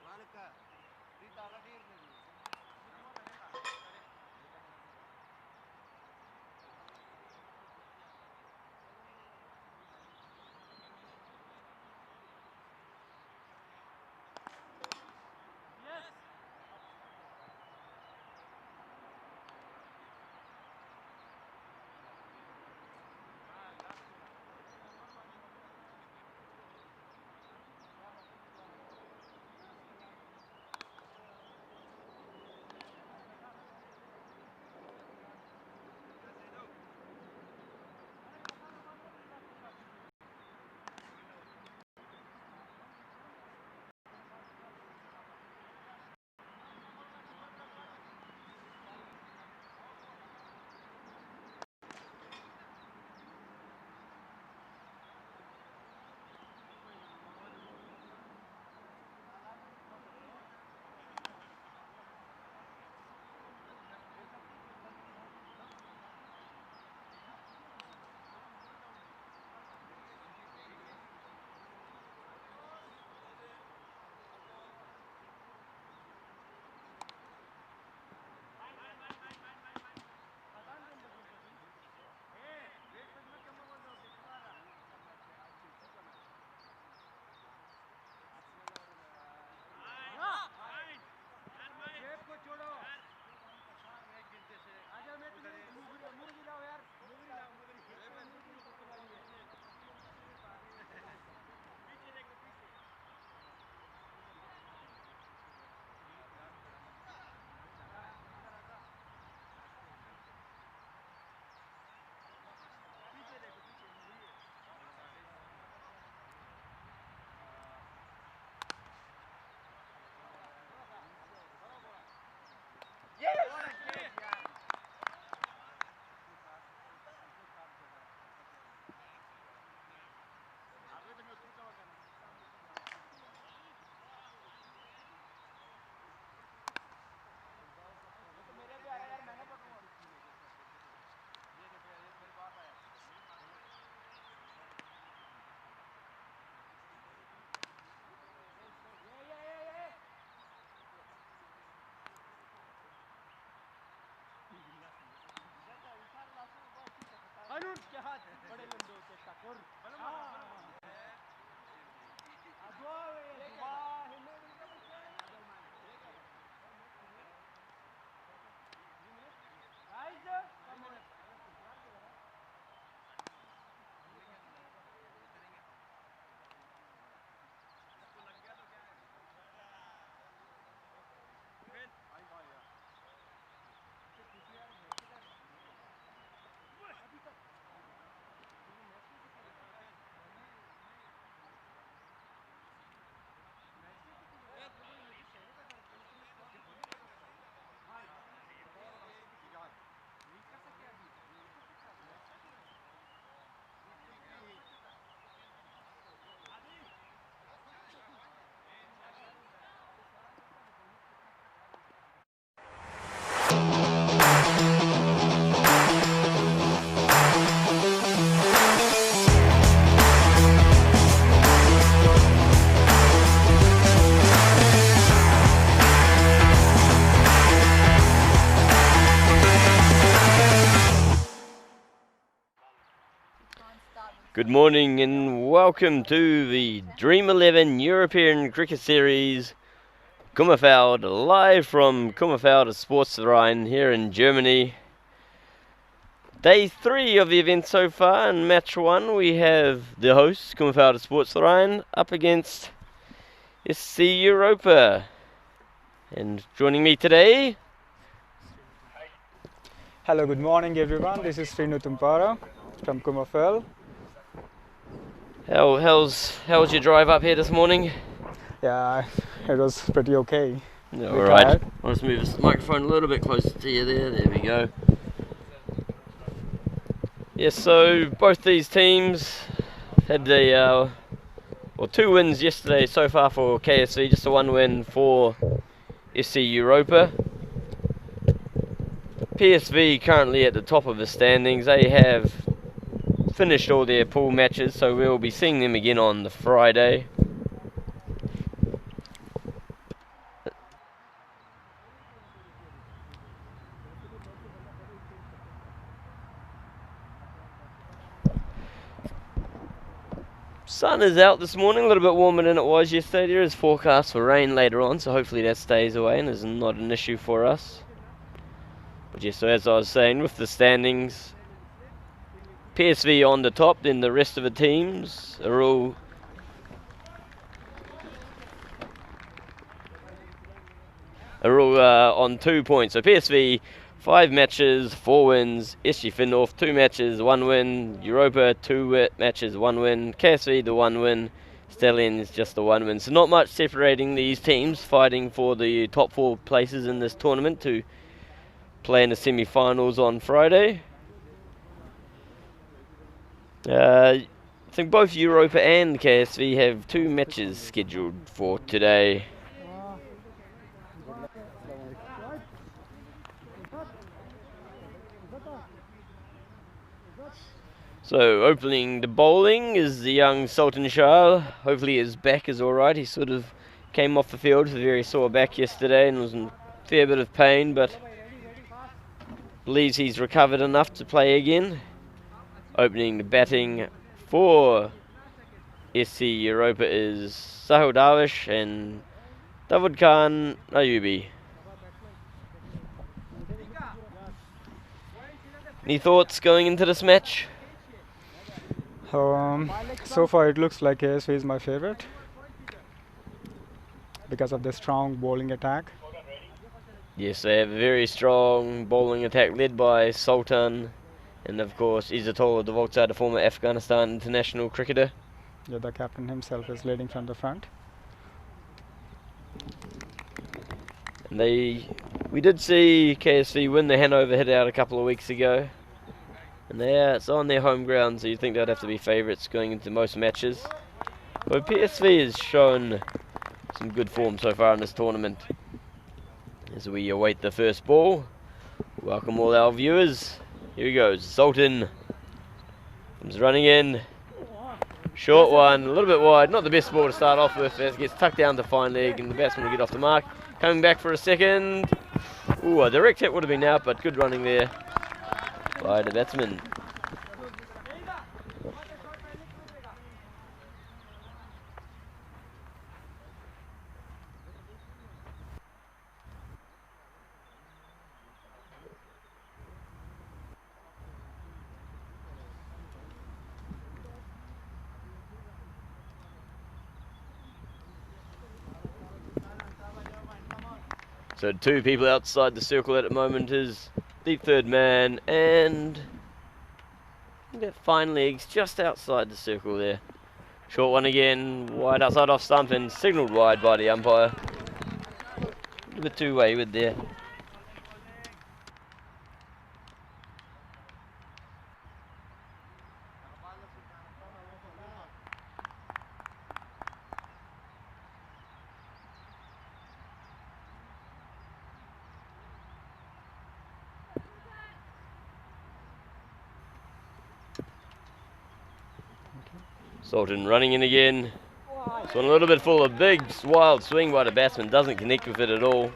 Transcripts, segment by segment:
Malika, di tala dir lagi. Good morning and welcome to the Dream11 European Cricket Series, Kummerfeld, live from Kummerfeld at Sportsverein here in Germany. Day 3 of the event so far. In match 1 we have the hosts, Kummerfeld at Sportsverein, up against SC Europa. And joining me today... Hello, good morning everyone. This is Srinu from Kummerfeld. How's your drive up here this morning? Yeah, it was pretty okay. Alright, I'll just move this microphone a little bit closer to you there. There we go. Yes, so both these teams had the two wins yesterday so far for KSV, just a one win for SC Europa. PSV currently at the top of the standings. They have finished all their pool matches, so we'll be seeing them again on the Friday. Sun is out this morning, a little bit warmer than it was yesterday. There is forecast for rain later on, so hopefully that stays away and is not an issue for us. But yes, so as I was saying, with the standings, PSV on the top, then the rest of the teams are all on 2 points. So PSV 5 matches, 4 wins. SG Finland 2 matches, 1 win. Europa 2 matches, 1 win. KSV the 1 win. Stallions just the 1 win. So not much separating these teams, fighting for the top 4 places in this tournament to play in the semi-finals on Friday. I think both Europa and KSV have 2 matches scheduled for today. So opening the bowling is the young Sultan Shah. Hopefully his back is alright. He sort of came off the field with a very sore back yesterday and was in a fair bit of pain, but believes he's recovered enough to play again. Opening the batting for SC Europa is Sahil Darwish and David Khan Ayubi. Any thoughts going into this match? So far it looks like KSV is my favorite because of the strong bowling attack. Yes, they have a very strong bowling attack led by Sultan and of course Izzatullah Devolta, the former Afghanistan international cricketer. Yeah, the captain himself is leading from the front. And we did see KSV win the Hanover hit out a couple of weeks ago. And it's on their home ground, so you'd think they'd have to be favourites going into most matches. But PSV has shown some good form so far in this tournament. As we await the first ball, welcome all our viewers. Here he goes, Sultan comes running in. Short one, a little bit wide, not the best ball to start off with. As it gets tucked down to fine leg and the batsman will get off the mark. Coming back for a second. Ooh, a direct hit would have been out, but good running there by the batsman. So 2 people outside the circle at the moment is the third man and that fine legs just outside the circle there. Short one again, wide outside off stump and signalled wide by the umpire. A little bit too wayward there. Sultan running in again. This one a little bit full of big wild swing by the batsman, doesn't connect with it at all.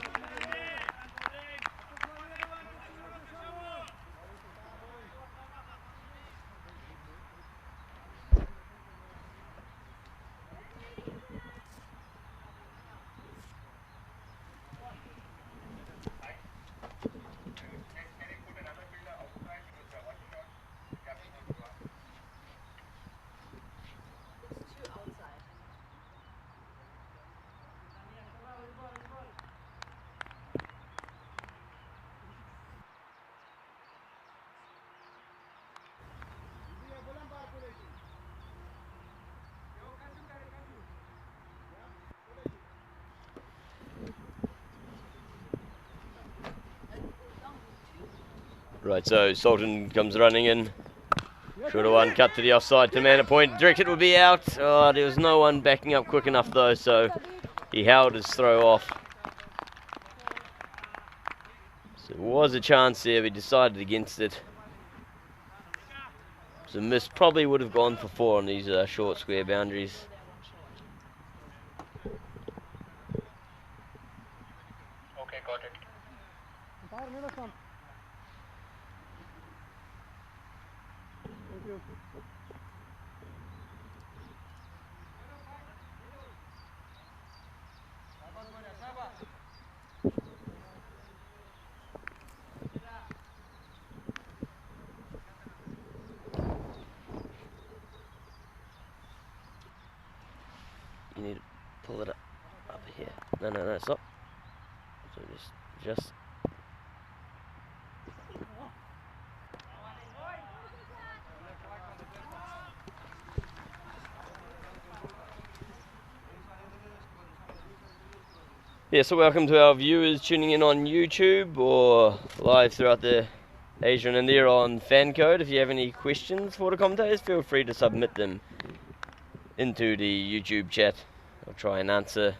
Right, so Sultan comes running in. Shorter one, cut to the offside to man at point. Directed would be out. Oh, there was no one backing up quick enough though, so he held his throw off. So there was a chance there, but he decided against it. So miss probably would have gone for 4 on these short square boundaries. Okay, got it. You need to pull it up here. No, stop. So just. Yeah, so welcome to our viewers tuning in on YouTube or live throughout the Asia and India on fan code. If you have any questions for the commentators, feel free to submit them into the YouTube chat. I'll try and answer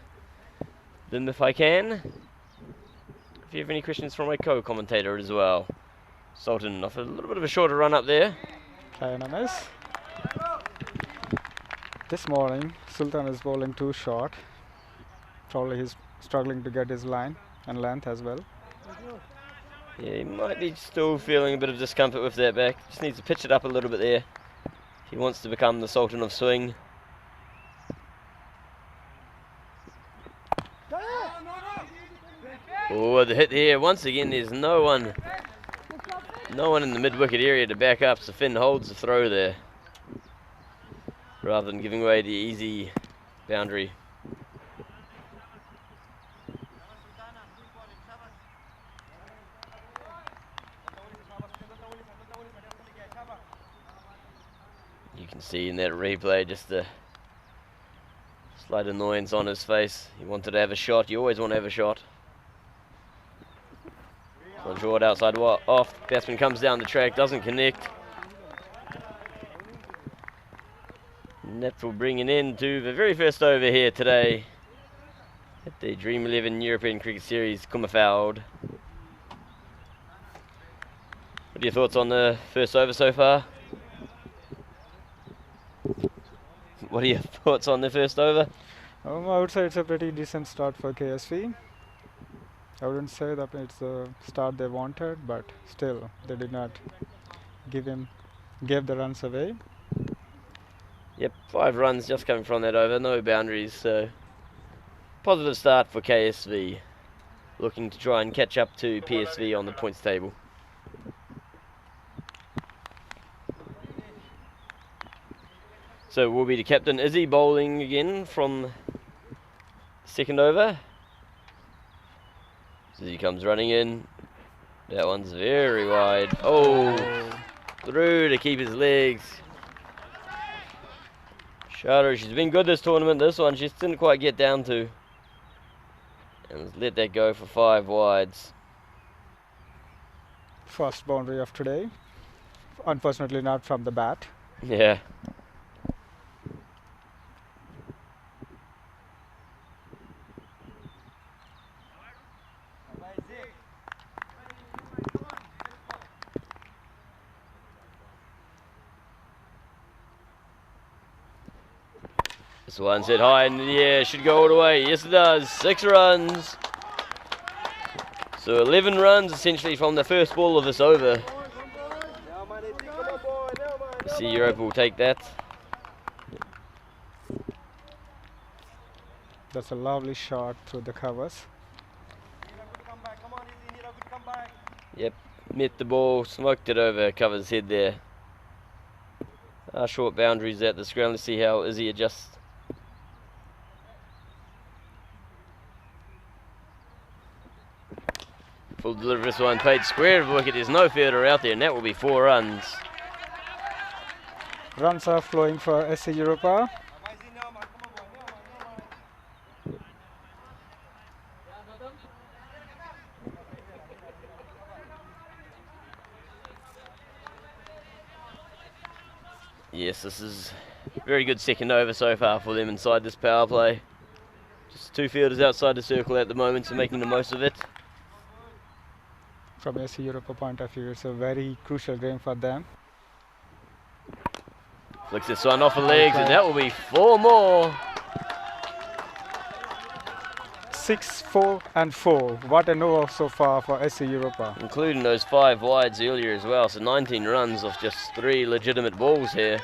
them if I can. If you have any questions from my co-commentator as well. Sultan off a little bit of a shorter run up there. Try and a miss. This morning, Sultan is bowling too short. Probably he's struggling to get his line and length as well. Yeah, he might be still feeling a bit of discomfort with that back. Just needs to pitch it up a little bit there if he wants to become the Sultan of swing. Oh, the hit here. Once again, there's no one in the mid-wicket area to back up, so Finn holds the throw there rather than giving away the easy boundary. You can see in that replay just the slight annoyance on his face. He wanted to have a shot. You always want to have a shot. So short outside off. Batsman comes down the track, doesn't connect. And that will bring an end to the very first over here today at the Dream11 European Cricket Series Kummerfeld. What are your thoughts on the first over so far? What are your thoughts on the first over? I would say it's a pretty decent start for KSV. I wouldn't say that it's the start they wanted, but still they did not gave the runs away. Yep, 5 runs just coming from that over, no boundaries, so positive start for KSV. Looking to try and catch up to PSV on the points table. So will be the captain Izzy bowling again from second over. As he comes running in. That one's very wide. Oh, through to keep his legs. Shadow, she's been good this tournament. This one she just didn't quite get down to. And let that go for 5 wides. First boundary of today. Unfortunately not from the bat. Yeah. This one's hit high and yeah, should go all the way. Yes it does. 6 runs. So 11 runs essentially from the first ball of this over. See Europa will take that. That's a lovely shot through the covers. Yep, met the ball, smoked it over cover's head there. Short boundaries at this ground. Let's see how Izzy adjusts. Full delivery, this one paid square of the wicket. There's no fielder out there, and that will be 4 runs. Runs are flowing for SC Europa. Yes, this is a very good second over so far for them inside this power play. Just 2 fielders outside the circle at the moment, so making the most of it. From SC Europa point of view, it's a very crucial game for them. Flicks this one off the legs, and that will be 4 more. 6, 4 and 4. What an over so far for SC Europa. Including those 5 wides earlier as well, so 19 runs off just 3 legitimate balls here.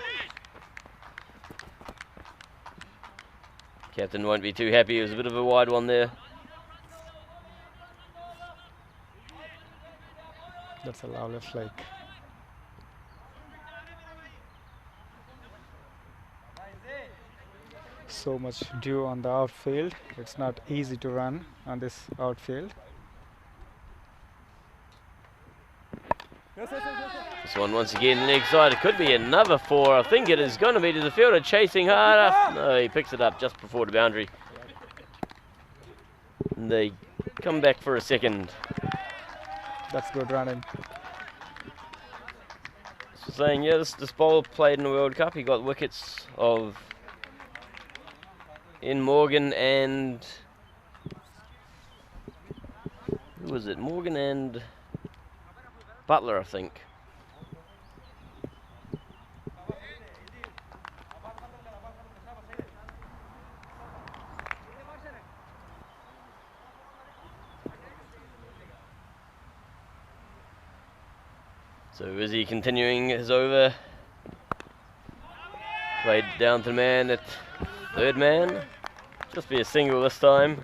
Captain won't be too happy, it was a bit of a wide one there. That's a lovely flick. So much dew on the outfield. It's not easy to run on this outfield. This one once again leg side, it could be another 4. I think it is going to be to the fielder chasing harder. No, he picks it up just before the boundary. And they come back for a second. That's good running. So saying, yeah, this bowler played in the World Cup. He got wickets of in Morgan and who was it? Morgan and Butler, I think. So is he continuing his over? Played down to the man at 3rd man. Just be a single this time.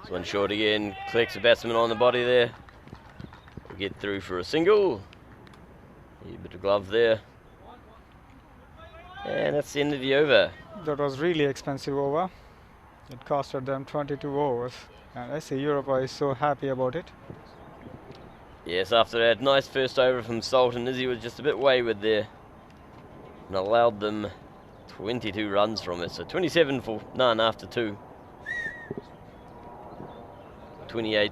One short again, collects the batsman on the body there. We'll get through for a single. A bit of glove there. And that's the end of the over. That was really expensive over. It costed them 22 overs. And SC Europa is so happy about it. Yes, after that nice first over from Sultan, Izzy was just a bit wayward there. And allowed them 22 runs from it. So 27 for none after 2. 28.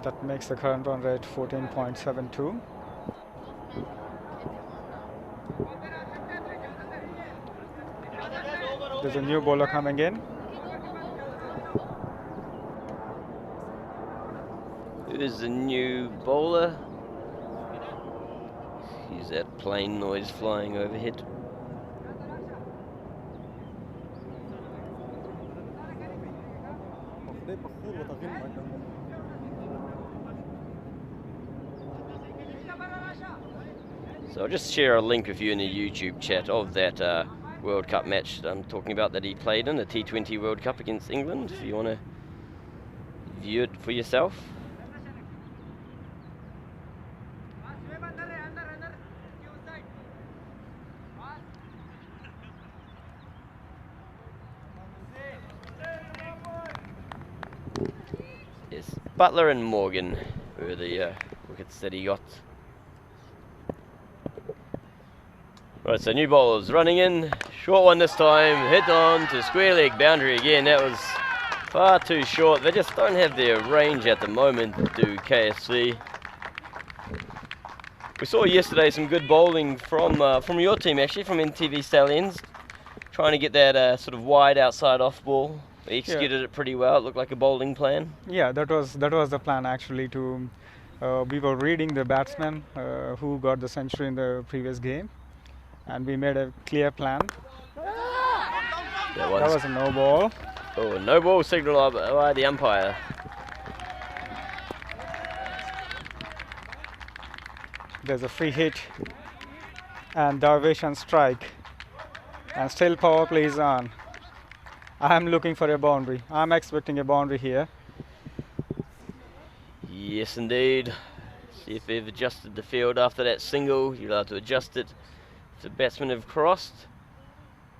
That makes the current run rate 14.72. There's a new bowler coming in. Who is the new bowler? Excuse that plane noise flying overhead. So I'll just share a link with you in the YouTube chat of that World Cup match that I'm talking about that he played in, the T20 World Cup against England, if you want to view it for yourself. Yes, Butler and Morgan were the wickets that he got. Right, so new bowlers running in, short one this time, hit on to square leg boundary again. That was far too short. They just don't have their range at the moment, do KSV. We saw yesterday some good bowling from your team, actually, from NTV Stallions, trying to get that sort of wide outside off ball. They executed it pretty well. It looked like a bowling plan. Yeah, that was the plan actually. We were reading the batsman who got the century in the previous game, and we made a clear plan. That was a no ball. Oh, no ball signal by the umpire. There's a free hit, and Darvish on strike, and still power play is on. I'm looking for a boundary. I'm expecting a boundary here. Yes, indeed. See if they've adjusted the field after that single. You're allowed to adjust it if the batsmen have crossed.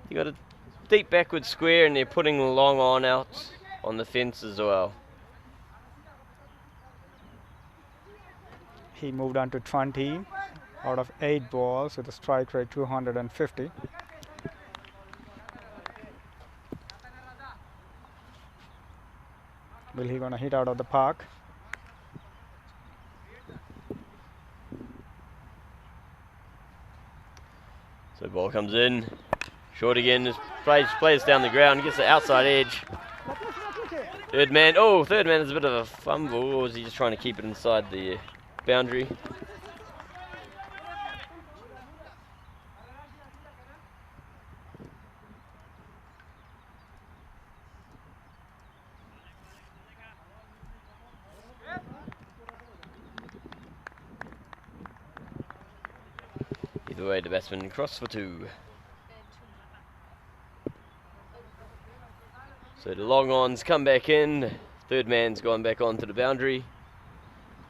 You got a deep backward square, and they're putting the long on out on the fence as well. He moved on to 20 out of 8 balls with a strike rate 250. Will he gonna hit out of the park? So ball comes in, short again, just plays down the ground, gets the outside edge. Third man is a bit of a fumble, or is he just trying to keep it inside the boundary? Either way, the batsman cross for 2. So the long ons come back in. Third man's gone back onto the boundary.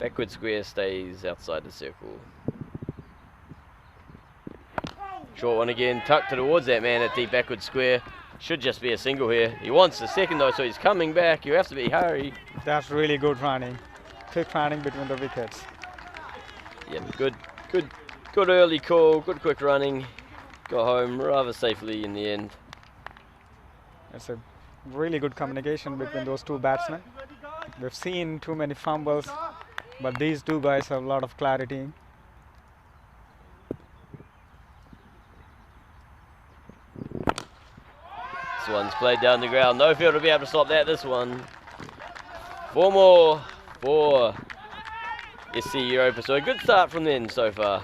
Backward square stays outside the circle. Short one again, tucked towards that man at deep backward square. Should just be a single here. He wants the second though, so he's coming back. You have to be hurry. That's really good running. Quick running between the wickets. Yep, good early call, good quick running. Got home rather safely in the end. It's a really good communication between those two batsmen. We've seen too many fumbles, but these two guys have a lot of clarity. This one's played down the ground. No field will be able to stop that, this one. 4 more for SC Europa. So a good start from them so far.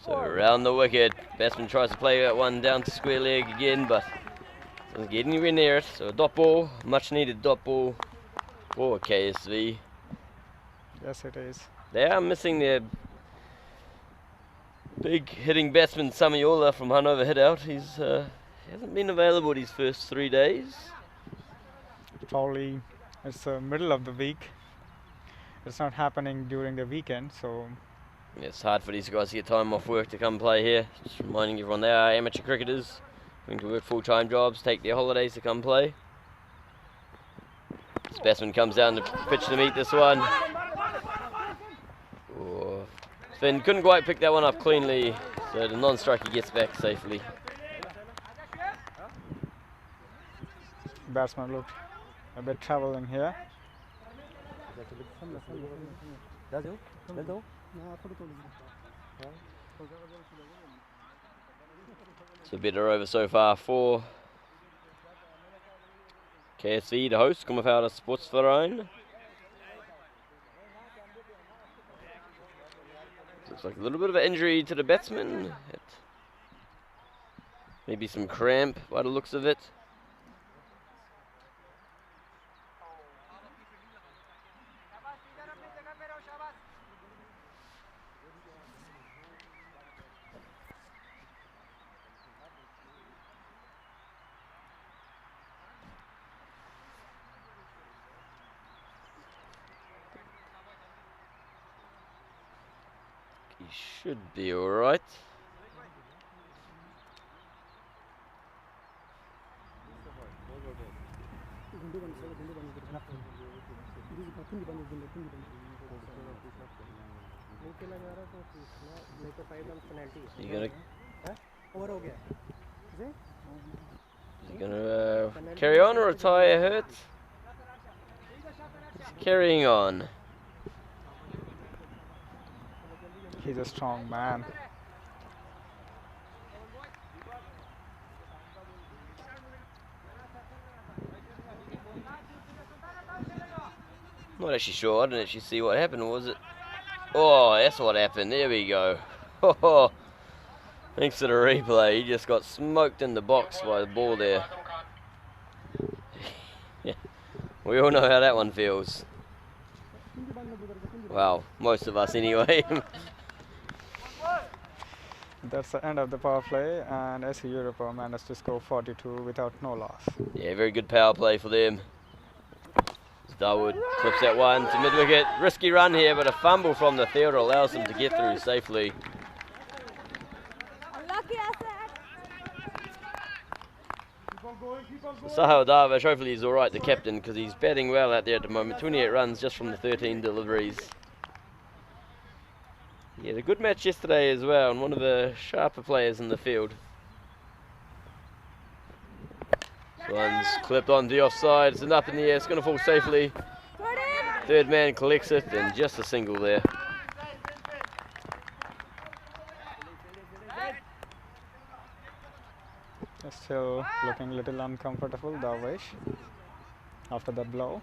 So around the wicket, batsman tries to play that one down to square leg again, but doesn't get anywhere near it. So a dot ball, much needed dot ball for KSV. Yes, it is. They are missing their big hitting batsman Samiola from Hanover hit out. He hasn't been available these first 3 days. Probably it's the middle of the week. It's not happening during the weekend, so It's hard for these guys to get time off work to come play here. Just reminding everyone they are amateur cricketers, going to work full-time jobs, take their holidays to come play. This batsman comes down the pitch to meet this one. Oh, Finn couldn't quite pick that one up cleanly, so the non-striker gets back safely. batsman looked a bit traveling here. So better over so far for KSV, the host, Kummerfeld Sportsverein. Looks like a little bit of an injury to the batsman. Maybe some cramp by the looks of it. He should be alright. Is he gonna carry on or retire hurt? He's carrying on. He's a strong man. Not actually sure. I didn't actually see what happened. Was it? Oh, that's what happened. There we go. Oh, thanks to the replay, he just got smoked in the box by the ball there. Yeah. We all know how that one feels. Wow, most of us anyway. That's the end of the power play, and SC Europe managed to score 42 without no loss. Yeah, very good power play for them. Darwood clips that one to mid-wicket. Risky run here, but a fumble from the fielder allows them to get through safely. Sahil Darvish, hopefully he's alright, the captain, because he's batting well out there at the moment. 28 runs just from the 13 deliveries. He had a good match yesterday as well, and one of the sharper players in the field. This one's clipped on the offside, it's up in the air, it's going to fall safely. Third man collects it, and just a single there. Still looking a little uncomfortable, Darvish, after that blow.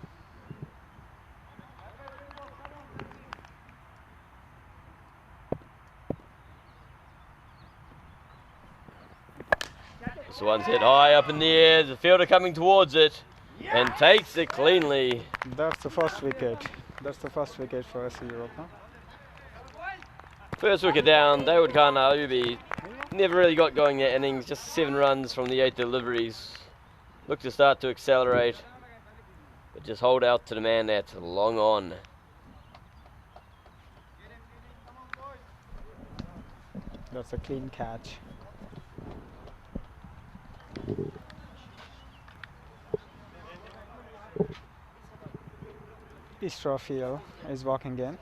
This one's hit high up in the air, the fielder coming towards it, and takes it cleanly. That's the first wicket. That's the first wicket for SC Europe. Huh? First wicket down, Dawood Khan Ayubi never really got going that innings, just 7 runs from the 8 deliveries. Looked to start to accelerate, but just hold out to the man that's long on. That's a clean catch. Israfil is walking in.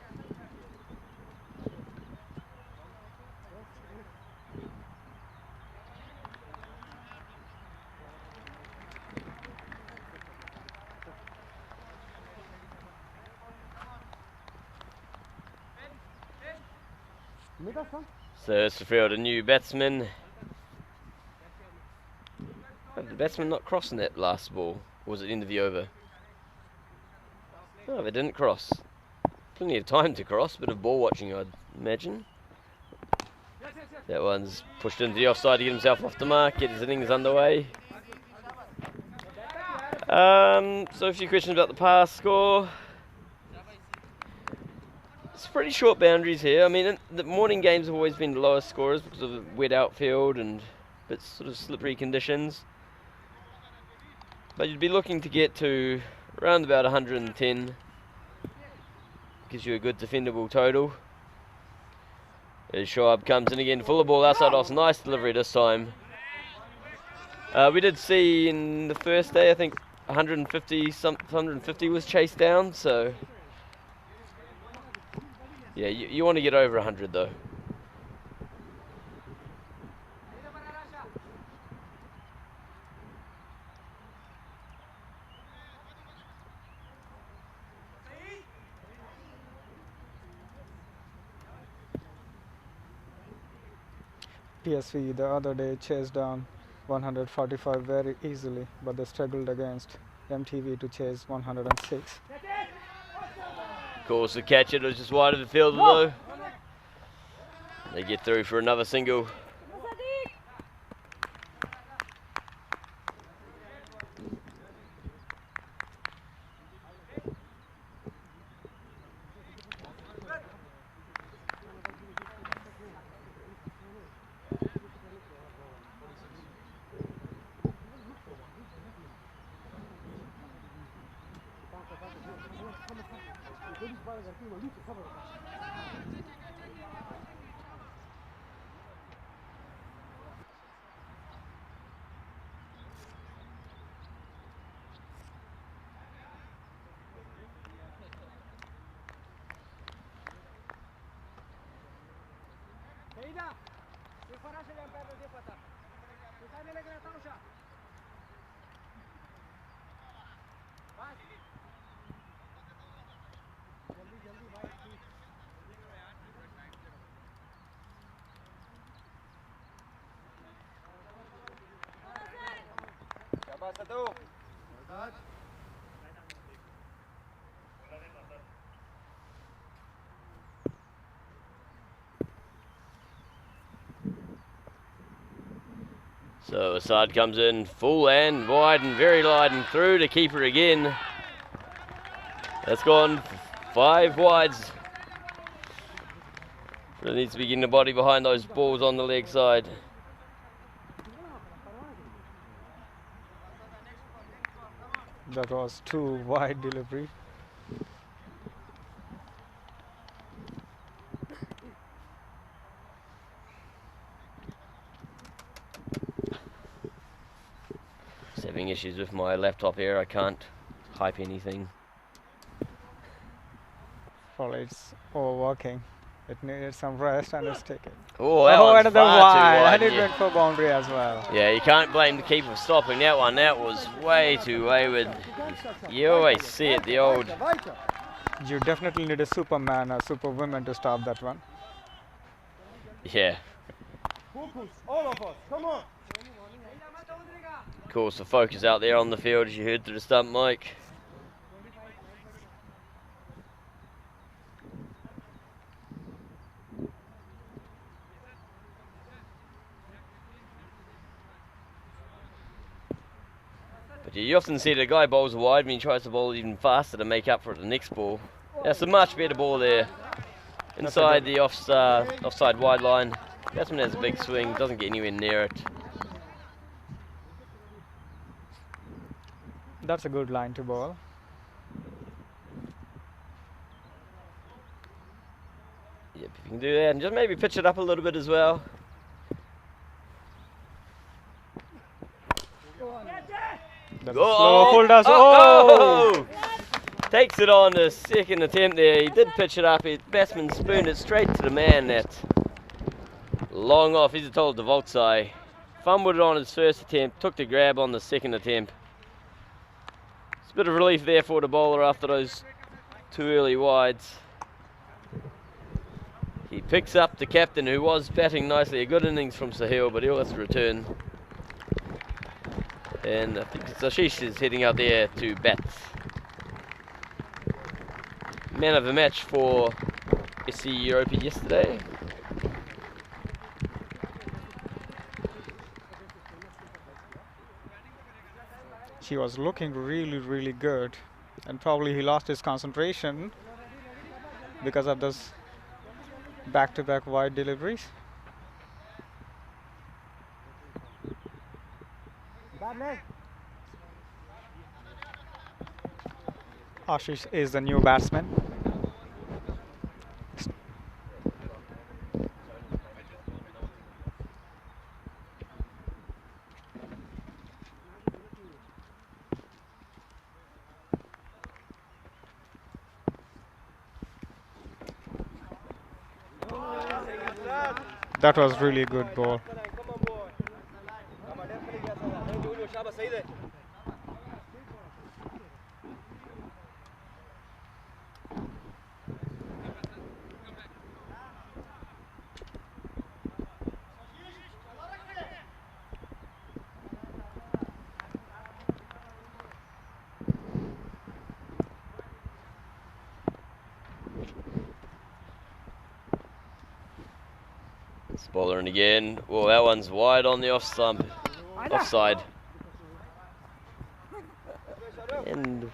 So Israfil, a new batsman. Did the batsman not cross in that last ball? Or was it end of the over? No, they didn't cross. Plenty of time to cross, bit of ball watching I'd imagine. That one's pushed into the offside to get himself off the mark, get his innings underway. So a few questions about the past score. It's pretty short boundaries here. I mean, the morning games have always been the lowest scorers because of the wet outfield and a bit sort of slippery conditions. But you'd be looking to get to around about 110. Gives you a good defendable total. As Shoaib comes in again, full of ball outside off. Nice delivery this time. We did see in the first day, I think 150 was chased down, so yeah, you want to get over 100 though. PSV the other day chased down 145 very easily, but they struggled against MTV to chase 106. Of course, the catch it was just wide of the field though. They get through for another single. So Assad comes in full and wide and very light and through to keeper again. That's gone 5 wides. Really needs to be getting the body behind those balls on the leg side. That was too wide delivery. Just having issues with my laptop here, I can't type anything. Probably it's overworking. It needed some rest and it's taken. Oh, that one's another far too wide. And it Yeah. went for boundary as well. Yeah, you can't blame the keeper for stopping that one. That was way too wayward. You always see it, the old... You definitely need a superman or superwoman to stop that one. Yeah. Focus, all of us, come on. Of course, the focus out there on the field, as you heard through the stump mic. But you often see the guy bowls wide when he tries to bowl even faster to make up for the next ball. That's a much better ball there. Inside the offside wide line. Batsman has a big swing, doesn't get anywhere near it. That's a good line to bowl. Yep, if you can do that, and just maybe pitch it up a little bit as well. That's a slow full does. Oh! Takes it on the second attempt there. He did pitch it up. His batsman spooned it straight to the man. That long off. He's told the Voltsai. Fumbled it on his first attempt. Took the grab on the second attempt. It's a bit of relief there for the bowler after those 2 early wides. He picks up the captain, who was batting nicely. A good innings from Sahil, but he'll have to return. And I think Ashish is heading out there to bat. Man of the match for SC Europa yesterday. He was looking really, really good. And probably he lost his concentration because of those back-to-back wide deliveries. Ashish is the new batsman. That was really good ball. It's bowling again. Well, that one's wide on the off stump, offside. And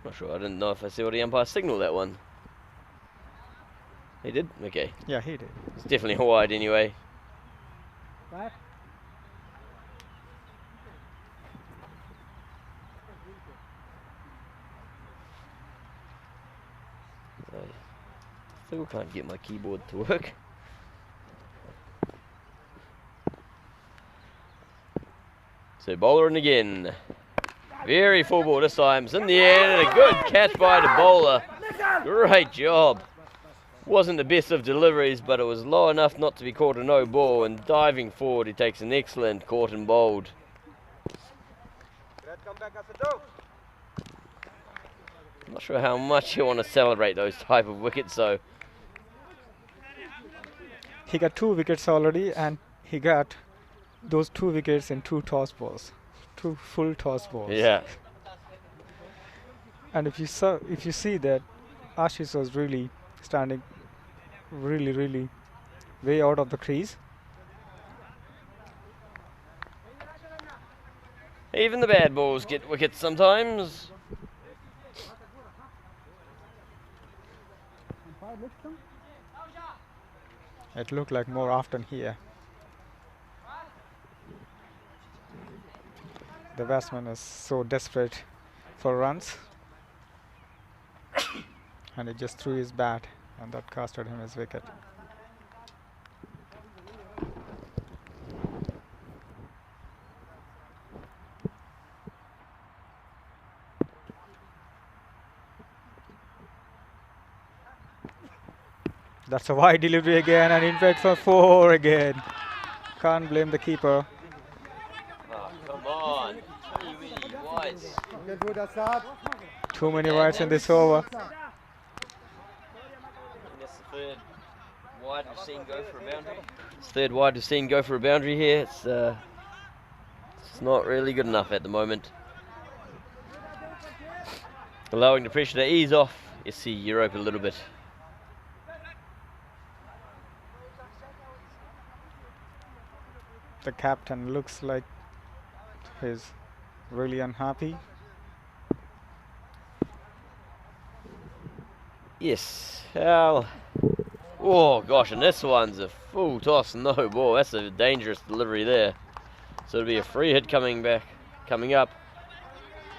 not sure. I didn't know if I saw the umpire signal that one. He did? Okay. Yeah, he did. It's definitely wide anyway. I still can't get my keyboard to work. So bowling again. Very full ball this time. It's in the air and a good catch by the bowler. Great job. Wasn't the best of deliveries, but it was low enough not to be caught a no ball, and diving forward he takes an excellent caught and bowled. I'm not sure how much you want to celebrate those type of wickets though. He got 2 wickets already, and he got those 2 wickets in 2 toss balls, 2 full toss balls. Yeah. And if you see that Ashish was really standing really way out of the crease. Even the bad balls get wickets sometimes. It looked like more often here. The batsman is so desperate for runs, and he just threw his bat, and that costed him his wicket. That's a wide delivery again, and in fact for 4 again. Can't blame the keeper. Oh, come on. Too many wides. Too many wides in this over. I think that's the third wide we've seen go for a boundary. It's third wide we've seen go for a boundary here. It's not really good enough at the moment. Allowing the pressure to ease off SC Europe a little bit. The captain looks like he's really unhappy. Yes. Well, oh gosh, and this one's a full toss, no ball. That's a dangerous delivery there. So it'll be a free hit coming up.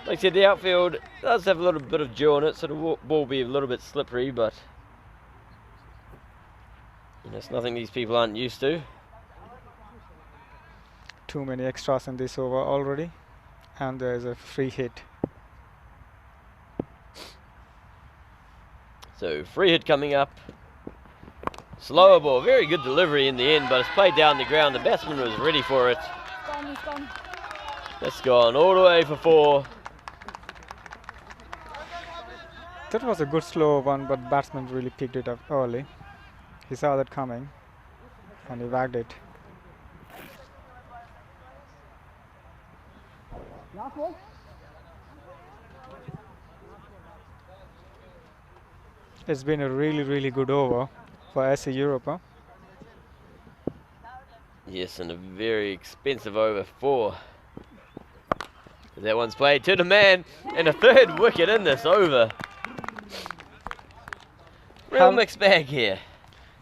Like I said, the outfield does have a little bit of dew on it, so the ball will be a little bit slippery, but you know, it's nothing these people aren't used to. Too many extras in this over already, and there is a free hit. So free hit coming up. Slower ball, very good delivery in the end, but it's played down the ground. The batsman was ready for it. That's gone all the way for 4. That was a good slow one, but batsman really picked it up early. He saw that coming, and he wagged it. It's been a really good over for SC Europe. Huh? Yes, and a very expensive over 4. That one's played to the man, and a third wicket in this over. Real mixed bag here.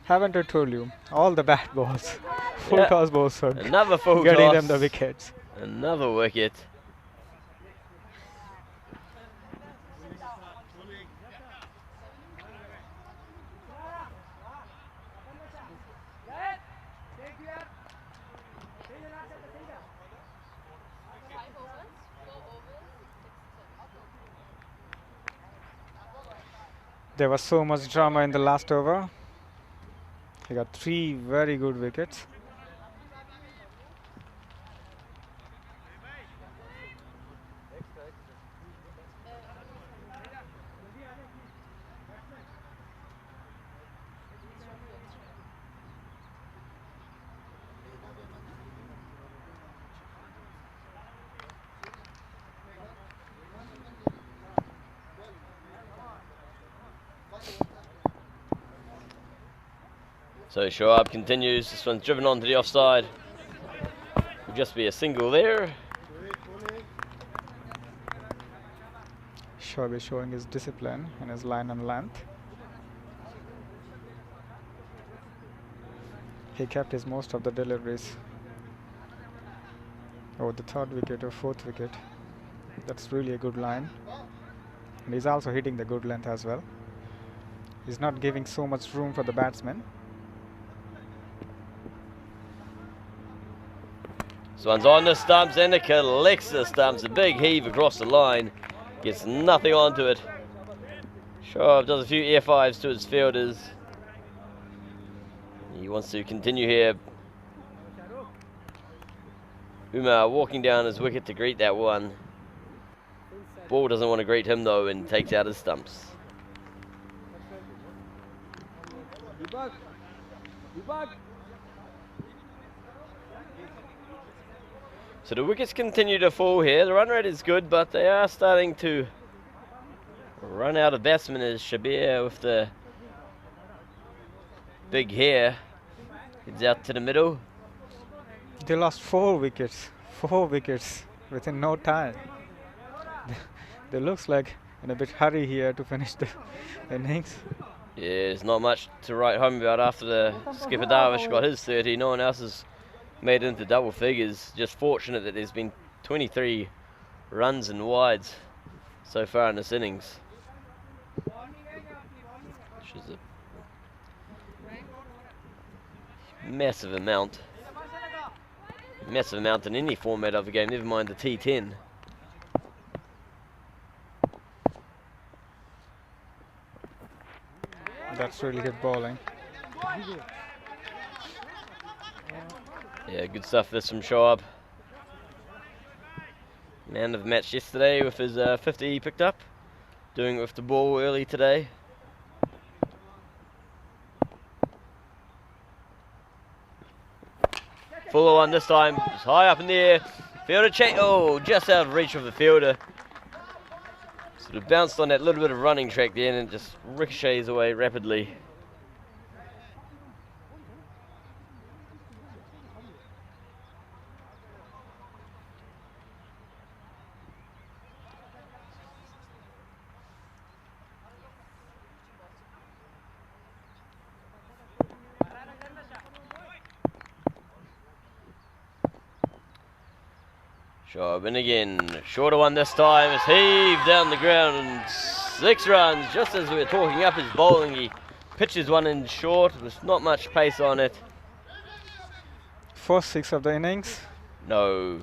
Haven't I told you? All the bad balls, full Yeah. toss balls are Another full getting toss. them the wickets. Another wicket. There was so much drama in the last over. He got 3 very good wickets. So Shoaib continues. This one's driven onto the offside. Will just be a single there. Shoaib is showing his discipline in his line and length. He kept his most of the deliveries over the third wicket or fourth wicket. That's really a good line. And he's also hitting the good length as well. He's not giving so much room for the batsman. This one's on the stumps and it collects the stumps. A big heave across the line. Gets nothing onto it. Shoaib does a few F5s to his fielders. He wants to continue here. Umar walking down his wicket to greet that one. Ball doesn't want to greet him though and takes out his stumps. So the wickets continue to fall here. The run rate is good, but they are starting to run out of batsmen as Shabir with the big hair heads out to the middle. They lost 4 wickets. 4 wickets within no time. They looks like in a bit hurry here to finish the innings. Yeah, there's not much to write home about after the skipper Darvish got his 30. No one else has made it into double figures. Just fortunate that there's been 23 runs and wides so far in this innings. Which is a massive amount. Massive amount in any format of the game, never mind the T10. That's really good bowling. Yeah, good stuff this from Shoaib. Man of the match yesterday with his 50 he picked up. Doing it with the ball early today. Fuller one this time. It's high up in the air. Fielder check. Oh, just out of reach of the fielder. Sort of bounced on that little bit of running track there and it just ricochets away rapidly. Shoaib in again, shorter one this time, it's heaved down the ground and 6 runs. Just as we were talking up his bowling, he pitches one in short with not much pace on it. First 6 of the innings. No,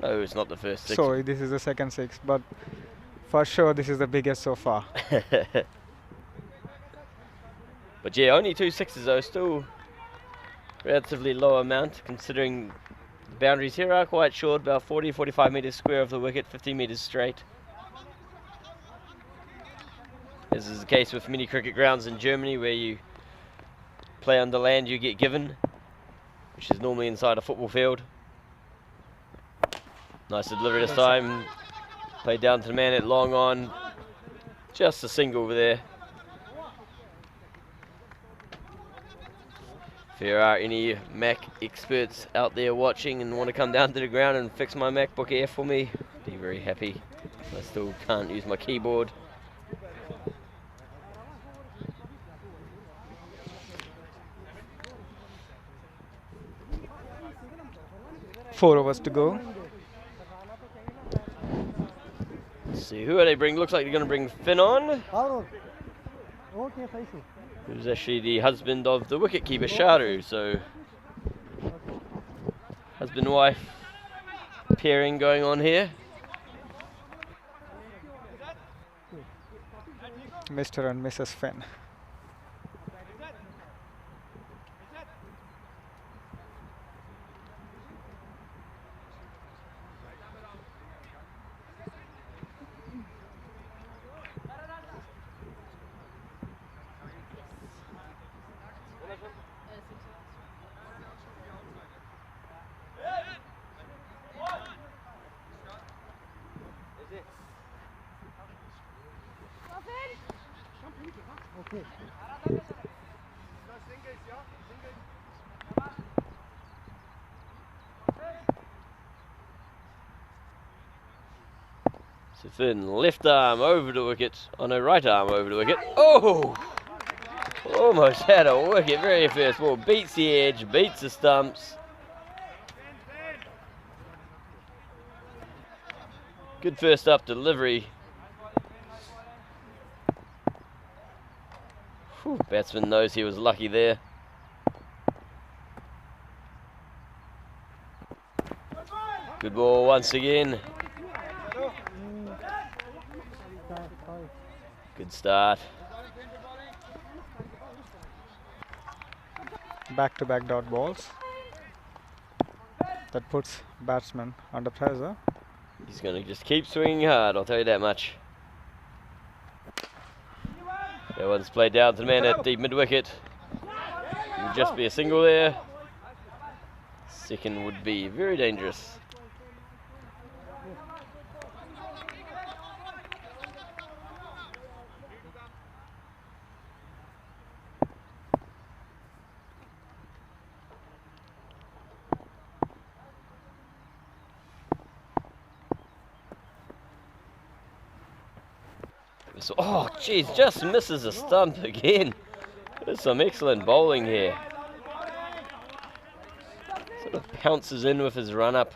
it's not the first 6. Sorry, this is the second 6, but for sure this is the biggest so far. But yeah, only 2 6s though, still relatively low amount considering the boundaries here are quite short, about 40-45 metres square of the wicket, 50 metres straight. This is the case with many cricket grounds in Germany where you play on the land you get given, which is normally inside a football field. Nice delivery this time. Played down to the man at long on. Just a single over there. If there are any Mac experts out there watching and want to come down to the ground and fix my MacBook Air for me, be very happy. I still can't use my keyboard. Four overs to go. Let's see, who are they bring? Looks like they're going to bring Finn on. Who's actually the husband of the wicketkeeper, Sharu. So, husband-wife pairing going on here. Mr. and Mrs. Finn. So Finn, left arm over the wicket. On her right arm over the wicket. Oh! Almost had a wicket. Very first ball. Beats the edge, beats the stumps. Good first up delivery. Whew, batsman knows he was lucky there. Good ball once again. Good start. Back-to-back dot balls. That puts batsman under pressure. He's going to just keep swinging hard, I'll tell you that much. That one's played down to the man at deep mid-wicket. Would just be a single there. Second would be very dangerous. So, oh, geez, just misses a stump again. There's some excellent bowling here. Sort of pounces in with his run up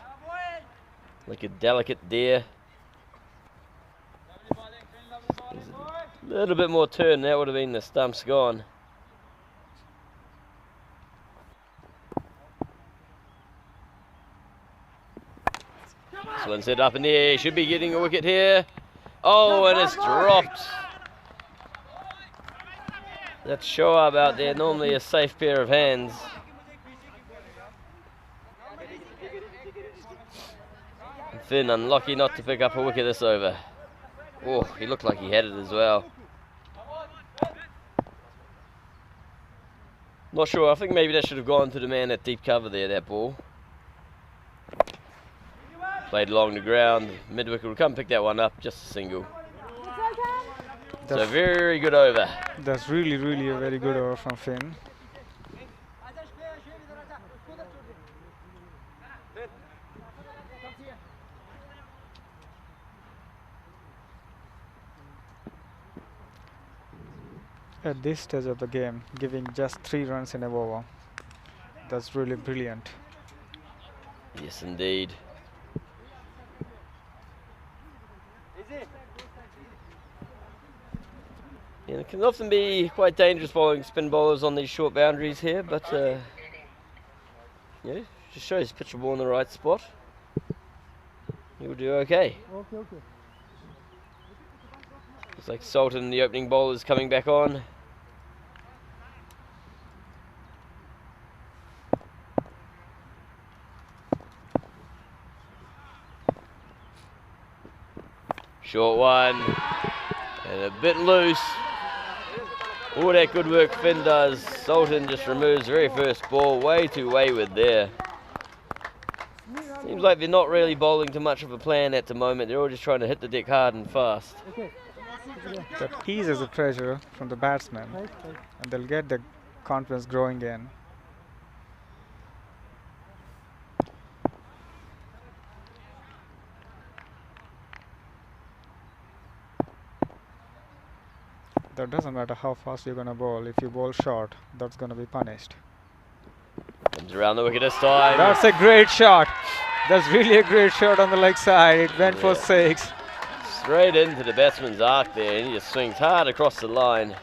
like a delicate deer. A little bit more turn, that would have been the stumps gone. This one's hit up in the air, should be getting a wicket here. Oh, and it's dropped. That's Shoaib out there, normally a safe pair of hands. And Finn unlucky not to pick up a wicket this over. Oh, he looked like he had it as well. Not sure, I think maybe that should have gone to the man at deep cover there, that ball. Played along the ground, mid-wicket will come pick that one up, just a single. So very good over. That's really a very good over from Finn. At this stage of the game, giving just 3 runs in a over, that's really brilliant. Yes, indeed. Yeah, it can often be quite dangerous bowling spin bowlers on these short boundaries here, but yeah, just shows pitch the ball in the right spot. You'll do okay. Looks like Sultan, the opening bowler, is coming back on. Short one, and a bit loose. All that good work Finn does. Sultan just removes very first ball, way too wayward there. Seems like they're not really bowling to much of a plan at the moment. They're all just trying to hit the deck hard and fast. That eases the pressure from the batsman, and they'll get the confidence growing in. That doesn't matter how fast you're going to bowl. If you bowl short, that's going to be punished. Comes around the wicket this time. That's a great shot. That's really a great shot on the leg side. It went for 6. Straight into the batsman's arc there, and he just swings hard across the line.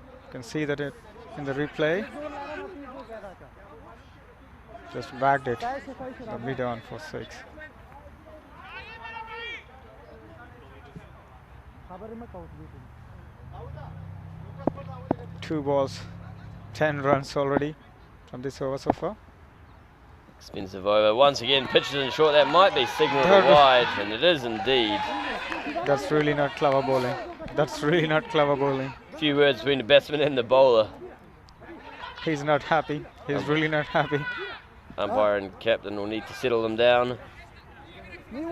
You can see that it in the replay. Just bagged it the mid on for 6. Two balls, 10 runs already from this over so far. Expensive over. Once again, pitches in short. That might be signal wide, and it is indeed. That's really not clever bowling. That's really not clever bowling. A few words between the batsman and the bowler. He's not happy. He's really not happy. Umpire and captain will need to settle them down. You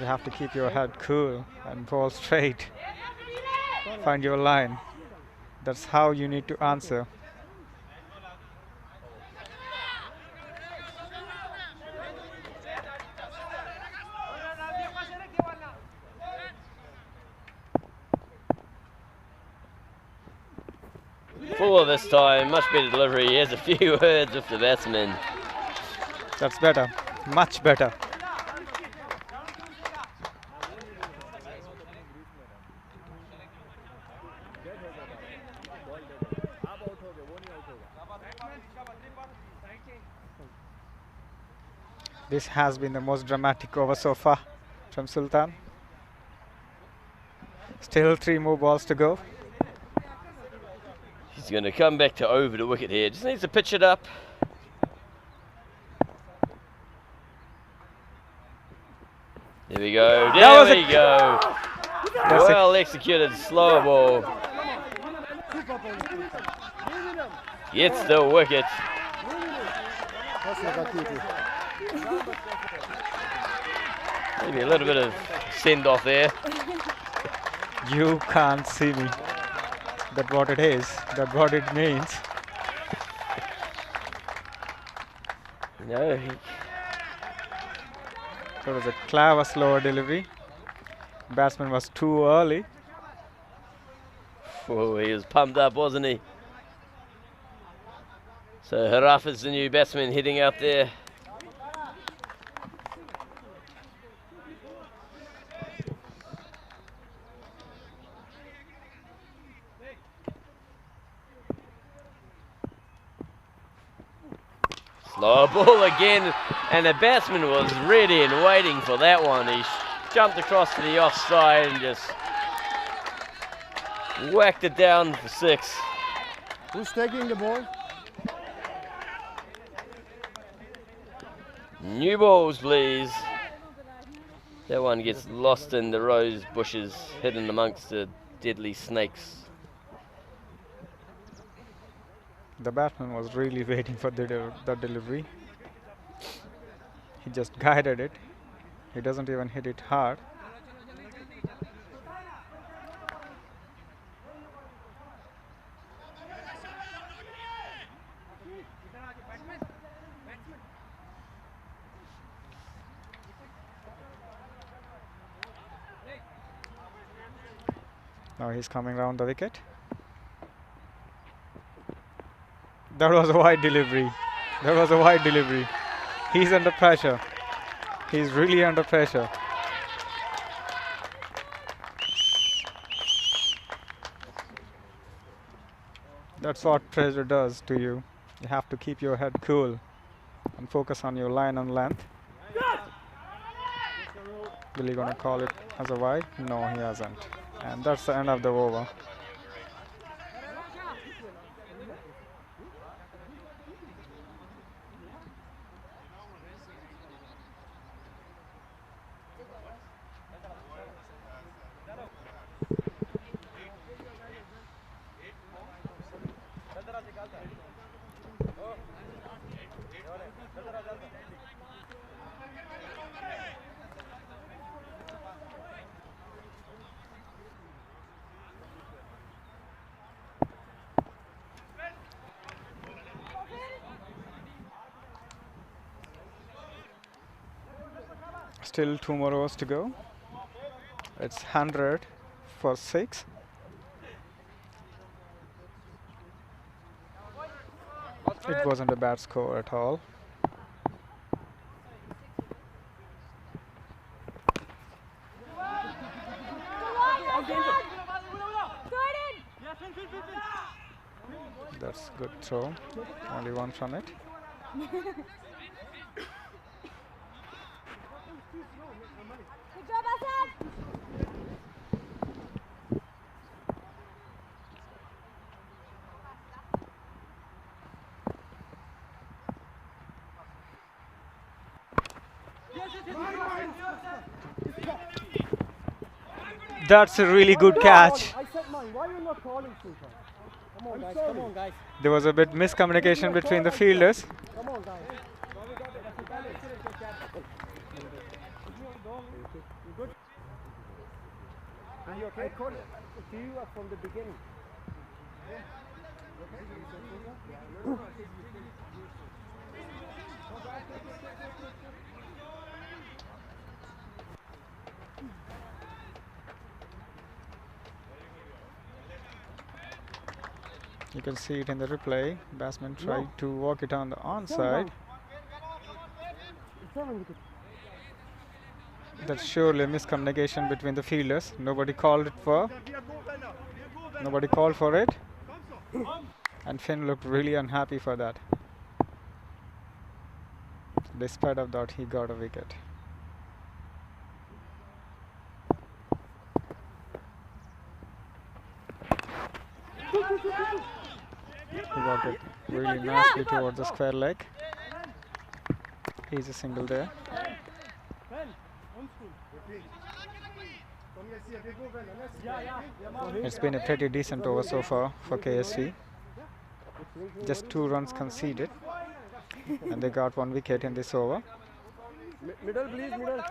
have to keep your head cool and ball straight. Find your line. That's how you need to answer. Fuller this time, much better delivery. He has a few words with the batsman. That's better. Much better. This has been the most dramatic over so far from Sultan. Still 3 more balls to go. He's going to come back to over the wicket here. Just needs to pitch it up. There we go. There we go. Well executed, slower ball. Gets the wicket. Maybe a little bit of send off there. You can't see me. That's what it is. That's what it means. No, That was a clever slower delivery. Batsman was too early. oh, he was pumped up, wasn't he? So Haraf is the new batsman heading out there. Slow ball again, and the batsman was ready and waiting for that one. He jumped across to the offside and just whacked it down for 6. Who's taking the ball? New balls, please. That one gets lost in the rose bushes, hidden amongst the deadly snakes. The batsman was really waiting for the delivery. He just guided it. He doesn't even hit it hard. Now he's coming round the wicket. That was a wide delivery. That was a wide delivery. He's under pressure. He's really under pressure. That's what pressure does to you. You have to keep your head cool and focus on your line and length. Really gonna call it as a wide? No, he hasn't. And that's the end of the over. Still 2 more overs to go. It's 100 for 6. It wasn't a bad score at all. That's good throw. Only one from it. That's a really good catch. I said mine. Why are you not calling, Sultan? Come on, guys. Come on, guys. There was a bit miscommunication between the fielders. Come on, guys. I called to you from the beginning. You can see it in the replay. Batsman tried to walk it on the onside. That's surely a miscommunication between the fielders. Nobody called for it. And Finn looked really unhappy for that. Despite of that, he got a wicket. He got it really nicely towards the square leg. He's a single there. It's been a pretty decent over so far for KSV. Just 2 runs conceded, and they got 1 wicket in this over. Middle, please, middle.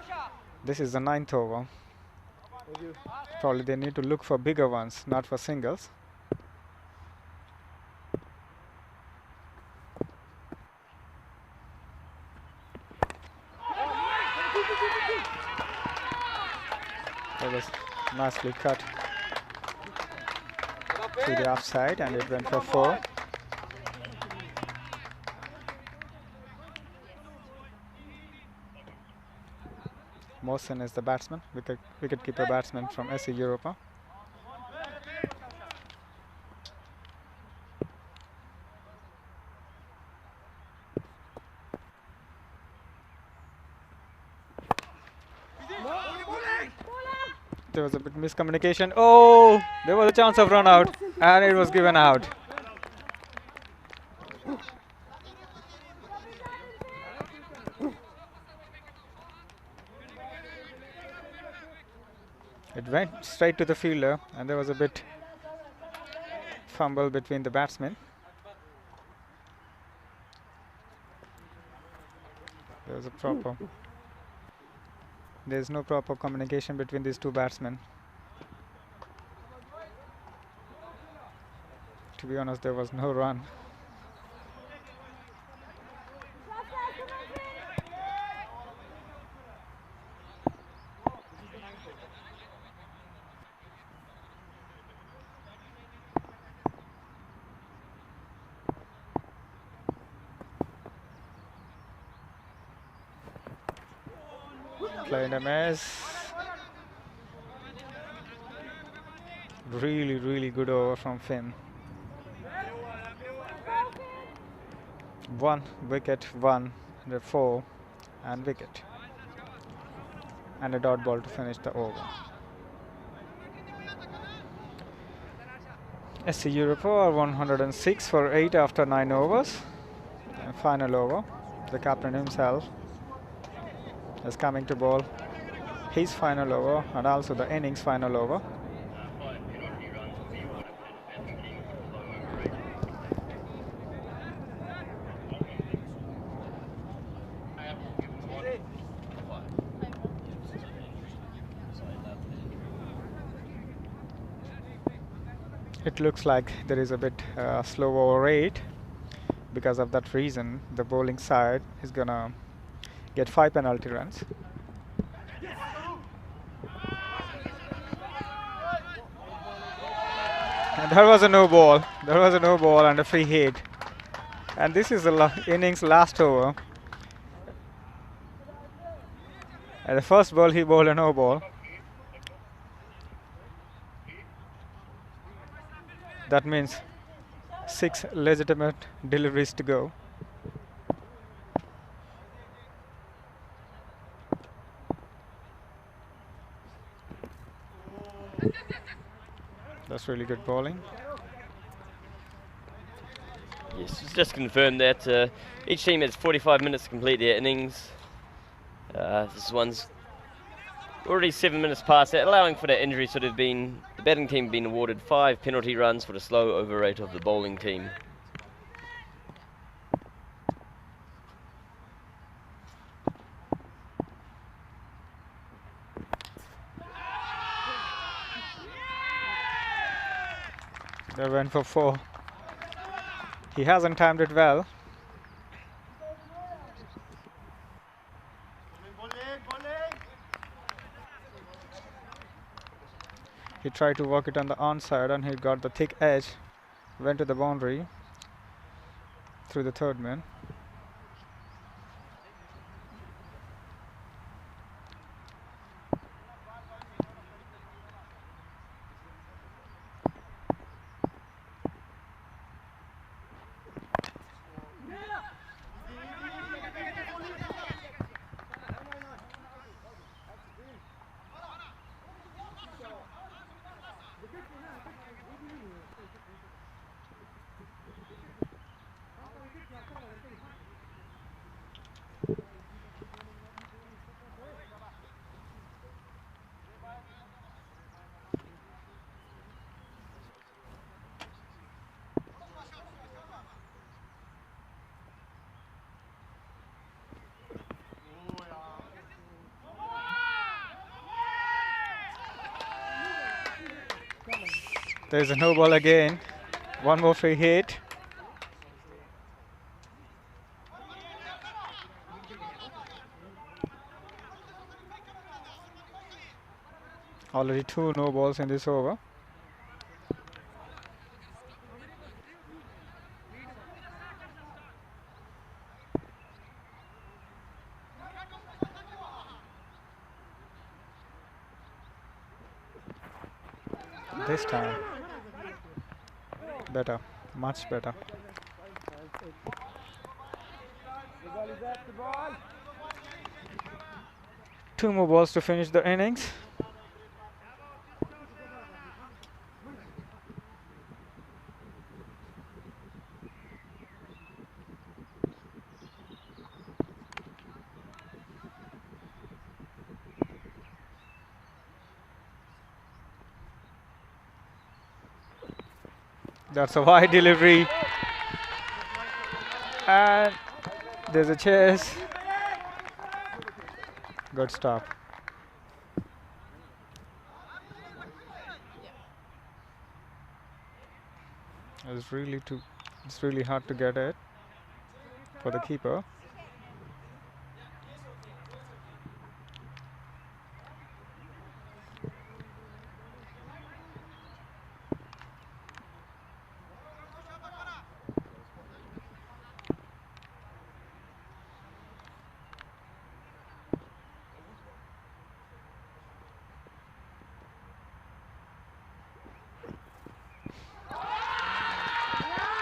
This is the 9th over. Probably they need to look for bigger ones, not for singles. That was nicely cut to the offside, and it went for 4. Mohsen is the batsman, wicket-keeper batsman from SC Europa. There was a bit miscommunication. Oh, there was a chance of run out, and it was given out. It went straight to the fielder, and there was a bit fumble between the batsmen. There's no proper communication between these 2 batsmen. To be honest, there was no run. Playing a mess. Really good over from Finn. 1 wicket, 1, 4, and wicket. And a dot ball to finish the over. SC Europa are 106 for 8 after 9 overs. And final over, the captain himself is coming to bowl his final over and also the innings final over. It looks like there is a bit slow over rate. Because of that reason, the bowling side is gonna get 5 penalty runs. And there was a no ball. There was a no ball and a free hit. And this is the innings last over. At the first ball, he bowled a no ball. That means 6 legitimate deliveries to go. That's really good bowling. Yes, it's just confirmed that each team has 45 minutes to complete their innings. This one's already 7 minutes past that, allowing for that injury. So the batting team been awarded 5 penalty runs for the slow over rate of the bowling team. They went for 4. He hasn't timed it well. He tried to work it on the onside and he got the thick edge. Went to the boundary through the third man. There's a no ball again. One more free hit. Already 2 no balls in this over. This time better, much better. Two more balls to finish the innings. That's a wide delivery. And there's a chase. Good stop. It's really hard to get it for the keeper.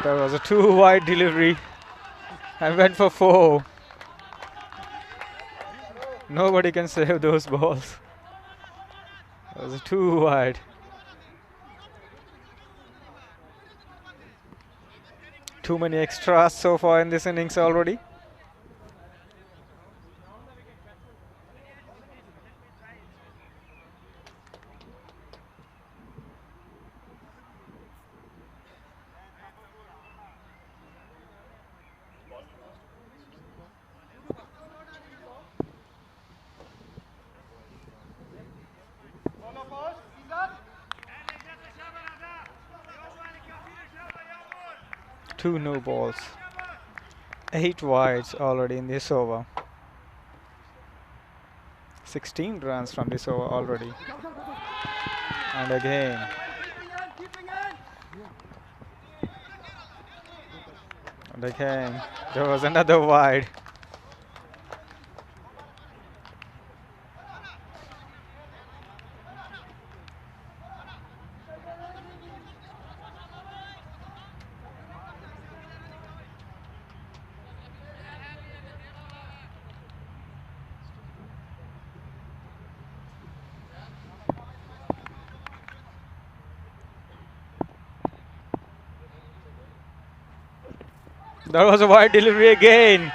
There was a too wide delivery. I went for 4. Nobody can save those balls. That was too wide. Too many extras so far in this innings already. Two no balls. 8 wides already in this over. 16 runs from this over already. And again. And again. There was another wide. That was a wide delivery again.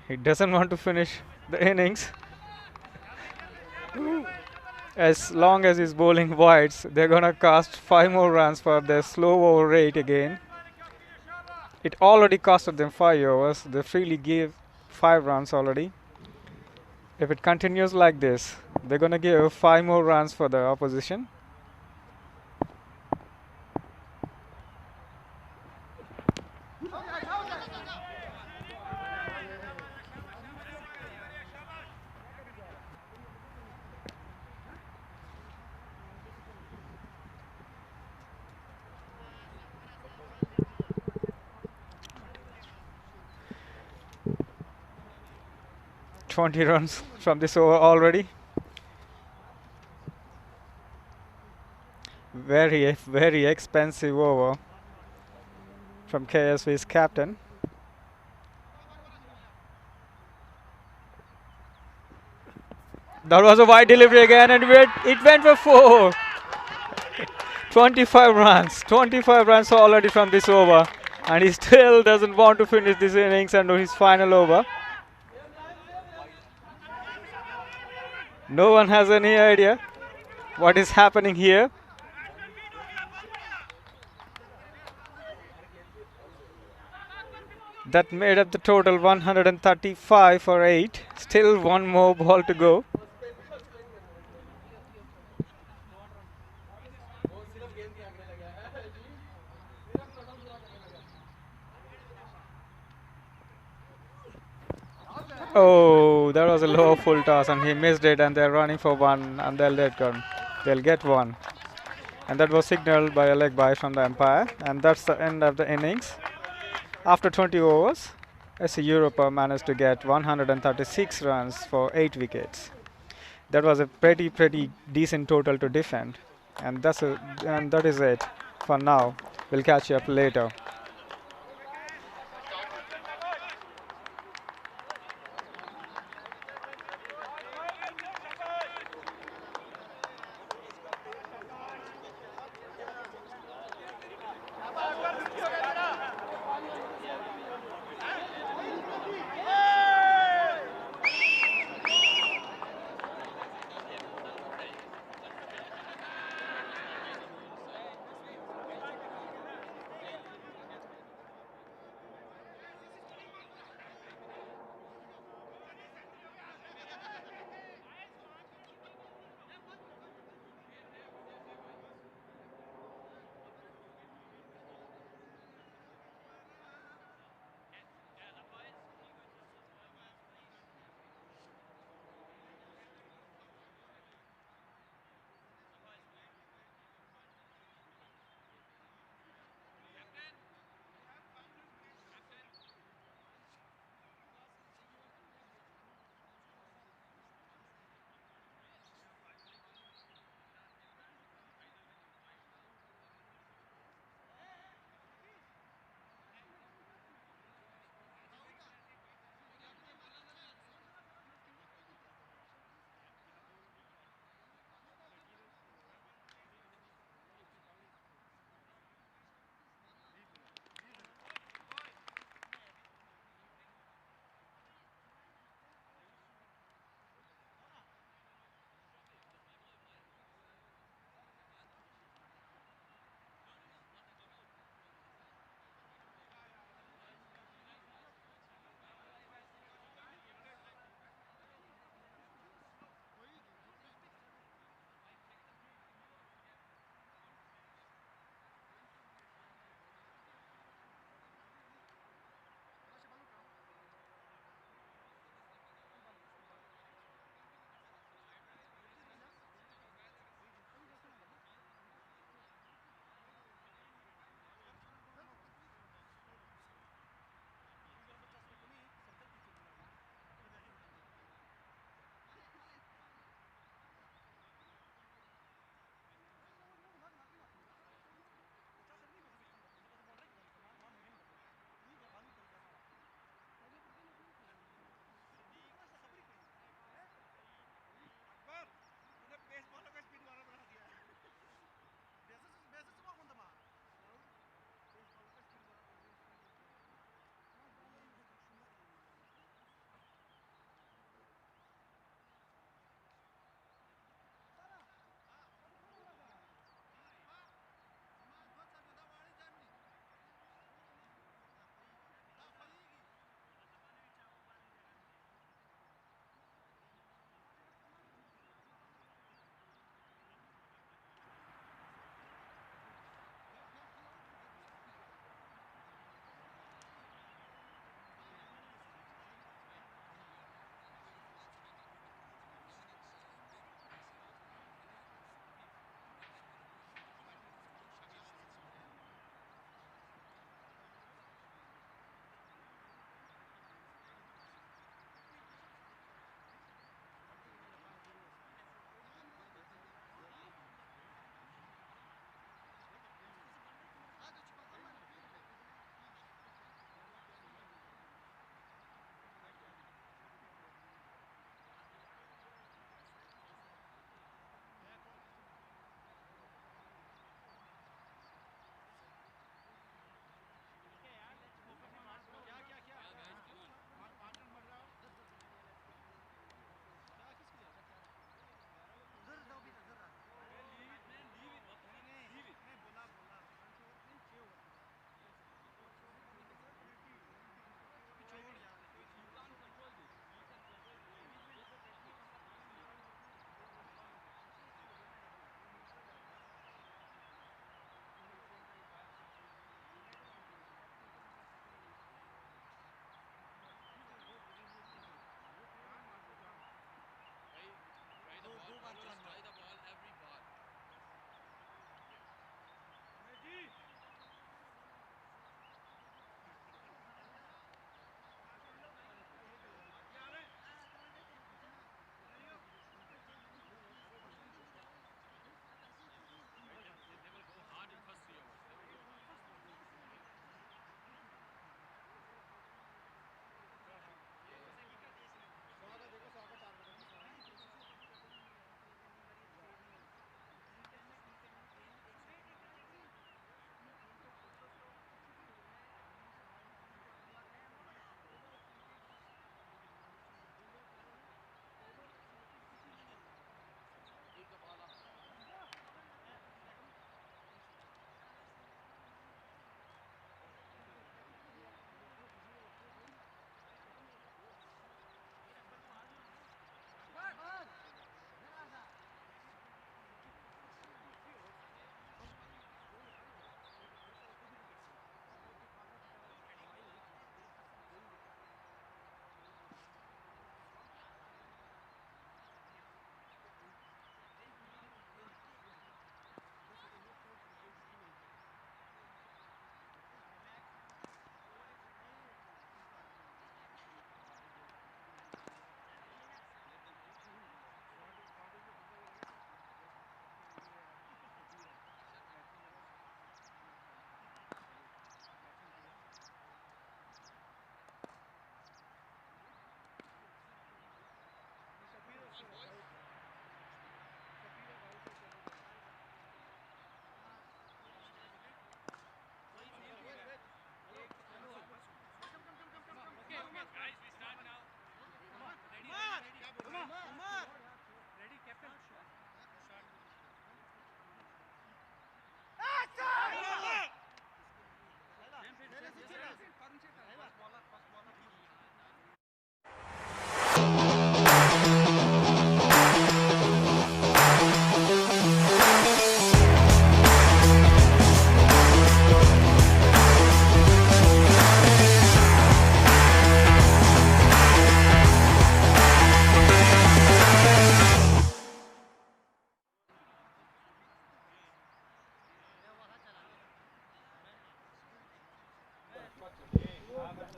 He doesn't want to finish the innings. As long as he's bowling wides, they're gonna cast 5 more runs for their slow over rate again. It already costed them 5 overs. They freely gave 5 runs already. If it continues like this, They're gonna give 5 more runs for the opposition. "20 runs from this over already. Very expensive over from KSV's captain. That was a wide delivery again, and it went for 4. 25 runs. 25 runs already from this over, and he still doesn't want to finish this innings and his final over. No one has any idea what is happening here. That made up the total 135 for 8. Still one more ball to go. Oh, that was a low full toss and he missed it, and they're running for 1 and they'll get 1. And that was signaled by a leg by from the umpire, and that's the end of the innings. After 20 overs, SC Europa managed to get 136 runs for 8 wickets. That was a pretty decent total to defend, and that is it for now. We'll catch you up later.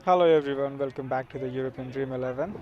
Hello everyone, welcome back to the European Dream 11.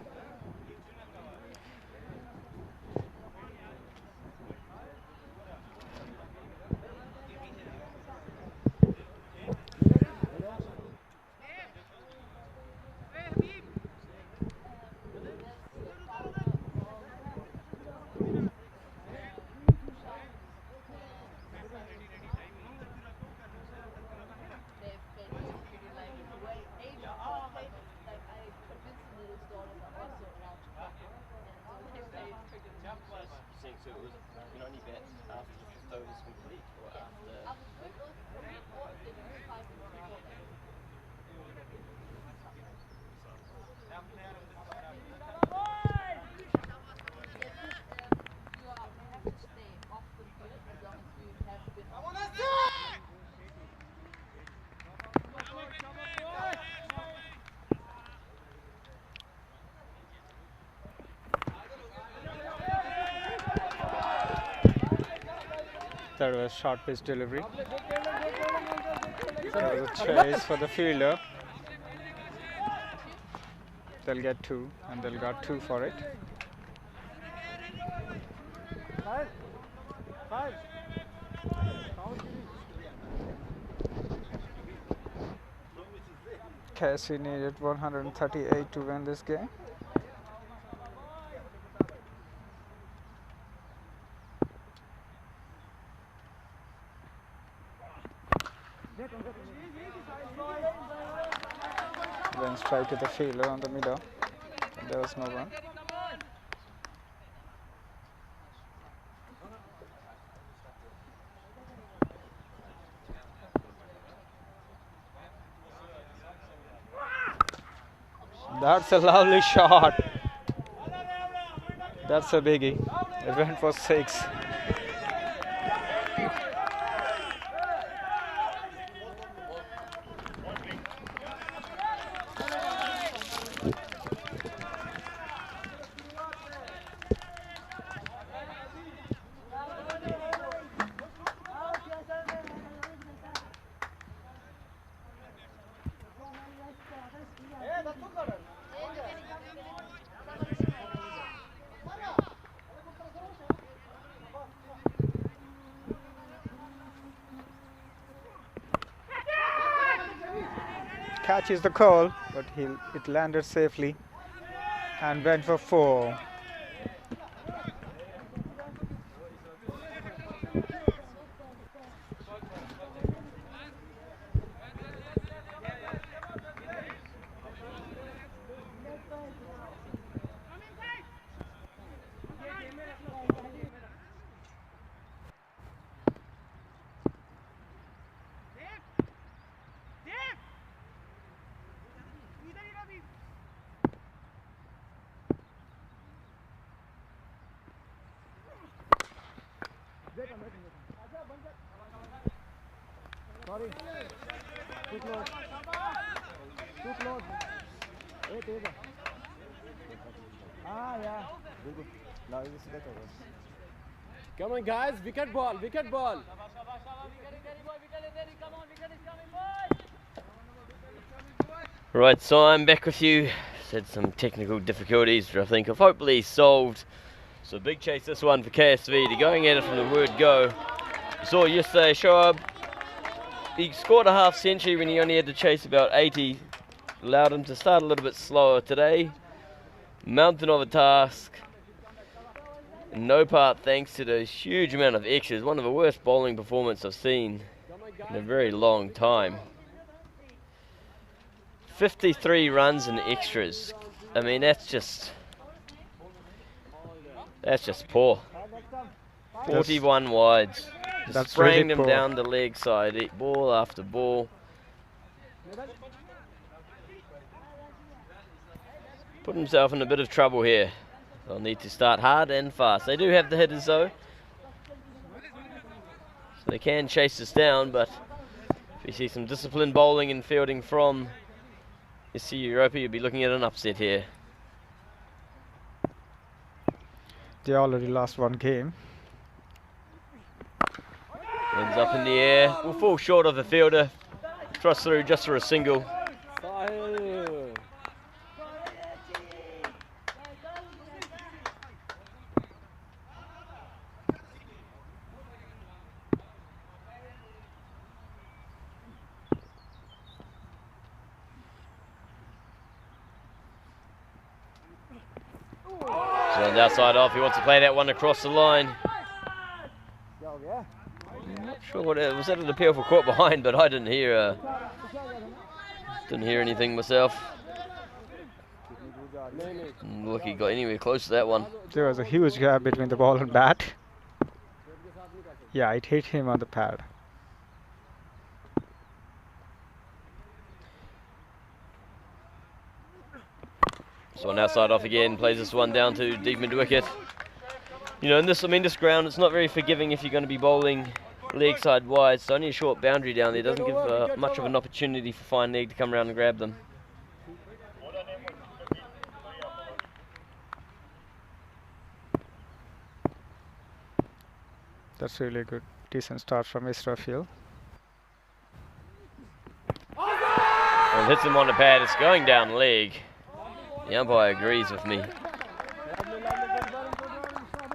That was short pitch delivery. That was a chase for the fielder. They'll get 2 and they'll got 2 for it. KSC needed 138 to win this game. Then straight to the fielder on the middle. There was no run. That's a lovely shot. That's a biggie. It went for 6. Catches the call, but it landed safely and went for 4. Sorry. Too close. Too close. Hey, Teza. Yeah. Good. Now it's better. Come on, guys. Wicket ball. Wicket ball. Right, so I'm back with you. Had some technical difficulties, which I think have hopefully solved. So big chase this one for KSV. They're going at it from the word go. You saw yesterday, Shoaib, he scored a half century when he only had to chase about 80. Allowed him to start a little bit slower today. Mountain of a task. In no part thanks to the huge amount of extras. One of the worst bowling performances I've seen in a very long time. 53 runs and extras. I mean, that's just poor. 41 wides. Just spraying them down the leg side, ball after ball. Put himself in a bit of trouble here. They'll need to start hard and fast. They do have the hitters though, so they can chase this down, but if you see some disciplined bowling and fielding from SC Europa, you'll be looking at an upset here. They already lost 1 game. Ends up in the air. Will fall short of the fielder. Thrust through just for a single. On the outside off, he wants to play that one across the line. I'm not sure what it was. That an appeal for caught behind, but I didn't hear anything myself. Look, he got anywhere close to that one. There was a huge gap between the ball and bat. Yeah, it hit him on the pad. So on outside off again, plays this one down to deep mid wicket. You know, in this, this ground, it's not very forgiving if you're going to be bowling leg side wide. It's only a short boundary down there. Doesn't give much of an opportunity for fine leg to come around and grab them. That's really good. Decent start from Israfil. Well, hits him on the pad. It's going down leg. The umpire agrees with me.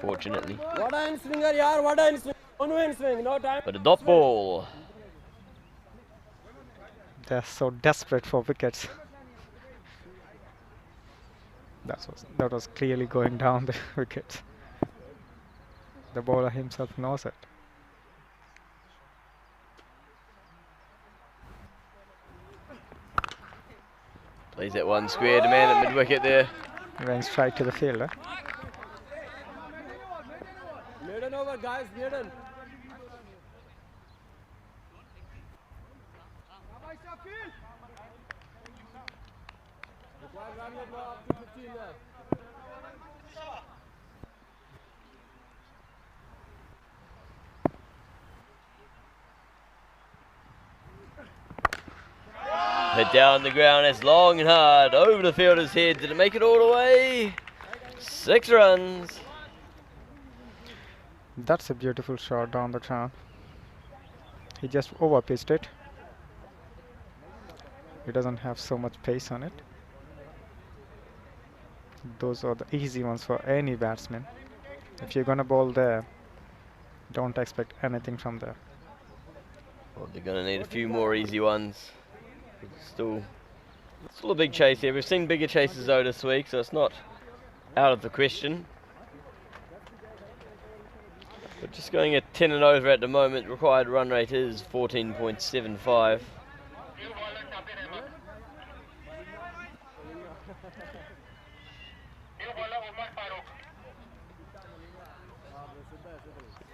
Fortunately. What a swinger, yaar, what a swing. On swing, no time. But a dot ball. They're so desperate for wickets. That was clearly going down the wicket. The bowler himself knows it. Plays that one square to man at mid wicket there. Going straight to the fielder. Maiden over, guys, maiden. Up to 15 there. Hit down the ground, it's long and hard, over the fielder's head. Did it make it all the way? 6 runs. That's a beautiful shot down the ground. He just over-pitched it. He doesn't have so much pace on it. Those are the easy ones for any batsman. If you're gonna bowl there, don't expect anything from there. Well, they're going to need a few more easy ones. Still a big chase here. We've seen bigger chases though this week, so it's not out of the question. But just going at 10 and over at the moment. Required run rate is 14.75.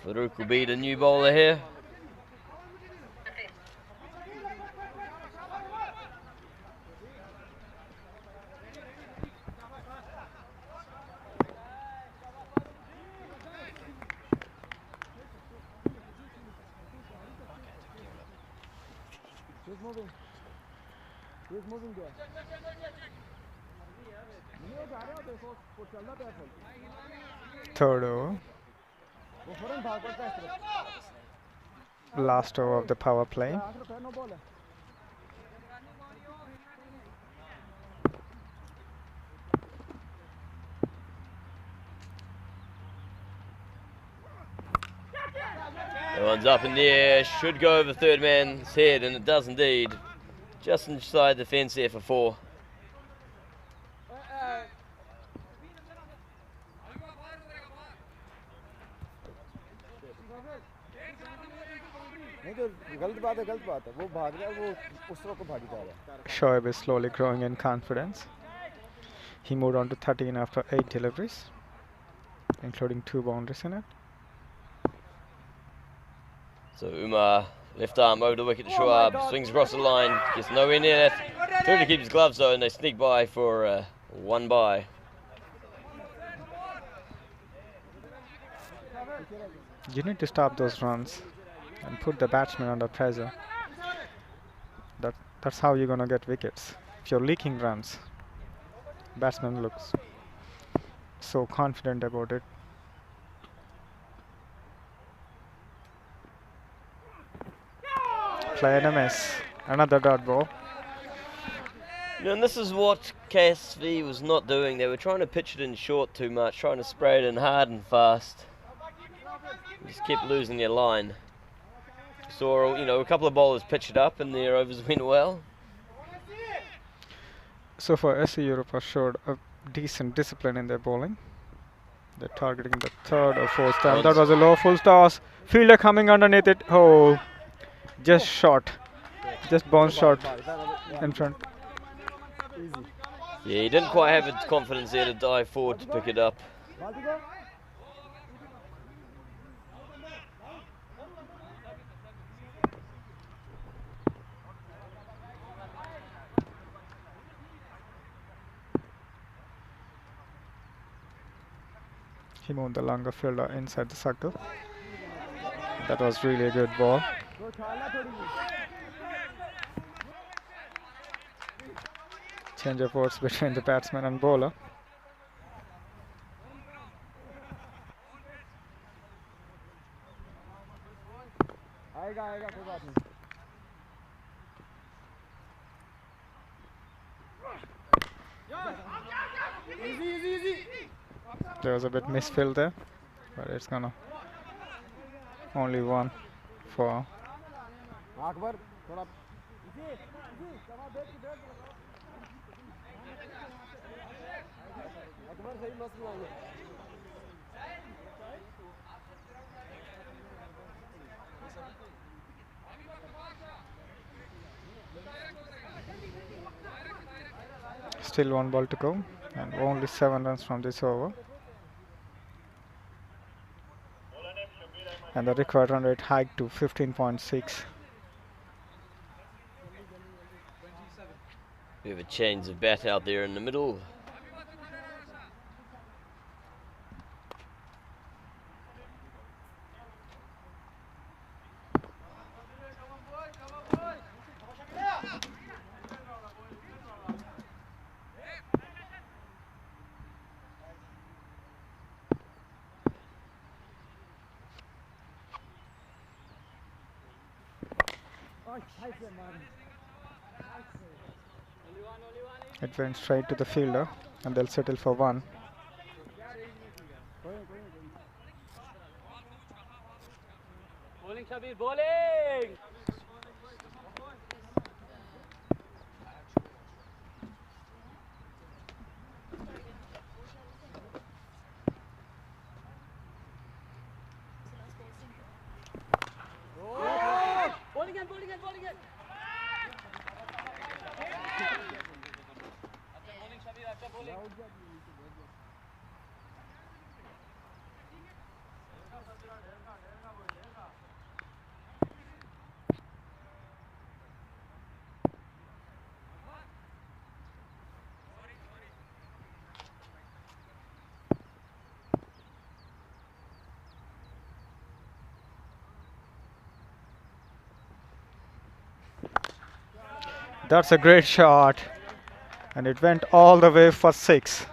Farouk will be the new bowler here. Who's moving there? Third over. Last over of the power play. That one's up in the air, should go over third man's head, and it does indeed. Just inside the fence there for 4. Shoaib is slowly growing in confidence. He moved on to 13 after 8 deliveries, including 2 boundaries in it. So Umar, left arm over the wicket to Shoaib, swings across the line, gets nowhere near that. Trying to keep his gloves though, and they sneak by for 1 by. You need to stop those runs and put the batsman under pressure. That's how you're gonna get wickets. If you're leaking runs, batsman looks so confident about it. Play and a miss. Another dot ball. You know, and this is what KSV was not doing. They were trying to pitch it in short too much, trying to spray it in hard and fast. Just kept losing their line. Saw, you know, a couple of bowlers pitch it up and their overs went well. So far, SC Europe has showed a decent discipline in their bowling. They're targeting the third or fourth time. That was a low full toss. Fielder coming underneath it. Oh, just short. Just bounce short in front. Yeah, he didn't quite have the confidence there to dive forward to pick it up. He moved the longer fielder inside the circle. That was really a good ball. Change of words between the batsman and bowler. There was a bit misfield there, but it's gonna only one for still one ball to go and only 7 runs from this over. And the required run rate hiked to 15.6. We have a change of bat out there in the middle. It went straight to the fielder and they'll settle for one. Bowling, Shabir, bowling! Bowling again, bowling again, bowling again! Bowling, Shabir, after bowling. That's a great shot. And it went all the way for 6.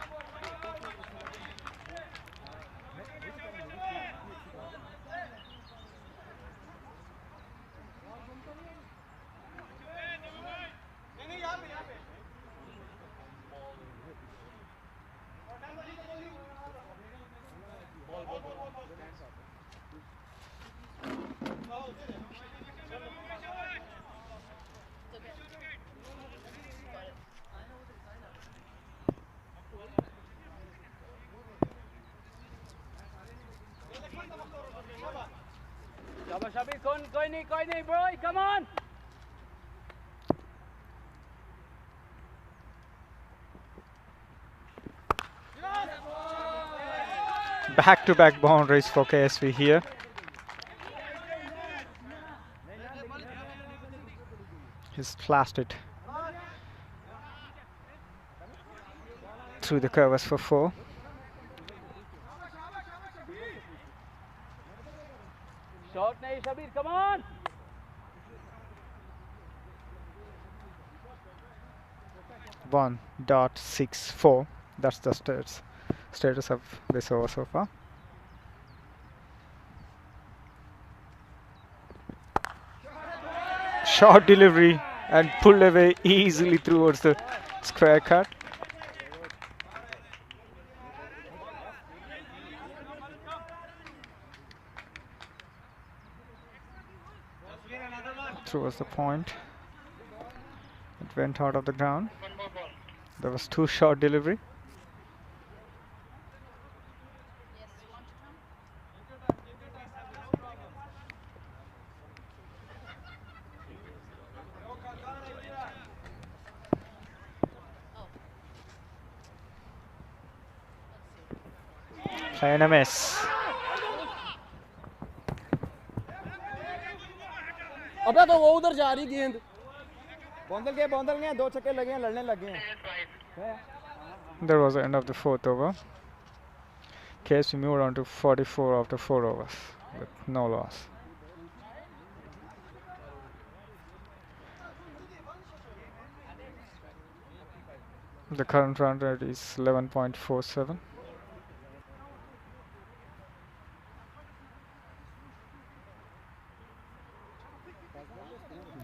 Shabir, koi nahi, bro, come on! Back-to-back boundaries for KSV here. He's flashed it through the covers for 4. Shot nahi, Shabir, come on! 1.64. That's the status of this over so far. Short delivery and pulled away easily towards the square cut. Towards the point. It went out of the ground. There was 2 short delivery. Playing a miss. अबे तो वो उधर जा रही गेंद बॉंदल गए 2 छक्के लगे हैं लड़ने लगे हैं That was the end of the 4th over. KSV moved on to 44 after 4 overs with no loss. The current run rate is 11.47.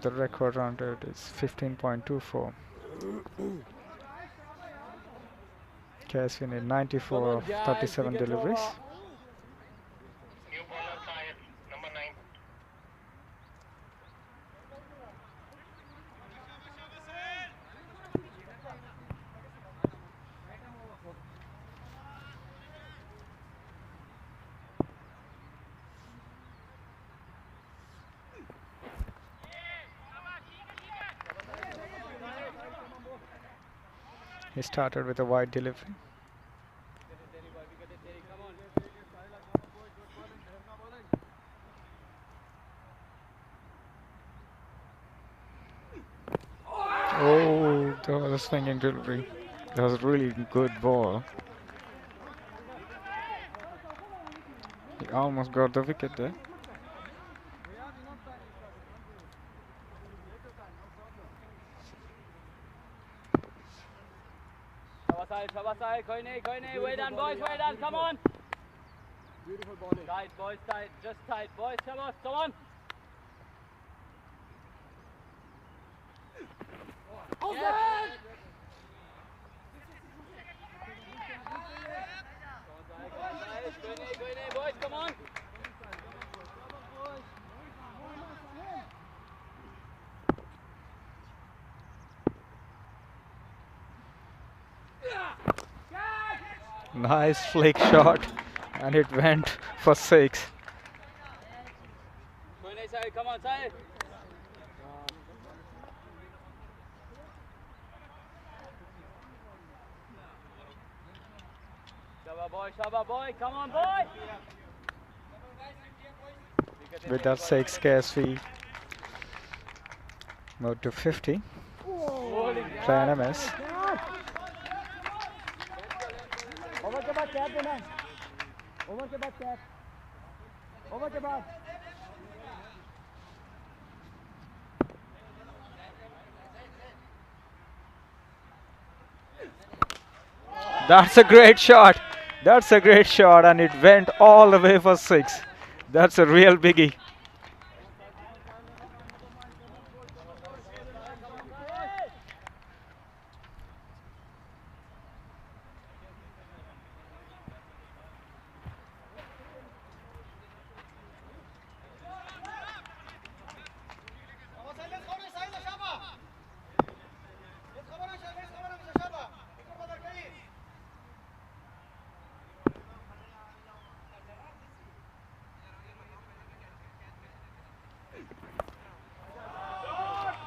The record run rate is 15.24. KSV need 94 of 37 deliveries. New bowler Sahil, number 9. He started with a wide delivery. Oh, that was a swinging delivery. That was a really good ball. He almost got the wicket there. Side, koi nahi, way down boys, way down, come on. beautiful bowling Tight boys, tight, just tight boys, come on. Outside! Koi nahi, boys, come on. Nice flick shot, and it went for 6. Koi nahi side, come on side. Shaba boy, come on boy. With that 6, KSV moved to 50. Playing a miss. Over के बाद cap देना over के बाद cap over के बाद That's a great shot. That's a great shot, and it went all the way for 6. That's a real biggie.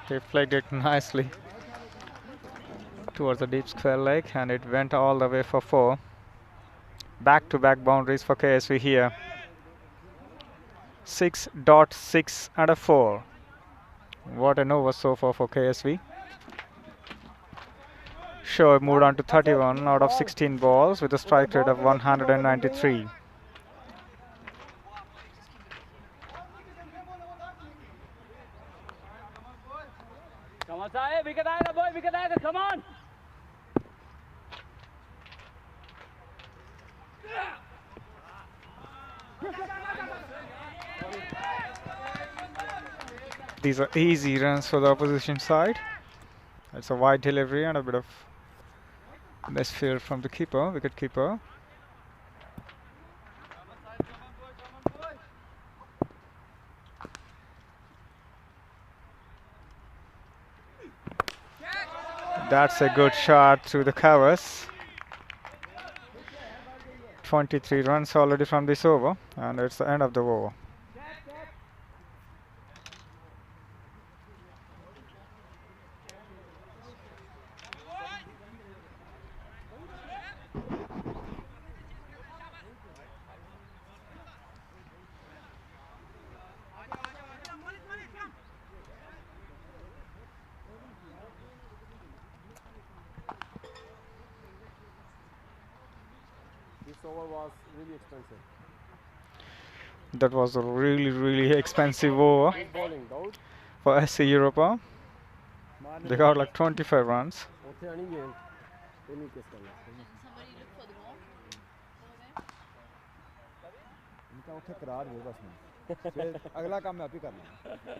He flagged it nicely towards the deep square leg, and it went all the way for 4. Back-to-back boundaries for KSV here. 6.6 and a 4. What an over so far for KSV. Shoaib moved on to 31 out of 16 balls with a strike rate of 193. Come on side, wicket आएगा boy, wicket आएगा, come on. These are easy runs for the opposition side. It's a wide delivery and a bit of misfield from the keeper, wicket keeper. That's a good shot through the covers. 23 runs already from this over, and it's the end of the over. over was really expensive. That was a really expensive over Who's bowling? Daud? for SC Europa. They got like 25 runs. ਉੱਥੇ ਆਣੀ ਗੇਂਦ ਇਹ ਨਹੀਂ ਕਿਸ ਕਰਨਾ ਇਨਕਾ ਉੱਥੇ ਕਰਾ ਦਿਓ ਬਸ ਮੈਂ ਫਿਰ ਅਗਲਾ ਕੰਮ ਮੈਂ ਆਪ ਹੀ ਕਰਨਾ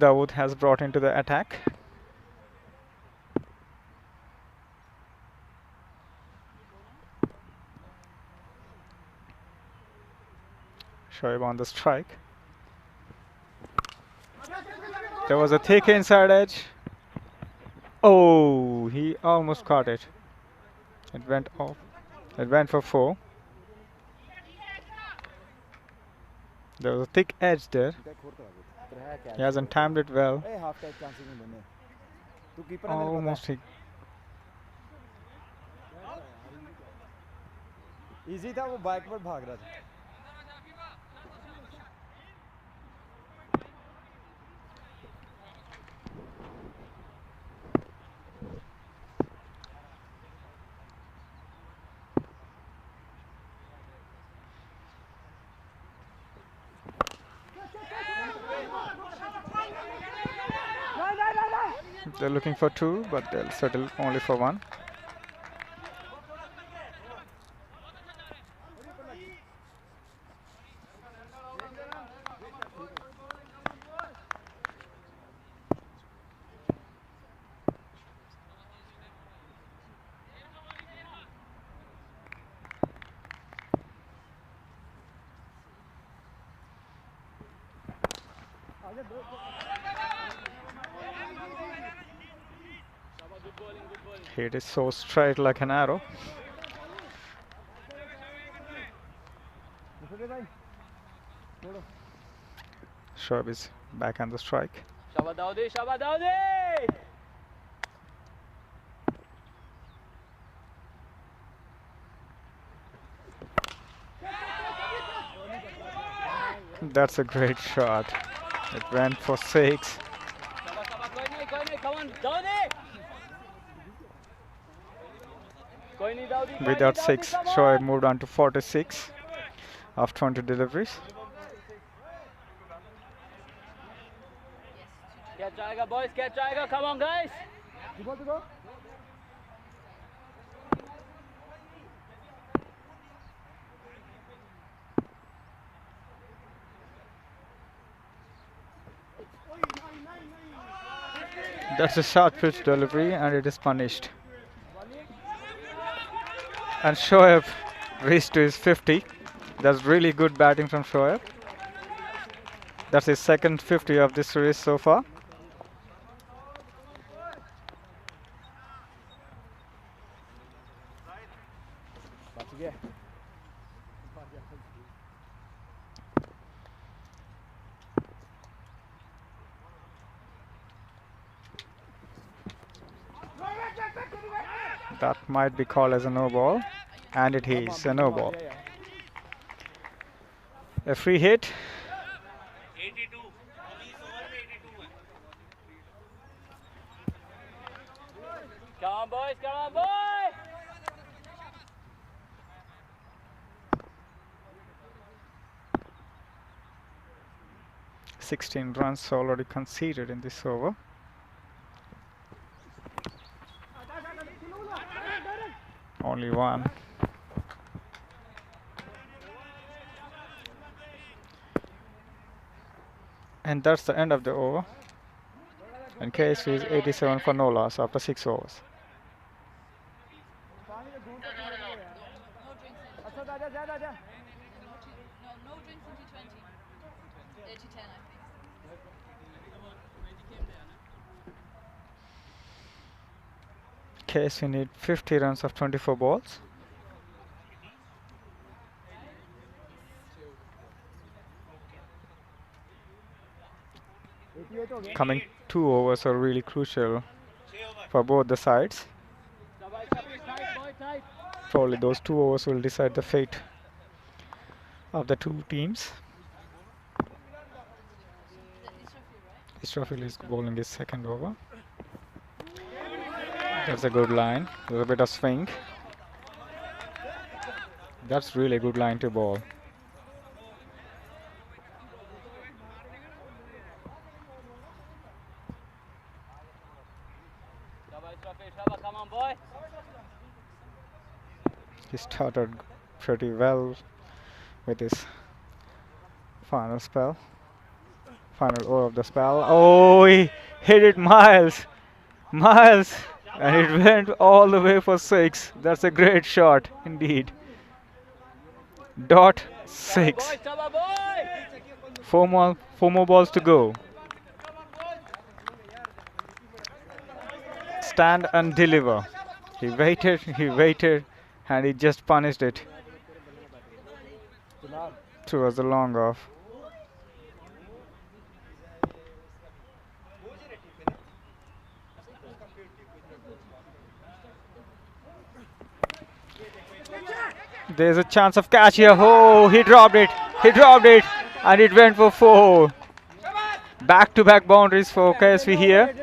Dawood has brought into the attack. Shoaib on the strike. There was a thick inside edge. Oh, he almost caught it. It went off. It went for 4. There was a thick edge there. He hasn't timed it well. ਇਹ half time chances ਨਹੀਂ ਦਿੰਦੇ ਤੂੰ keeper ਹੈ ਮੇਰੇ Almost he easy था वो backward भाग रहा था They're looking for 2, but they'll settle only for 1. It is so straight like an arrow. Shoaib is back on the strike. Shabad Daudi, Shabad Daudi! That's a great shot. It went for 6. Come on, Daudi! With that 6, Shoaib moved on to 46 of 20 deliveries. Catch Jayega, boys, catch Jayega, come on, guys! That's a short pitch delivery and it is punished. And Shoaib reached to his 50. That's really good batting from Shoaib. That's his second 50 of this series so far. That might be called as a no ball, and it is a no ball. A free hit. 82 Come on, boys, come on, boys! "16 runs already conceded in this over. Only 1. And that's the end of the over. And KSV is 87 for no loss after 6 overs. KSV need 50 runs of 24 balls. Coming 2 overs are really crucial for both the sides. Probably those 2 overs will decide the fate of the two teams. Israfil is bowling his second over. That's a good line. There's a bit of swing. That's really a good line to bowl. Come on, boy. He started pretty well with his final spell. Final over of the spell. Oh, he hit it miles. Miles. And it went all the way for 6. That's a great shot indeed. Dot 6. Four more balls to go. Stand and deliver. He waited, and he just punished it. Towards the long off. There's a chance of catch here. Oh, he dropped it. And it went for 4. Back-to-back boundaries for KSV here.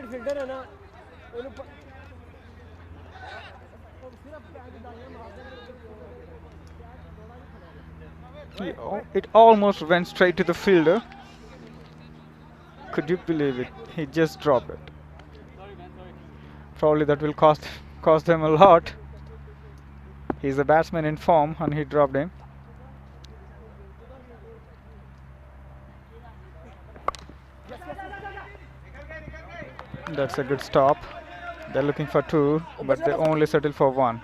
It almost went straight to the fielder. Could you believe it? He just dropped it. Probably that will cost them a lot. He's a batsman in form and he dropped him. That's a good stop. They're looking for 2, but they only settle for 1.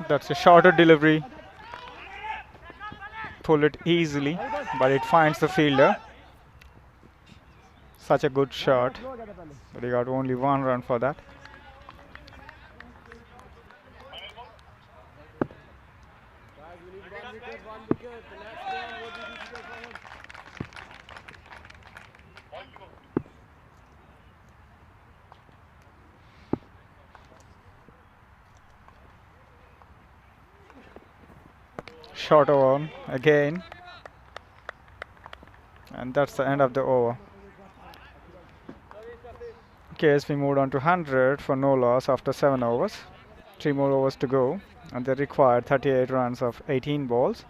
That's a shorter delivery. Pull it easily, but it finds the fielder. Such a good shot, but he got only 1 run for that. Short over again, and that's the end of the over. KSP moved on to 100 for no loss after 7 overs. 3 more overs to go, and they required 38 runs of 18 balls.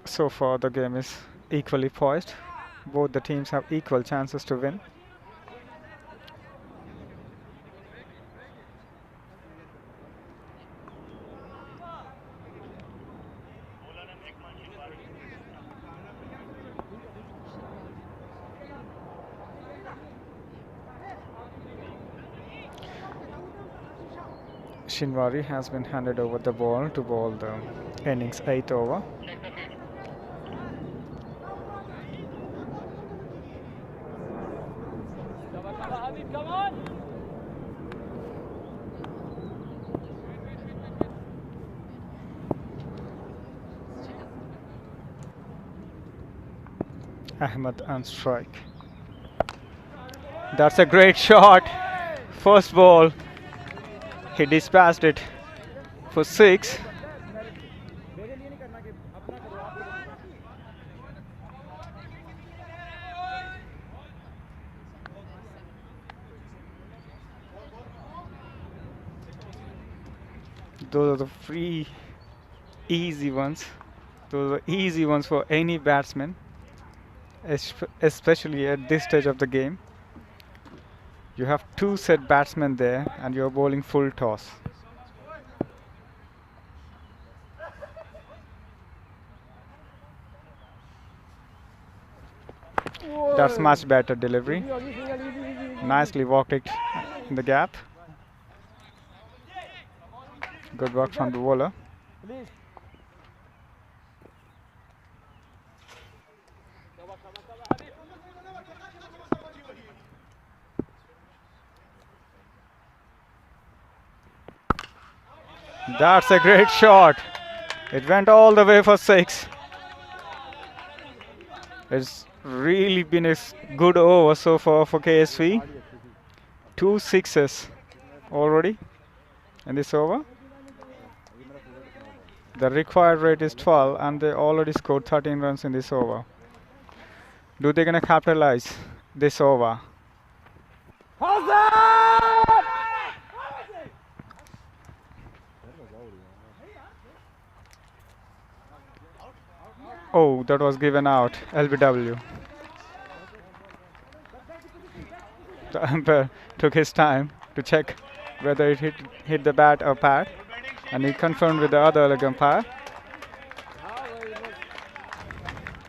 So far the game is equally poised. Both the teams have equal chances to win. Shinwari has been handed over the ball to bowl the innings 8th over. Come on! Ahmed on strike. That's a great shot. First ball. He dispatched it for 6. Those are the free, easy ones. Those are easy ones for any batsman, especially at this stage of the game. You have 2 set batsmen there and you're bowling full toss. That's much better delivery. Nicely walked it in the gap. Good work from the bowler. Please. That's a great shot. It went all the way for 6. It's really been a good over so far for KSV. 2 sixes already in this over. The required rate is 12 and they already scored 13 runs in this over. Do they gonna capitalize this over? Oh, that was given out. LBW. The umpire took his time to check whether it hit the bat or pad, and he confirmed with the other leg umpire.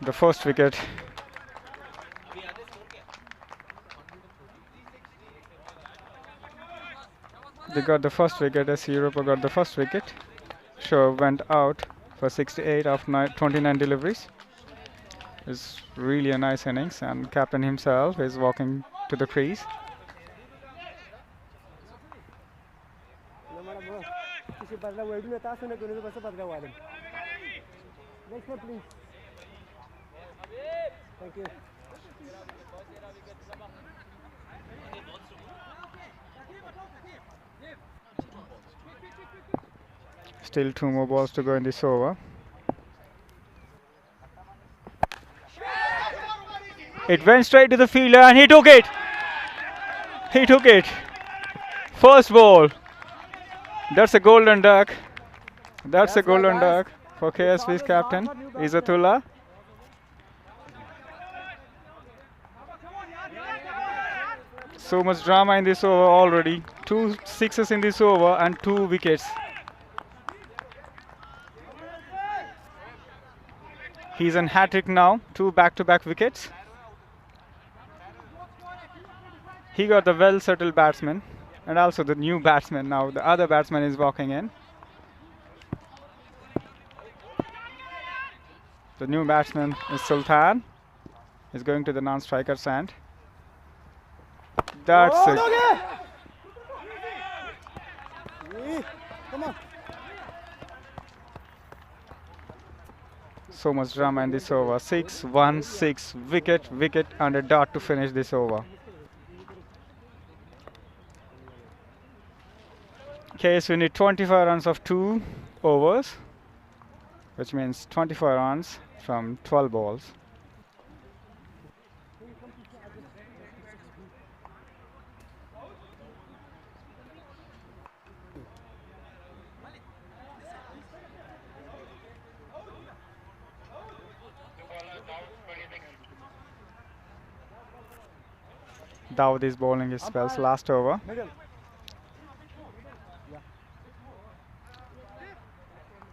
The first wicket. They got the first wicket as Europa got the first wicket. Shaw went out for 68 of 29 deliveries. It's really a nice innings, and captain himself is walking to the crease. Next one, please. Thank you. Still 2 more balls to go in this over. It went straight to the fielder and he took it. He took it. First ball. That's a golden duck. That's a golden duck for KSV's captain, Izzatullah. So much drama in this over already. 2 sixes in this over and 2 wickets. He's in hat-trick now, 2 back-to-back wickets. He got the well-settled batsman and also the new batsman now. The other batsman is walking in. The new batsman is Sultan. He's going to the non-striker's end. That's it. Come on. So much drama in this over. 6-1, 6 wicket, wicket and a dot to finish this over. KSV need 25 runs of 2 overs, which means 24 runs from 12 balls. Dawood is bowling his spells last over.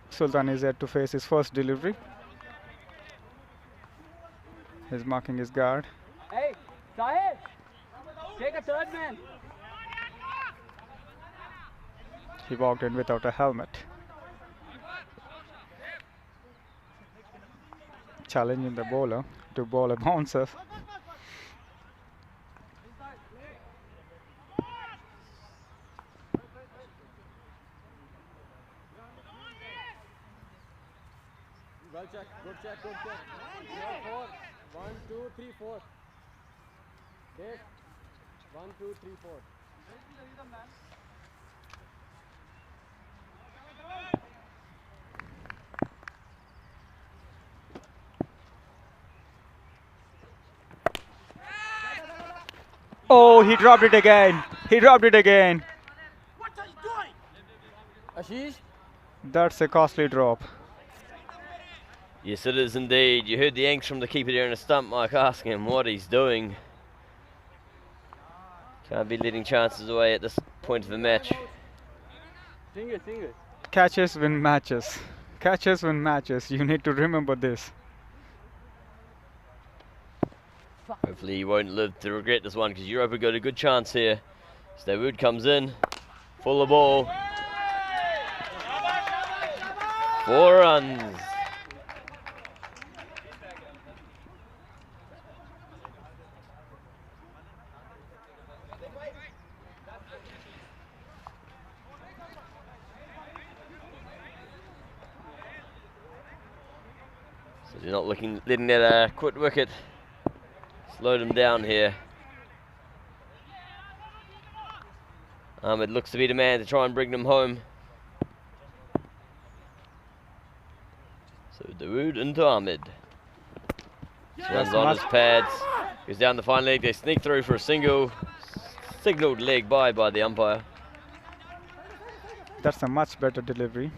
Sultan is yet to face his first delivery. He's marking his guard. Hey, Sahib, take a third man. He walked in without a helmet. Challenging the bowler to bowl a bouncer. Well check, good check, good check. 4, 1, 2, 3, 4. Dave, 1, 2, 3, 4. Oh, he dropped it again. He dropped it again. What are you doing? Ashish? That's a costly drop. Yes, it is indeed. You heard the angst from the keeper there in the stump, Mike, asking him what he's doing. Can't be letting chances away at this point of the match. Single. Catches win matches. Catches win matches. You need to remember this. Hopefully he won't live to regret this one, because Europa got a good chance here. Stawood comes in, full of ball. 4 runs. So they're not letting that quit wicket slow them down here. Ahmed looks to be the man to try and bring them home. So Dawood into Ahmed. Runs on his pads. Goes down the fine leg. They sneak through for a single. Signalled leg by the umpire. That's a much better delivery.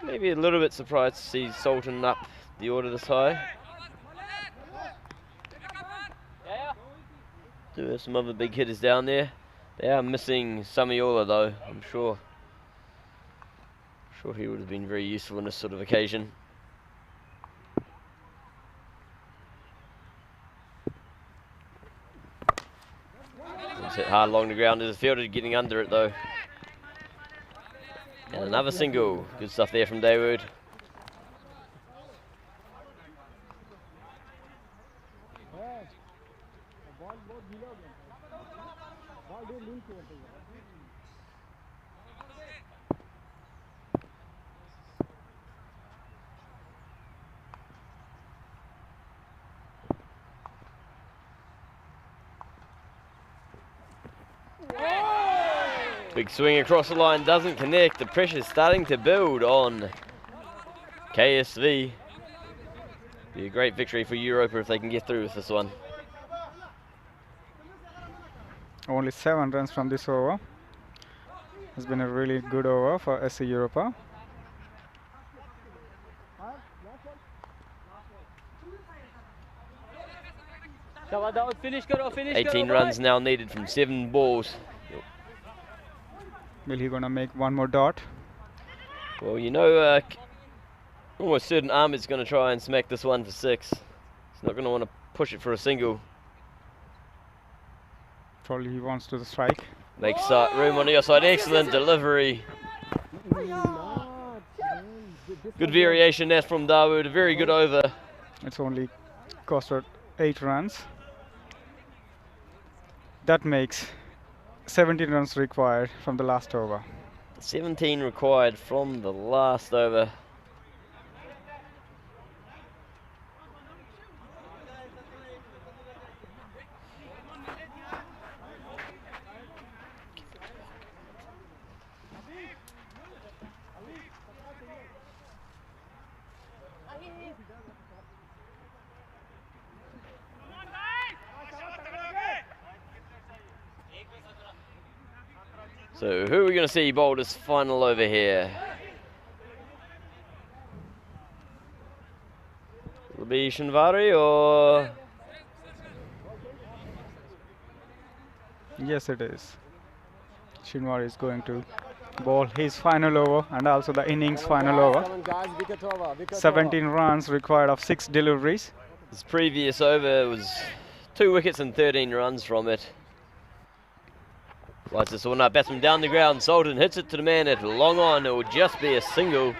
Maybe a little bit surprised to see Sultan up the order this high. Do have some other big hitters down there. They are missing Samiola though, I'm sure. Sure he would have been very useful in this sort of occasion. It's hit hard along the ground. There's a fielder getting under it though. And another single. Good stuff there from Dawood. Big swing across the line, doesn't connect. The pressure's starting to build on KSV. Be a great victory for Europa if they can get through with this one. Only 7 runs from this over. It's been a really good over for SC Europa. Finish karo, 18 runs now needed from 7 balls. Will he gonna make one more dot? Well, you know, almost certain Ahmed's going to try and smack this one for 6. He's not going to want to push it for a single. Probably he wants to strike. Makes room on the outside. Excellent delivery. Good variation there from Dawood. A very good over. It's only costed 8 runs. That makes 17 runs required from the last over. 17 required from the last over. So who are we going to see bowl this final over here? Will it be Shinvari or? Yes, it is. Shinwari is going to bowl his final over and also the innings final over. 17 runs required of 6 deliveries. His previous over was 2 wickets and 13 runs from it. Lights this one up, batsman down the ground. Sultan hits it to the man at long on. It will just be a single.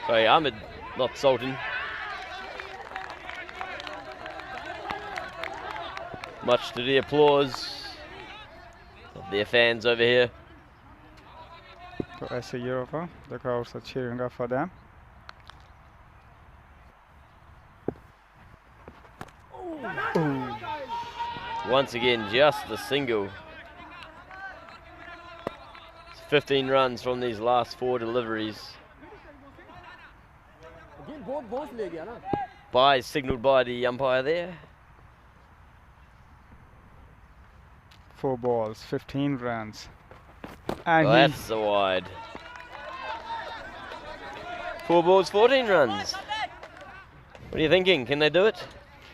Sorry, Ahmed, not Sultan. Much to the applause of their fans over here. So SC Europa, the crowds are cheering up for them. Ooh. Once again, just a single. 15 runs from these last 4 deliveries. Bye signalled by the umpire there. 4 balls, 15 runs. And Well, that's a wide. 4 balls, 14 runs. What are you thinking? Can they do it?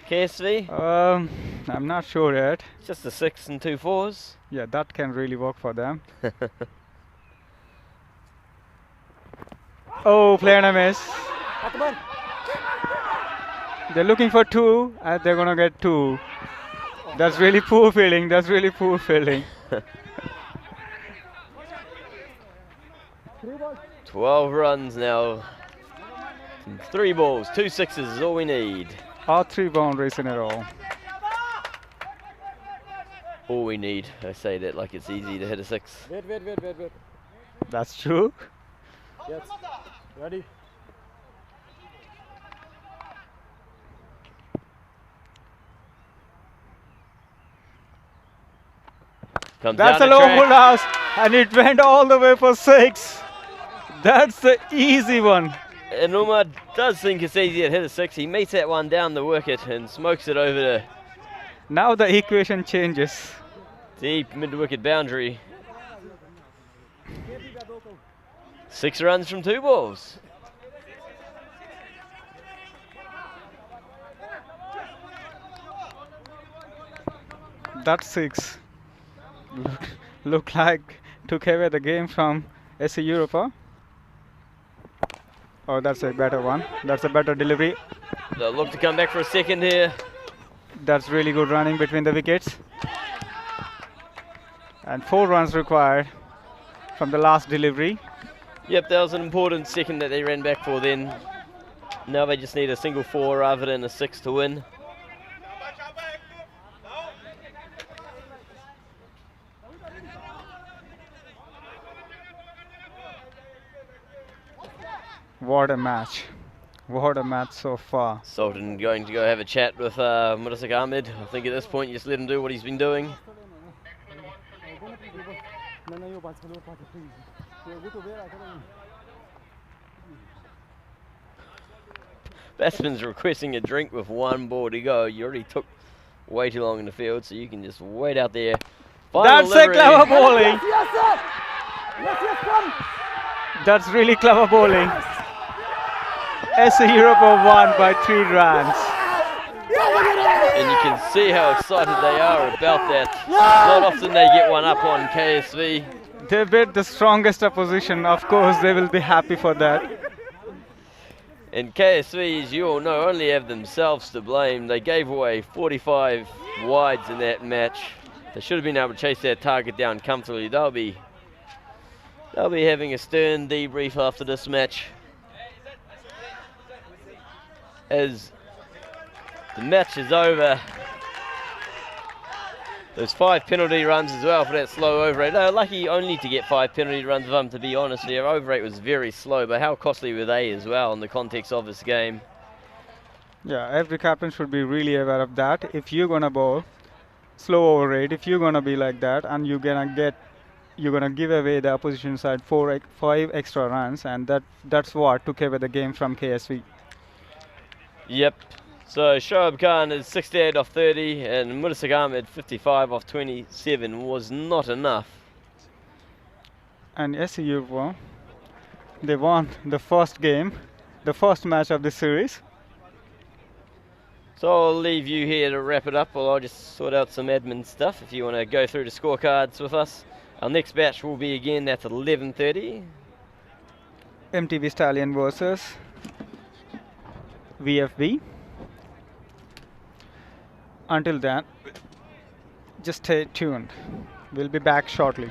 KSV? I'm not sure yet. Just a 6 and 2 4s. Yeah, that can really work for them. Oh, player and a miss. They're looking for 2 and they're gonna get 2. That's really poor fielding. That's really poor fielding. Three balls. 12 runs now. 3 balls, 2 sixes is all we need. All 3 boundaries in a row. All we need. I say that like it's easy to hit a 6. Wait. That's true. Yes. Ready. Comes That's a down the low track. full house, and it went all the way for 6. That's the easy one. And Umar does think it's easy to hit a 6. He meets that one down the wicket and smokes it over the Now the equation changes. deep mid-wicket boundary. 6 runs from 2 balls. That's 6. Look like took away the game from SC Europa. Oh, that's a better one. That's a better delivery. They'll look to come back for a second here. That's really good running between the wickets. And 4 runs required from the last delivery. Yep, that was an important second that they ran back for then. Now they just need a single 4 rather than a 6 to win. What a match. What a match so far. Sultan going to go have a chat with Mursak Ahmed. I think at this point you just let him do what he's been doing. Batsman's requesting a drink with 1 ball to go. You already took way too long in the field, so you can just wait out there. Final That's a delivery. clever bowling. Yes, sir. Yes, come. That's really clever bowling. SC Europa won by 3 runs. And you can see how excited they are about that. Not often they get one up on KSV. They beat the strongest opposition. Of course, they will be happy for that. And KSV, as you all know, only have themselves to blame. They gave away 45 wides in that match. They should have been able to chase that target down comfortably. They'll be having a stern debrief after this match, as the match is over. There's 5 penalty runs as well for that slow over rate. They were lucky only to get 5 penalty runs of them, to be honest. Their over rate was very slow, but how costly were they as well in the context of this game? Yeah, every captain should be really aware of that. If you're gonna bowl slow over rate, if you're gonna be like that, and you're gonna give away the opposition side 5 extra runs, and that's what took away the game from KSV. Yep. So Shoaib Khan is 68 off 30 and Mursak Ahmed 55 off 27 was not enough. And SC Europa, they won the first game, the first match of the series. So I'll leave you here to wrap it up, or I'll just sort out some admin stuff if you want to go through the scorecards with us. Our next batch will be again at 11:30. MTV Stallion versus VFB. Until then, just stay tuned. We'll be back shortly.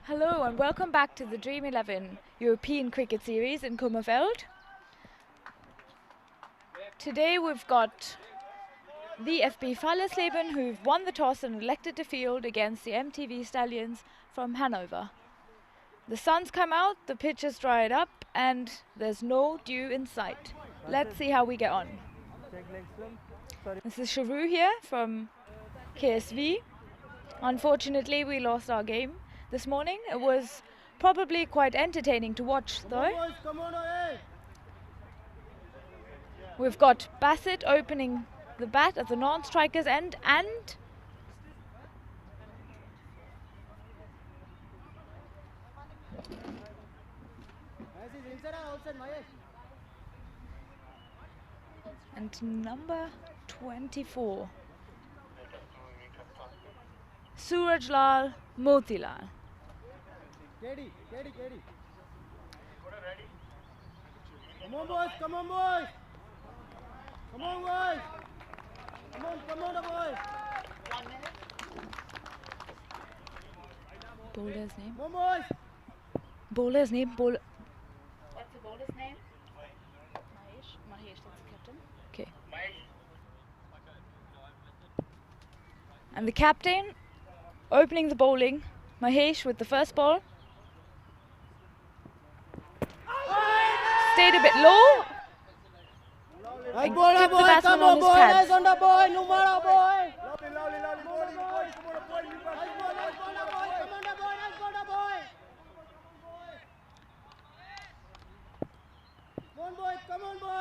Hello and welcome back to the Dream11 European Cricket Series in Kummerfeld. Today we've got the FB Fallersleben who've won the toss and elected to field against the MTV Stallions from Hanover. The sun's come out, the pitch has dried up and there's no dew in sight. Let's see how we get on. This is Sharu here from KSV. Unfortunately we lost our game this morning. It was probably quite entertaining to watch though. We've got Bassett opening the bat at the non-striker's end and number 24. Surajlal Motilal. Kedi. Come on, boys. Come on, boys. Come on, boys. Come on, boys. Bowler's name. Come on, boys. Bowler's name. Bowler. What's the bowler's name? Mahesh, that's the captain. Okay. And the captain opening the bowling. Mahesh with the first ball. Stayed a bit low. And kept the batsman on his pads.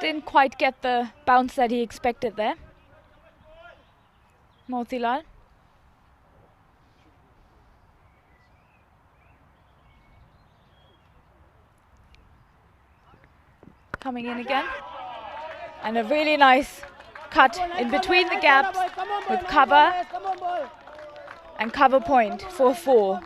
Didn't quite get the bounce that he expected there. Motilal. Coming in again. And a really nice cut in between the gaps with cover and cover point for 4.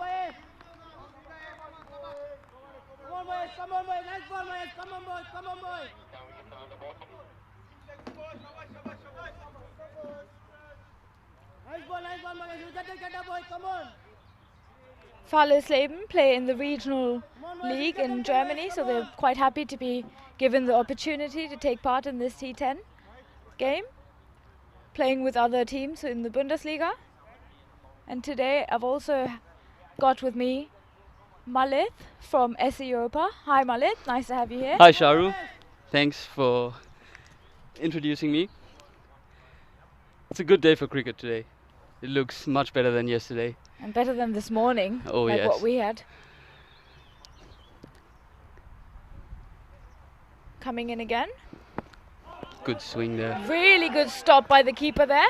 Fallersleben play in the regional league in Germany, so they're quite happy to be given the opportunity to take part in this T10 game, playing with other teams in the Bundesliga. And today I've also got with me Malit from SE Europa. Hi Malit, nice to have you here. Hi Sharu, thanks for introducing me. It's a good day for cricket today. It looks much better than yesterday. And better than this morning, Oh, like yes. what we had. Coming in again. Good swing there. Really good stop by the keeper there.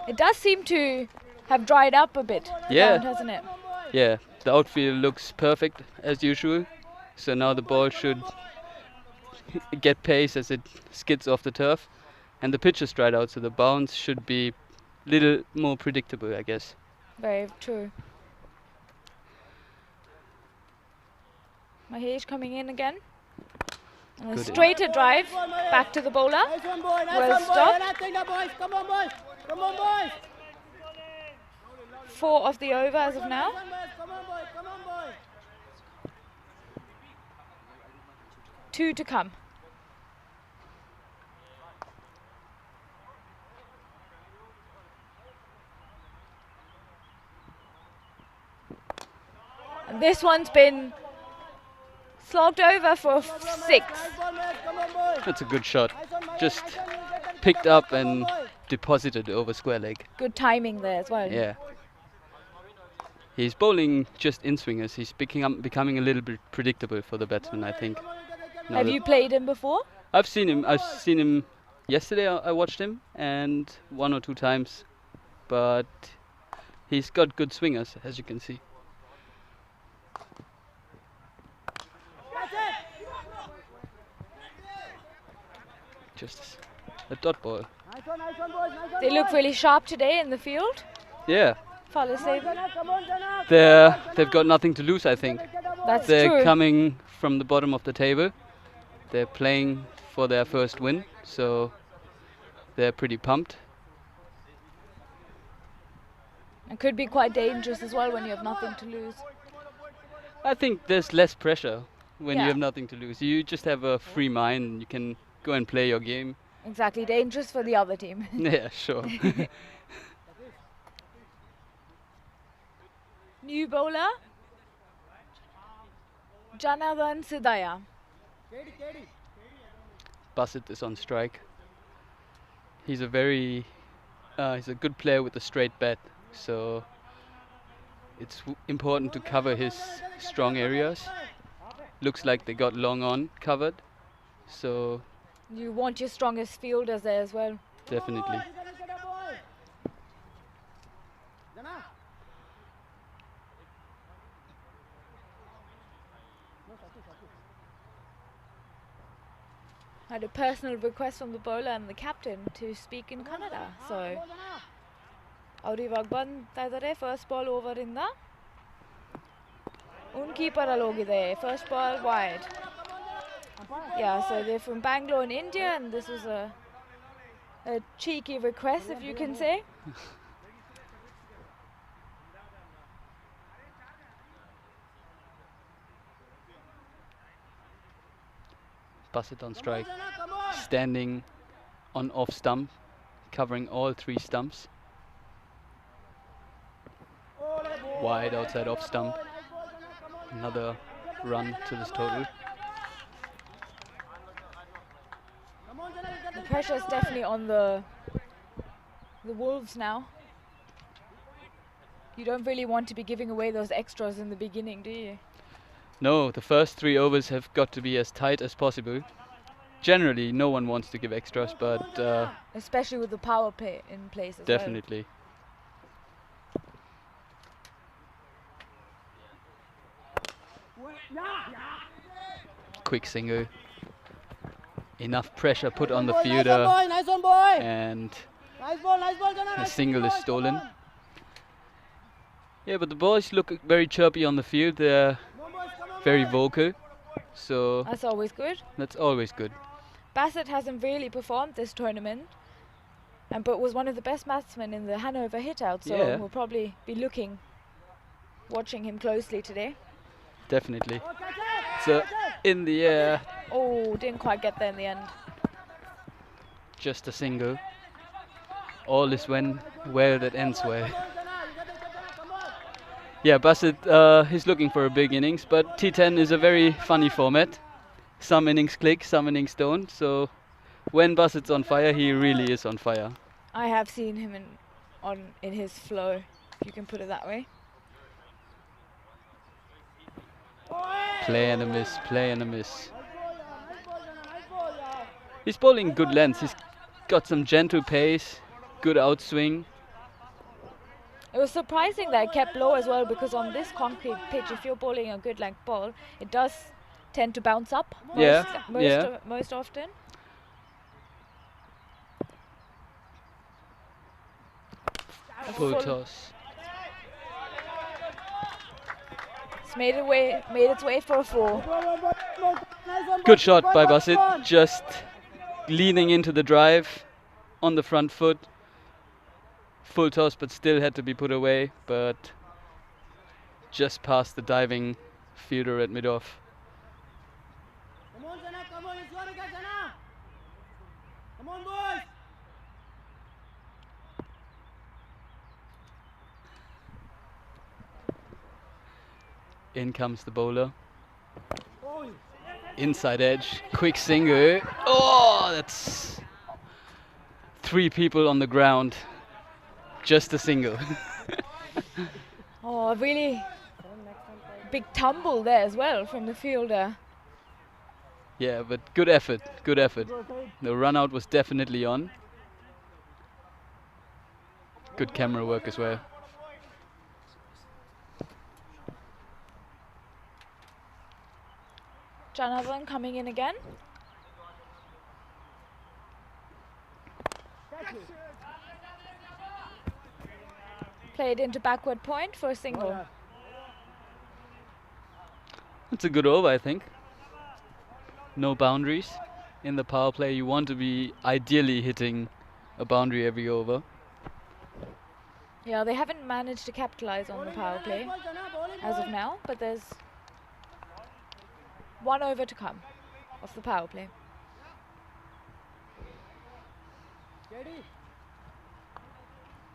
It does seem to have dried up a bit, the Yeah. ground, hasn't it? Yeah, the outfield looks perfect as usual. So now the ball should get pace as it skids off the turf. And the pitch is dried out, so the bounce should be a little more predictable, I guess. Very true. Mahesh coming in again. And a Good. straighter drive back to the bowler. Well stopped. Come on, boys. Come on, boys. 4 of the over as of now. Come on, boys. Come on, boys. 2 to come. And this one's been slogged over for 6. That's a good shot. Just picked up and deposited over square leg. Good timing there as well. Yeah. He's bowling just in-swingers. He's becoming a little bit predictable for the batsman, I think. Now Have that you played him before? I've seen him yesterday. I watched him and 1 or 2 times, but he's got good swingers, as you can see. Just a dot ball. They look really sharp today in the field. Yeah, Fallersleben. they've got nothing to lose, I think. That's They're true. coming from the bottom of the table. They're playing for their first win, so they're pretty pumped. It could be quite dangerous as well when you have nothing to lose. I think there's less pressure when Yeah. you have nothing to lose. You just have a free mind. You can go and play your game. Exactly, dangerous for the other team. Yeah, sure. New bowler, Jonathan Sidaya. Bassett is on strike. He's a very, he's a good player with a straight bat. So it's important to cover his strong areas. Looks like they got long on covered. So You want your strongest fielders there as well. definitely. I had a personal request from the bowler and the captain to speak in Kannada. So, ಅವ್ರು ಇವಾಗ ಬಂತಾ ಇದ್ದಾರೆ first ball over ಇಂದ un keeper ಅಲ್ಲಿ ಹೋಗಿದೆ first ball wide. Yeah, so they're from Bangalore in India and this was a cheeky request, if you can say. Bassett on strike. Standing on off stump, covering all 3 stumps. Wide outside off stump. Another run to this total. The pressure is definitely on the Wolves now. You don't really want to be giving away those extras in the beginning, do you? No, the first 3 overs have got to be as tight as possible. Generally, no one wants to give extras, but Especially with the power play in place as definitely. Quick single. Enough pressure put on the fielder, Nice one, boy. and Nice ball, Jana. the single is stolen. Yeah, but the boys look very chirpy on the field. They're very vocal, so well. That's always good. that's always good. Bassett hasn't really performed this tournament, but was one of the best batsmen in the Hanover hit-out, so Yeah. we'll probably be watching him closely today. Definitely. So in the air, Oh, didn't quite get there in the end. just a single. All is well that ends well. Yeah, Bassett is looking for a big innings, but T10 is a very funny format. Some innings click, some innings don't. So when Bassett's on fire, he really is on fire. I have seen him in his flow, if you can put it that way. Play and a miss, play and a miss. He's bowling good lengths. He's got some gentle pace, good outswing. It was surprising that it kept low as well, because on this concrete pitch, if you're bowling a good length ball, it does tend to bounce up most often. Full toss. It's made its way for a 4. Good shot by Bassett, just leaning into the drive on the front foot. Full toss, but still had to be put away, but just past the diving fielder at mid-off. Come on, Jana, come on, it's your wicket, Jana. Come on, boys. In comes the bowler. Inside edge, quick single. Oh, that's 3 people on the ground. Just a single. Oh, a really big tumble there as well from the fielder. Yeah, but good effort, good effort. The run out was definitely on. Good camera work as well. Jonathan coming in again. Played into backward point for a single. It's a good over, I think. No boundaries. In the power play, you want to be ideally hitting a boundary every over. Yeah, they haven't managed to capitalize on the power play as of now, but there's 1 over to come of the power play.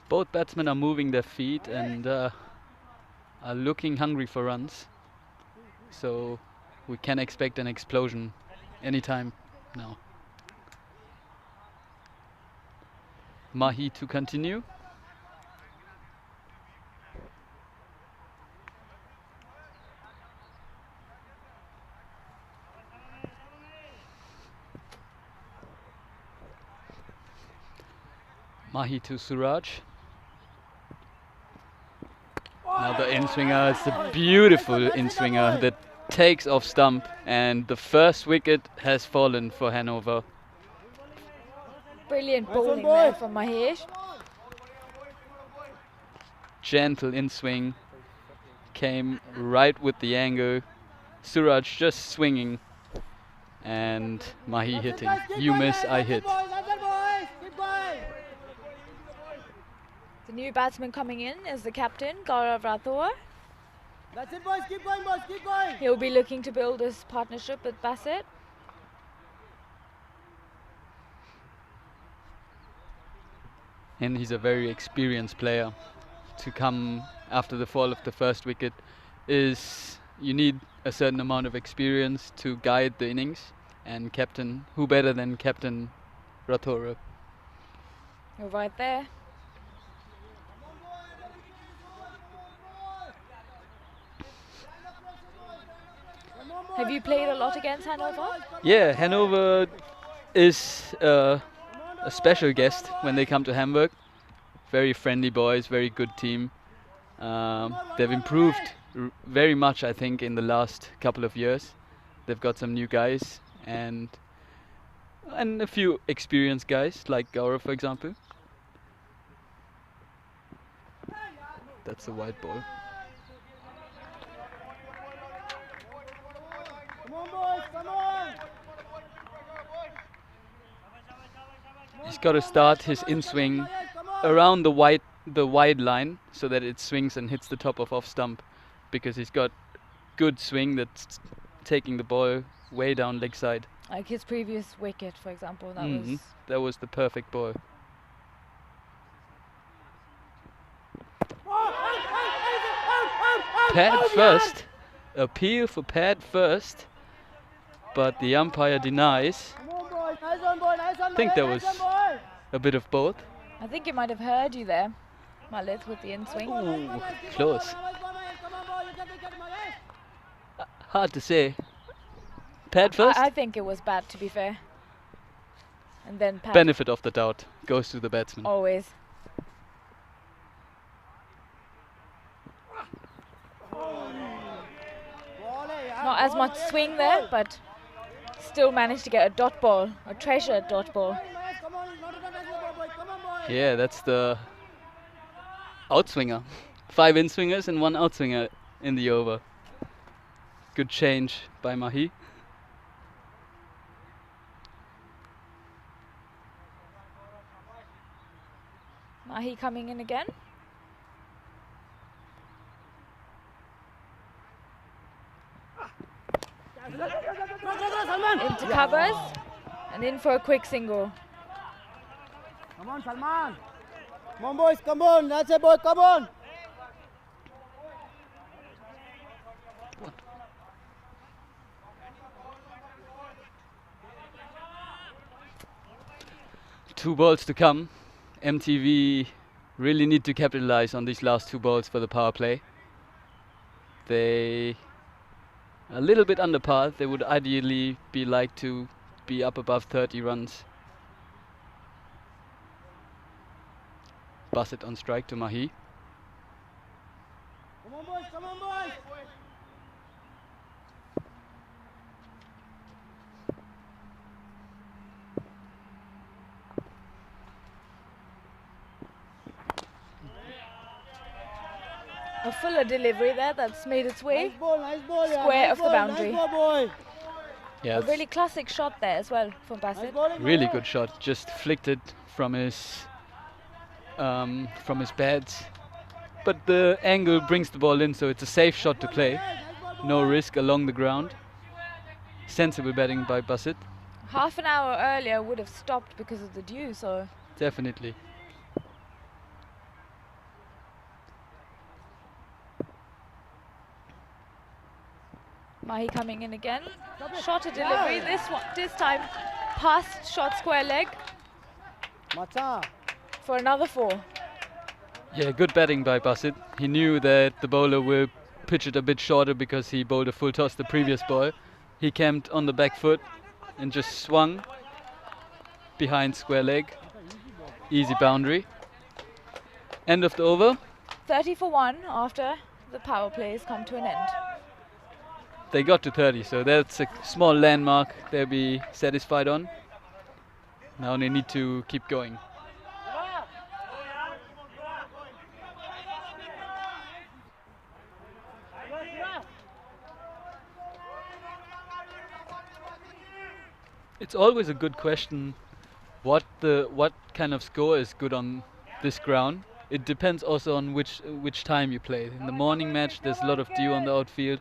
Both batsmen are moving their feet and are looking hungry for runs. So we can expect an explosion anytime now. Mahi to continue. Mahi to Suraj. Now the in-swinger, it's a beautiful in-swinger that takes off stump, and the first wicket has fallen for Hanover. Brilliant bowling there from Mahesh. Gentle in-swing, came right with the angle. Suraj just swinging, and Mahi hitting. You miss, I hit. The new batsman coming in is the captain, Gaurav Rathore. That's it, boys. Keep going, boys. Keep going. He'll be looking to build his partnership with Bassett. And he's a very experienced player. To come after the fall of the first wicket is, you need a certain amount of experience to guide the innings, and captain, who better than Captain Rathore? You're right there. Have you played a lot against Hanover? Yeah, Hanover is a special guest when they come to Hamburg. Very friendly boys, very good team. They've improved very much, I think, in the last couple of years. They've got some new guys and a few experienced guys, like Gaurav, for example. That's a white ball. Come on, boys. Come on. He's got to start his in-swing around the wide line so that it swings and hits the top of off stump, because he's got good swing that's taking the ball way down leg side. Like his previous wicket, for example, That was the perfect ball. Pad first, appeal for pad first, but the umpire denies. Come on, boys. Nice one, boy. Nice one, I think there Mahesh. was Nice one, boy. a bit of both. I think he might have heard you there, Malit, with the in-swing. Ooh, close. Come on, boy. You get wicket, Mahesh. Hard to say. Pad first? I think it was bad, to be fair. And then pad. Benefit of the doubt goes to the batsman. Always. Not as much swing there, but still managed to get a dot ball, a treasured dot ball. Come on, not a nice one, boy. Come on, boy. Yeah, that's the outswinger. 5 in-swingers and 1 outswinger in the over. Good change by Mahi. Mahi coming in again. Into covers and in for a quick single. Come on, Salman. Come on, boys. Come on. That's it, boy. Come on. Two balls to come. MTV really need to capitalize on these last 2 balls for the power play. They a little bit under par. They would ideally like to be up above 30 runs. Bassett on strike to Mahi. Come on, boys. Come on, boys. A fuller delivery there that's made its way. Nice ball, nice ball. Yeah. Square Nice of the ball, boundary. Nice ball, boy. Yeah, A really classic shot there as well from Nice Bassett. bowling, really Mahesh. good shot. Just flicked it from his pads but the angle brings the ball in, so it's a safe shot to play. No risk along the ground. Sensible batting by Basit. Half an hour earlier would have stopped because of the dew, so Definitely. Mahi coming in again. Shot a delivery. This time past short square leg Macha. for another 4. Yeah, good batting by Basit. He knew that the bowler will pitch it a bit shorter because he bowled a full toss the previous ball. He camped on the back foot and just swung behind square leg. Easy boundary. End of the over. 30 for 1 after the power plays come to an end. They got to 30, so that's a small landmark they'll be satisfied on. Now they need to keep going. It's always a good question what kind of score is good on this ground. It depends also on which time you play. In the morning match there's a lot of dew on the outfield.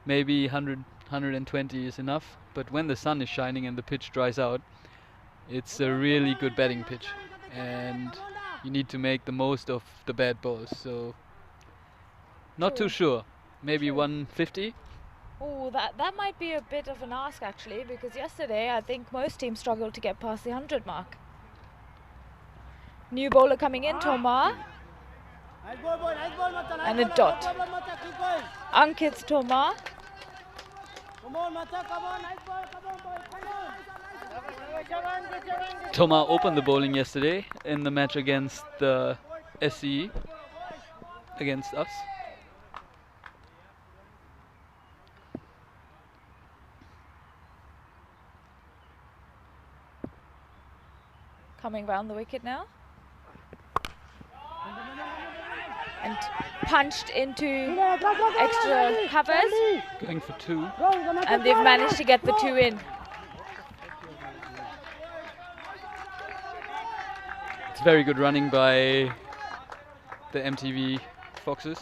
Maybe 100, 120 is enough, but when the sun is shining and the pitch dries out, it's a really good batting pitch, and you need to make the most of the bad balls. So not too sure. Maybe 150. Oh, that might be a bit of an ask actually, because yesterday I think most teams struggled to get past the 100 mark. New bowler coming in, Tomar, Nice ball, boy. Nice ball, Macha. Nice and a ball, dot. no problem, Macha. Keep going. Ankit's Tomar. Come on, Macha. Come on. Nice ball. Come on, boy. Come on. Tomar opened the bowling yesterday in the match against the SCE, against us. Coming round the wicket now. And punched into extra covers, Going for 2. and they've managed to get the 2 in. It's very good running by the MTV Foxes.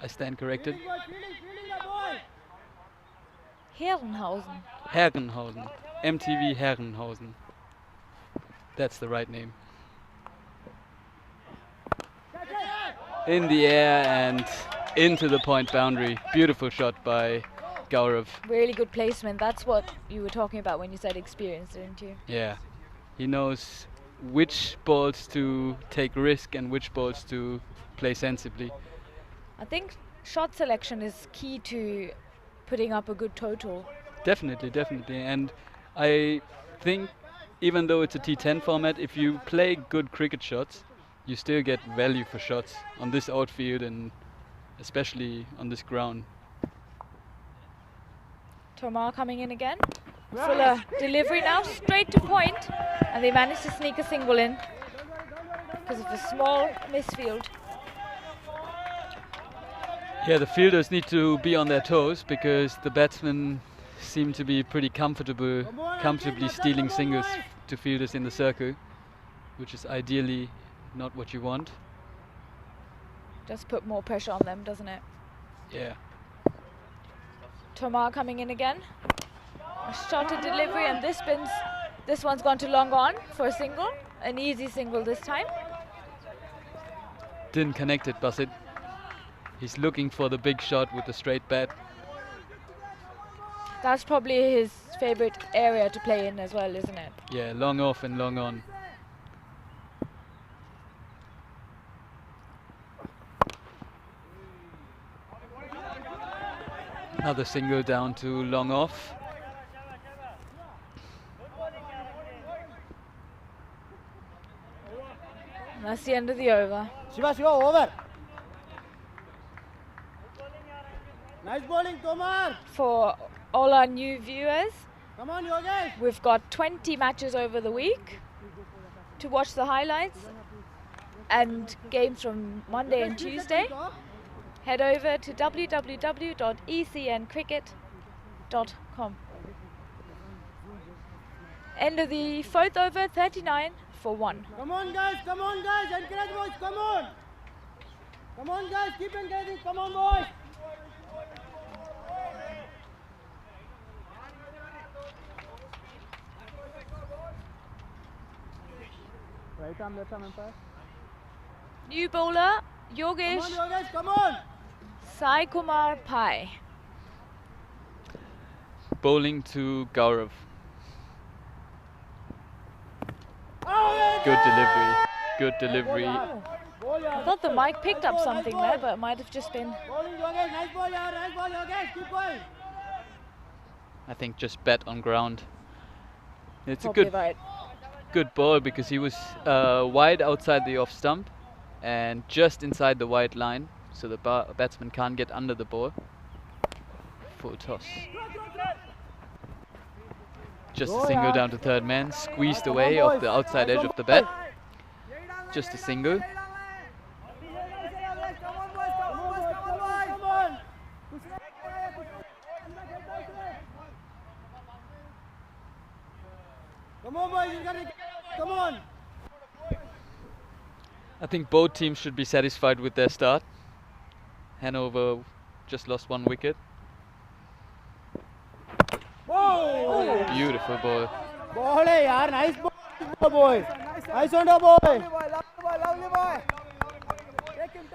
I stand corrected. Herrenhausen. Herrenhausen. MTV Herrenhausen. That's the right name. In the air and into the point boundary. Beautiful shot by Gaurav. Really good placement. That's what you were talking about when you said experience, didn't you? Yeah. He knows which balls to take risk and which balls to play sensibly. I think shot selection is key to putting up a good total. Definitely, definitely. And I think even though it's a T10 format, if you play good cricket shots, you still get value for shots on this outfield and especially on this ground. Tomar coming in again. Fuller delivery now, straight to point, and they managed to sneak a single in because of a small misfield. Yeah, the fielders need to be on their toes because the batsmen seem to be pretty comfortably stealing singles to fielders in the circle, which is ideally not what you want. Just put more pressure on them, doesn't it? Yeah. Tomar coming in again. A shot at delivery, and this one's gone to long on for a single. An easy single this time. Didn't connect it, Basit. He's looking for the big shot with the straight bat. That's probably his favorite area to play in as well, isn't it? Yeah, long off and long on. Another single down to long off. And that's the end of the over. Shiva, over. Nice bowling, Tomar. For all our new viewers, Come on, Yogesh. we've got 20 matches over the week to watch the highlights and games from Monday and Tuesday. Head over to www.ecncricket.com. End of the 4th over, 39 for 1. Come on guys, encourage boys, come on. Come on guys, keep encouraging, come on boys. Right arm, left arm, umpire. New bowler, Come Yogesh on Yogesh, come on. Sai Kumar Pai. Bowling to Gaurav. Oh, Good delivery. Good delivery. I thought the mic picked up something there, but it might have just been. Bowling Yogesh, nice ball, yeah, nice ball Yogesh, keep going. I think just bat on ground. It's a Probably good right. good ball because he was wide outside the off stump and just inside the white line, so the batsman can't get under the ball. Full toss. Just a single down to third man, squeezed away off the outside edge of the bat. Just a single. Come on boys, come on boys, come on, come on. Come on boys, you gotta come on. I think both teams should be satisfied with their start. Hanover just lost 1 wicket. Whoa! Beautiful ball. Ball hai yaar, nice ball boy. Nice on the boy. Lovely boy. Take him.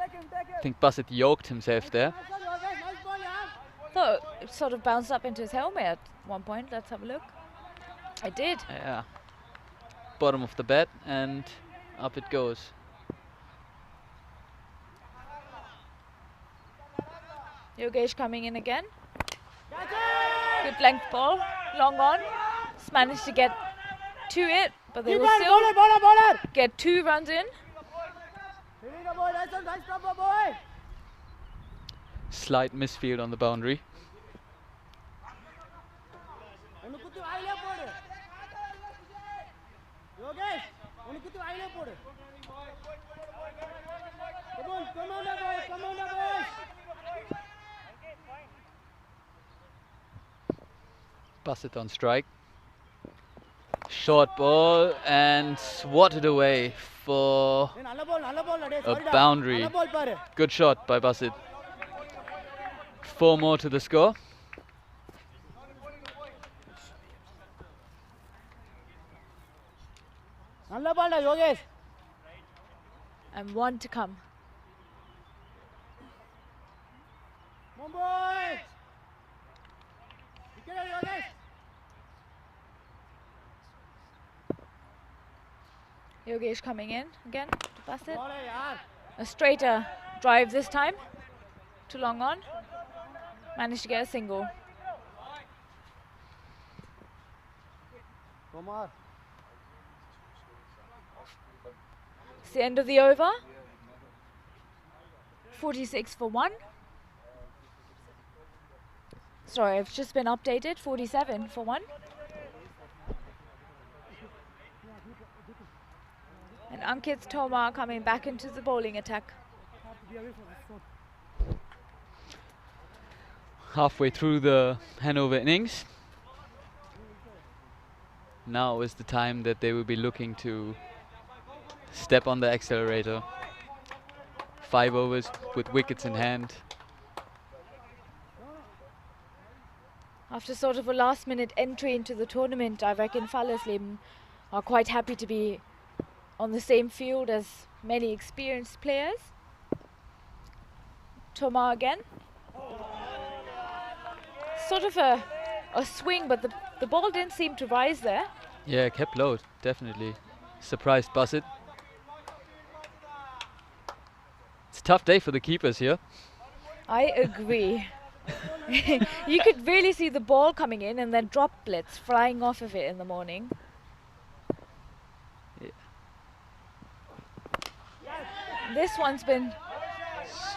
I think Bassett yoked himself there. Nice ball yaar. Thought it sort of bounced up into his helmet at one point. Let's have a look. It did. Yeah. Bottom of the bat and up it goes. Yogesh coming in again. Good length ball, long on. Just managed to get to it, but they will still Bowler. get 2 runs in. Here we go boy, nice proper boy. Slight misfield on the boundary. Unukuttu aile podu. Yogesh, unukuttu aile podu. Come on the boy. Bassett on strike. Short ball and swatted away for a boundary. Good shot by Bassett. 4 more to the score. Yogesh. And 1 to come. Come on boy. Yogesh. Yogesh coming in again to Bassett. Ball hai yaar. A straighter drive this time. Too long on. Managed to get a single. Kumar. It's the end of the over. 46 for 1. Sorry, I've just been updated. 47 for 1. And Ankit Tomar coming back into the bowling attack. Halfway through the Hanover innings. Now is the time that they will be looking to step on the accelerator. 5 overs with wickets in hand. After sort of a last-minute entry into the tournament, I reckon Fallersleben are quite happy to be on the same field as many experienced players. Tomar again. Sort of a swing, but the ball didn't seem to rise there. Yeah, kept low, definitely. Surprised Bassett. It's a tough day for the keepers here. I agree. You could really see the ball coming in and then droplets flying off of it in the morning. Yeah. This one's been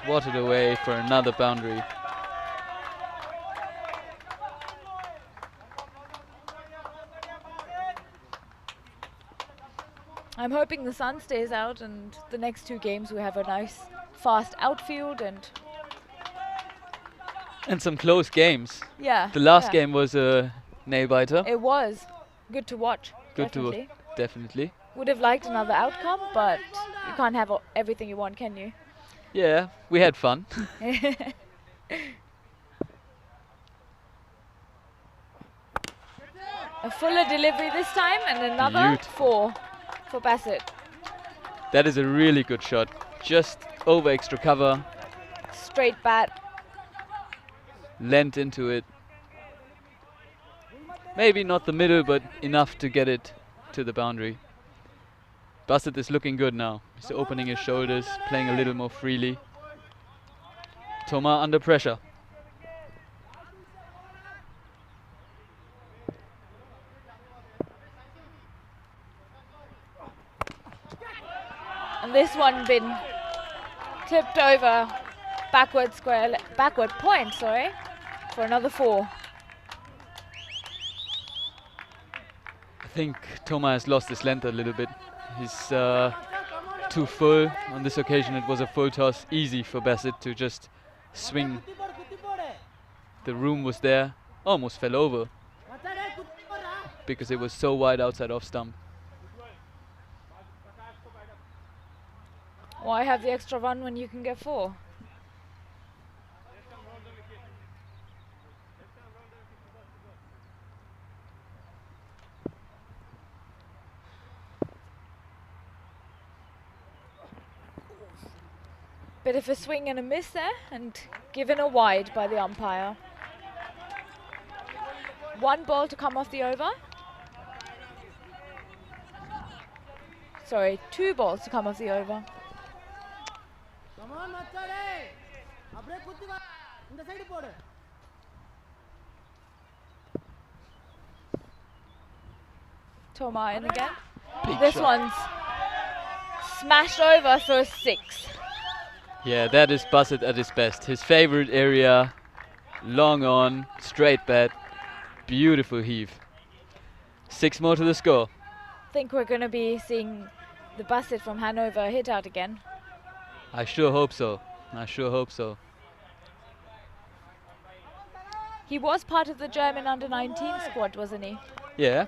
Swatted away for another boundary. I'm hoping the sun stays out and the next 2 games we have a nice fast outfield and And some close games. yeah. The last yeah. game was a nail biter. It was good to watch. Good to definitely. definitely. Would have liked another outcome, but you can't have everything you want, can you? Yeah, we had fun. A fuller delivery this time and another Beautiful. 4 for Bassett. That is a really good shot. Just over extra cover, Straight bat. lent into it. Maybe not the middle, but enough to get it to the boundary. Bassett is looking good now. He's opening his shoulders, playing a little more freely. Thomas under pressure. And this one been tipped over backward point, sorry, for another 4. I think Thomas has lost his length a little bit. He's too full. On this occasion it was a full toss, easy for Bassett to just swing. The room was there, almost fell over because it was so wide outside off stump. Why have the extra run when you can get 4? Bit of a swing and a miss there, and given a wide by the umpire. 1 ball to come off the over. Sorry, 2 balls to come off the over. Come on, Machade. Abre kuttiva. In the side போடு. Toma in again. Big This shot. one's smashed over for a 6. Yeah, that is Bassett at his best. His favorite area, long on, straight bat, beautiful heave. 6 more to the score. Think we're going to be seeing the Bassett from Hanover hit out again. I sure hope so. I sure hope so. He was part of the German under-19 squad, wasn't he? Yeah,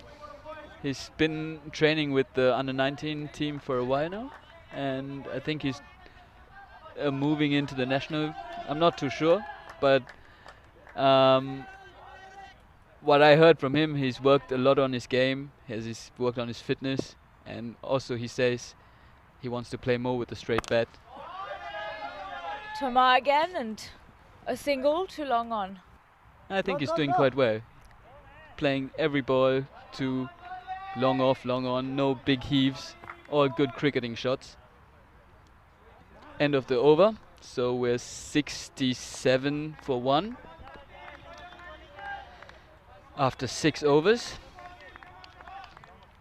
he's been training with the under-19 team for a while now, and I think he's moving into the national. I'm not too sure, but what I heard from him, he's worked a lot on his game, he's worked on his fitness, and also he says he wants to play more with the straight bat. Toma again, and a single too long on. I think he's doing quite well. Playing every ball to long off, long on, no big heaves, all good cricketing shots. End of the over, so we're 67 for 1 after 6 overs.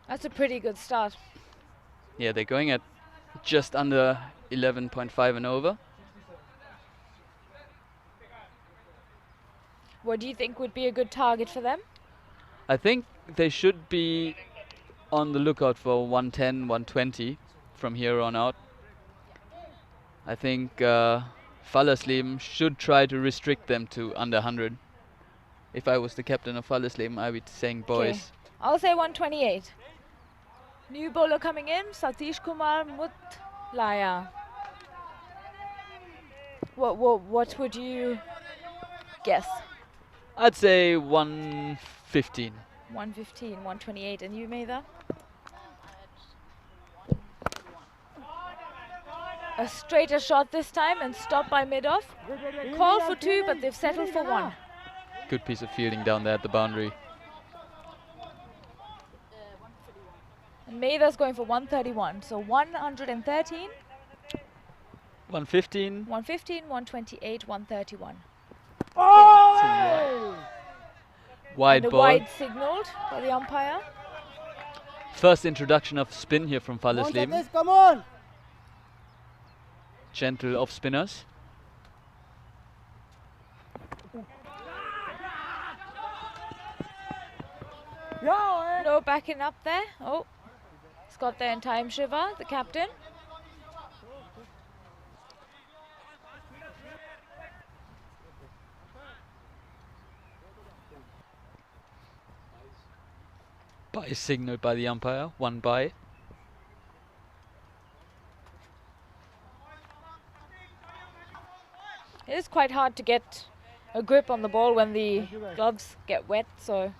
That's a pretty good start. Yeah, they're going at just under 11.5 and over. What do you think would be a good target for them? I think they should be on the lookout for 110, 120 from here on out. I think Fallersleben should try to restrict them to under 100. If I was the captain of Fallersleben, I would be saying, boys, I'll say 128. New bowler coming in, Satish Kumar Mutlaya. What would you guess? I'd say 115. 115, 128, and you, Maida? A straighter shot this time and stopped by mid-off. Call for 2, but they've settled for 1. Good piece of fielding down there at the boundary. And Maida's going for 131, so 113, 115. 115, 128, 131. Wide And a ball. wide signalled by the umpire. First introduction of spin here from Fallersleben. Come on. Gentle off spinners. No backing up there. Oh, he's got there in time, Shiva, the captain. Bye signaled by the umpire. 1 bye. It is quite hard to get a grip on the ball when the gloves get wet, so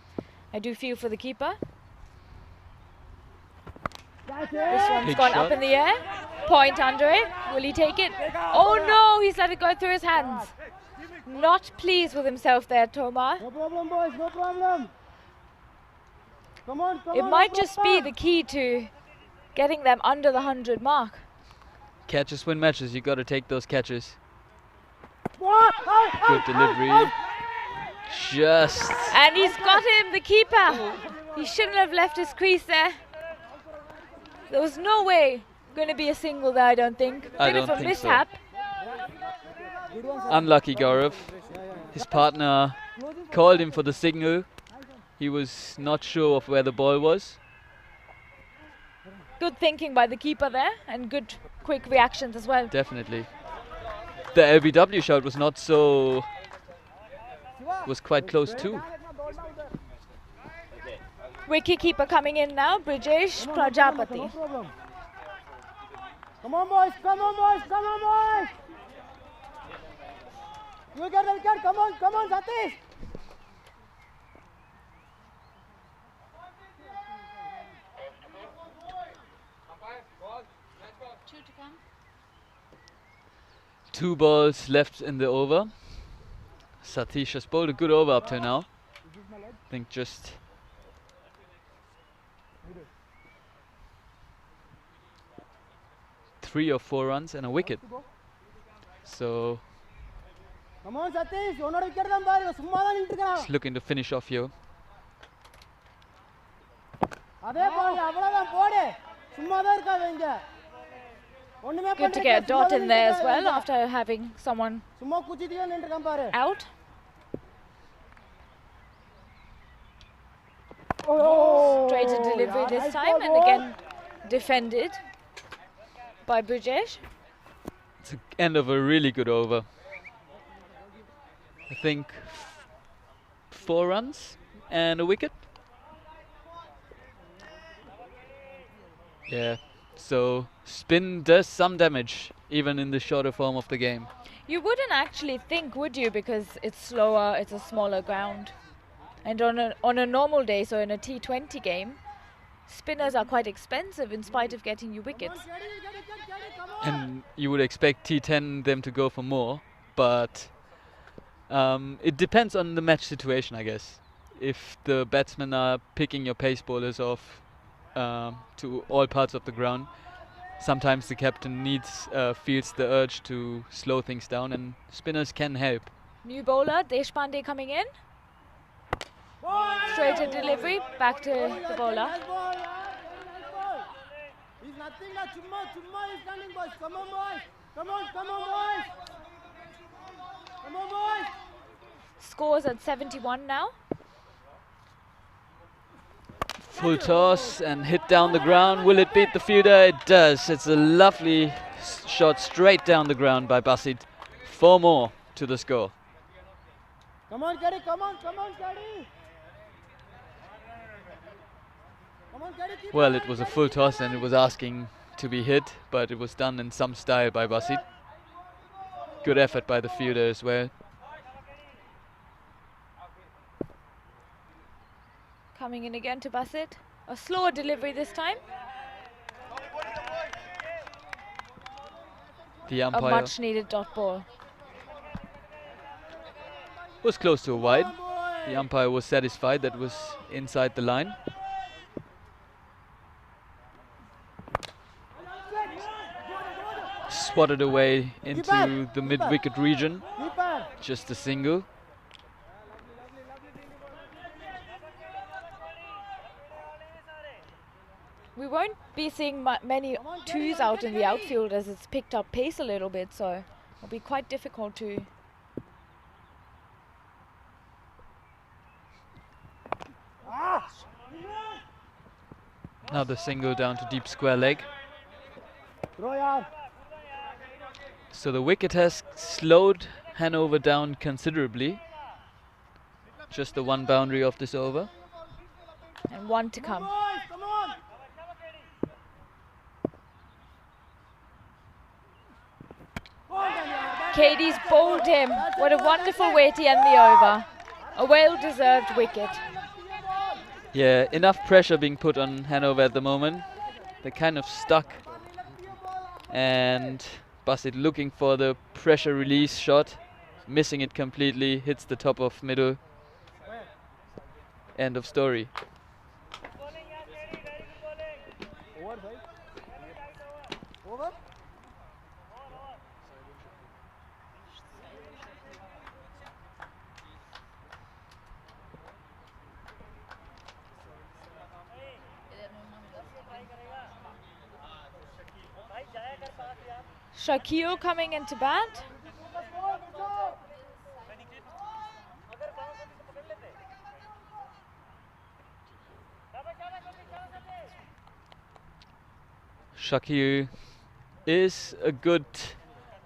I do feel for the keeper. This one's Big gone shot. up in the air. Point under it. Will he take it? Oh no, he's let it go through his hands. Not pleased with himself there, Tomar. No problem, boys, no problem. Come on, come It on. might no just be problem. the key to getting them under the 100 mark. Catches win matches. You got to take those catches. What? Good delivery. Just And he's got him, the keeper. He shouldn't have left his crease there. There was no way going to be a single there, I don't think. I Bit of don't a think so. mishap. unlucky, Gaurav. His partner called him for the signal. He was not sure of where the ball was. Good thinking by the keeper there, and good quick reactions as well. Definitely. The LBW shot was not so... was quite close too. Wicket keeper coming in now, Brijesh Prajapati. No problem. Come on, boys, come on, boys, come on, boys. You get the wicket, come on, Satish. Two to come. 2 balls left in the over. Satish has bowled a good over up to now. I think just 3 or 4 runs and a wicket. So Come on, Satish, you not wicket them, boy. Summa da nittukana. he's looking to finish off here. Adhe ball, avladhan pode. Summa da irukadhu inga. Onnume Good to get a dot in there as well after having someone Summa kuchithiya nittukam paru. out. Oh, Straight to delivery yeah, this nice time, ball, and boy. again defended by Brijesh. It's the end of a really good over. I think 4 runs and a wicket. Yeah, so spin does some damage even in the shorter form of the game. You wouldn't actually think, would you? Because it's slower, it's a smaller ground. And on a normal day, so in a T20 game, spinners are quite expensive in spite of getting you wickets. And you would expect T10 them to go for more, but it depends on the match situation, I guess. If the batsmen are picking your pace bowlers off to all parts of the ground, sometimes the captain feels the urge to slow things down, and spinners can help. New bowler, Deshpande coming in. Straight to delivery, back to the bowler. Nice ball, yeah, nice ball. He's nothing like chumma is standing, boys. Come on, boys. Come on, boys. Come on, boys. Scores at 71 now. Full toss and hit down the ground. Will it beat the fielder? It does. It's a lovely shot straight down the ground by Basit. 4 more to the score. Come on, Caddy. Come on, Caddy. Come on, Caddy. keep Well, on, it was a Caddy, full keep toss on. and it was asking to be hit, but it was done in some style by Basit. Good effort by the fielder as well. Coming in again to Basit. A slower delivery this time. The A umpire much needed dot ball. was close to a wide. Come on, boy. The umpire was satisfied that was inside the line. Swatted away into the mid-wicket region. Keeper. Just a single. We won't be seeing many twos out in the outfield as it's picked up pace a little bit, so it'll be quite difficult to... Another single down to deep square leg. Throw, yaar. So the wicket has slowed Hanover down considerably. Just the 1 boundary of this over. And one to come. Boys, come on. Katie's bowled him. What a wonderful way to end the over. A well-deserved wicket. Yeah, enough pressure being put on Hanover at the moment. They're kind of stuck. And Basit looking for the pressure release shot. Missing it completely. Hits the top of middle. End of story. Over. Shakil coming into bat. Shakil is a good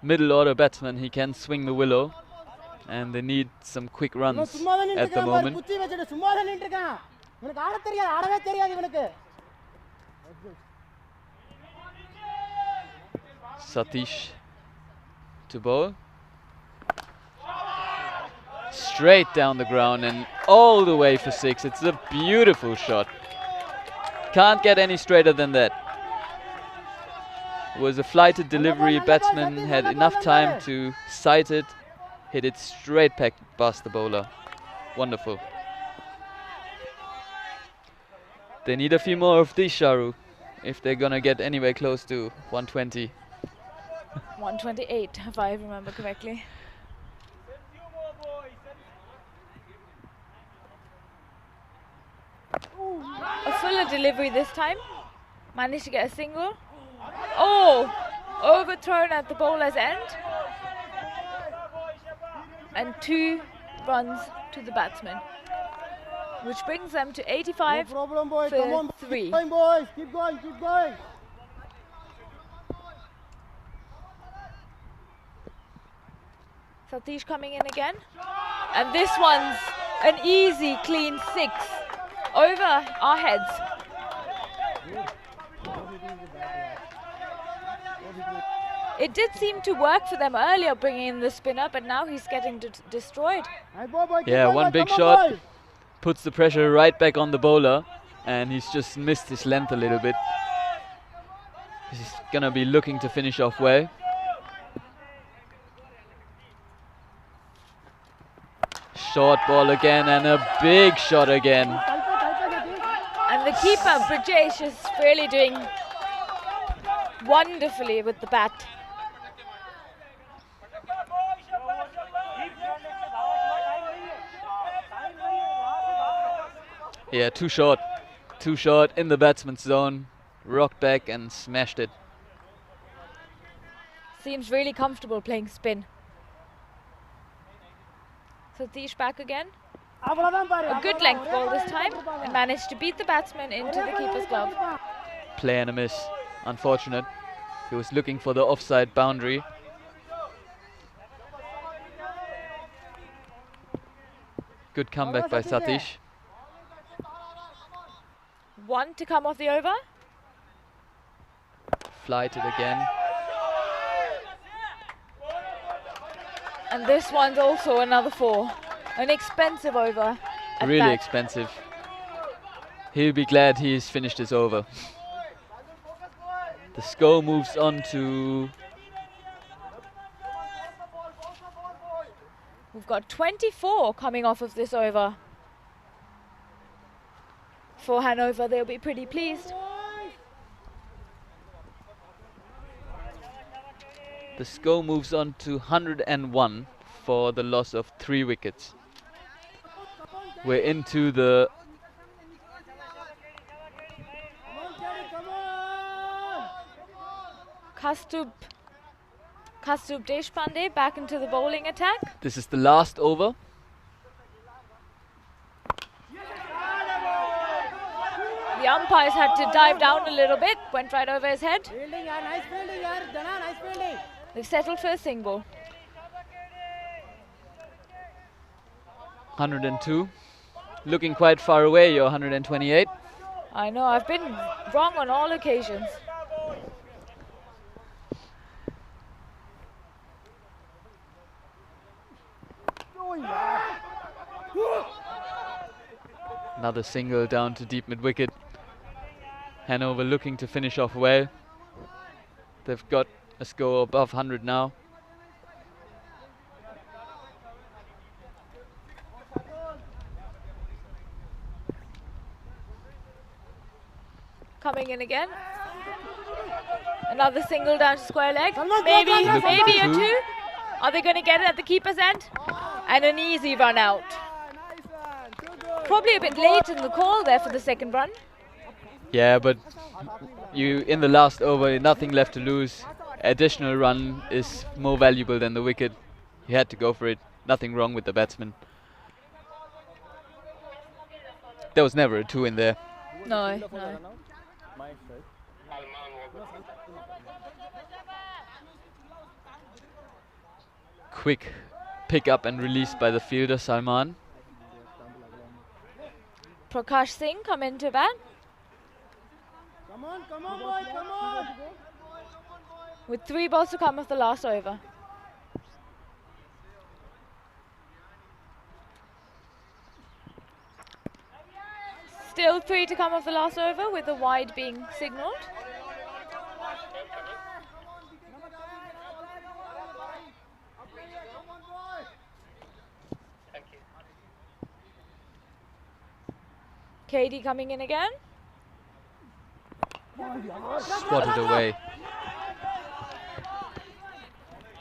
middle order batsman. He can swing the willow. And they need some quick runs at the moment. Satish to bowl. Straight down the ground and all the way for 6. It's a beautiful shot. Can't get any straighter than that. Was a flighted delivery. Batsman had enough time to sight it. Hit it straight past the bowler. Wonderful. They need a few more of these, Sharu, if they're gonna get anywhere close to 120. 128, if I remember correctly. A fuller delivery this time. Managed to get a single. Oh! Overthrown at the bowler's end. And 2 runs to the batsman, which brings them to 85 No problem, boy. for Come on, 3. Keep going, boys. Keep going, keep going. Satish coming in again. And this one's an easy, clean 6 over our heads. It did seem to work for them earlier, bringing in the spinner, but now he's getting destroyed. Hey, boy, keep Yeah, going, one boy. big Come on, shot. boys. Puts the pressure right back on the bowler. And he's just missed his length a little bit. He's gonna be looking to finish off well. Short ball again and a big shot again. And the keeper, Brajesh, is really doing wonderfully with the bat. Yeah, too short. Too short in the batsman's zone. Rocked back and smashed it. Seems really comfortable playing spin. Satish back again. A good length ball this time and managed to beat the batsman into the keeper's glove. Play and a miss. Unfortunate. He was looking for the offside boundary. Good comeback by Satish. 1 to come off the over. Flighted again. And this one's also another 4. An expensive over. at Really bat. expensive. He'll be glad he's finished his over. The score moves on to We've got 24 coming off of this over. For Hanover, they'll be pretty pleased. the score moves on to 101 for the loss of 3 wickets. We're into the Kastub Deshpande back into the bowling attack. this is the last over. The umpires had to dive down a little bit, went right over his head. Fielding, yeah, nice fielding, yeah, Jana, nice fielding. They've settled for a single. 102. Looking quite far away, you're 128. I know, I've been wrong on all occasions. Another single down to deep mid-wicket. Hanover looking to finish off well. They've got a score above 100 now. Coming in again. Another single down to square leg. Salman, Maybe come on, maybe a Salman. two. Are they going to get it at the keeper's end? And an easy run out. Nice one. Too good. Probably a bit late in the call there for the second run. Yeah, but you in the last over, nothing left to lose. Additional run is more valuable than the wicket. You had to go for it. Nothing wrong with the batsman. There was never a two in there. No, no. Quick pick up and release by the fielder Salman. Prakash Singh come into bat Come on, boy, come on. with 3 balls to come of the last over. Still 3 to come of the last over with the wide being signalled. KD coming in again. Swatted away.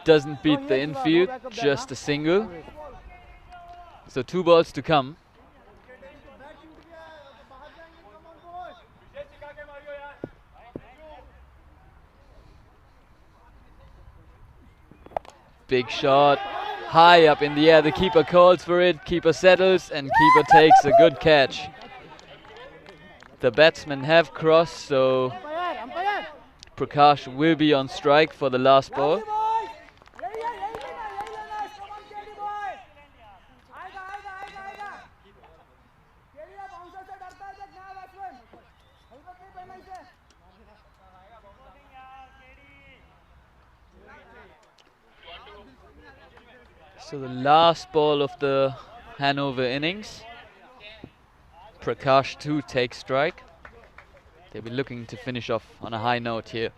Doesn't beat the infield, just a single. So 2 balls to come. Big shot, high up in the air. The keeper calls for it, keeper settles, and keeper takes a good catch. The batsmen have crossed, so Umpire. Prakash will be on strike for the last ball. So the last ball of the Hanover innings. Prakash to take strike. They'll be looking to finish off on a high note here.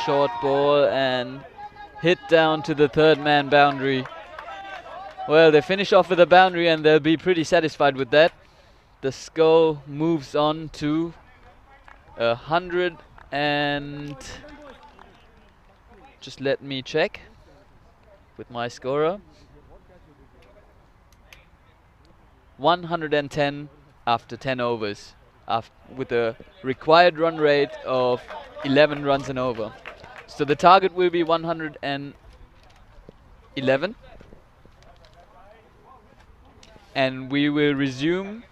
Short ball and hit down to the third man boundary. Well, they finish off with a boundary and they'll be pretty satisfied with that. The score moves on to 100 and just let me check with my scorer. 110 after 10 overs, with a required run rate of 11 runs and over. So the target will be 111. And we will resume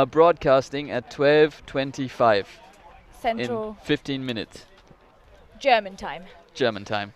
broadcasting at 12:25 Central in 15 minutes, German time. German time.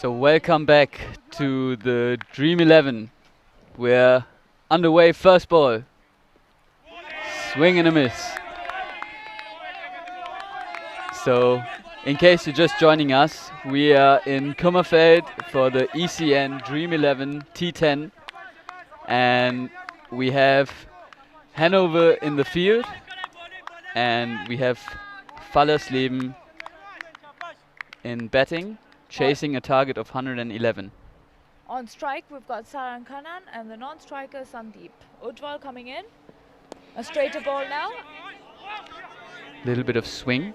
So welcome back to the Dream11. We're underway, first ball. Swing and a miss. So, in case you're just joining us, we are in Kummerfeld for the ECN Dream11 T10. And we have Hanover in the field. And we have Fallersleben in batting, chasing a target of 111. On strike, we've got Saran Khannan and the non-striker Sandeep. Ujjwal coming in. A straighter ball now. Little bit of swing.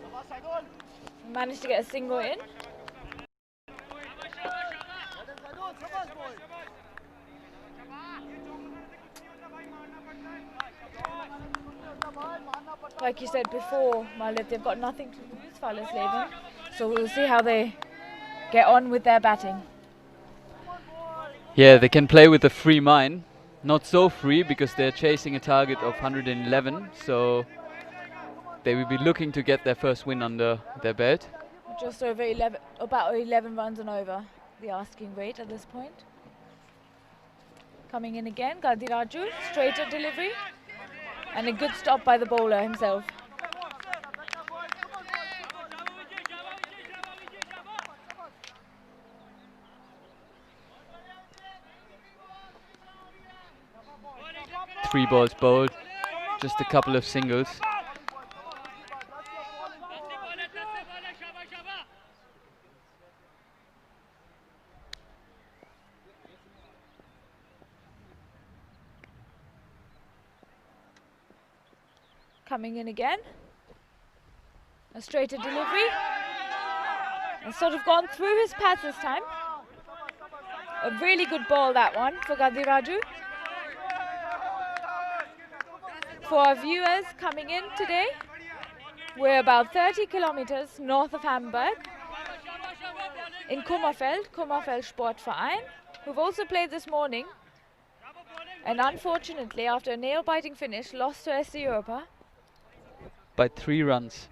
Managed to get a single in. Like you said before, Malit, they've got nothing to lose, Fallersleben. So we'll see how they get on with their batting. Yeah, they can play with a free mind. Not so free because they're chasing a target of 111. So they will be looking to get their first win under their belt. Just over 11, about 11 runs and over the asking rate at this point. Coming in again, Gadiraju, straighter delivery. And a good stop by the bowler himself. Three balls bowled, just a couple of singles. Coming in again. A straighter delivery. And sort of gone through his pads this time. A really good ball, that one, for Gadiraju. For our viewers coming in today, we're about 30 kilometers north of Hamburg in Kummerfeld, Kummerfeld Sportverein, who've also played this morning and unfortunately after a nail-biting finish lost to SC Europa by 3 runs.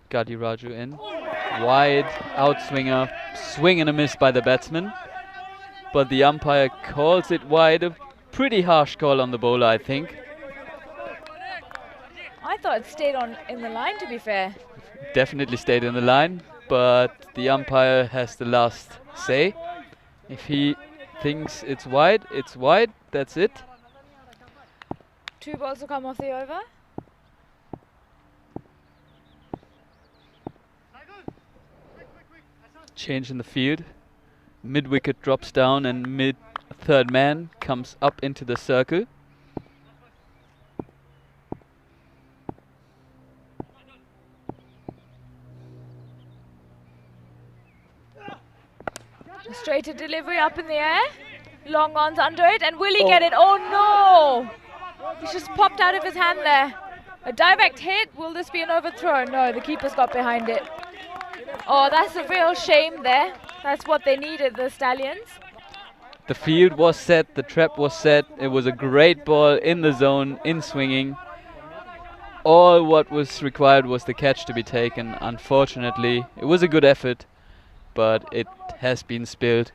Gadiraju in. Wide outswinger, swing and a miss by the batsman. But the umpire calls it wide. A pretty harsh call on the bowler, I think. I thought it stayed on in the line, to be fair. Definitely stayed in the line, but the umpire has the last say. If he thinks it's wide, that's it. 2 balls to come off the over. Change in the field. Mid-wicket drops down and mid-third man comes up into the circle. Straighter delivery up in the air. Long on's under it, and will he get it? Oh no! He's just popped out of his hand there. A direct hit. Will this be an overthrow? No, the keeper's got behind it. Oh, that's a real shame there. That's what they needed, the Stallions. The field was set, the trap was set. It was a great ball in the zone, in swinging. All what was required was the catch to be taken. Unfortunately, it was a good effort, but it has been spilled.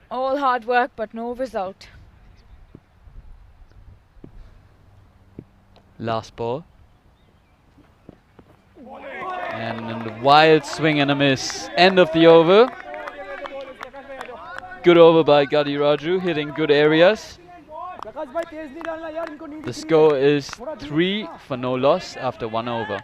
All hard work, but no result. Last ball. And a wild swing and a miss. End of the over. Good over by Gadiraju, hitting good areas. The score is 3 for no loss after 1 over.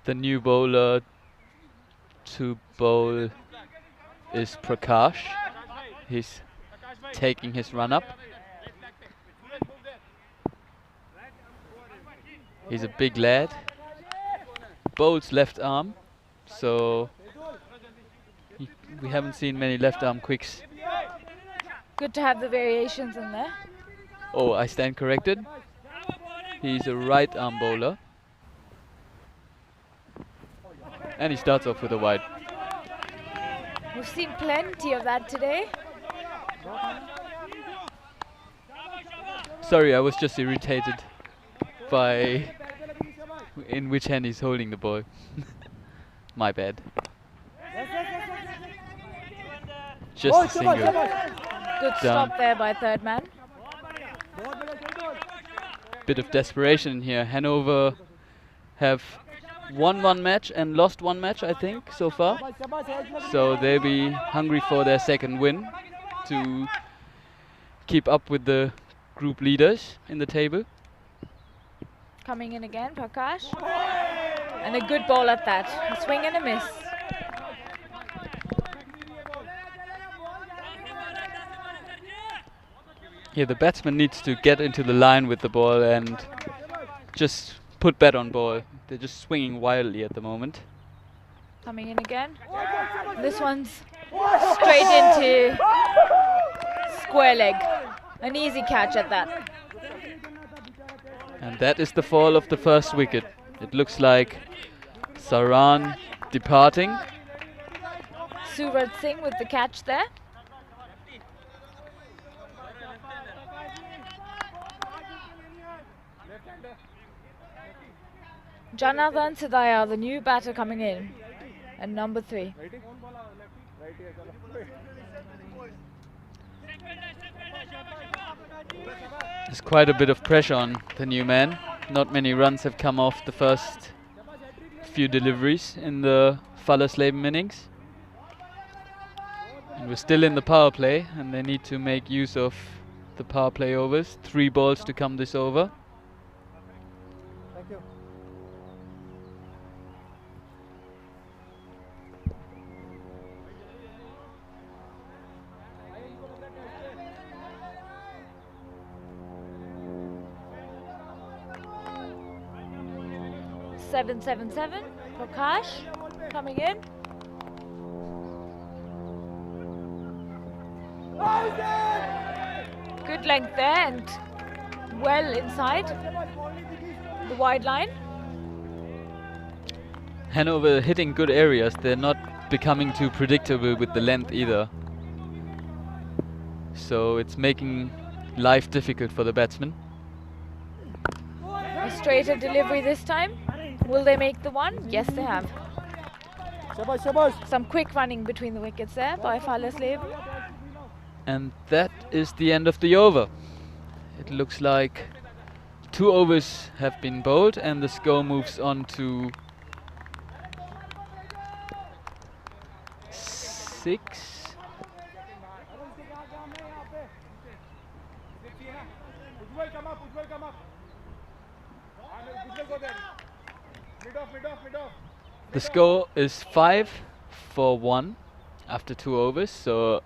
The new bowler to bowl is Prakash. He's taking his run up. He's a big lad. Bowls left arm, so we haven't seen many left arm quicks. Good to have the variations in there. Oh, I stand corrected. He's a right arm bowler. And he starts off with a wide. We've seen plenty of that today. Sorry, I was just irritated by in which hand he's holding the ball. My bad. Just a single. Good stop there by third man. Bit of desperation here. Hanover have won one match and lost one match, I think, so far. So they'll be hungry for their second win to keep up with the group leaders in the table. Coming in again, Prakash. And a good ball at that. A swing and a miss. Yeah, the batsman needs to get into the line with the ball and just put bat on ball. They're just swinging wildly at the moment. Coming in again. This one's straight into square leg. An easy catch at that. And that is the fall of the first wicket. It looks like Saran departing. Suraj Singh with the catch there. Janardhan Sidaya, the new batter coming in, and number 3. There's quite a bit of pressure on the new man. Not many runs have come off the first few deliveries in the Fallersleben innings. And we're still in the power play, and they need to make use of the power play overs. 3 balls to come this over. Thank you. 777, Prakash coming in. Good length there and well inside the wide line. Hanover hitting good areas. They're not becoming too predictable with the length either. So it's making life difficult for the batsmen. A straighter delivery this time. Will they make the one? Yes, they have. Some quick running between the wickets there by Fallersleben. And that is the end of the over. It looks like 2 overs have been bowled and the score moves on to 6. The score is 5-1 after 2 overs, so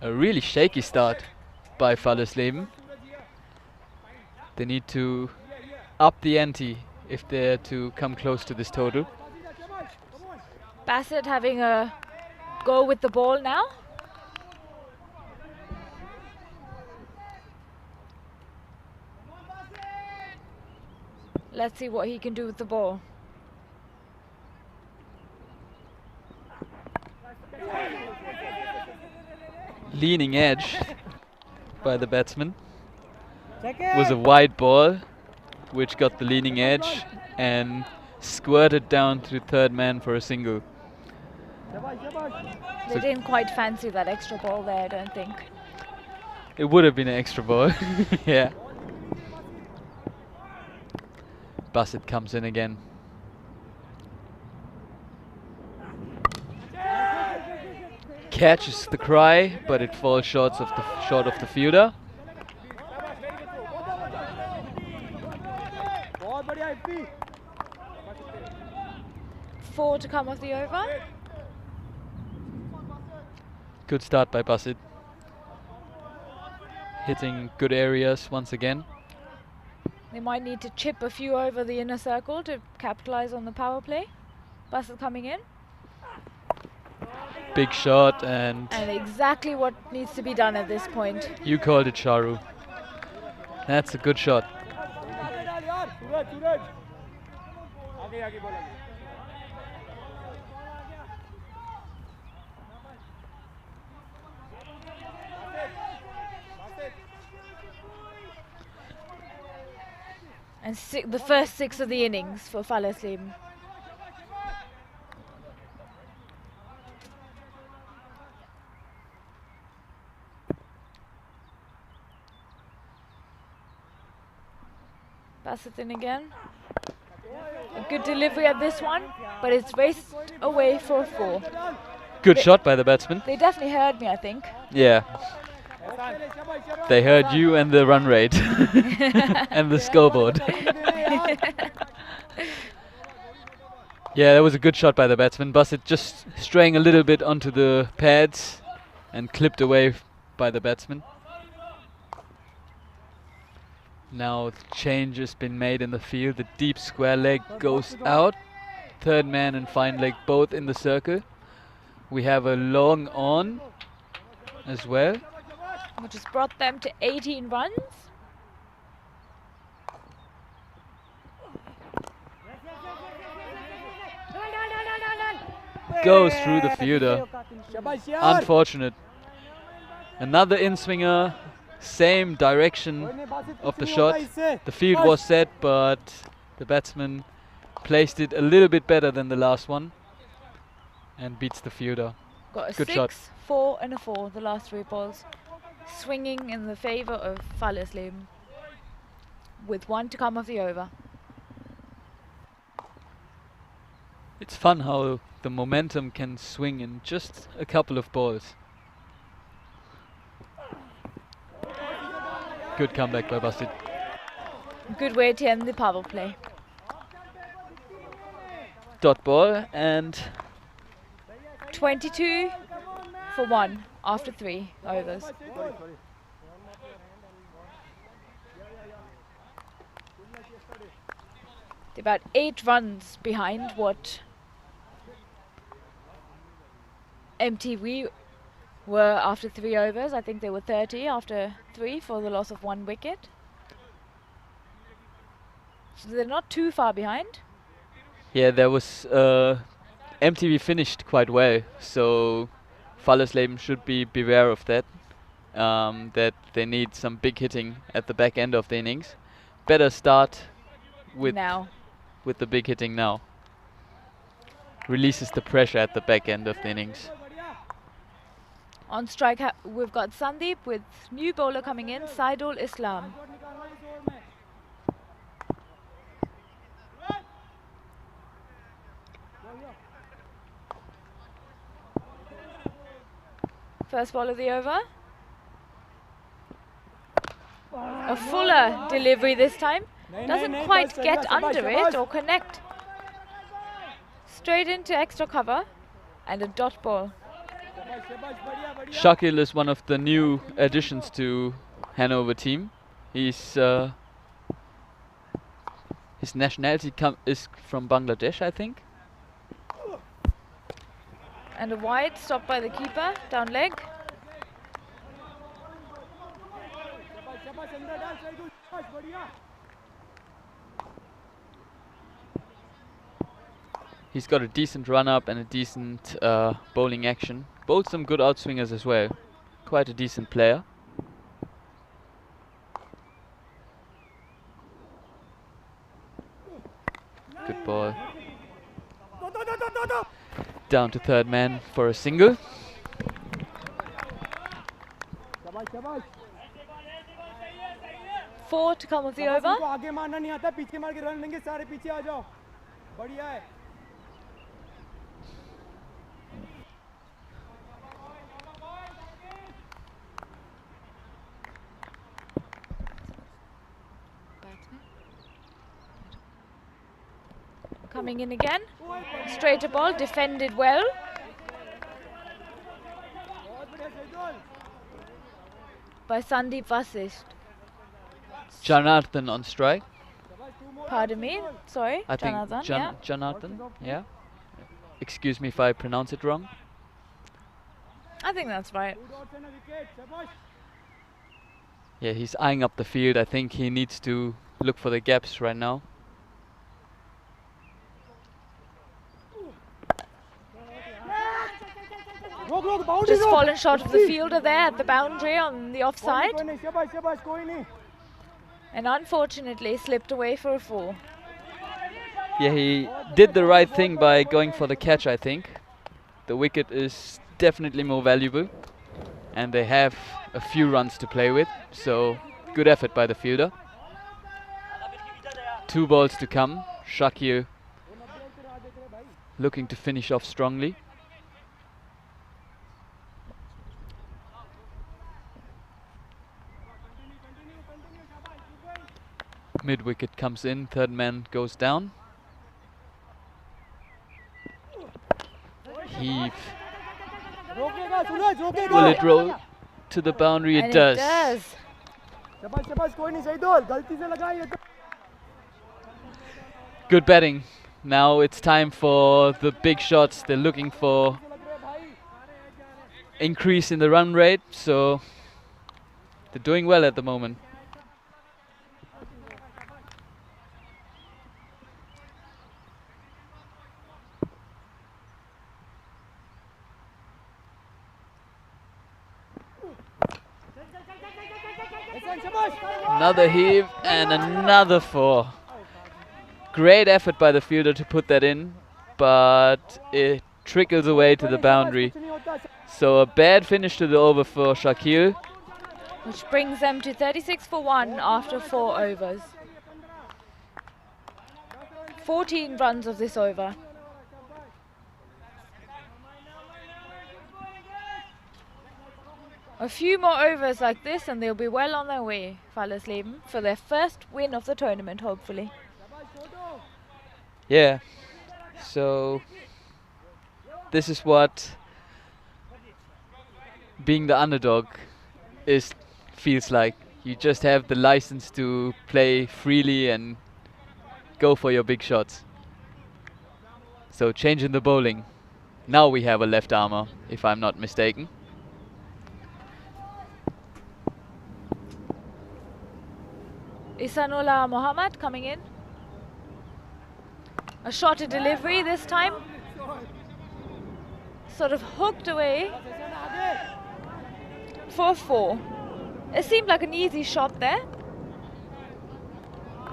a really shaky start by Fallersleben. They need to up the ante if they're to come close to this total. Bassett having a go with the ball now. Let's see what he can do with the ball. Leaning edge by the batsman. Was a wide ball which got the leaning edge and squirted down to third man for a single. They didn't quite fancy that extra ball there, I don't think. It would have been an extra ball. Yeah. Bassett comes in again. Catches the cry, but it falls short of the fielder. 4 to come off the over. Good start by Basit. Hitting good areas once again. They might need to chip a few over the inner circle to capitalize on the power play. Basit coming in. Big shot, and And exactly what needs to be done at this point. you called it, Sharu. That's a good shot. And the first 6 of the innings for Fallersleben. Basit in again. A good delivery at this one, but it's raced away for 4. Good shot by the batsman. They definitely heard me, I think. Yeah. They heard you and the run rate and the scoreboard. Yeah, that was a good shot by the batsman. Basit just straying a little bit onto the pads and clipped away by the batsman. Now change has been made in the field. The deep square leg goes out. Third man and fine leg both in the circle. We have a long on as well. Which has brought them to 18 runs. Goes through the fielder. Unfortunate. Another in-swinger. Same direction of the shot. The field was set, but the batsman placed it a little bit better than the last one and beats the fielder. Got a Good 6, shot. 4 and a 4, the last 3 balls. Swinging in the favour of Fallersleben. With 1 to come off the over. It's fun how the momentum can swing in just a couple of balls. Good comeback by Basit. Good way to end the power play. Dot ball, and 22 for 1 after 3 overs. They're about 8 runs behind what MTV were after 3 overs. I think they were 30 after 3 for the loss of 1 wicket. So they're not too far behind. yeah, there was MTV finished quite well, so Fallersleben should be beware of that. That they need some big hitting at the back end of the innings. Better start with Now. with the big hitting now. Releases the pressure at the back end of the innings. On strike, we've got Sandeep with new bowler coming in, Saidul Islam. First ball of the over. A fuller delivery this time. Doesn't quite get under it or connect. Straight into extra cover and a dot ball. Shakil is one of the new additions to Hanover team. He's his nationality is from Bangladesh, I think. And a wide stopped by the keeper, down leg. He's got a decent run up and a decent bowling action. Bowled some good outswingers as well. Quite a decent player. Good ball. Down to third man for a single. Four to come of the over. coming in again. Straighter ball, defended well. By Sandeep Vasisht. Janardhan on strike. Pardon me, sorry. I think Janardhan, yeah. Janardhan, yeah. Excuse me if I pronounce it wrong. I think that's right. Yeah, he's eyeing up the field. I think he needs to look for the gaps right now. Just fallen short of the fielder there at the boundary on the offside. And unfortunately slipped away for a 4. Yeah, he did the right thing by going for the catch, I think. The wicket is definitely more valuable. And they have a few runs to play with. So, good effort by the fielder. 2 balls to come. Shakir looking to finish off strongly. Mid wicket comes in, third man goes down. Heave. Will it roll to the boundary? And it does. Good batting. Now it's time for the big shots. They're looking for increase in the run rate, so they're doing well at the moment. Another heave and another 4. Great effort by the fielder to put that in, but it trickles away to the boundary. So a bad finish to the over for Shakil. Which brings them to 36 for 1 after 4 overs. 14 runs of this over. A few more overs like this and they'll be well on their way, Fallersleben, for their first win of the tournament, hopefully. Yeah, so this is what being the underdog feels like. You just have the license to play freely and go for your big shots. So change in the bowling. Now we have a left armour, if I'm not mistaken. Isanullah Mohammad coming in. A shot at delivery this time. Sort of hooked away for 4. It seemed like an easy shot there.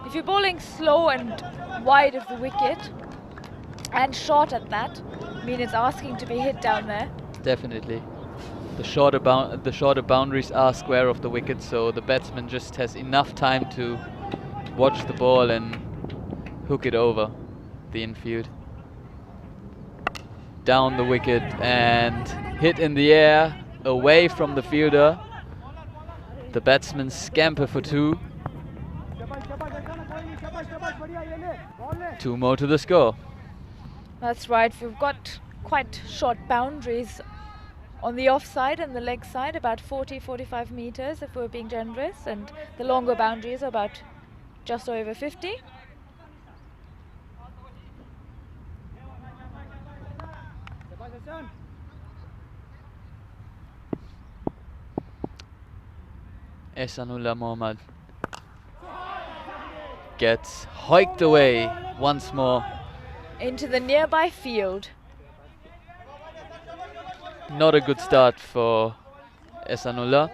If you're bowling slow and wide of the wicket and short at that, I mean it's asking to be hit down there. Definitely. The shorter boundaries are square of the wicket, so the batsman just has enough time to watch the ball and hook it over the infield. Down the wicket and hit in the air, away from the fielder. The batsmen scamper for 2. 2 more to the score. That's right, we've got quite short boundaries on the offside and the leg side, about 40-45 meters if we're being generous, and the longer boundaries are about just over 50. Ehsanullah Mohammad gets hiked away once more. Into the nearby field. Not a good start for Ehsanullah.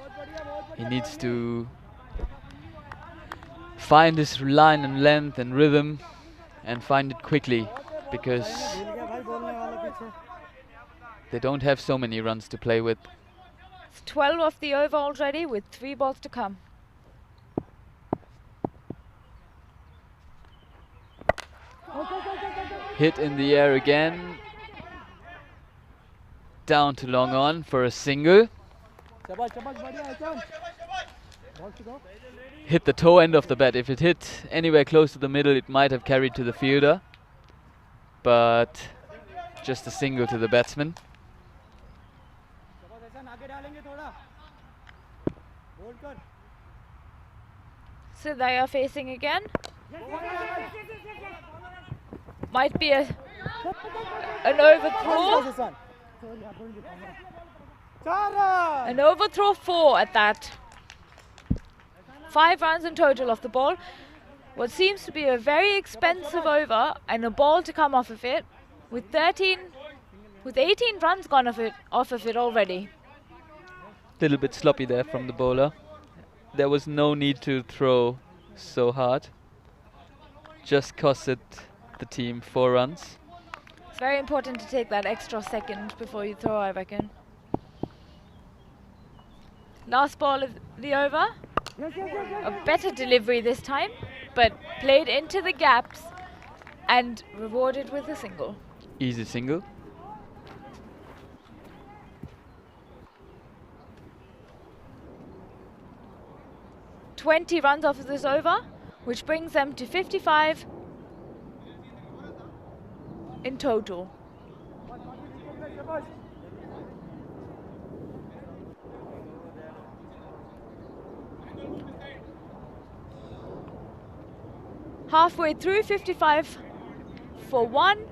He needs to find his line and length and rhythm and find it quickly, because they don't have so many runs to play with. It's 12 off the over already with 3 balls to come. Hit in the air again. Down to long on for a single. Hit the toe end of the bat. If it hit anywhere close to the middle, it might have carried to the fielder. but just a single to the batsman. So they are facing again. Might be an overthrow. An overthrow 4 at that. 5 runs in total off the ball. What seems to be a very expensive over and a ball to come off of it with 18 runs gone off of it already. Little bit sloppy there from the bowler. There was no need to throw so hard. Just costed the team 4 runs. It's very important to take that extra second before you throw, I reckon. Last ball of the over. A better delivery this time, but played into the gaps and rewarded with a single. Easy single. $20 runs off of this over, which brings them to 55 in total. Halfway through, 55 for 1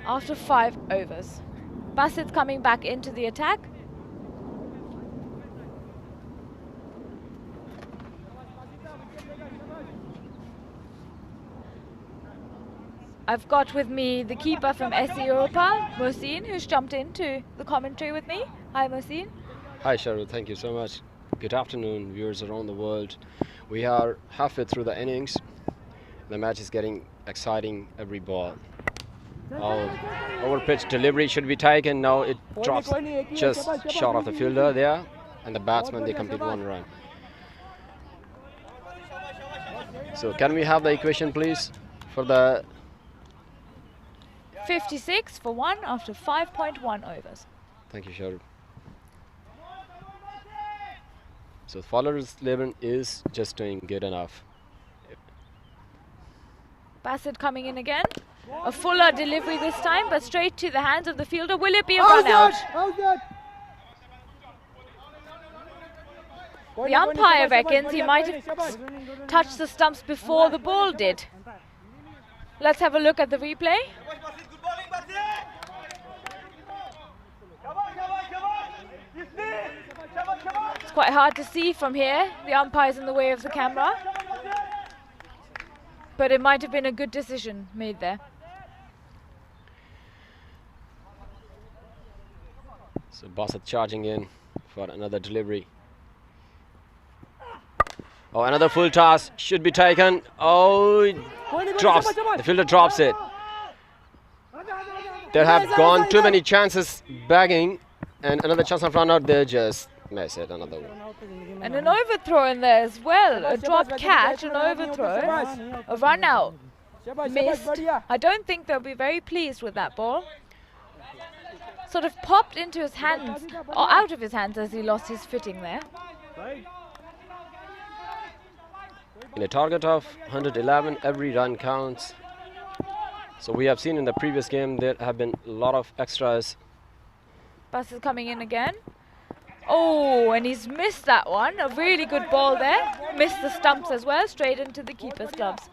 after 5 overs. Bassett's coming back into the attack. I've got with me the keeper from SC Europa, Mohsin, who's jumped into the commentary with me. Hi, Mohsin. Hi, Cheryl. Thank you so much. Good afternoon, viewers around the world. We are halfway through the innings. The match is getting exciting every ball. Over pitch delivery should be taken. Now it drops just short of the fielder there, and the batsman, they complete 1 run. So can we have the equation, please, for the 56 for 1 after 5.1 overs. Thank you, Cheryl. So Fowler's 11 is just doing good enough. Bassett coming in again. A fuller delivery this time, but straight to the hands of the fielder. Will it be a run out? The umpire reckons he might have touched the stumps before the ball did. Let's have a look at the replay. It's quite hard to see from here. The umpire's in the way of the camera. But it might have been a good decision made there. So Bassett charging in for another delivery. Oh, another full toss should be taken. Oh, it drops. The fielder drops it. There have gone too many chances bagging, and another chance of run out there, just miss it, another one. And an overthrow in there as well. A dropped catch, an overthrow, a run out. Missed. I don't think they'll be very pleased with that ball. Sort of popped into his hands, or out of his hands as he lost his footing there. In a target of 111, every run counts. So we have seen in the previous game there have been a lot of extras. Bus is coming in again. Oh, and he's missed that one. A really good ball there. Missed the stumps as well, straight into the keeper's gloves.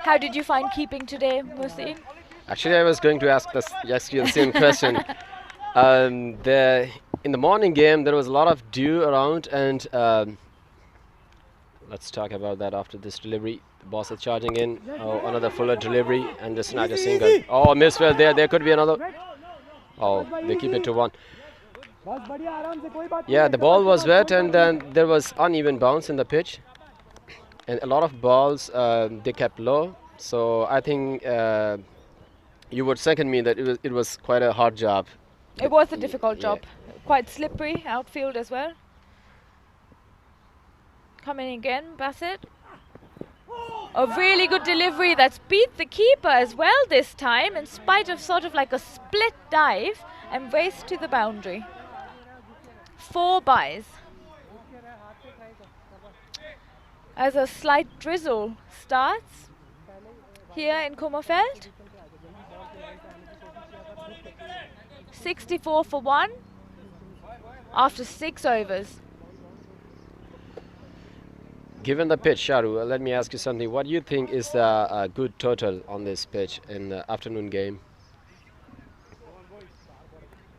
How did you find keeping today, Mohsin? Actually, I was going to ask you the same question. In the morning game, there was a lot of dew around, and let's talk about that after this delivery. The boss is charging in. Oh, another fuller delivery, and just snatch a single. Oh, miss well there. There could be another. Oh, they keep it to 1. Yeah, the ball was wet, and then there was uneven bounce in the pitch, and a lot of balls they kept low. So I think you would second me that it was quite a hard job. It was a difficult job. Quite slippery outfield as well. Coming again, Bassett. A really good delivery that's beat the keeper as well this time, in spite of sort of like a split dive and race to the boundary. 4 byes. as a slight drizzle starts here in Kummerfeld. 64 for 1 after 6 overs. Given the pitch, Sharu, let me ask you something. What do you think is the good total on this pitch in the afternoon game?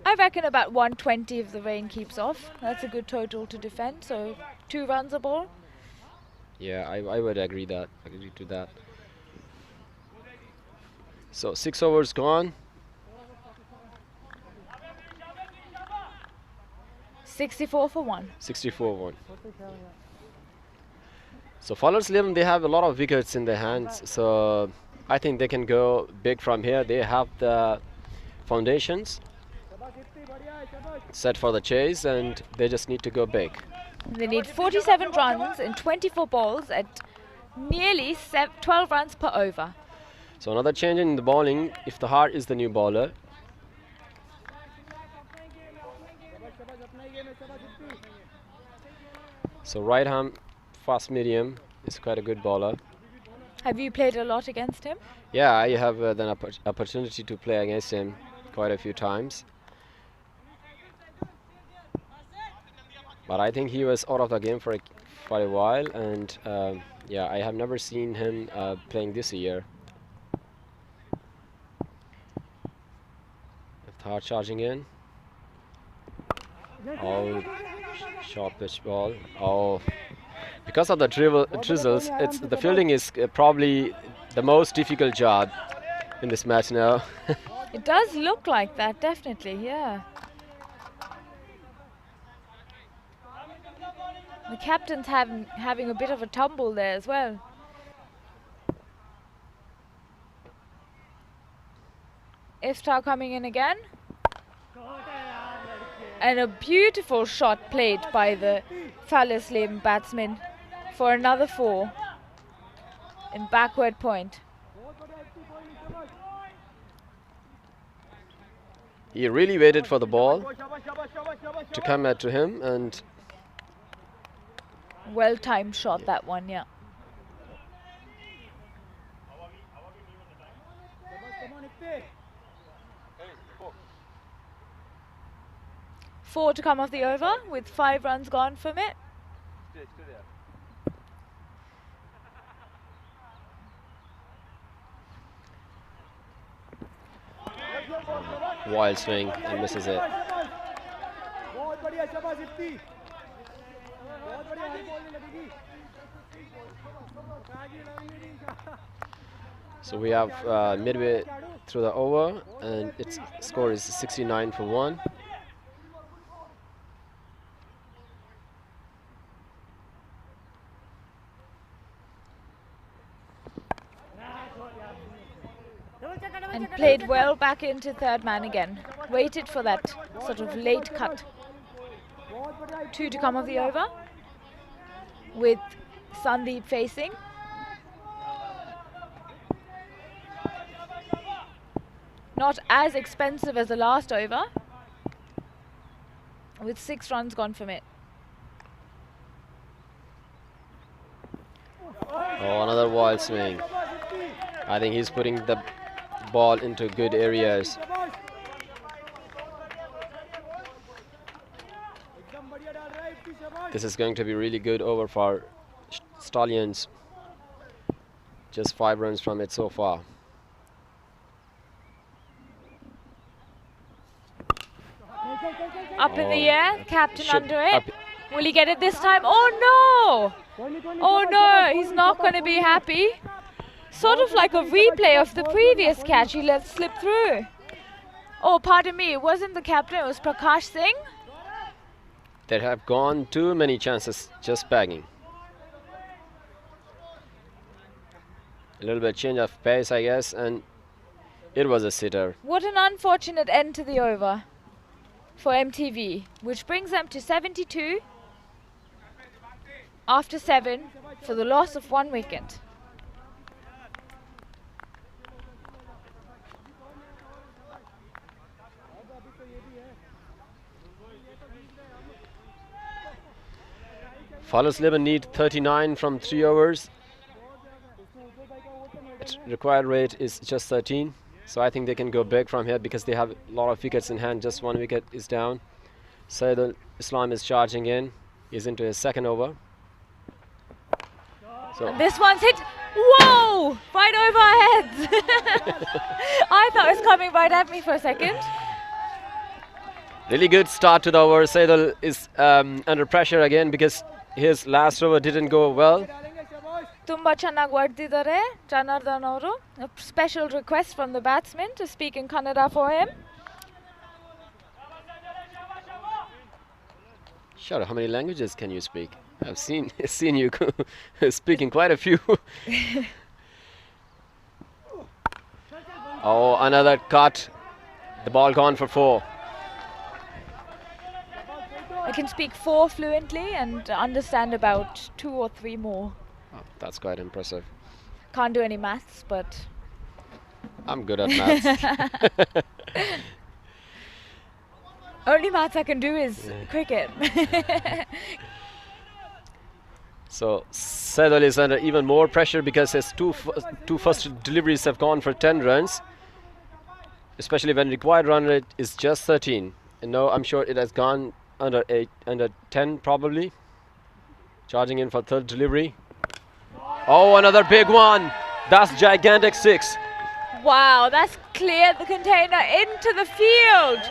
I reckon about 120 if the rain keeps off. That's a good total to defend, so 2 runs a ball. Yeah, I would agree to that. So 6 overs gone. 64 for 1. 64-1. So Finland, they have a lot of wickets in their hands, so I think they can go big from here. They have the foundations set for the chase, and they just need to go big. They need 47 runs in 24 balls at nearly 12 runs per over. So another change in the bowling. Iftihar is the new bowler. So right arm fast medium is quite a good bowler. Have you played a lot against him? Yeah, I have the opportunity to play against him quite a few times. But I think he was out of the game for a while, and yeah, I have never seen him playing this year. Iftihar charging in. Oh, short pitch ball. Oh, because of the drizzles, the fielding is probably the most difficult job in this match now. It does look like that, definitely, yeah. The captain's having a bit of a tumble there as well. Iftihar coming in again. And a beautiful shot played by the Fallersleben batsman for another 4 in backward point. He really waited for the ball to come at to him, and well-timed shot, that one, yeah. Four to come off the over with 5 runs gone from it. wild swing and misses it. So we have midway through the over, and its score is 69 for 1. And played well back into third man again. Waited for that sort of late cut. 2 to come of the over, with Sandeep facing. Not as expensive as the last over, with 6 runs gone from it. Oh, another wild swing. I think he's putting the ball into good areas. This is going to be really good over for Stallions. Just 5 runs from it so far. Up in the air, captain under it. Will he get it this time? Oh no! Oh no, he's not going to be happy. Sort of like a replay of the previous catch he let slip through. Oh, pardon me, it wasn't the captain, it was Prakash Singh. There have gone too many chances just bagging. A little bit change of pace, I guess, and it was a sitter. What an unfortunate end to the over for MTV, which brings them to 72 after 7 for the loss of 1 wicket. Fallersleben need 39 from 3 overs. Its required rate is just 13. So I think they can go big from here because they have a lot of wickets in hand. Just 1 wicket is down. Saidul Islam is charging in. He's into his 2nd over. So And this one's hit. Whoa! Right over our heads. I thought it was coming right at me for a second. really good start to the over. Saidul is under pressure again because his last over didn't go well. ತುಂಬಾ ಚೆನ್ನಾಗಿ ಹೊಡೆದಿದ್ದಾರೆ ಜನಾರ್ದನ್ ಅವರು. A special request from the batsman to speak in Kannada for him. Sure, how many languages can you speak? I've seen you speaking quite a few. Oh, another cut. The ball gone for 4. I can speak 4 fluently and understand about 2 or 3 more. Oh, that's quite impressive. Can't do any maths, but I'm good at maths. only maths I can do is cricket. So Saidul is under even more pressure because his two first deliveries have gone for 10 runs, especially when required run rate is just 13. And now I'm sure it has gone under 10 probably. Charging in for 3rd delivery. Oh, another big one. That's gigantic 6. Wow, that's cleared the container into the field.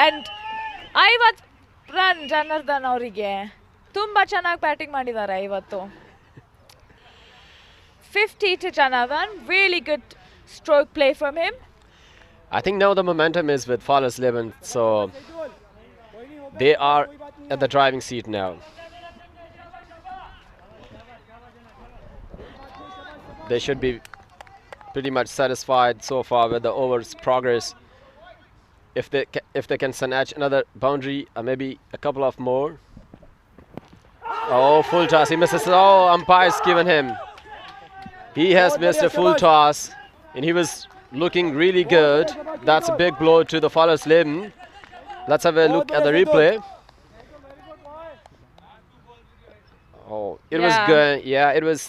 And ಐವತ್ತು run Janardhan ಅವರಿಗೆ ತುಂಬಾ ಚೆನ್ನಾಗಿ batting ಮಾಡಿದ್ದಾರೆ ಇವತ್ತು. 50 to Janardan, really good stroke play from him. I think now the momentum is with Fallersleben, so they are at the driving seat now. They should be pretty much satisfied so far with the over's progress. If they can snatch another boundary or maybe a couple of more. Oh, full toss. He misses. Oh, umpire's given him. He has missed a full toss and he was looking really good. That's a big blow to the Fallersleben. Let's have a look at the replay. Oh, it was good. Yeah, it was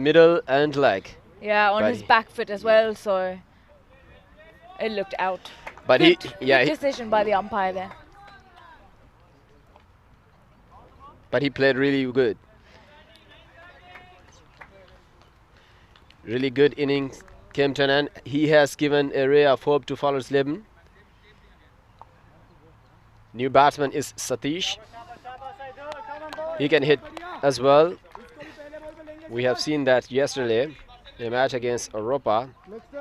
middle and leg. Yeah, on his back foot as well, so it looked out. But good decision by the umpire there. But he played really good. Really good innings came to an end. He has given a ray of hope to Fallersleben. New batsman is Satish. He can hit as well. We have seen that yesterday in a match against Europa.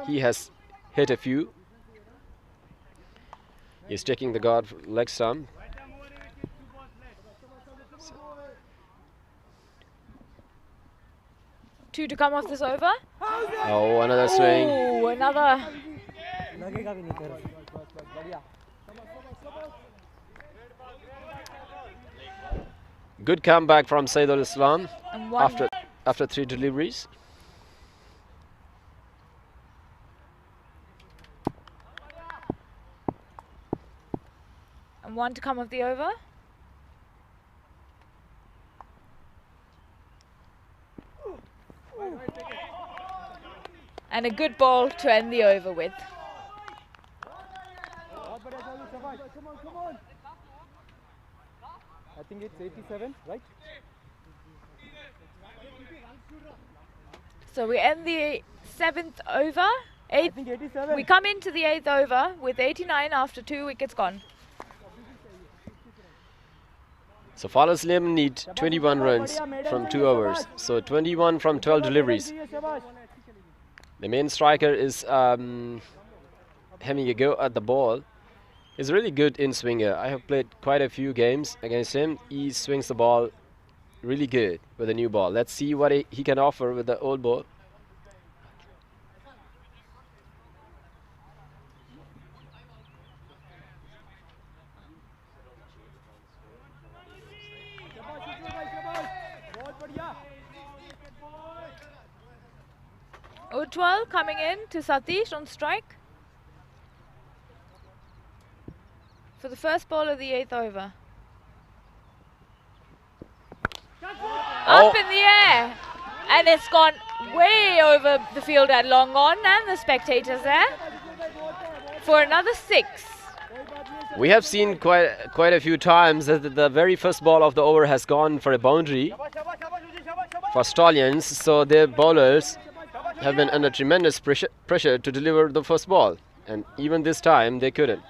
He has hit a few. He's taking the guard leg stump. Two to come off this over. Oh, another swing. Oh, another. Good comeback from Saidul Islam after 3 deliveries. And 1 to come off the over. And a good ball to end the over with. I think it's 87, right? So we end the 7th over. I think 87. We come into the 8th over with 89 after 2 wickets gone. So Fallersleben need 21 runs from 2 overs. So 21 from 12 deliveries. The main striker is having a go at the ball. He's a really good in-swinger. I have played quite a few games against him. He swings the ball really good with a new ball. Let's see what he can offer with the old ball. Ujjwal coming in to Satish on strike for the first ball of the 8th over. Up in the air. And it's gone way over the field at long on, and the spectators there for another 6. We have seen quite a few times that the very first ball of the over has gone for a boundary for Stallions, so their bowlers have been under tremendous pressure to deliver the first ball, and even this time they couldn't.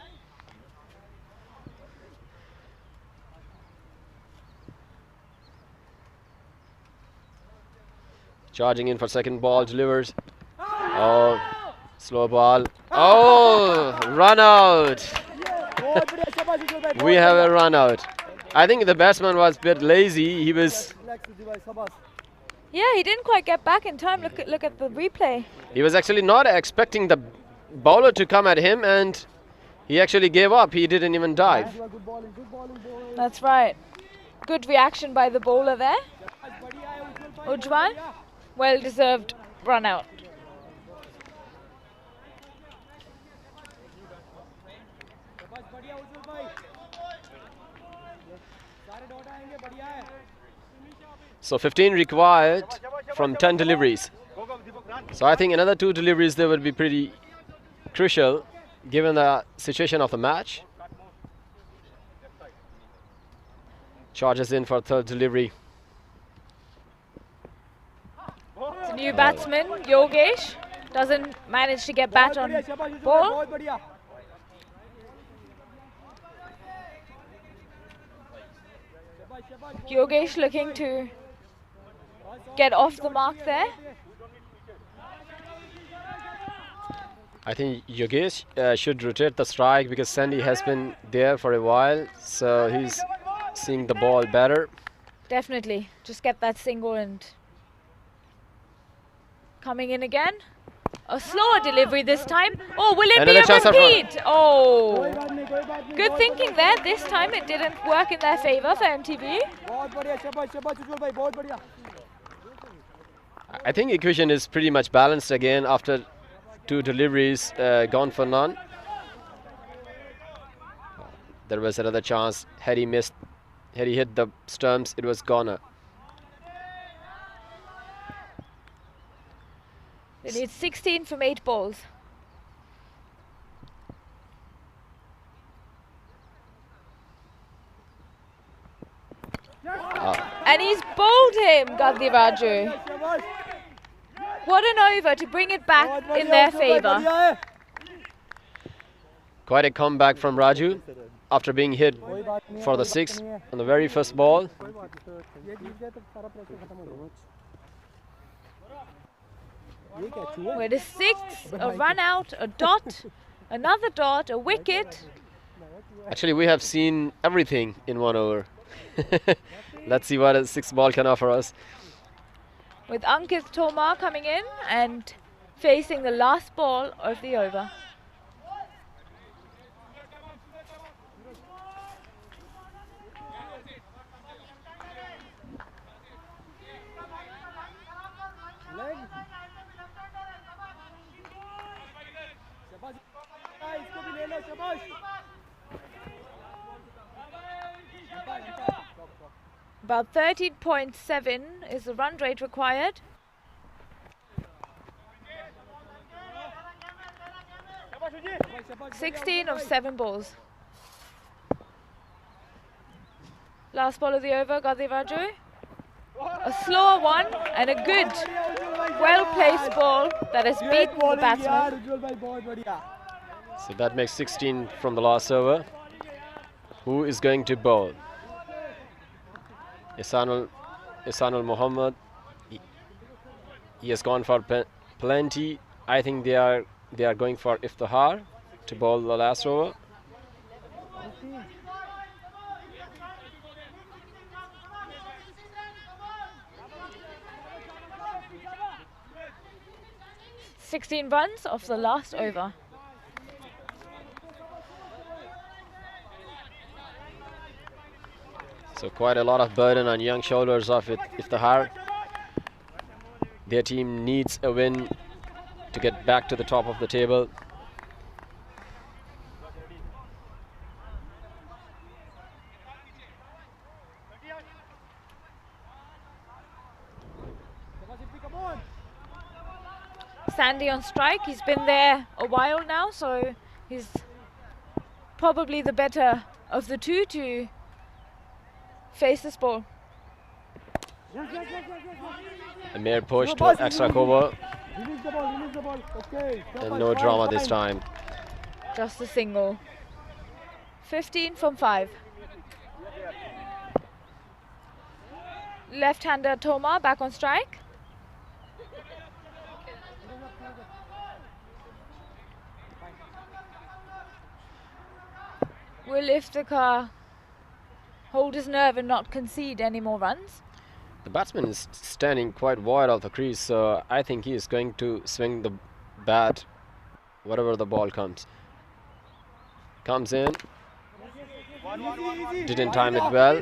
Charging in for second ball, delivers. Oh, slow ball. Oh, run out. We have a run out. I think the batsman was a bit lazy. He was. Yeah, he didn't quite get back in time. Look at the replay. He was actually not expecting the bowler to come at him, and he actually gave up. He didn't even dive. That's right. Good reaction by the bowler there. Ujjwal. Well deserved run out. So 15 required from 10 deliveries. So I think another 2 deliveries there would be pretty crucial given the situation of the match. Charges in for third delivery. It's a new batsman, Yogesh, doesn't manage to get bat on ball. Yogesh looking to get off the mark there. I think Yogesh should rotate the strike because Sandy has been there for a while, so he's seeing the ball better. Definitely, just get that single and coming in again. A slower delivery this time. Oh, will it be a repeat? Oh, good thinking there. This time it didn't work in their favour for MTV. I think equation is pretty much balanced again after 2 deliveries gone for none. There was another chance. Had he missed, had he hit the stumps, it was goner. They need 16 from 8 balls. And he's bowled him, Gandhi-Raju. What an over to bring it back in their favour. Quite a comeback from Raju after being hit for the 6 on the very first ball. With a 6, a run out, a dot, another dot, a wicket. Actually, we have seen everything in 1 over. Let's see what a 6 ball can offer us. With Ankit Tomar coming in and facing the last ball of the over. About 13.7 is the run rate required. (16 of 7 balls). Last ball of the over, Gandhi-Raju. A slower one and a good, well-placed ball that has beaten the batsman. So that makes 16 from the last over. Who is going to bowl? Ihsanul Mohammed. He has gone for plenty. I think they are going for Iftihar to bowl the last over. (16 runs off the last over). So quite a lot of burden on young shoulders of Iftihar. Their team needs a win to get back to the top of the table. Sandy on strike. He's been there a while now, so he's probably the better of the two to face this ball. A mere push to an extra cover. Release the ball, release the ball. Okay. And no drama this time. Just a single. 15 from 5. Left-hander Toma back on strike. Will Iftikhar hold his nerve and not concede any more runs? The batsman is standing quite wide of the crease, so I think he is going to swing the bat whatever the ball comes. Comes in. Didn't time it well,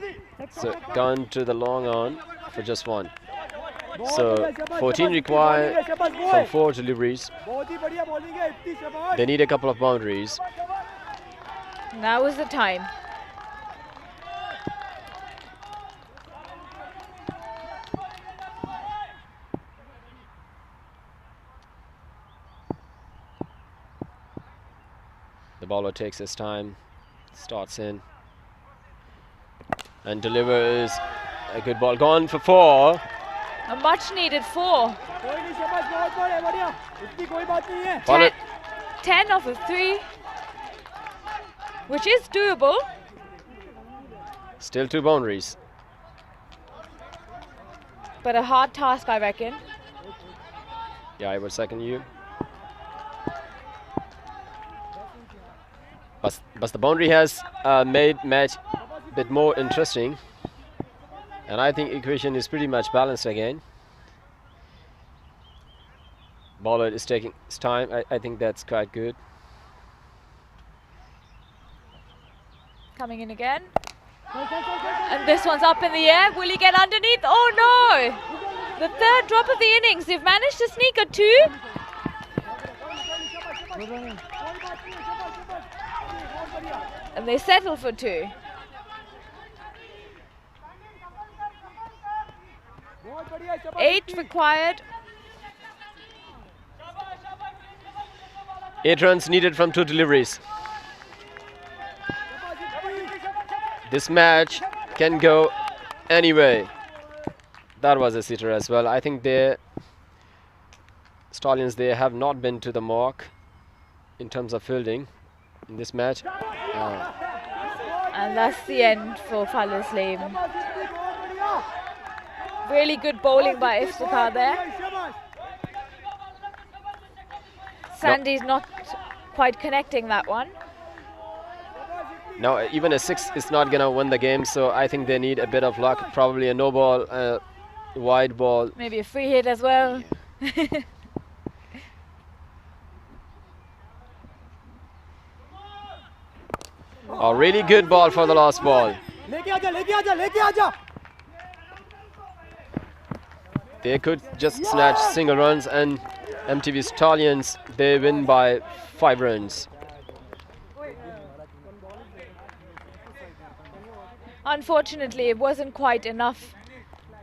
so gone to the long on for just 1. So 14 required from 4 deliveries. They need a couple of boundaries. Now is the time. The bowler takes his time, starts in, and delivers a good ball. Gone for 4. A much needed 4. 10 off of 3, which is doable. Still 2 boundaries. But a hard task, I reckon. Yeah, I would second you. But the boundary has made match a bit more interesting. And I think equation is pretty much balanced again. Bowler is taking his time. I think that's quite good. Coming in again. And this one's up in the air. Will he get underneath? Oh no! The third drop of the innings. They've managed to sneak a 2. And they settle for 2. Eight required. 8 runs needed from 2 deliveries. This match can go anyway. That was a sitter as well. I think the Stallions, they have not been to the mark in terms of fielding in this match. And that's the end for Fallersleben. Really good bowling by Iftikhar there. Sandy's not quite connecting that one. Now, even a 6 is not going to win the game, so I think they need a bit of luck. Probably a no ball, wide ball. Maybe a free hit as well. A really good ball for the last ball. They could just snatch single runs, and MTV Stallions, they win by 5 runs. Unfortunately, it wasn't quite enough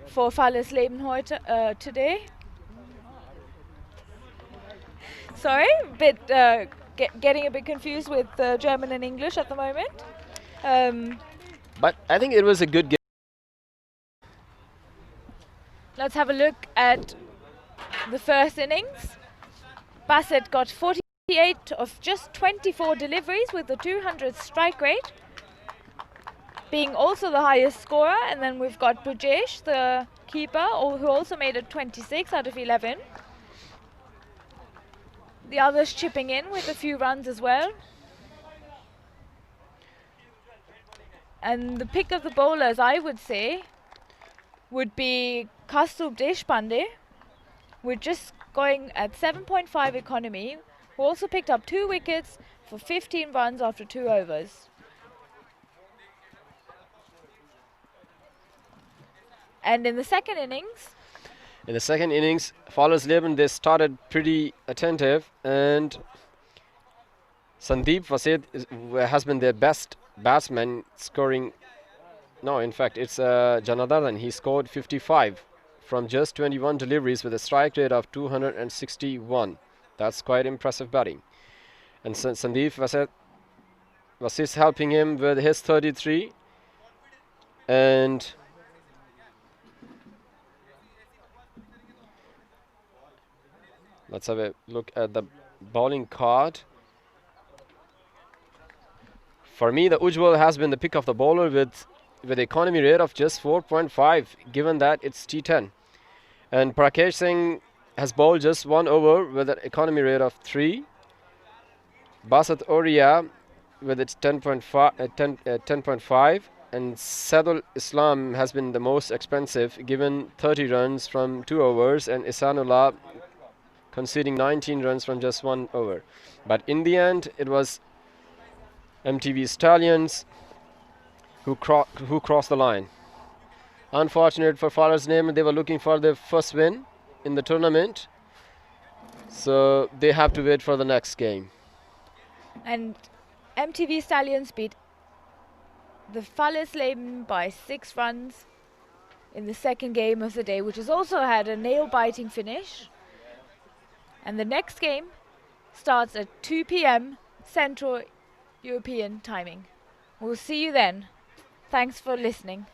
for Fallersleben heute today. Sorry, getting a bit confused with German and English at the moment. But I think it was a good game. Let's have a look at the first innings. Bassett got 48 of just 24 deliveries with a 200 strike rate, being also the highest scorer. And then we've got Pujesh, the keeper, who also made it 26 out of 11. The others chipping in with a few runs as well. And the pick of the bowlers, I would say, would be Kaustubh Deshpande. We're just going at 7.5 economy, who also picked up 2 wickets for 15 runs after 2 overs. And in the second innings? In the second innings, Fallersleben, they started pretty attentive, and Sandeep Vasid has been their best batsman, scoring. No, in fact, it's Janardhan. He scored 55 from just 21 deliveries with a strike rate of 261. That's quite impressive batting. And Sandeep was helping him with his 33. And let's have a look at the bowling card. For me, the Ujjwal has been the pick of the bowler with economy rate of just 4.5, given that it's T10. And Prakash Singh has bowled just 1 over with an economy rate of 3. Basat Oria with its 10.5, and Sadul Islam has been the most expensive, given 30 runs from 2 overs, and Isanullah conceding 19 runs from just 1 over. But in the end, it was MTV Stallions who crossed the line. Unfortunate for Farah's name, they were looking for their first win in the tournament, so they have to wait for the next game. And MTV Stallions beat the Fallersleben by 6 runs in the second game of the day, which has also had a nail-biting finish. And the next game starts at 2 p.m. Central European timing. We'll see you then. Thanks for listening.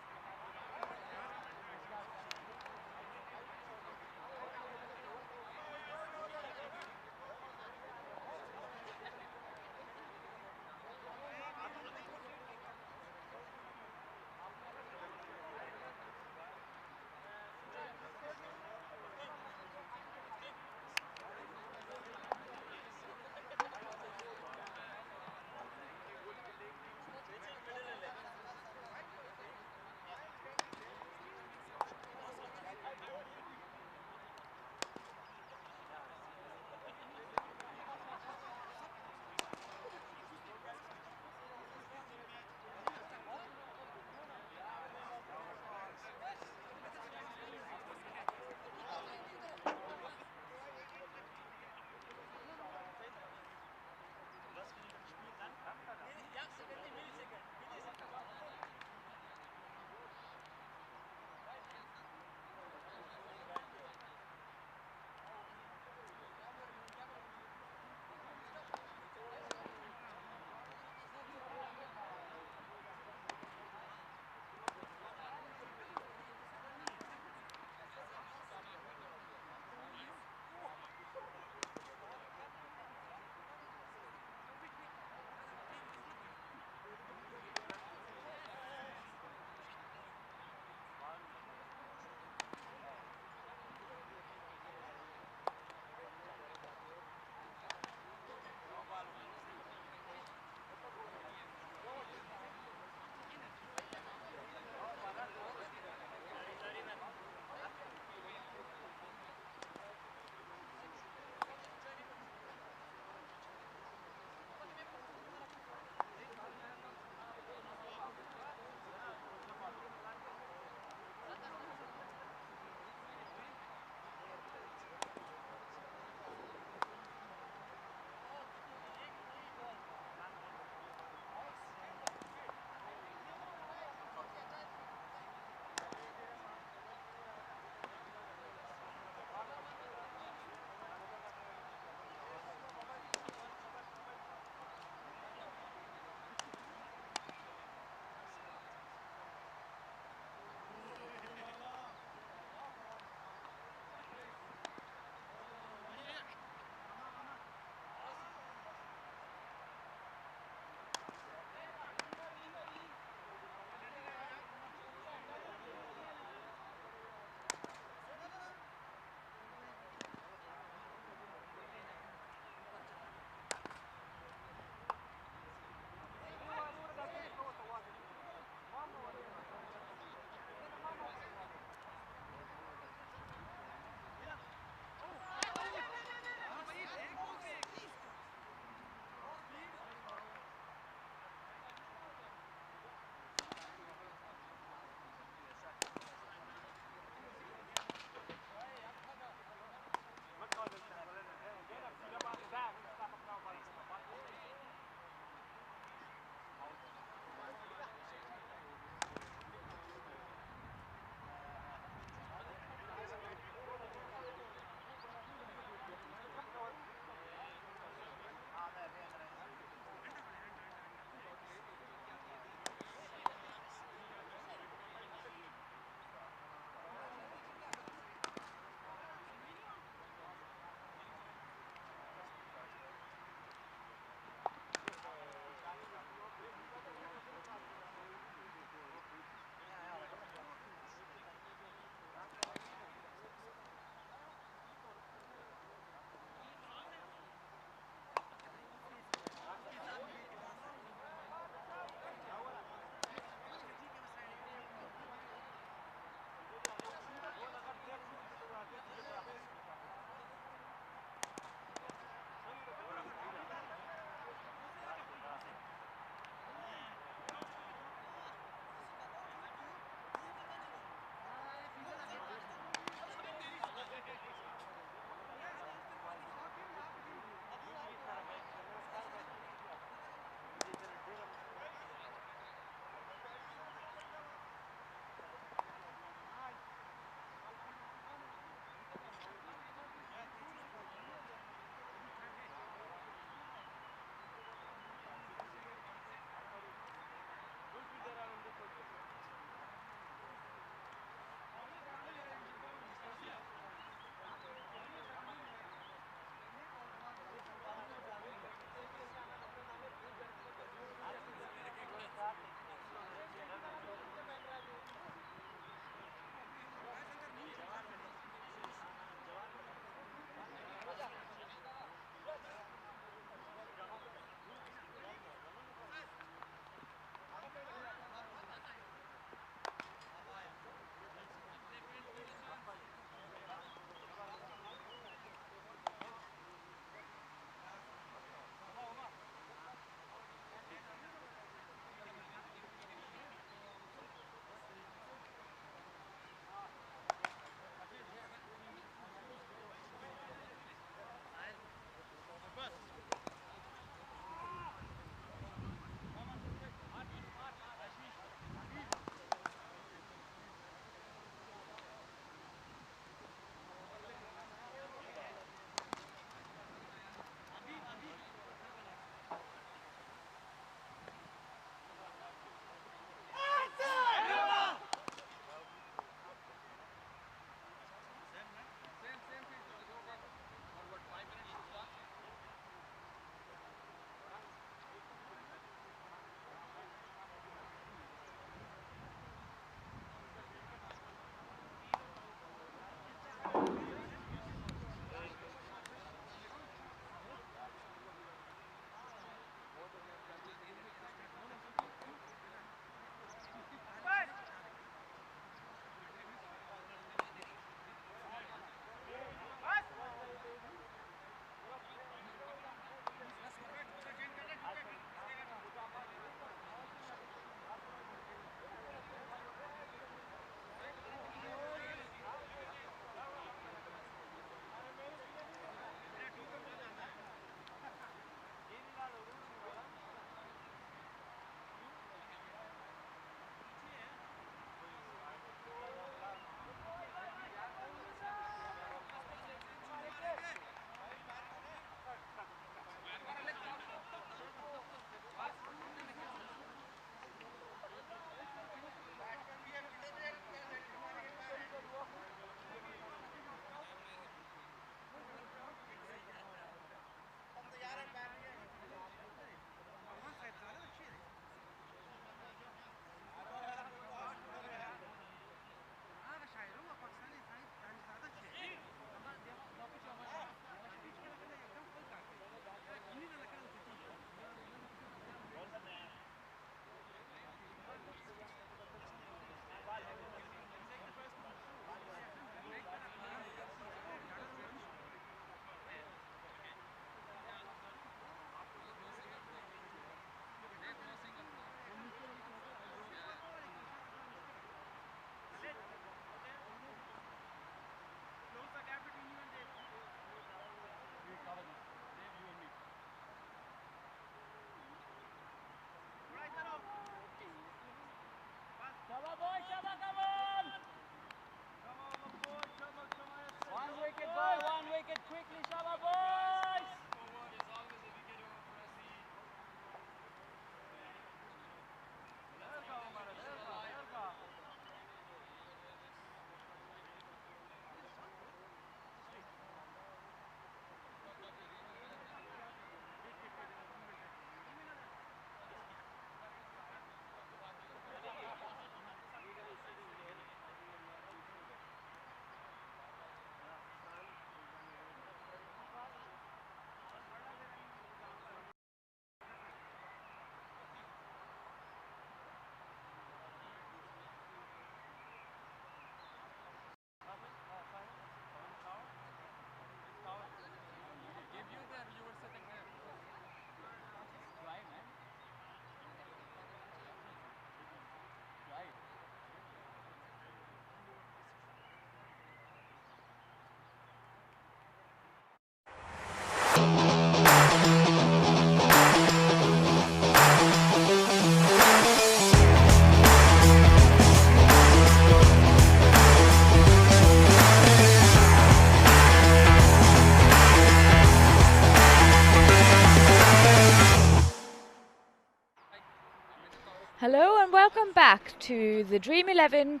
Hello and welcome back to the Dream11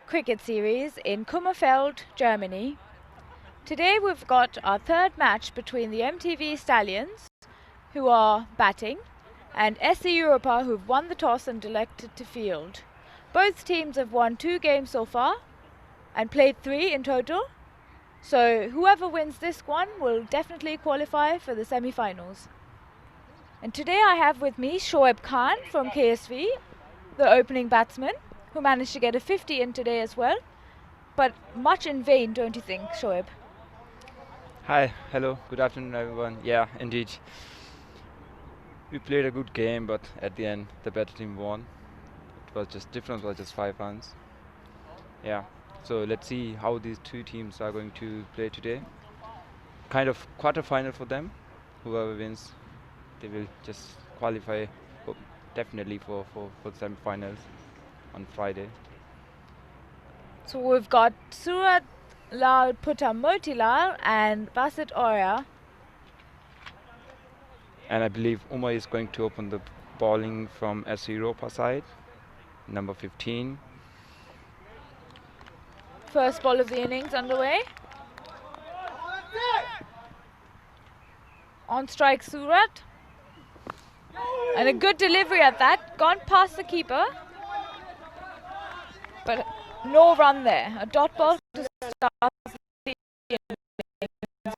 cricket series in Kummerfeld, Germany. Today we've got our third match between the MTV Stallions, who are batting, and SC Europa, who've won the toss and elected to field. Both teams have won 2 games so far and played 3 in total. So whoever wins this one will definitely qualify for the semi-finals. And today I have with me Shoaib Khan from KSV, the opening batsman, who managed to get a 50 in today as well. But much in vain, don't you think, Shoaib? Hi, hello, good afternoon everyone. Yeah, indeed. We played a good game, but at the end the better team won. It was just difference was just 5 runs. Yeah, so let's see how these 2 teams are going to play today. Kind of quarter-final for them. Whoever wins, they will just qualify definitely for the semi-finals on Friday. So we've got Surat Lal Putta Motilal and Basit Oya. And I believe Umar is going to open the bowling from SC Europa side, number 15. First ball of the innings underway. On strike Surat. And a good delivery at that, gone past the keeper. But no run there, a dot ball to start the innings.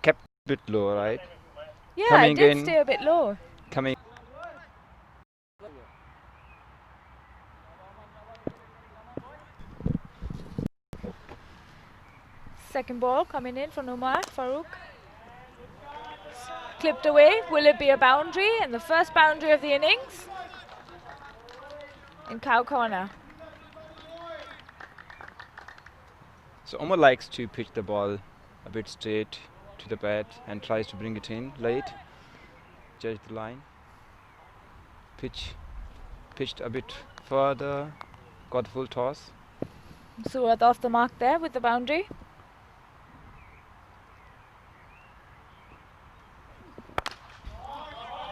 Kept a bit low, right? Yeah, coming it did in, stay a bit low. coming. Second ball coming in from Umar Farouk. Clipped away, will it be a boundary? And the first boundary of the innings in cow corner. So Umar likes to pitch the ball a bit straight to the bat and tries to bring it in late. Judge the line. Pitched a bit further, got full toss. Surat off the mark there with the boundary.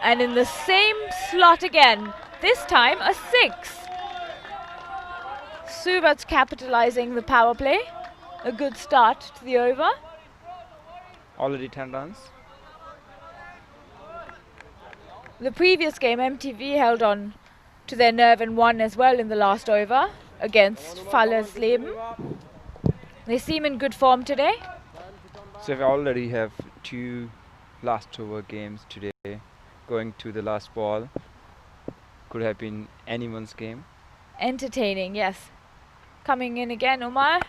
And in the same slot again, this time a 6. Surat's capitalizing the power play. A good start to the over. Already 10 runs. The previous game, MTV held on to their nerve and won as well in the last over against Fallersleben. They seem in good form today. So we already have 2 last over games today. Going to the last ball. Could have been anyone's game. Entertaining, yes. Coming in again, Umar.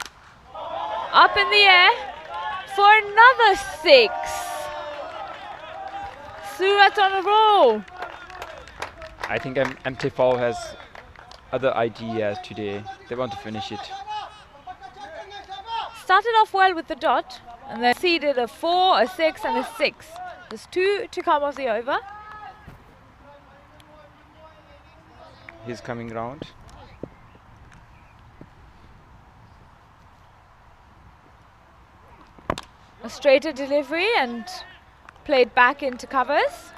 Up in the air for another 6. Surat on a roll. I think MTV has other ideas today. They want to finish it. Started off well with the dot and then seeded a 4, a 6 and a 6. There's 2 to come off the over. He's coming round. A straighter delivery and played back into covers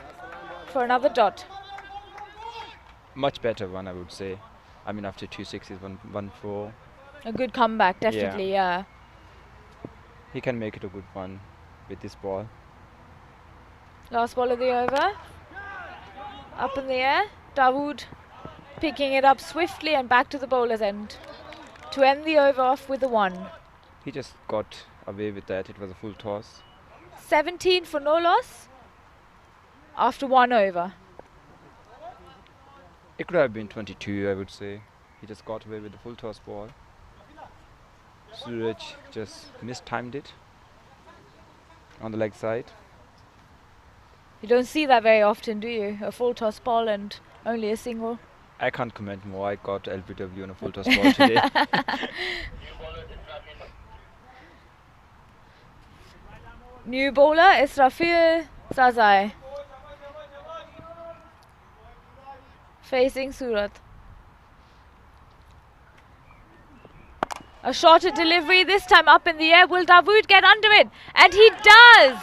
for another dot. Much better one, I would say. I mean, after 2 6s, 1 4. A good comeback, definitely, yeah. He can make it a good one with this ball. Last ball of the over. Up in the air. Dawood picking it up swiftly and back to the bowler's end to end the over off with a 1. He just got away with that. It was a full toss. 17 for no loss after 1 over. It could have been 22, I would say. He just got away with the full toss ball. Suraj just mistimed it on the leg side. You don't see that very often, do you? A full toss ball and only a single. I can't comment more. I got LBW on a full toss ball today. New bowler is Rafil Sazai. Facing Surat. A shorter delivery, this time up in the air. Will Dawood get under it? And he does!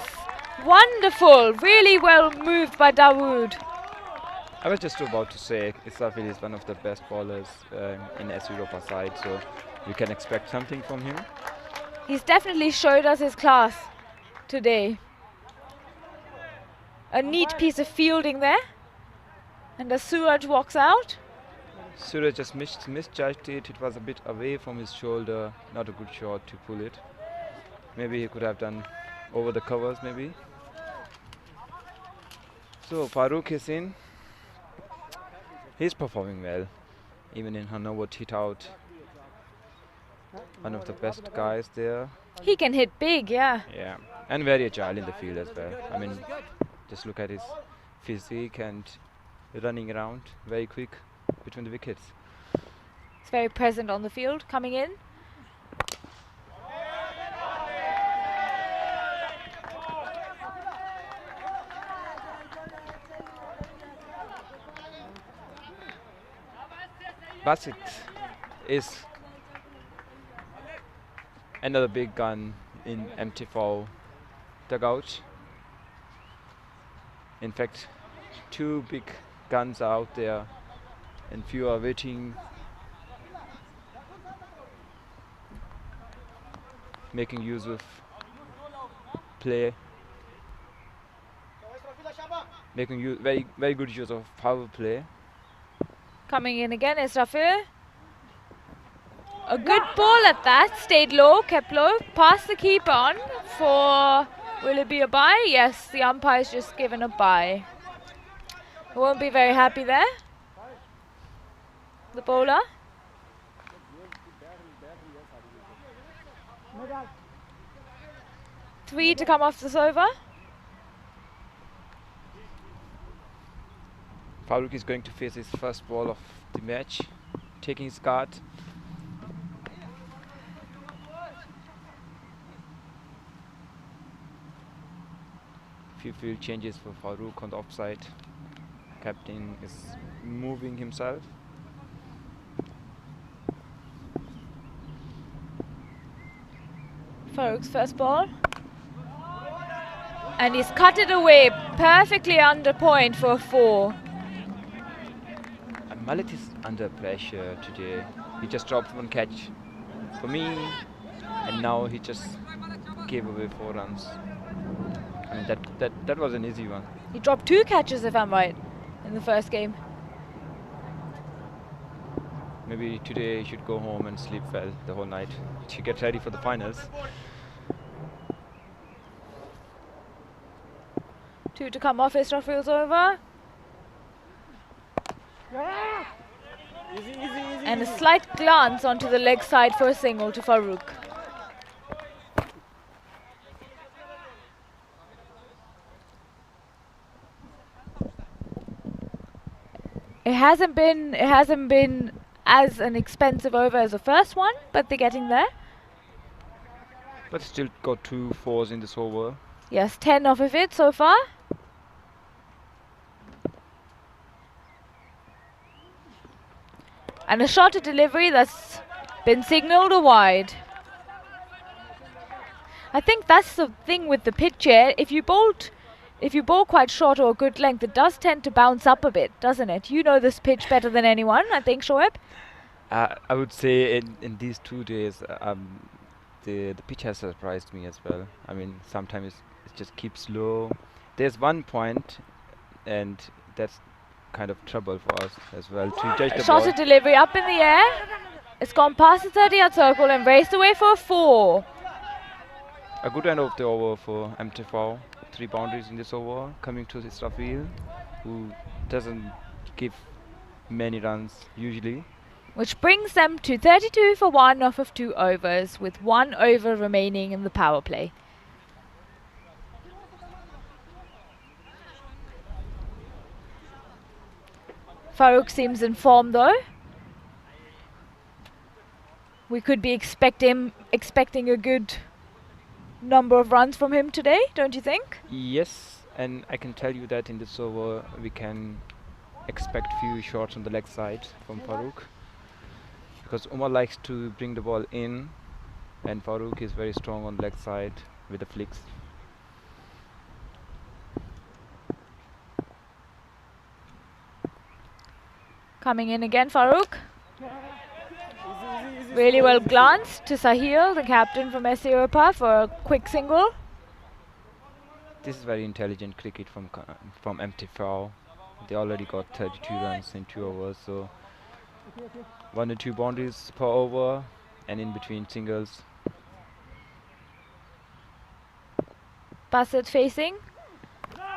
Wonderful. Really well moved by Dawood. I was just about to say Israfil is one of the best bowlers in S Europa side, so we can expect something from him. He's definitely showed us his class today. A neat piece of fielding there. And as Suraj walks out. Suraj just misjudged it. It was a bit away from his shoulder. Not a good shot to pull it. Maybe he could have done over the covers, maybe. So Farooq is in. He's performing well. Even in Hanover, hit out. One of the best guys there. He can hit big, yeah. Yeah, and very agile in the field as well. I mean, just look at his physique and running around very quick between the wickets. He's very present on the field, coming in. Basit is another big gun in MT4 dugout. In fact, 2 big guns are out there and few are waiting, making use of play, making very good use of power play. Coming in again is Rafi. A good ball at that, stayed low, kept low, passed the keeper on for, will it be a bye? Yes, the umpire's just given a bye. Won't be very happy there. The bowler. Three to come off this over. Farooq is going to face his first ball of the match, taking his guard. Few field changes for Farooq on the offside. Captain is moving himself. Farooq's first ball. And he's cut it away perfectly under point for a 4. Mallet is under pressure today. He just dropped 1 catch for me, and now he just gave away 4 runs. I mean, that was an easy one. He dropped 2 catches, if I'm right, in the first game. Maybe today he should go home and sleep well the whole night to get ready for the finals. 2 to come off, Israfil's over. And a slight glance onto the leg side for a single to Farooq. It hasn't been as an expensive over as the first one, but they're getting there. But still got 2 4s in this over. Yes, 10 off of it so far. And a shorter delivery that's been signalled a wide. I think that's the thing with the pitch here. If you bowl quite short or a good length, it does tend to bounce up a bit, doesn't it? You know this pitch better than anyone, I think, Shoaib. I would say in these 2 days, the pitch has surprised me as well. I mean, sometimes it just keeps low. There's one point, and that's kind of trouble for us as well to judge the Shorter ball. delivery up in the air. It's gone past the 30-yard circle and raced away for a 4. A good end of the over for MT4. 3 boundaries in this over, coming to Israfil, who doesn't give many runs usually. Which brings them to 32 for 1 off of 2 overs, with 1 over remaining in the power play. Farooq seems in form though. We could be expecting a good number of runs from him today, don't you think? Yes, and I can tell you that in this over we can expect few shots on the leg side from Farooq. because Umar likes to bring the ball in, and Farouk is very strong on leg side with the flicks. Coming in again, Farouk. Really well glanced to Sahil, the captain from SC Europa, for a quick single. This is very intelligent cricket from MTV. They already got 32 runs in 2 overs, so 1 or 2 boundaries per over, and in between singles. Bassett facing.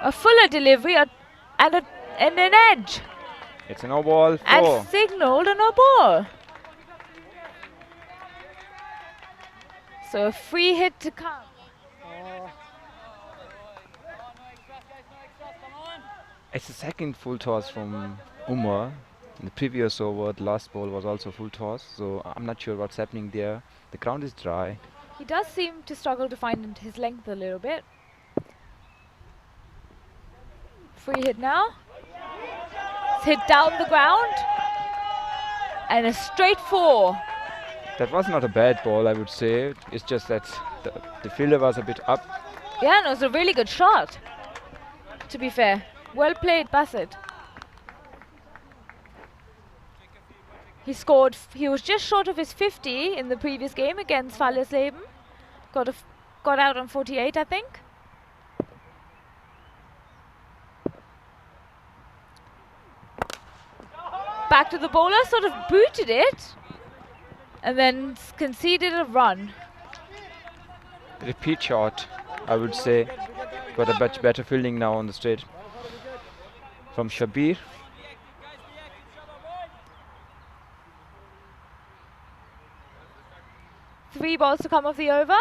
A fuller delivery and an edge. It's a no ball. 4. And signalled a no ball. So a free hit to come. It's the second full toss from Umar. In the previous over, the last ball was also full toss, so I'm not sure what's happening there. The ground is dry. He does seem to struggle to find his length a little bit. Free hit now. It's hit down the ground. And a straight 4. That was not a bad ball, I would say. It's just that the fielder was a bit up. Yeah, no, it was a really good shot, to be fair. Well played, Bassett. He scored, he was just short of his 50 in the previous game against Fallersleben. Got out on 48, I think. Back to the bowler, sort of booted it, and then conceded a run. Repeat shot, I would say. Got a much better fielding now on the straight from Shabir. Three balls to come of the over.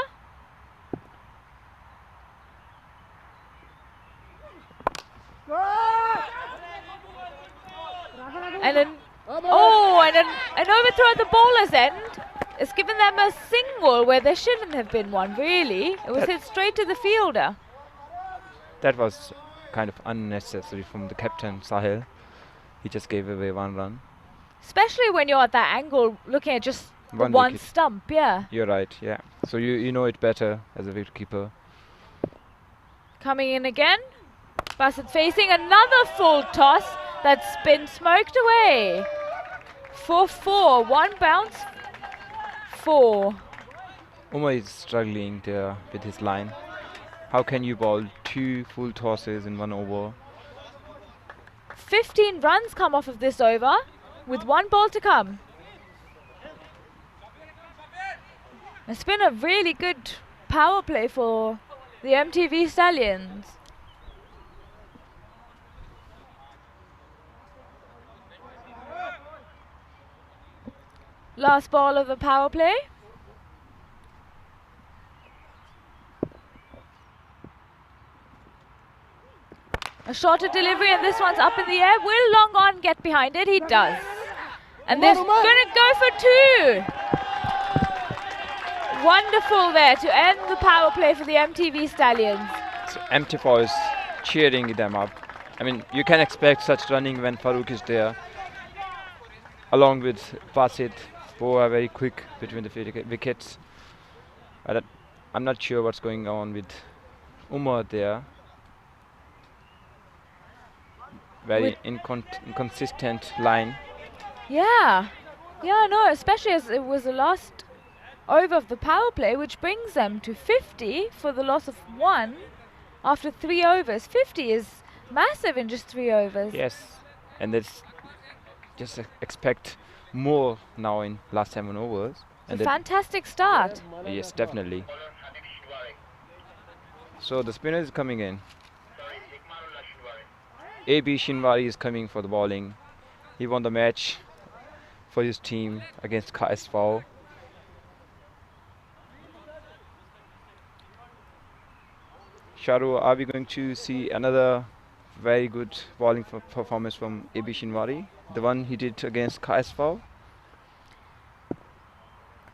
And an overthrow at the bowler's end. It's given them a single where there shouldn't have been one, really. It was hit straight to the fielder. That was kind of unnecessary from the captain, Sahil. He just gave away 1 run. Especially when you're at that angle looking at just One one wicket. stump, yeah. You're right, yeah. So you know it better as a wicketkeeper. Coming in again. Bassett facing another full toss that's been smoked away. 4-4, 1 bounce, 4. Umar is struggling there with his line. How can you bowl 2 full tosses in 1 over? 15 runs come off of this over with 1 ball to come. It's been a really good power play for the MTV Stallions. Last ball of the power play. A shorter delivery, and this one's up in the air. Will Long On get behind it? He does. And they're going to go for 2. Wonderful there to end the power play for the MTV Stallions. So MT4 is cheering them up. I mean, you can expect such running when Farouk is there. Along with Basit, both are very quick between the wickets. But I'm not sure what's going on with Umar there. Very inconsistent line. Yeah. Yeah, no, especially as it was the last over of the power play, which brings them to 50 for the loss of 1 after 3 overs. 50 is massive in just 3 overs. Yes, and it's just expect more now in last 7 overs. It's a fantastic start. Yes, definitely. So the spinner is coming in. AB Shinwari is coming for the bowling. He won the match for his team against KSV. Sharu, are we going to see another very good bowling performance from AB Shinwari? The one he did against KSV?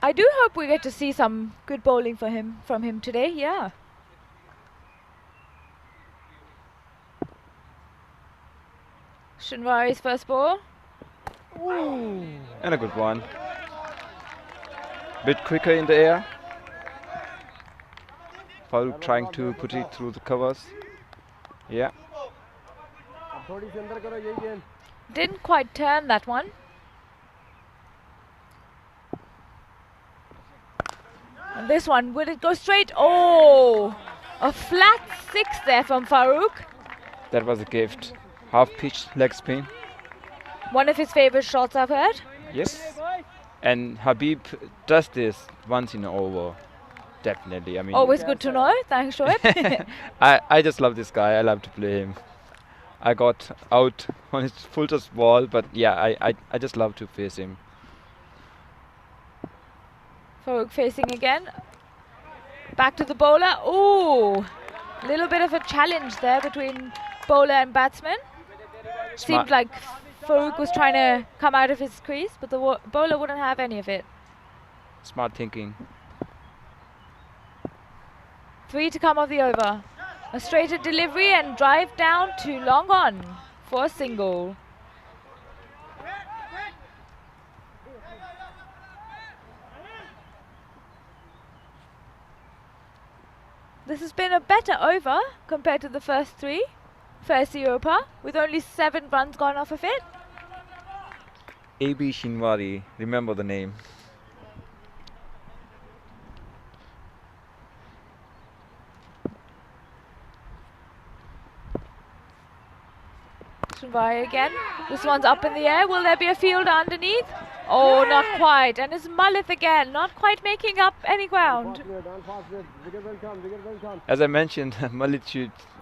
I do hope we get to see some good bowling from him today, yeah. Shinwari's first ball. Ooh. And a good one. Bit quicker in the air. Farooq trying to put it through the covers. Yeah. Didn't quite turn that one. And this one, will it go straight? Oh! A flat 6 there from Farooq. That was a gift. Half pitch leg spin. One of his favorite shots, I've heard. Yes. And Habib does this once in an over. Definitely. I mean, Always good to know. Thanks, Shoaib. I just love this guy. I love to play him. I got out on his full toss ball, but yeah, I just love to face him. Farooq facing again. Back to the bowler. Ooh! Little bit of a challenge there between bowler and batsman. Seemed like Farooq was trying to come out of his crease, but the bowler wouldn't have any of it. Smart thinking. 3 to come of the over. A straighter delivery and drive down to long on for a single. This has been a better over compared to the first 3 for Europa, with only 7 runs gone off of it. AB Shinwari, remember the name. Shinwari again. This one's up in the air. Will there be a fielder underneath? Oh, not quite. And it's Mullith again, not quite making up any ground. As I mentioned, Malik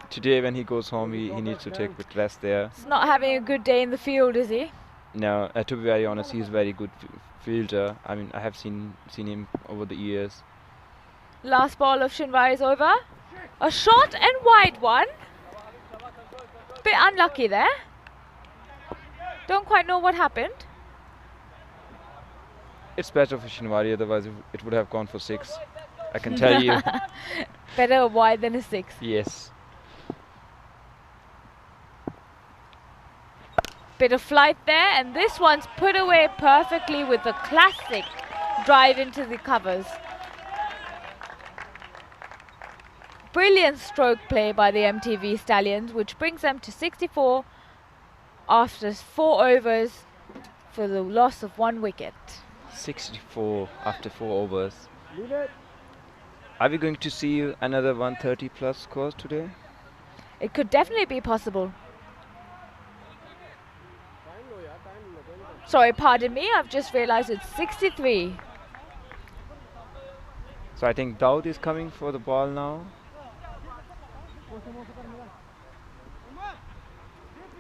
today when he goes home, he needs to take a bit rest there. He's not having a good day in the field, is he? No, to be very honest, he's a very good fielder. I mean, I have seen him over the years. Last ball of Shinwari is over. A short and wide one. Bit unlucky there. Don't quite know what happened. It's better for Shinwari, otherwise it would have gone for 6. I can tell you. Better a wide than a 6. Yes. Bit of flight there, and this one's put away perfectly with a classic drive into the covers. Brilliant stroke play by the MTV Stallions, which brings them to 64 after 4 overs for the loss of 1 wicket. 64 after 4 overs. Are we going to see another 130 plus scores today? It could definitely be possible. Sorry, pardon me, I've just realized it's 63. So I think Daud is coming for the ball now.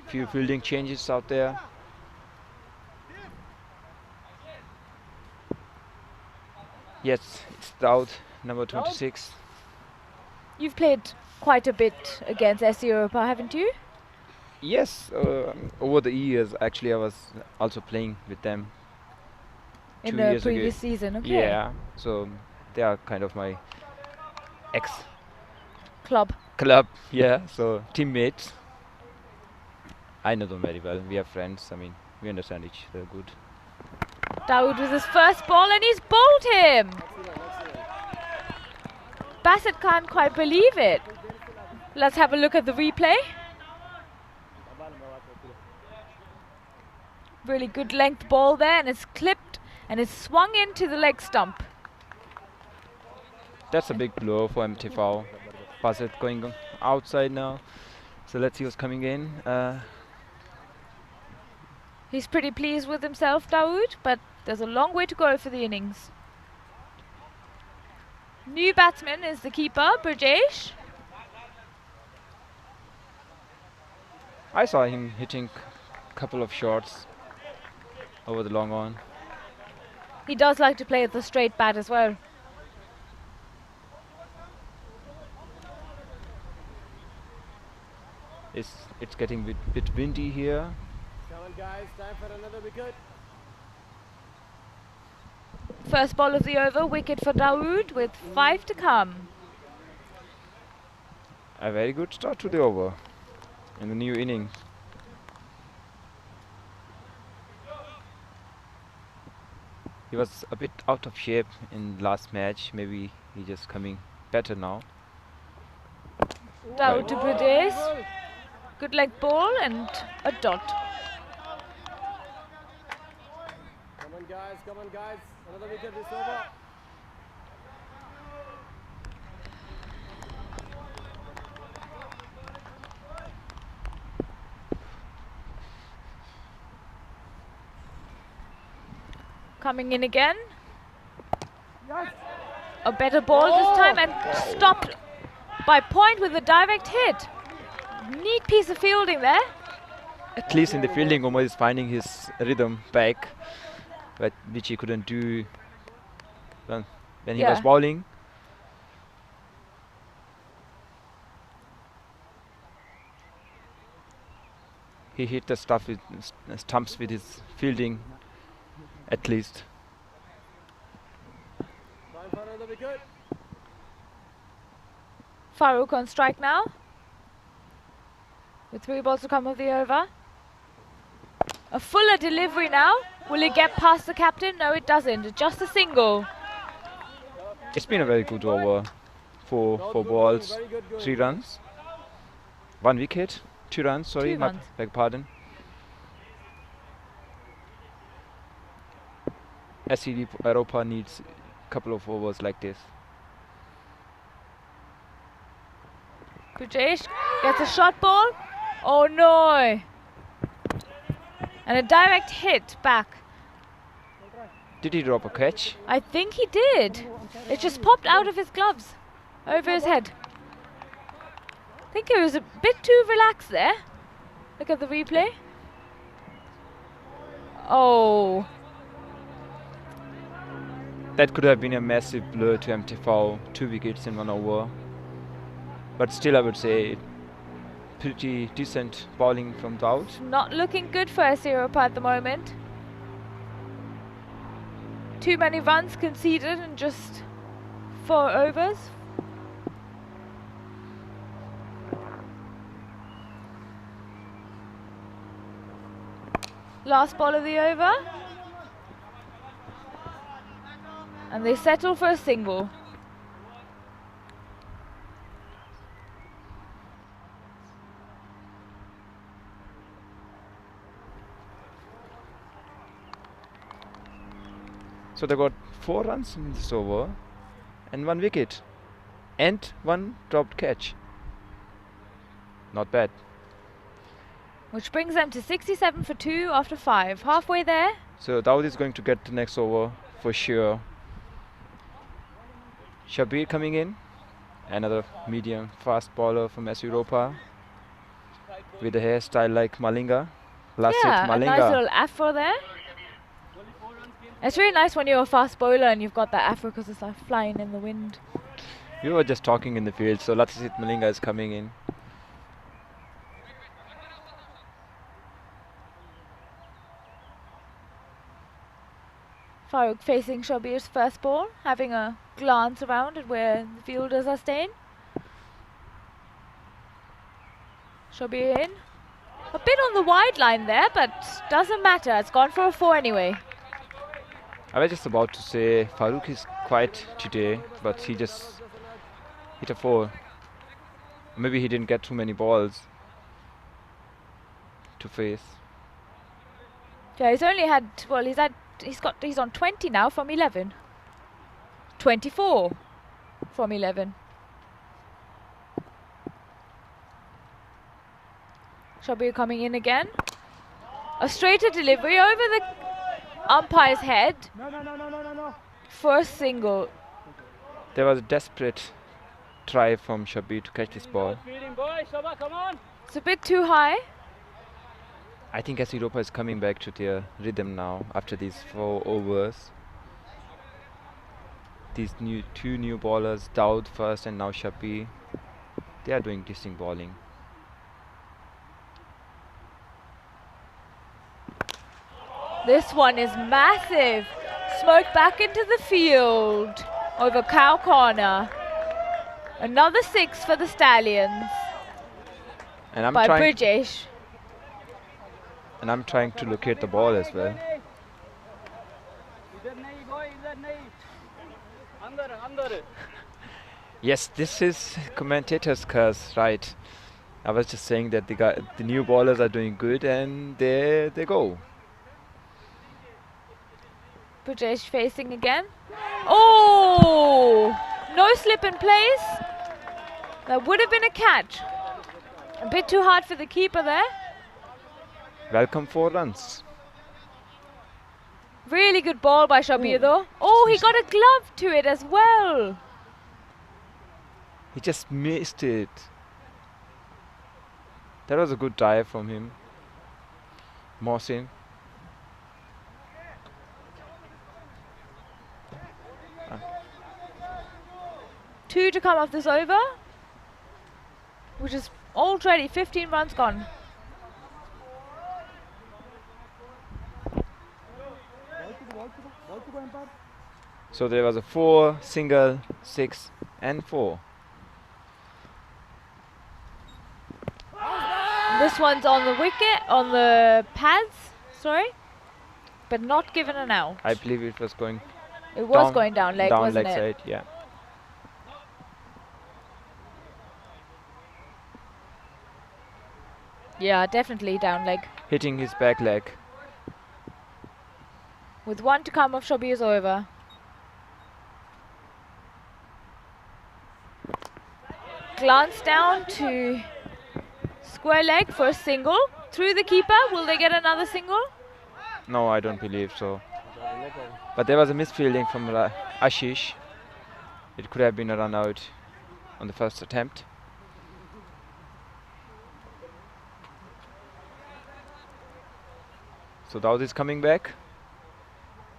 Few fielding changes out there. Yes, it's Daud, number 26. You've played quite a bit against SC Europa, haven't you? Yes, over the years actually I was also playing with them. In 2 the years previous ago. season, okay. Yeah, so they are kind of my Club. Yeah, so teammates. I know them very well. We are friends. I mean, we understand each other good. Dawood with his first ball and he's bowled him. Bassett can't quite believe it. Let's have a look at the replay. Really good length ball there, and it's clipped and it's swung into the leg stump. That's a big blow for MTV. Bassett going outside now. So let's see what's coming in. He's pretty pleased with himself, Dawood, but there's a long way to go for the innings. New batsman is the keeper, Burjesh. I saw him hitting a couple of shots over the long on. He does like to play with the straight bat as well. It's getting a bit windy here. Come on guys, time for another wicket. First ball of the over, wicket for Dawood with 5 to come. A very good start to the over in the new innings. He was a bit out of shape in last match. Maybe he's just coming better now. Down to Pradesh. Good leg ball and a dot. Come on guys, another wicket is over. Coming in again. A better ball this time and stopped by point with a direct hit. Neat piece of fielding there. At least in the fielding, Omar is finding his rhythm back, but which he couldn't do when he was bowling. He hit the stumps with his fielding, at least. Time for another wicket. Farooq on strike now. With 3 balls to come of the over. A fuller delivery now. Will it get past the captain? No, it doesn't. Just a single. It's been a very good over. 4 balls, 3 runs. 1 wicket, 2 runs, sorry, 2 my runs. beg pardon. SCD Europa needs a couple of overs like this. Pujesh gets a shot ball. Oh no! And a direct hit back. Did he drop a catch? I think he did. It just popped out of his gloves, over his head. I think he was a bit too relaxed there. Look at the replay. Oh. That could have been a massive blur to MTV, 2 wickets in 1 over. But still, I would say pretty decent bowling from Daud. Not looking good for SC Europa at the moment. Too many runs conceded in just 4 overs. Last ball of the over. And they settle for a single. So they got 4 runs in this over and 1 wicket and 1 dropped catch. Not bad. Which brings them to 67 for 2 after 5. Halfway there. So Daud is going to get the next over for sure. Shabir coming in. Another medium fast bowler from SC Europa. With a hairstyle like Malinga. Last hit Yeah, a Malinga. nice little afro there. It's really nice when you're a fast bowler and you've got that afro because it's like flying in the wind. We were just talking in the field, so Lathit Malinga is coming in. Farooq facing Shabir's first ball, having a glance around at where the fielders are staying. Shabir in. A bit on the wide line there, but doesn't matter. It's gone for a 4 anyway. I was just about to say Farooq is quiet today, but he just hit a 4. Maybe he didn't get too many balls to face. Yeah, he's only had, well, he's on 20 now from 11. 24 from 11. Shabir coming in again. A straighter delivery over the umpire's head. No. For a single. There was a desperate try from Shabir to catch this ball. It's a bit too high. I think SC Europa is coming back to their rhythm now after these 4 overs. These 2 new bowlers, Daud first and now Shabir, they are doing decent bowling. This one is massive. Smoke back into the field over cow corner. Another 6 for the Stallions And I'm by trying Brijesh. and I'm trying to locate the ball as well. Yes, this is commentator's curse, right? I was just saying that the new ballers are doing good, and there they go. Brajesh facing again. Oh! No slip in place. That would have been a catch. A bit too hard for the keeper there. Welcome 4 runs. Really good ball by Shabir though. Oh, he got a glove to it as well. He just missed it. That was a good dive from him. Mohsin. Two to come off this over, which is already 15 runs gone. So there was a 4, single, 6 and 4. This one's on the wicket, on the pads, sorry, but not given an out. I believe it was going It was going down leg, down wasn't leg it? side, yeah. Yeah, definitely down leg. Hitting his back leg. With one to come off Shabir's over. Glance down to square leg for a single. Through the keeper, will they get another single? No, I don't believe so. But there was a misfielding from Ashish. It could have been a run out on the first attempt. So Daud is coming back,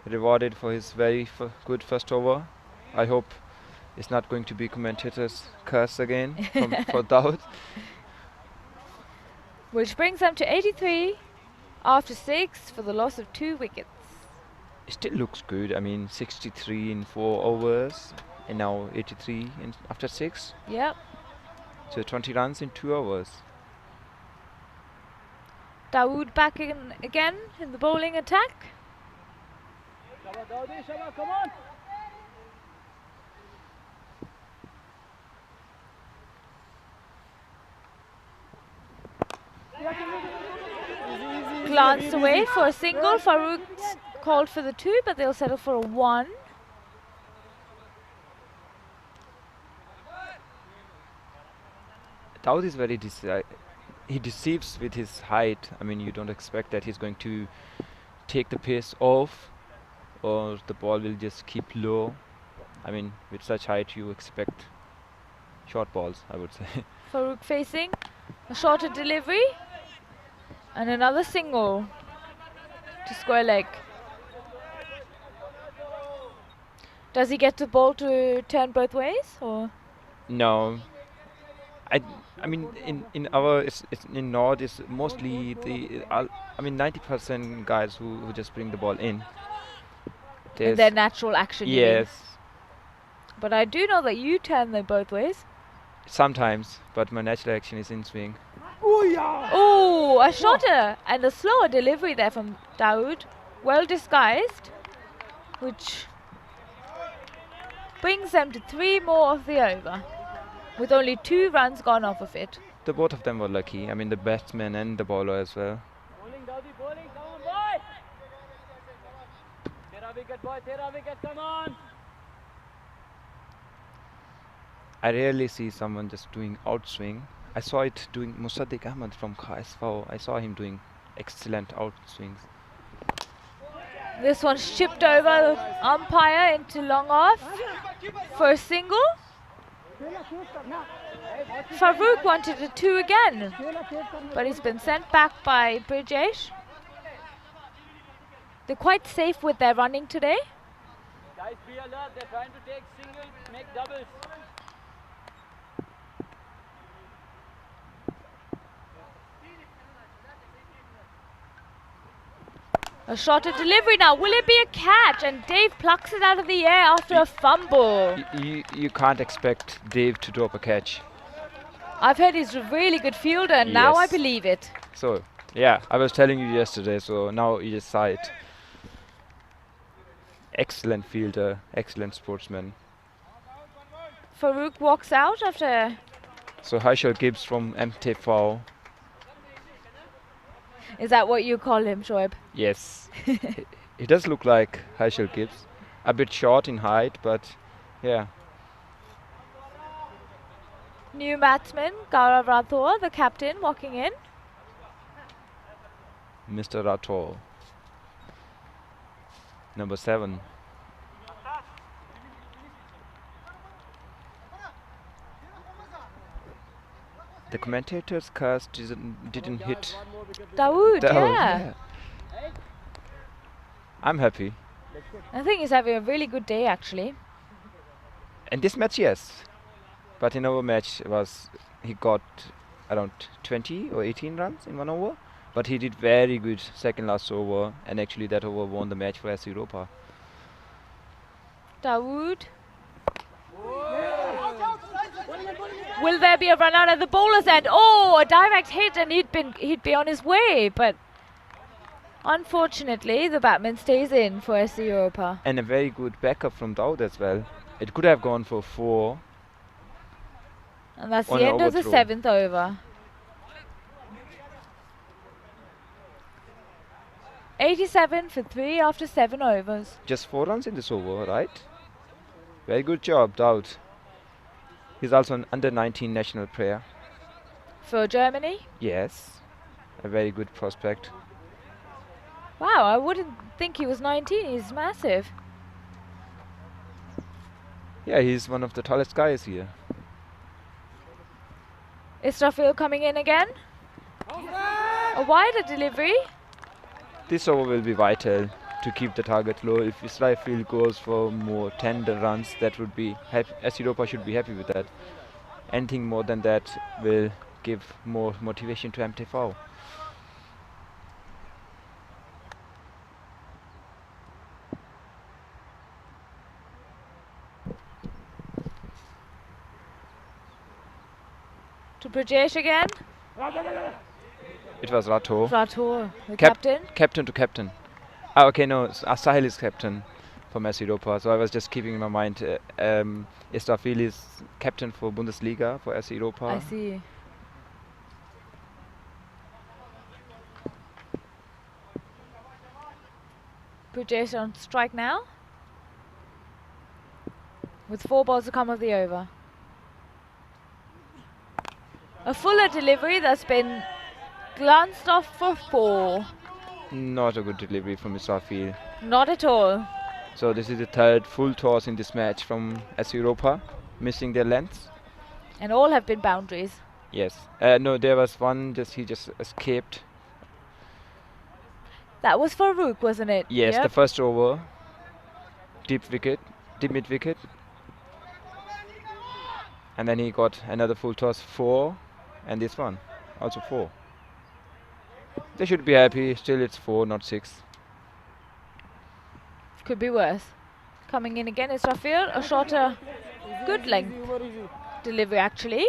rewarded for his very good first over. I hope it's not going to be commentator's curse again for Daud. Which brings them to 83 after 6 for the loss of 2 wickets. It still looks good. I mean, 63 in 4 overs and now 83 after 6. Yep. So 20 runs in 2 overs. Dawood back in again in the bowling attack. Come on. Glanced away for a single. Farouk called for the 2, but they'll settle for a 1. Daud is very he deceives with his height. I mean, you don't expect that he's going to take the pace off or the ball will just keep low. I mean, with such height you expect short balls, I would say. Farouk facing a shorter delivery and another single to square leg. Does he get the ball to turn both ways or? No. I mean, in our in North it's mostly the I mean 90% guys who just bring the ball in. In their natural action. Yes. But I do know that you turn them both ways. Sometimes, but my natural action is in swing. Oh, a shorter and a slower delivery there from Dawood. Well disguised, which brings them to 3 more of the over, with only 2 runs gone off of it. The both of them were lucky. I mean, the batsman and the bowler as well. Bowling, Daudi, bowling, come on, boy! Tera wicket, come on! I rarely see someone just doing outswing. I saw it doing Musaddiq Ahmad from KSV. I saw him doing excellent outswings. This one's chipped over the umpire into long off for a single. Farouk wanted a 2 again, but he's been sent back by Brajesh. They're quite safe with their running today. Guys, be alert. They're trying to take singles, make doubles. A shorter delivery now. Will it be a catch? And Dave plucks it out of the air after a fumble. You can't expect Dave to drop a catch. I've heard he's a really good fielder, and now I believe it. So, yeah, I was telling you yesterday, so now you just saw it. excellent fielder, excellent sportsman. Farouk walks out after. So Herschel Gibbs from MTV. Is that what you call him, Shoaib? Yes. he does look like Herschel Gibbs. A bit short in height, but yeah. New batsman, Gaurav Rathore, the captain, walking in. Mr. Rathore. Number 7. The commentator's cast didn't hit Dawood, Dawood, yeah. I'm happy. I think he's having a really good day, actually. In this match, yes. But in our match, he got around 20 or 18 runs in 1 over. But he did very good second last over, and actually that over won the match for AS Europa. Dawood. Will there be a run out at the bowler's end? Oh, a direct hit, and he'd be on his way, but unfortunately the batsman stays in for AS Europa. And a very good backup from Dawood as well. It could have gone for 4. And that's on the an end of the overthrow. 7th over. 87 for 3 after 7 overs. Just 4 runs in this over, right? Very good job, Dawood. He's also an under-19 national player. For Germany? Yes, a very good prospect. Wow, I wouldn't think he was 19. He's massive. Yeah, he's one of the tallest guys here. Israfil coming in again. A wider delivery. This over will be vital to keep the target low. If Israfil goes for more tender runs, that would be AS Europa should be happy with that. Anything more than that will give more motivation to MTV. To Brajesh again. It was Rathore. Rathore, the captain. Captain to captain. Ah, okay, no, Sahil is captain for AS Europa. So I was just keeping in my mind, Israfil is captain for Bundesliga for AS Europa. I see. Brajesh on strike now. With 4 balls to come of the over. A fuller delivery that's been glanced off for 4. Not a good delivery from Israfil. Not at all. So this is the 3rd full toss in this match from AS Europa, missing their lengths. And all have been boundaries. Yes. No, there was one, he just escaped. That was Farouk, wasn't it? Yes, Yep. the first over. Deep mid wicket. And then he got another full toss, 4. And this one, also 4. They should be happy. Still it's 4, not 6. Could be worse. Coming in again is Rafir. A shorter, good length delivery actually.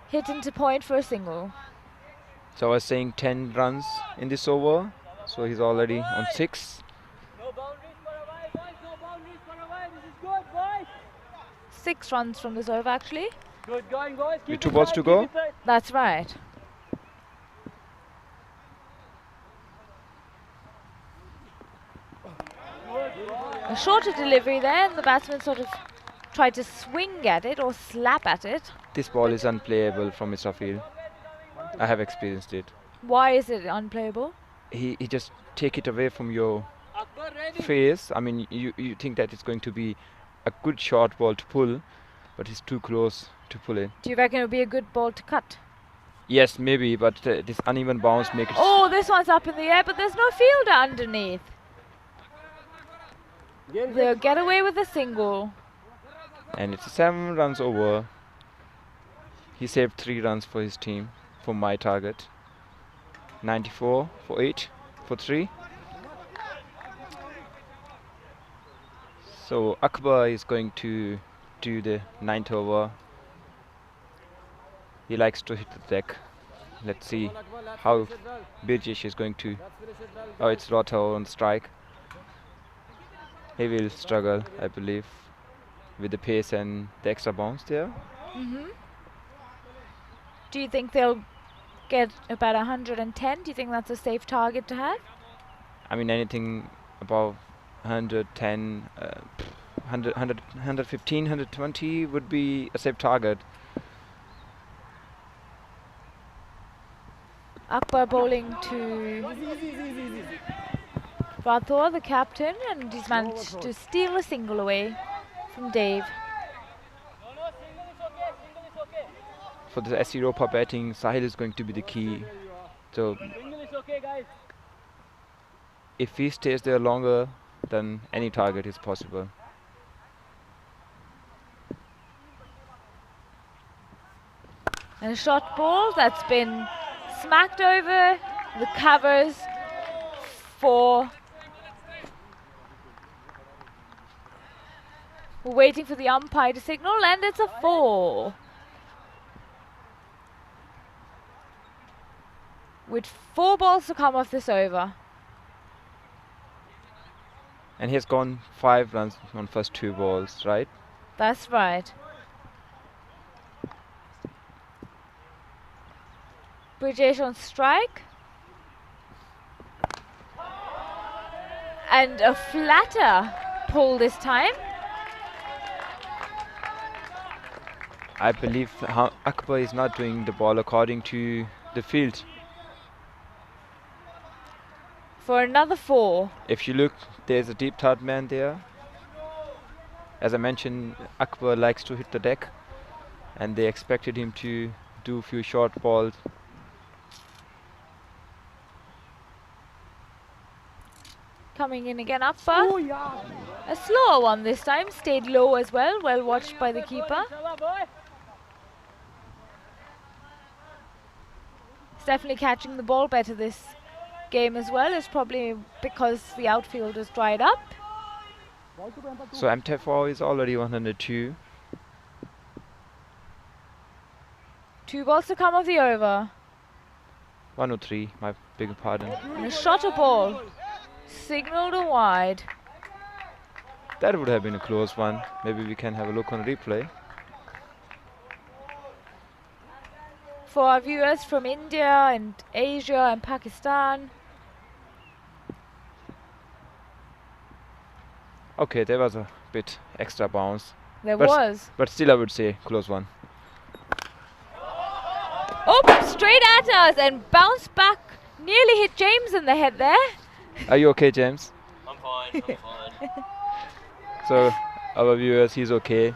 Hit into point for a single. So I was saying 10 runs in this over. So he's already on 6. No boundaries for a while, boys. No boundaries for a while. This is good, boys. 6 runs from this over actually. Good going, boys. With 2 balls to go. That's right. A shorter delivery there, and the batsman sort of tried to swing at it or slap at it. This ball is unplayable from Israfil. I have experienced it. Why is it unplayable? He just take it away from your face. I mean, you think that it's going to be a good short ball to pull, but it's too close to pull it. Do you reckon it would be a good ball to cut? Yes, maybe, but this uneven bounce makes it. Oh, this one's up in the air, but there's no fielder underneath. They'll get away with a single. And it's 7 runs over. He saved 3 runs for his team, for my target. 94 for 8, for 3. So Akbar is going to do the 9th over. He likes to hit the deck. let's see how Birgish is going to. Oh, it's Rotto on strike. He will struggle, I believe, with the pace and the extra bounce there. Do you think they'll get about 110? Do you think that's a safe target to have? I mean, anything above 110, 115, 120 would be a safe target. Akbar bowling to Rathore, the captain, and he's managed to steal a single away from Dave. For the SC Europa batting, Sahil is going to be the key. So if he stays there longer, then any target is possible. And a short ball that's been smacked over the covers for... We're waiting for the umpire to signal, and it's a 4. With 4 balls to come off this over. And he has gone 5 runs on first 2 balls, right? That's right. Brijesh on strike. And a flatter pull this time. I believe Akbar is not doing the ball according to the field. For another 4. If you look, there's a deep third man there. As I mentioned, Akbar likes to hit the deck, and they expected him to do a few short balls. Coming in again, Akbar. A slower one this time, stayed low as well watched by the keeper. He's definitely catching the ball better this game as well. It's probably because the outfield has dried up. So MT4 is already 102. 2 balls to come of the over. 103, my beg pardon. And a shot a ball. Signalled a wide. That would have been a close one. Maybe we can have a look on replay. For our viewers from India and Asia and Pakistan. Okay, there was a bit extra bounce. There was. But still I would say close one. Oh, straight at us and bounced back. Nearly hit James in the head there. Are you okay, James? I'm fine, I'm fine. So, our viewers, he's okay.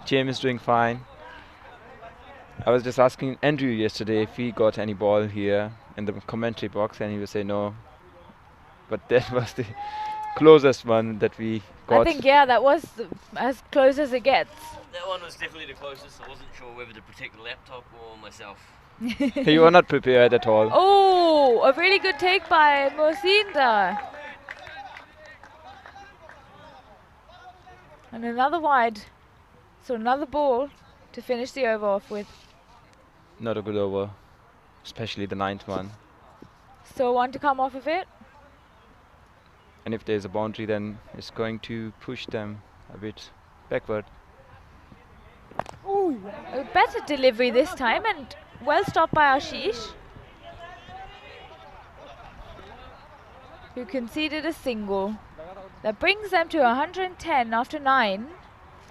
James is doing fine. I was just asking Andrew yesterday if he got any ball here in the commentary box, and he would say no. But that was the closest one that we got. I think, yeah, that was as close as it gets. That one was definitely the closest. I wasn't sure whether to protect the laptop or myself. You were not prepared at all. Oh, a really good take by Mosinda. And another wide. So another ball to finish the over off with. Not a good over, especially the 9th one. So 1 to come off of it. And if there's a boundary, then it's going to push them a bit backward. A better delivery this time, and well stopped by Ashish, who conceded a single. That brings them to 110 after 9.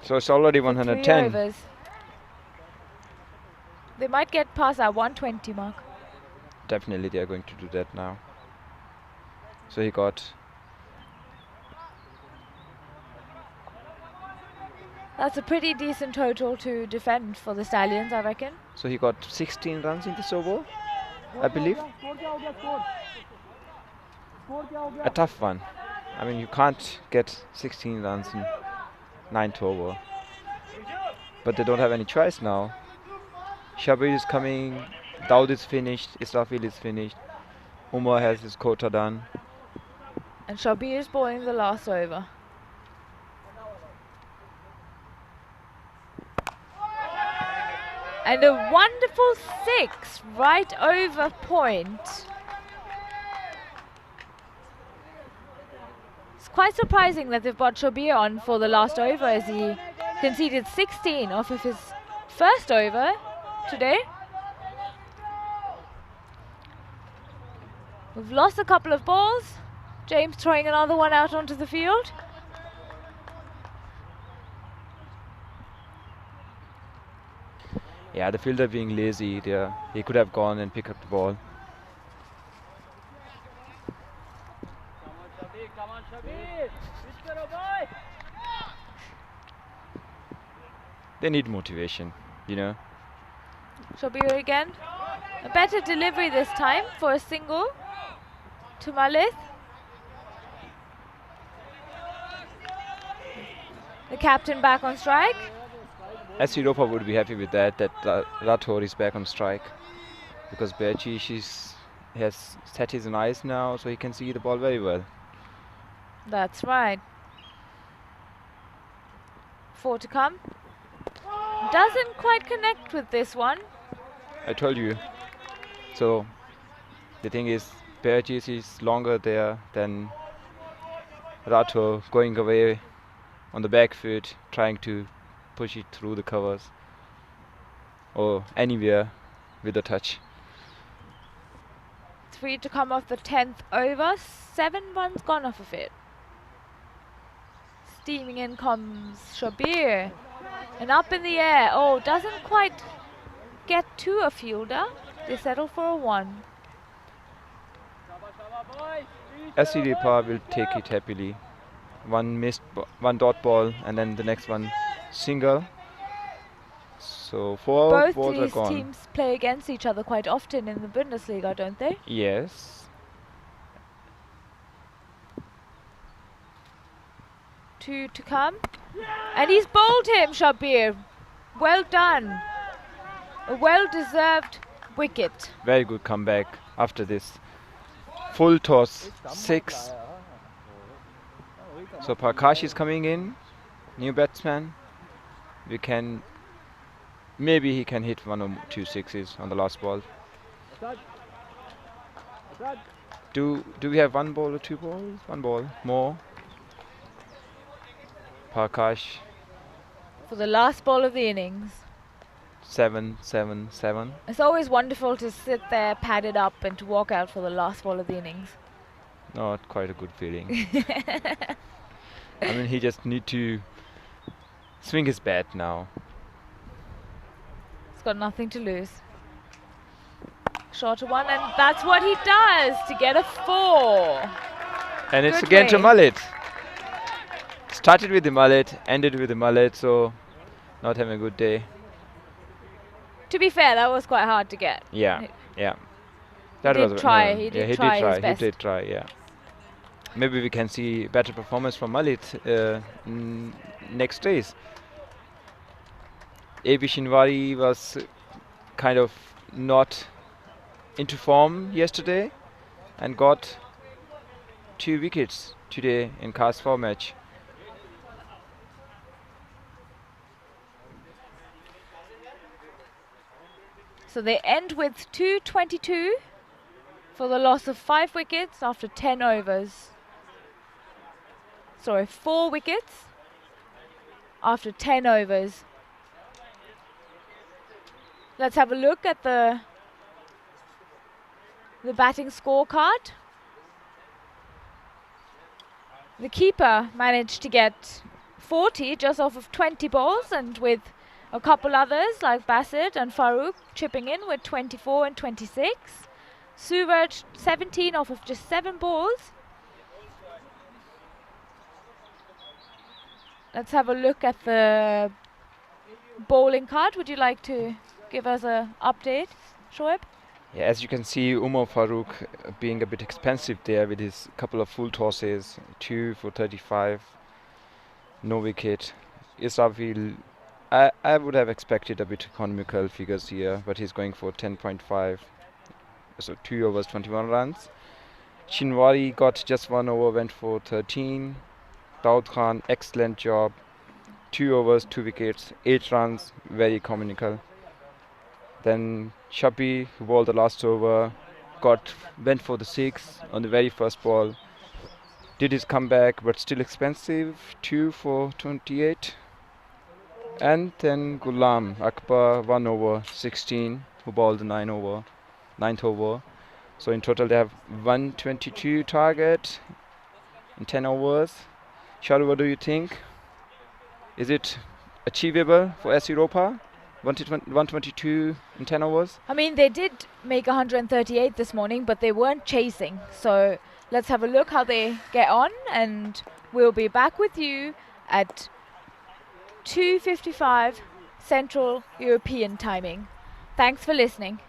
So it's already 3 110. overs. They might get past that 120 mark. Definitely they are going to do that now. So he got... That's a pretty decent total to defend for the Stallions, I reckon. So he got 16 runs in this over, I believe. A tough one. I mean, you can't get 16 runs in 9th over. But they don't have any choice now. Shabir is coming, Daud is finished, Israfil is finished, Umar has his quota done. And Shabir is bowling the last over. And a wonderful 6 right over point. It's quite surprising that they've got Shabir on for the last over, as he conceded 16 off of his first over today. We've lost a couple of balls. James throwing another one out onto the field. Yeah, the fielder being lazy there. He could have gone and picked up the ball. Come on, Shabir. Pitch karo, boy. They need motivation, you know. Shabir again. A better delivery this time for a single to Malith. The captain back on strike. As Europa would be happy with that Rathor is back on strike. Because Berchi, has set his eyes now, so he can see the ball very well. That's right. 4 to come. Doesn't quite connect with this one. I told you. So, the thing is, Berchi is longer there than Rathor, going away on the back foot, trying to push it through the covers or anywhere with a touch. 3 to come off the 10th over. 7 runs gone off of it. Steaming in comes Shabir. And up in the air. Oh, doesn't quite get to a fielder. They settle for a 1. Europa will take it happily. One dot ball, and then the next one single. So 4 Both balls are these gone. teams play against each other quite often in the Bundesliga, don't they? Yes. 2 to come. And he's bowled him, Shabir. Well done. A well-deserved wicket. Very good comeback after this. Full toss, 6. So Prakash is coming in, new batsman. Maybe he can hit 1 or 2 sixes on the last ball. Do we have 1 ball or 2 balls? 1 ball, more. Prakash. For the last ball of the innings. 7, 7, 7. It's always wonderful to sit there padded up and to walk out for the last ball of the innings. Not quite a good feeling. I mean, he just need to swing his bat now. He's got nothing to lose. Shorter one, and that's what he does to get a 4. And it's Good again to way. Mullet. Started with the mullet, ended with the mullet, so not having a good day. To be fair, that was quite hard to get. Yeah, yeah. He did try. He yeah, did he try did try. his best. He did try. Yeah. Maybe we can see better performance from Mullet next days. AB Shinwari was kind of not into form yesterday and got 2 wickets today in Cast 4 match. So they end with 222 for the loss of 5 wickets after 10 overs. Sorry, 4 wickets after 10 overs. Let's have a look at the batting scorecard. The keeper managed to get 40 just off of 20 balls, and with a couple others like Bassett and Farouk chipping in with 24 and 26. Suraj 17 off of just 7 balls. Let's have a look at the bowling card. Would you like to give us an update, Shoaib? Yeah, as you can see, Umar Farouk being a bit expensive there with his couple of full tosses, 2 for 35, no wicket. Israfil, I would have expected a bit economical figures here, but he's going for 10.5, so 2 overs, 21 runs. Shinwari got just 1 over, went for 13. Daud Khan, excellent job. 2 overs, 2 wickets, 8 runs, very economical. Then Shabi, who bowled the last over, went for the 6 on the very first ball. Did his comeback, but still expensive. 2 for 28. And then Ghulam Akbar, 1 over 16, who bowled the 9th over. So in total they have 122 target in 10 overs. Sharu, what do you think? Is it achievable for S Europa? 122 in 10 overs? I mean, they did make 138 this morning, but they weren't chasing. So let's have a look how they get on, and we'll be back with you at 2:55 Central European timing. Thanks for listening.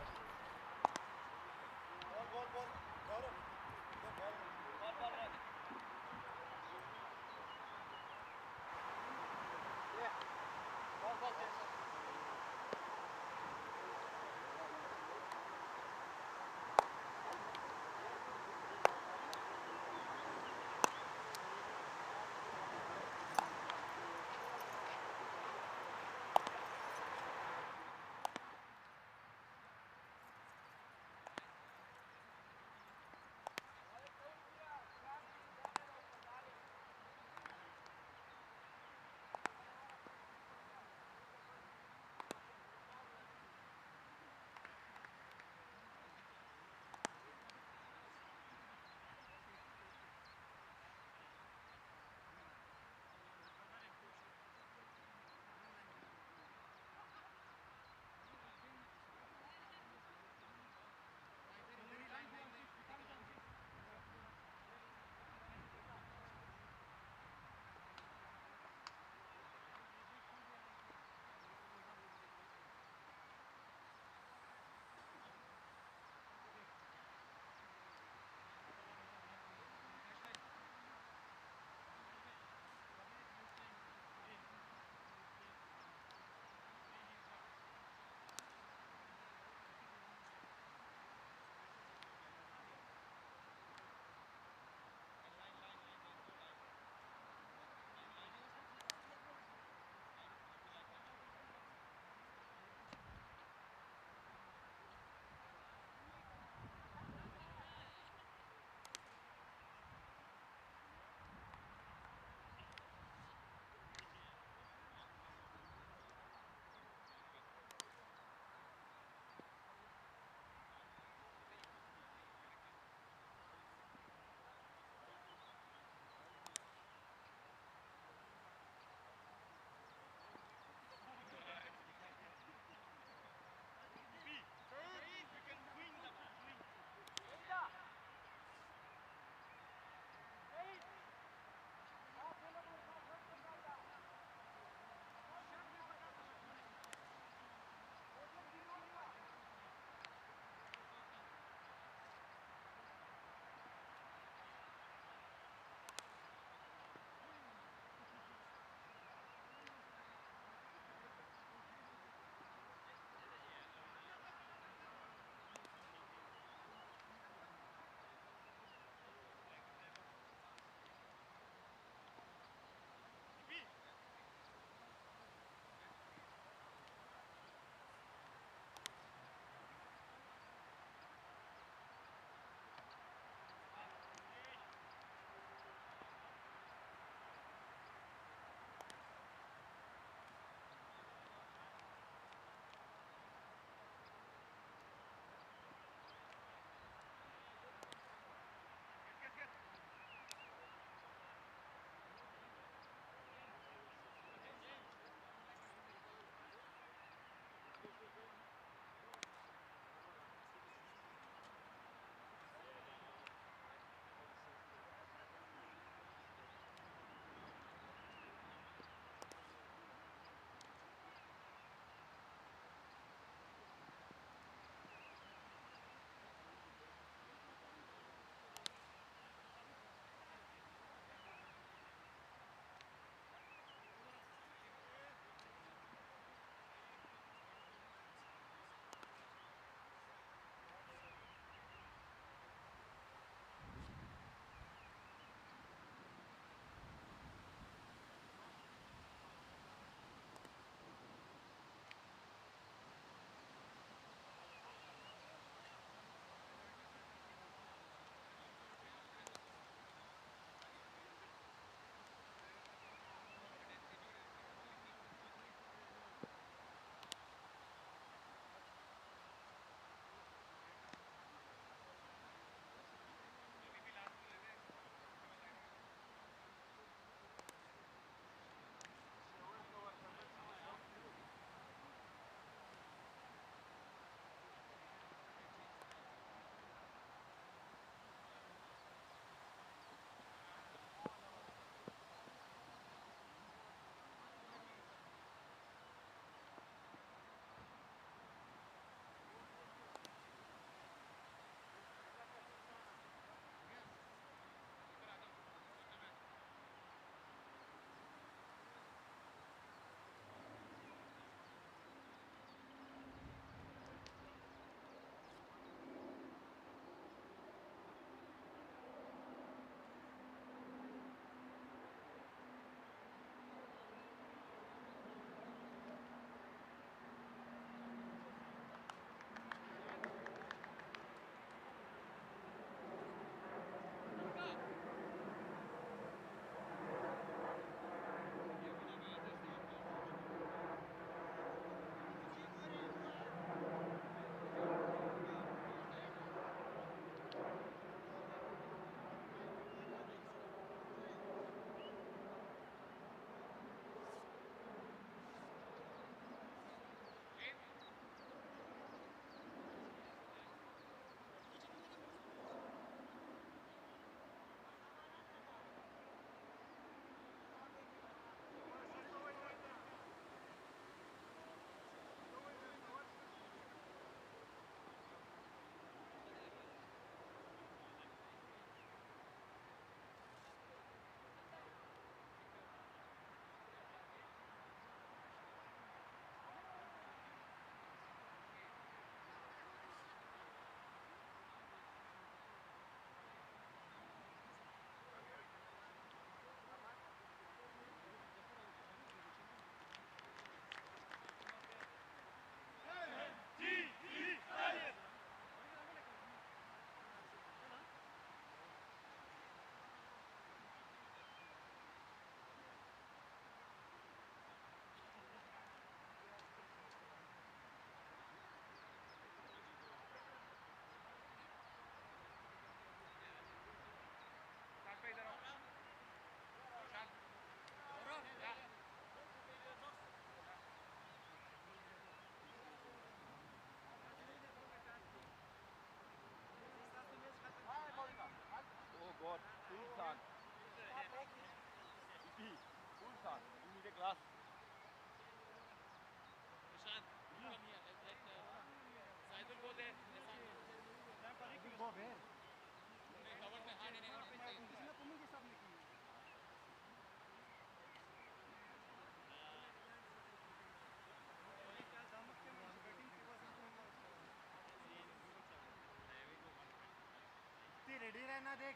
Ready रहना देख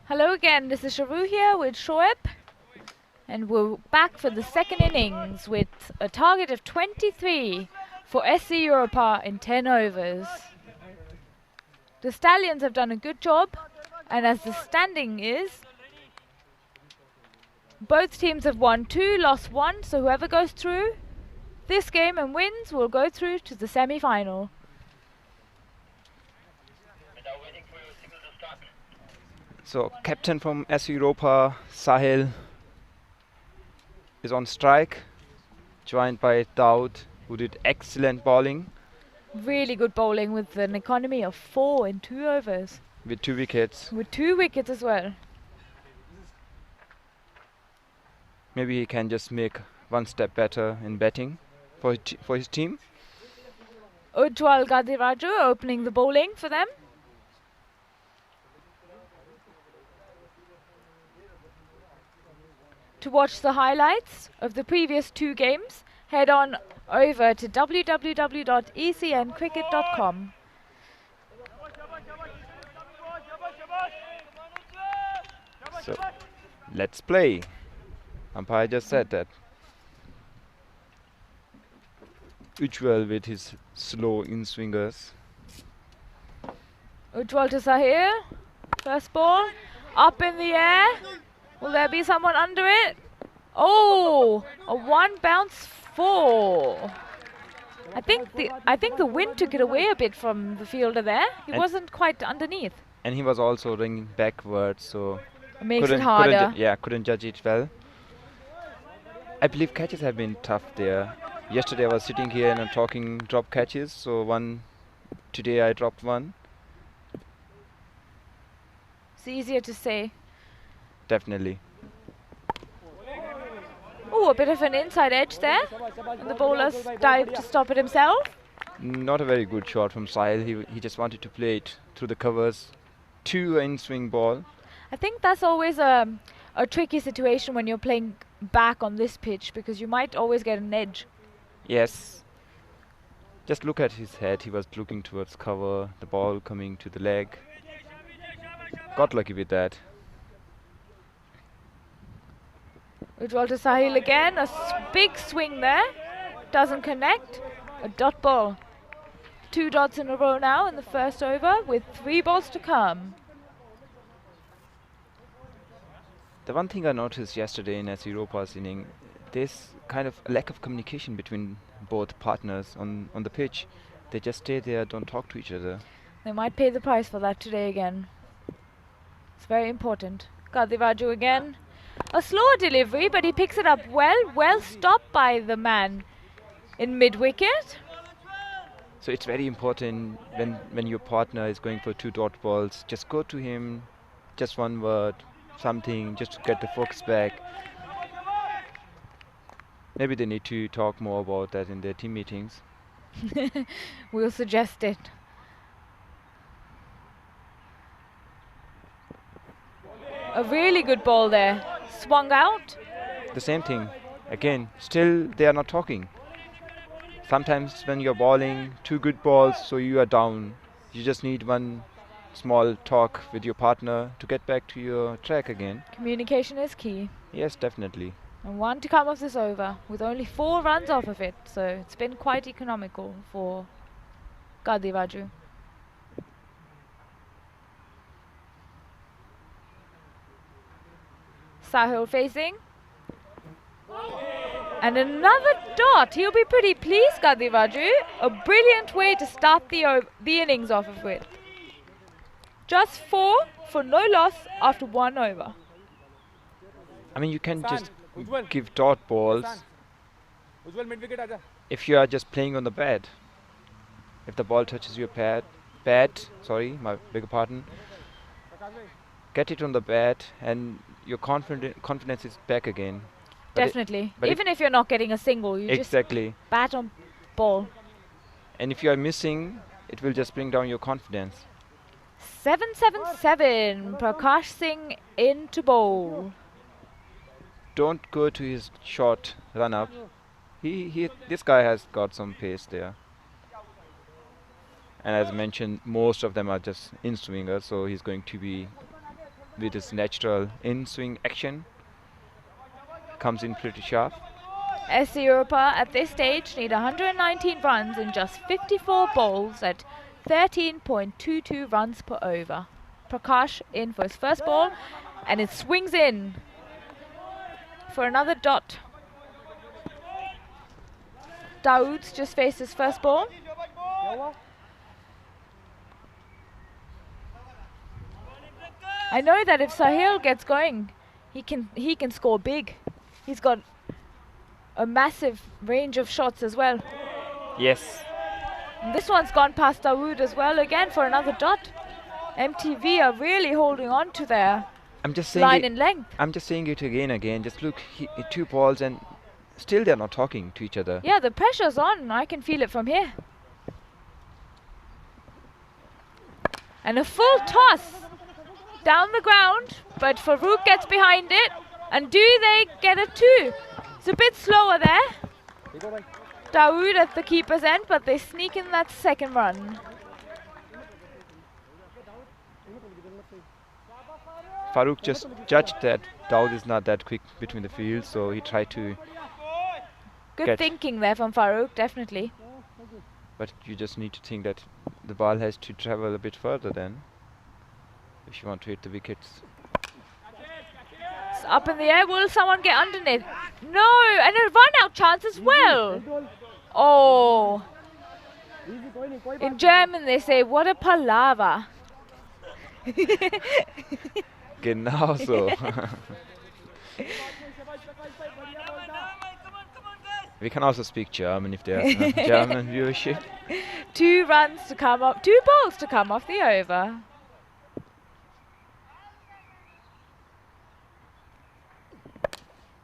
Hello again, this is Sharu here with Shoaib, and we're back for the second innings with a target of 23 for SC Europa in 10 overs. The Stallions have done a good job, and as the standing is, both teams have won 2, lost 1, so whoever goes through this game and wins will go through to the semi-final. So captain from SC Europa, Sahil, is on strike, joined by Daud, who did excellent bowling. Really good bowling with an economy of 4 in 2 overs. With 2 wickets. With 2 wickets as well. Maybe he can just make one step better in batting for his team. Ujjwal Gadiraju opening the bowling for them. To watch the highlights of the previous 2 games, head on over to www.ecncricket.com. So, let's play. Umpire just said that. Ujjwal with his slow in-swingers. Ujjwal to Sahil. First ball. Up in the air. Will there be someone under it? Oh, a 1 bounce 4. I think the wind took it away a bit from the fielder there. He wasn't quite underneath. And he was also ringing backwards, so it makes it harder. Couldn't judge it well. I believe catches have been tough there. Yesterday I was sitting here and talking drop catches, so today I dropped 1. It's easier to say. Definitely. Oh, a bit of an inside edge there. And the bowler's dived to stop it himself. Not a very good shot from Sahil. He just wanted to play it through the covers to an in-swing ball. I think that's always a tricky situation when you're playing back on this pitch, because you might always get an edge. Yes. Just look at his head. He was looking towards cover, the ball coming to the leg. Got lucky with that. Ujjwal to Sahil again, a big swing there, doesn't connect, a dot ball. 2 dots in a row now in the first over with 3 balls to come. The one thing I noticed yesterday in as Europa's inning, there's kind of a lack of communication between both partners on the pitch. They just stay there, don't talk to each other. They might pay the price for that today again. It's very important. Kadiraju again. A slower delivery, but he picks it up well. Well stopped by the man in mid-wicket. So it's very important when your partner is going for 2 dot balls, just go to him, just one word, something, just to get the focus back. Maybe they need to talk more about that in their team meetings. We'll suggest it. A really good ball there. Swung out. The same thing. Again, still they are not talking. Sometimes when you're bowling 2 good balls, so you are down. You just need one small talk with your partner to get back to your track again. Communication is key. Yes, definitely. And 1 to come off this over with only 4 runs off of it. So it's been quite economical for Kadiraju. Sahil facing. And another dot. He'll be pretty pleased, Kadiraju. A brilliant way to start the innings off of with. Just 4 for no loss after 1 over. I mean, you can just give dot balls if you are just playing on the bat. If the ball touches your bat, sorry, my beg pardon, get it on the bat and your confidence is back again. Definitely. Even if you're not getting a single, you just bat on ball. And if you are missing, it will just bring down your confidence. 777, Prakash Singh into bowl. Don't go to his short run up. This guy has got some pace there. And as mentioned, most of them are just in-swingers, so he's going to be with his natural in-swing action. Comes in pretty sharp. SC Europa at this stage need 119 runs in just 54 balls at 13.22 runs per over. Prakash in for his first ball, and it swings in for another dot. Dawood's just faced his first ball. I know that if Sahil gets going, he can score big. He's got a massive range of shots as well. Yes. And this one's gone past Dawood as well again for another dot. MTV are really holding on to their line in length. I'm just saying it again. Just look, 2 balls and still they're not talking to each other. Yeah, the pressure's on. I can feel it from here. And a full toss down the ground, but Farooq gets behind it. And do they get a 2? It's a bit slower there. Dawood at the keeper's end, but they sneak in that second run. Farooq just judged that Dawood is not that quick between the fields, so he tried to Good thinking there from Farooq, definitely. But you just need to think that the ball has to travel a bit further then, if you want to hit the wickets. It's up in the air. Will someone get underneath? No, and a run-out chance as well. Oh. In German they say, what a palava. Genau so. We can also speak German if there's German viewership. 2 runs to come off, 2 balls to come off the over.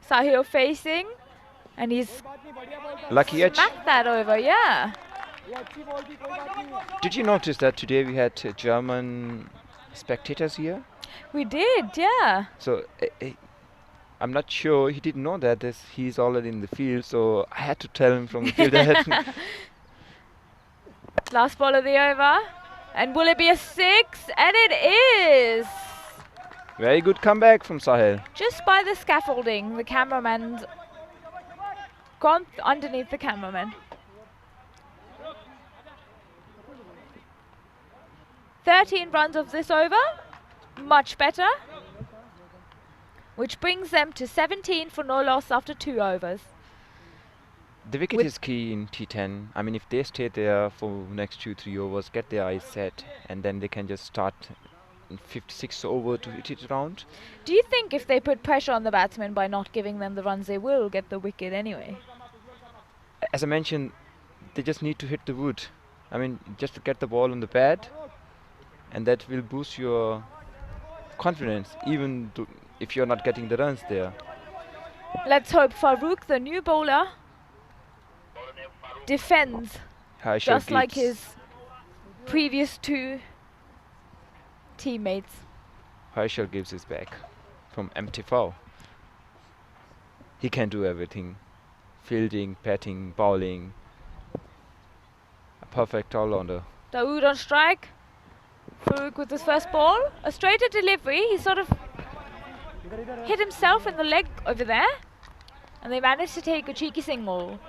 Sahil facing, and he's lucky edge. Smacked that over, yeah. Did you notice that today we had German spectators here? We did, yeah. So I'm not sure, he didn't know that he's already in the field, so I had to tell him from the field that Last ball of the over, and will it be a 6? And it is! Very good comeback from Sahil. Just by the scaffolding, the cameraman's gone underneath the cameraman. 13 runs of this over, much better. which brings them to 17 for no loss after 2 overs. The wicket With is key in T10. I mean, if they stay there for next 2-3 overs, get their eyes set, and then they can just start in 56 over to hit it around. Do you think if they put pressure on the batsmen by not giving them the runs, they will get the wicket anyway? As I mentioned, they just need to hit the wood. I mean, just to get the ball on the pad, and that will boost your confidence, even if you're not getting the runs there. Let's hope Farouk, the new bowler, defends just like his previous 2 teammates. Herschel gives his back from empty foul. He can do everything. Fielding, batting, bowling. A perfect all-rounder. Dawood on strike. Farouk with his first ball. A straighter delivery. He sort of hit himself in the leg over there. And they managed to take a cheeky single.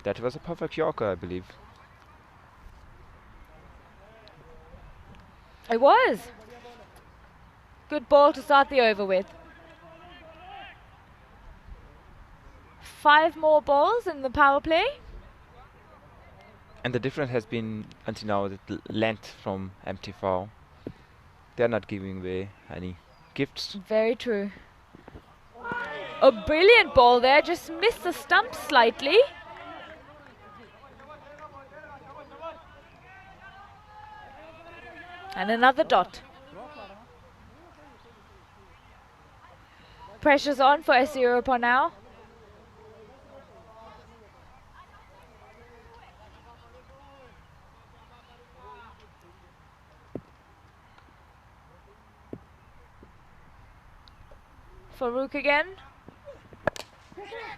That was a perfect Yorker, I believe. It was. Good ball to start the over with. 5 more balls in the power play. And the difference has been, until now, the length from empty foul. They're not giving away any gifts. Very true. A brilliant ball there, just missed the stump slightly. And another dot. Pressure's on for SC Europa now. Farouk again.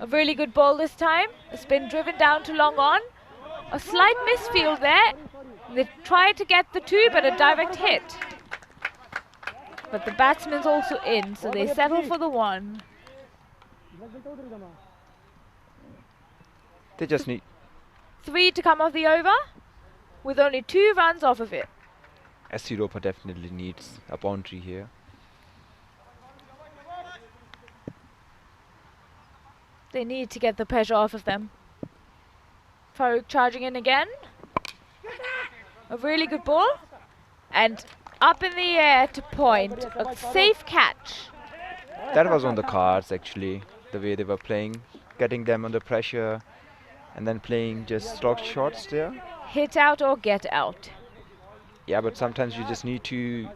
A really good ball this time. It's been driven down to long on. A slight misfield there. They tried to get the 2, but a direct hit. But the batsman's also in, so they settle for the 1. They just need 3 to come off the over, with only 2 runs off of it. SC Europa definitely needs a boundary here. They need to get the pressure off of them. Farouk charging in again. A really good ball. And up in the air to point. A safe catch. That was on the cards, actually, the way they were playing. Getting them under pressure and then playing just slog shots there. Hit out or get out. Yeah, but sometimes you just need to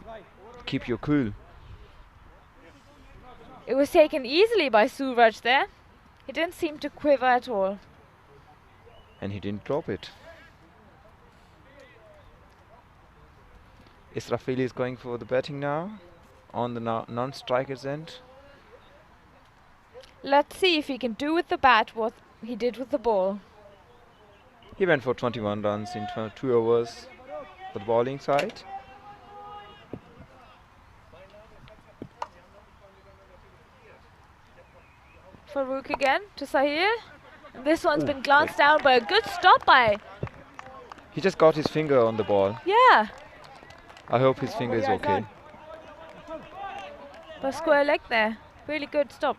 keep your cool. It was taken easily by Suraj there. He didn't seem to quiver at all. And he didn't drop it. Israfeli is going for the batting now on the non-striker's end. Let's see if he can do with the bat what he did with the ball. He went for 21 runs in 2 overs for the bowling side. Farouk again to Sahir. This one's been glanced down by a good stop by... He just got his finger on the ball. Yeah. I hope his finger is okay. But square leg there. Really good stop.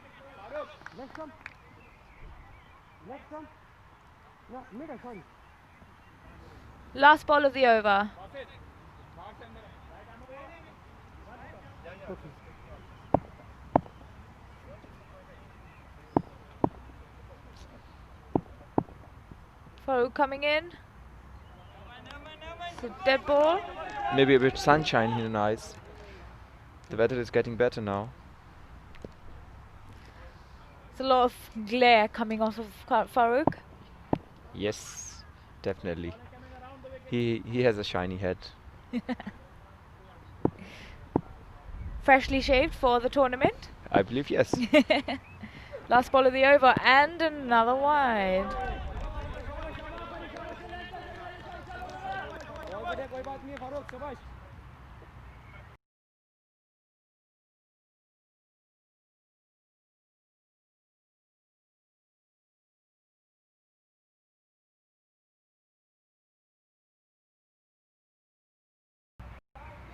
Last ball of the over. Farouk coming in. It's a dead ball. Maybe a bit sunshine here in eyes. The weather is getting better now. There's a lot of glare coming off of Farouk. Yes, definitely. He has a shiny head. Freshly shaved for the tournament. I believe yes. Last ball of the over and another wide.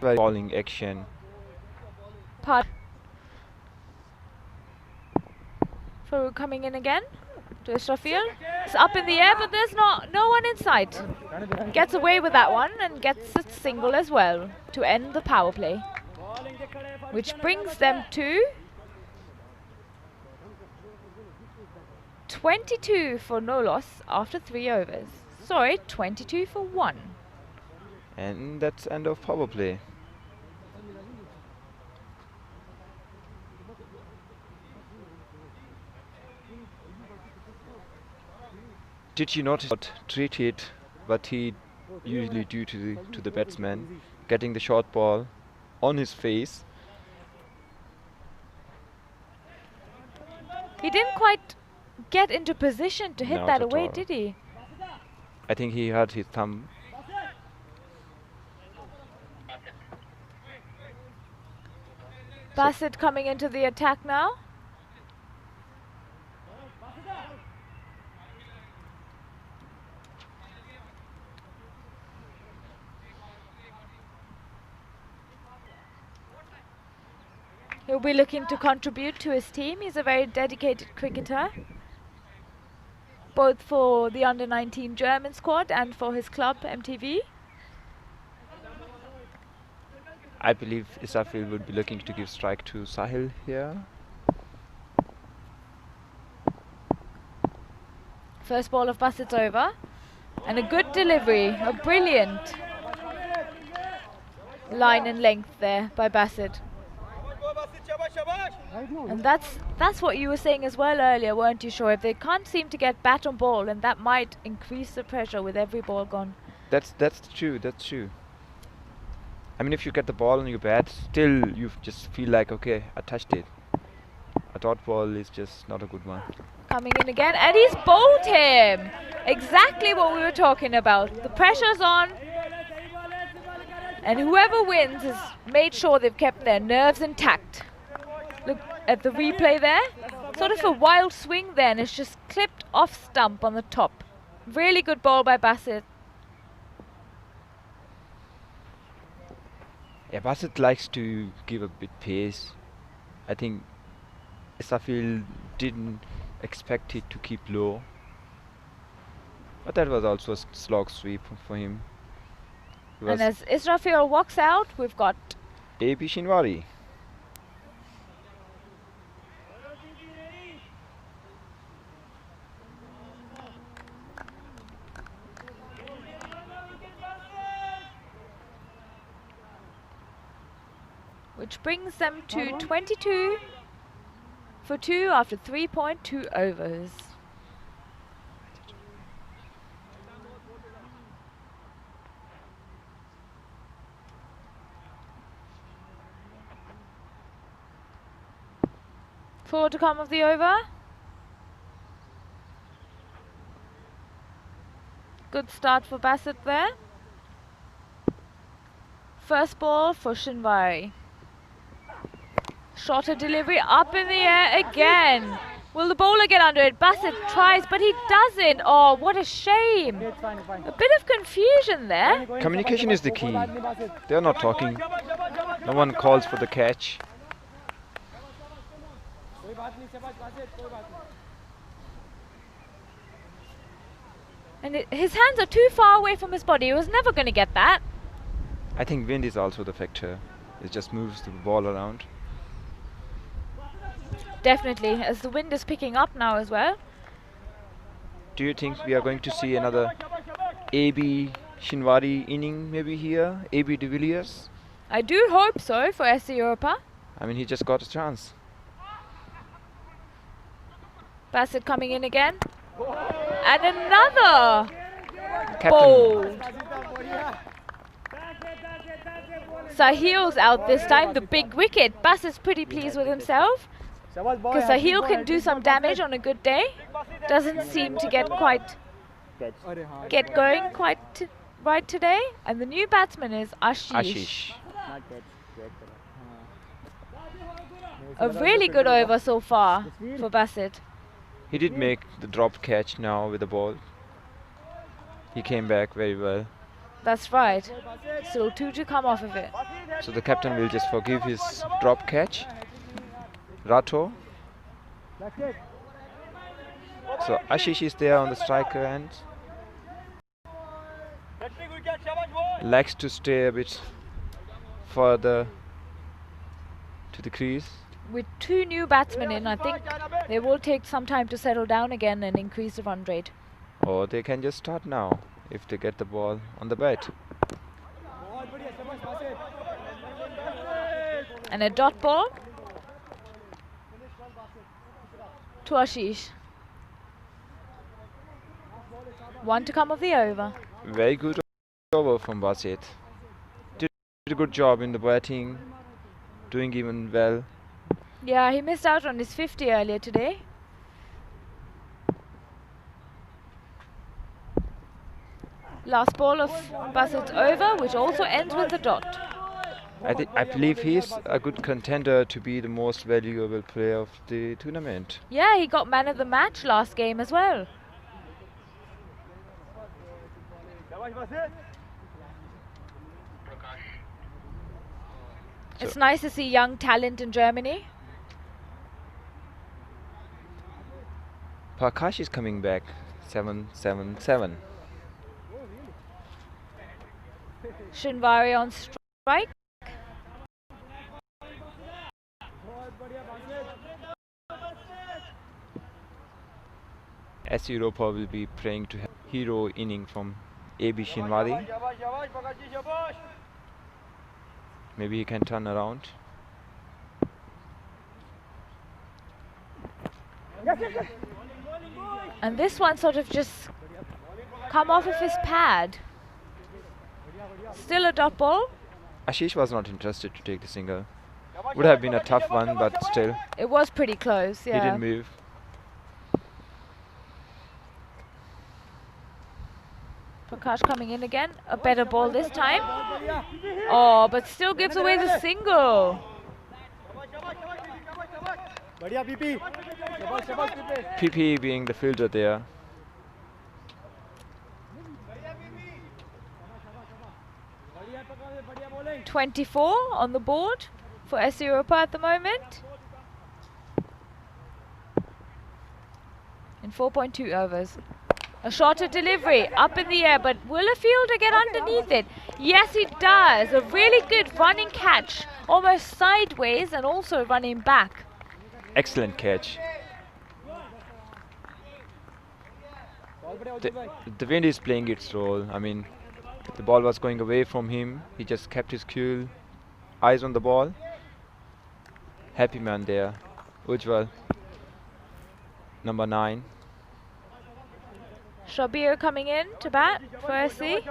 Bowling action. Part. for coming in again to Israfil. It's up in the air, but there's no one in sight. Gets away with that one and gets a single as well to end the power play, which brings them to 22 for no loss after 3 overs. Sorry, 22 for 1. And that's end of power play. Did you notice what treated what he usually do to the batsman, getting the short ball on his face? He didn't quite get into position to hit Not that at away, all. did he? I think he hurt his thumb. Bassett coming into the attack now. He'll be looking to contribute to his team. He's a very dedicated cricketer, both for the under-19 German squad and for his club, MTV. I believe Israfil would be looking to give strike to Sahil here. First ball of Bassett's over. And a good delivery, a brilliant line and length there by Bassett. And that's what you were saying as well earlier, weren't you, Shoaib? They can't seem to get bat on ball, and that might increase the pressure with every ball gone. That's true. That's true. I mean, if you get the ball on your bat, still you just feel like, okay, I touched it. A dot ball is just not a good one. Coming in again, and he's bowled him. Exactly what we were talking about. The pressure's on, and whoever wins has made sure they've kept their nerves intact. Look at the replay there. Sort of a wild swing then. It's just clipped off stump on the top. Really good ball by Bassett. Yeah, Bassett likes to give a bit pace. I think Israfil didn't expect it to keep low. But that was also a slog sweep for him. And as Israfil walks out, we've got A.B. Shinwari. which brings them to 22 for 2 after 3.2 overs. Four to come of the over. Good start for Bassett there. First ball for Shinwari. Shorter delivery up in the air again. Will the bowler get under it? Bassett tries, but he doesn't. Oh, what a shame. A bit of confusion there. Communication is the key. They're not talking. No one calls for the catch. And his hands are too far away from his body. He was never going to get that. I think wind is also the factor. It just moves the ball around. Definitely, as the wind is picking up now as well. Do you think we are going to see another A.B. Shinwari inning maybe here? A.B. de Villiers? I do hope so for SC Europa. I mean, he just got a chance. Bassett coming in again. And another bold. Sahil's out this time, the big wicket. Bassett's pretty pleased with himself, because Sahil can do some damage on a good day. Doesn't seem to get going quite right today. And the new batsman is Ashish. A really good over so far for Bassett. He did make the drop catch now with the ball. He came back very well. That's right. Still 2 to come off of it. So the captain will just forgive his drop catch. Rato. So Ashish is there on the striker end. Likes to stay a bit further to the crease. With 2 new batsmen in, I think they will take some time to settle down again and increase the run rate. Or they can just start now if they get the ball on the bat. And a dot ball to Ashish. 1 to come of the over. Very good over from Basit. Did a good job in the batting, doing even well. Yeah, he missed out on his 50 earlier today. Last ball of Basit's over, which also ends with a dot. I believe he's a good contender to be the most valuable player of the tournament. Yeah, he got man of the match last game as well. It's nice to see young talent in Germany. Prakash is coming back. 7-7-7. Shinwari on strike. As Europa will be praying to have hero inning from AB Shinwari. Maybe he can turn around. And this one sort of just come off of his pad. Still a dot ball. Ashish was not interested to take the single. Would have been a tough one, but still. It was pretty close, yeah. He didn't move. Prakash coming in again. A better ball this time. Oh, but still gives away the single. PP being the fielder there. .24 on the board for SC Europa at the moment. In 4.2 overs. A shorter delivery, up in the air, but will a fielder get underneath it? Yes, he does. A really good running catch, almost sideways and also running back. Excellent catch. The wind is playing its role. I mean, the ball was going away from him. He just kept his cool, eyes on the ball. Happy man there. Ujjwal, number 9. Shabir coming in to bat for SC.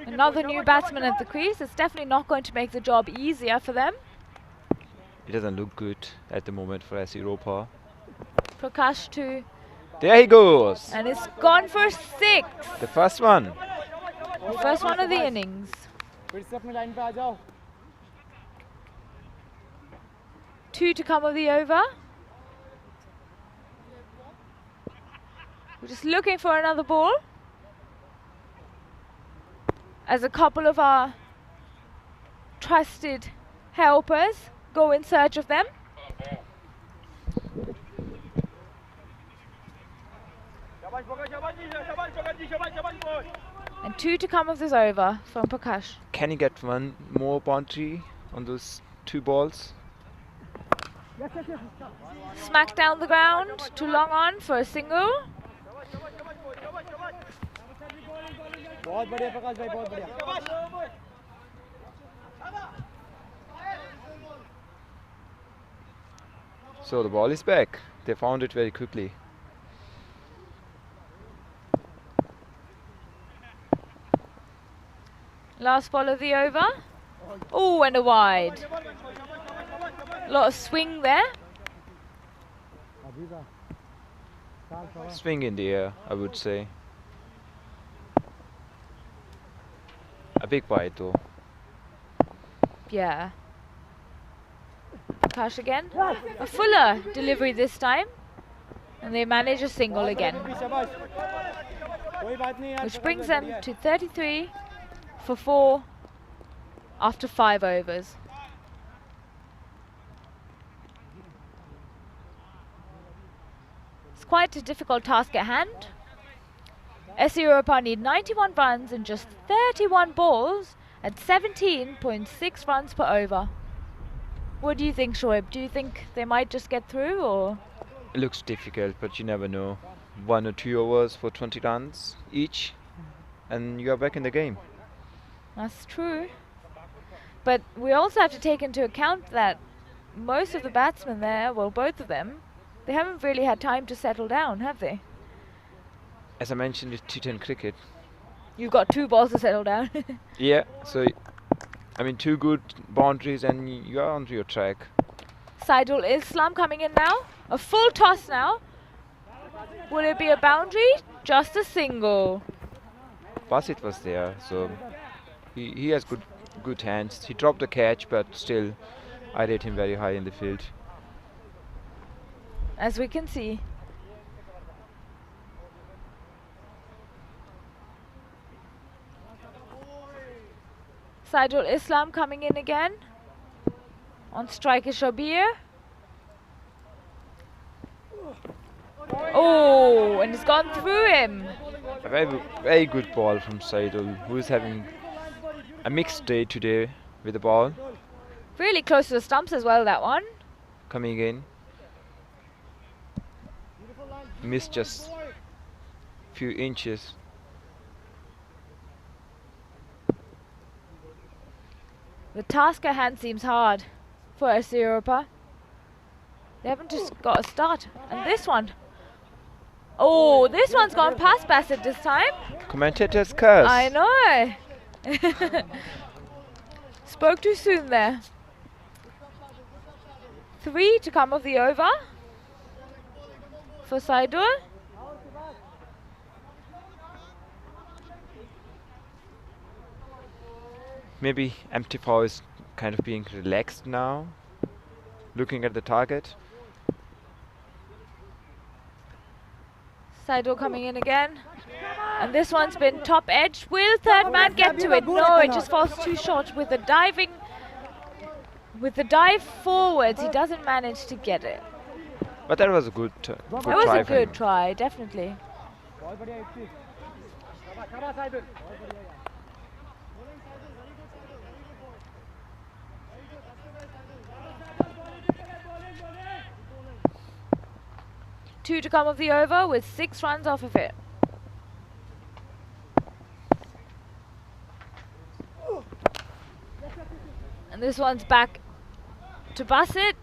Another new batsman at the crease. It's definitely not going to make the job easier for them. It doesn't look good at the moment for SC Europa. Prakash to... There he goes! And it's gone for 6. The first one. The first one of the innings. 2 to come of the over. We're just looking for another ball, as a couple of our trusted helpers go in search of them. And 2 to come of this over from Prakash. Can he get one more boundary on those 2 balls? Smack down the ground, too long on for a single. So the ball is back. They found it very quickly. Last ball of the over. Oh, and a wide. A lot of swing there. Swing in the air, I would say. A big wide though. Yeah. Prakash again. A fuller delivery this time. And they manage a single again. Which brings them to 33 for 4 after 5 overs. quite a difficult task at hand. SC Europa need 91 runs in just 31 balls at 17.6 runs per over. What do you think, Shoaib? Do you think they might just get through, or? It looks difficult, but you never know. 1 or 2 overs for 20 runs each, and you are back in the game. That's true. But we also have to take into account that most of the batsmen there, well, both of them, they haven't really had time to settle down, have they? As I mentioned, it's T10 cricket. You've got 2 balls to settle down. Yeah, so I mean 2 good boundaries and you are on your track. Saidul Islam coming in now. A full toss now. Will it be a boundary? Just a single. Basit was there, so he has good hands. He dropped the catch, but still, I rate him very high in the field. As we can see. Saidul Islam coming in again. On strike is Shabir. Oh, and it's gone through him. A very good ball from Saidul, who is having a mixed day today with the ball. Really close to the stumps as well, that one. Coming in. Missed just few inches. The task at hand seems hard for SC Europa. They haven't just got a start. And this one. Oh, this one's gone past Bassett this time. Commentator's curse. I know. Spoke too soon there. 3 to come of the over for Saidul. Maybe MT4 is kind of being relaxed now, looking at the target. Saidul coming in again. And this one's been top edge. Will third man get to it? No, it just falls too short with the diving. With the dive forwards, he doesn't manage to get it. But that was a good try. That was a good try, definitely. Two to come of the over with 6 runs off of it. And this one's back to Bassett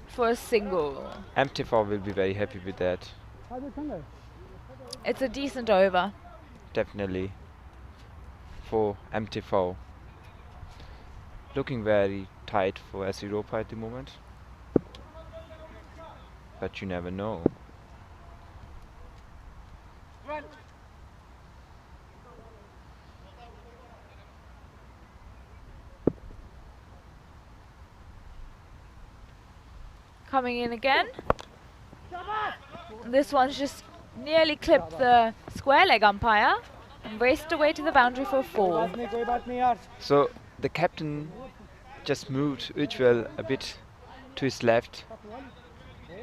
for a single. MT4 will be very happy with that. It's a decent over. Definitely. For MT4. Looking very tight for SC Europa at the moment. But you never know. Coming in again. This one's just nearly clipped the square leg umpire and raced away to the boundary for 4. So the captain just moved Ujjwal a bit to his left.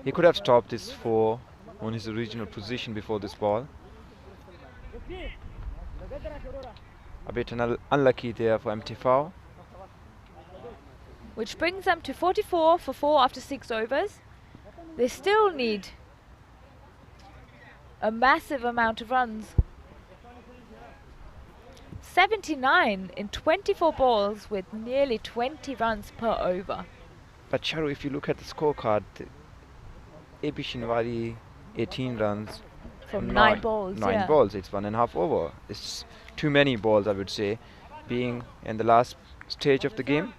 He could have stopped this 4 on his original position before this ball. A bit unlucky there for MT4. Which brings them to 44 for 4 after 6 overs. They still need a massive amount of runs. 79 in 24 balls with nearly 20 runs per over. But Charu, if you look at the scorecard, AB Shinwari 18 runs from 9 balls. 9 balls, it's 1.5 over. It's too many balls, I would say, being in the last stage of the game.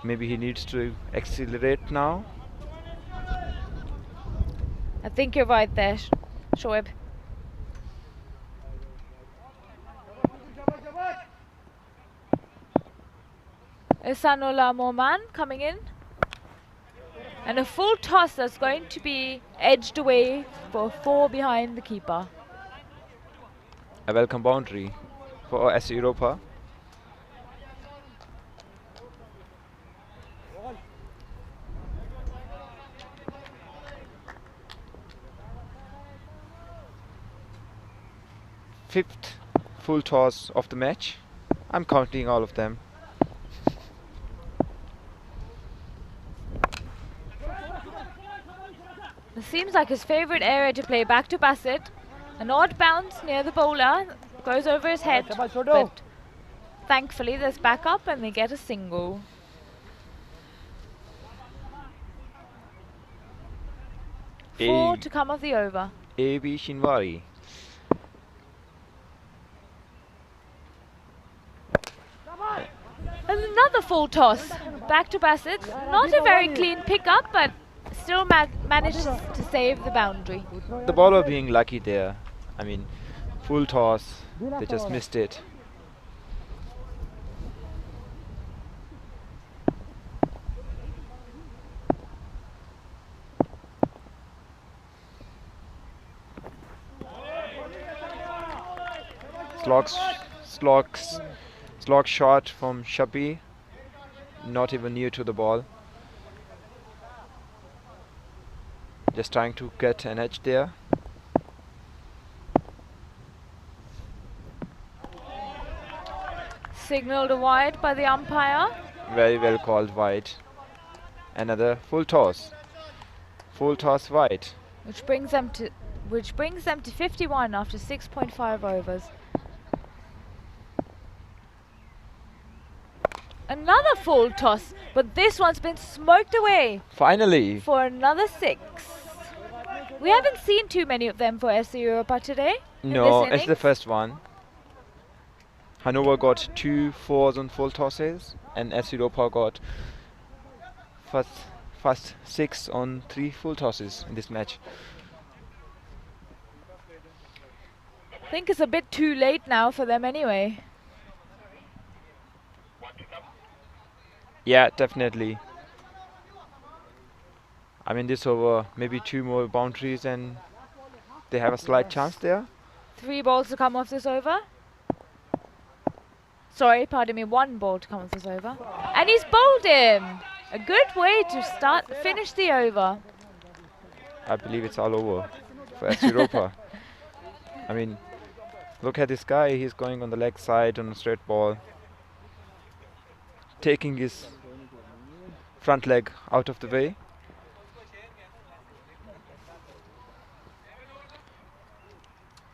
Maybe he needs to accelerate now. I think you're right there, Shoaib. Ihsanullah Moman coming in. And a full toss that's going to be edged away for 4 behind the keeper. A welcome boundary for SC Europa. 5th full toss of the match. I'm counting all of them. It seems like his favourite area to play back to Bassett. An odd bounce near the bowler, goes over his head, but thankfully there's backup and they get a single. Four to come of the over. A.B. Shinwari. And another full toss. Back to Bassett. Not a very clean pickup, but still manages to save the boundary. The bowler being lucky there. I mean, full toss, they just missed it. Slog shot from Shabi, not even near to the ball. Just trying to get an edge there. Signalled a wide by the umpire. Very well called wide. Another full toss. Full toss wide. Which brings them to 51 after 6.5 overs. Another full toss, but this one's been smoked away. Finally. For another 6. We haven't seen too many of them for SC Europa today. No, it's the first one. Hanover got 2 4s on full tosses, and SC Europa got first 6 on 3 full tosses in this match. I think it's a bit too late now for them anyway. Yeah, definitely. I mean, this over, maybe 2 more boundaries and they have a slight chance there. 3 balls to come off this over. Sorry, pardon me, 1 ball to come off this over. And he's bowled him! A good way to finish the over. I believe it's all over for SC Europa. I mean, look at this guy, he's going on the leg side on a straight ball. Taking his front leg out of the way.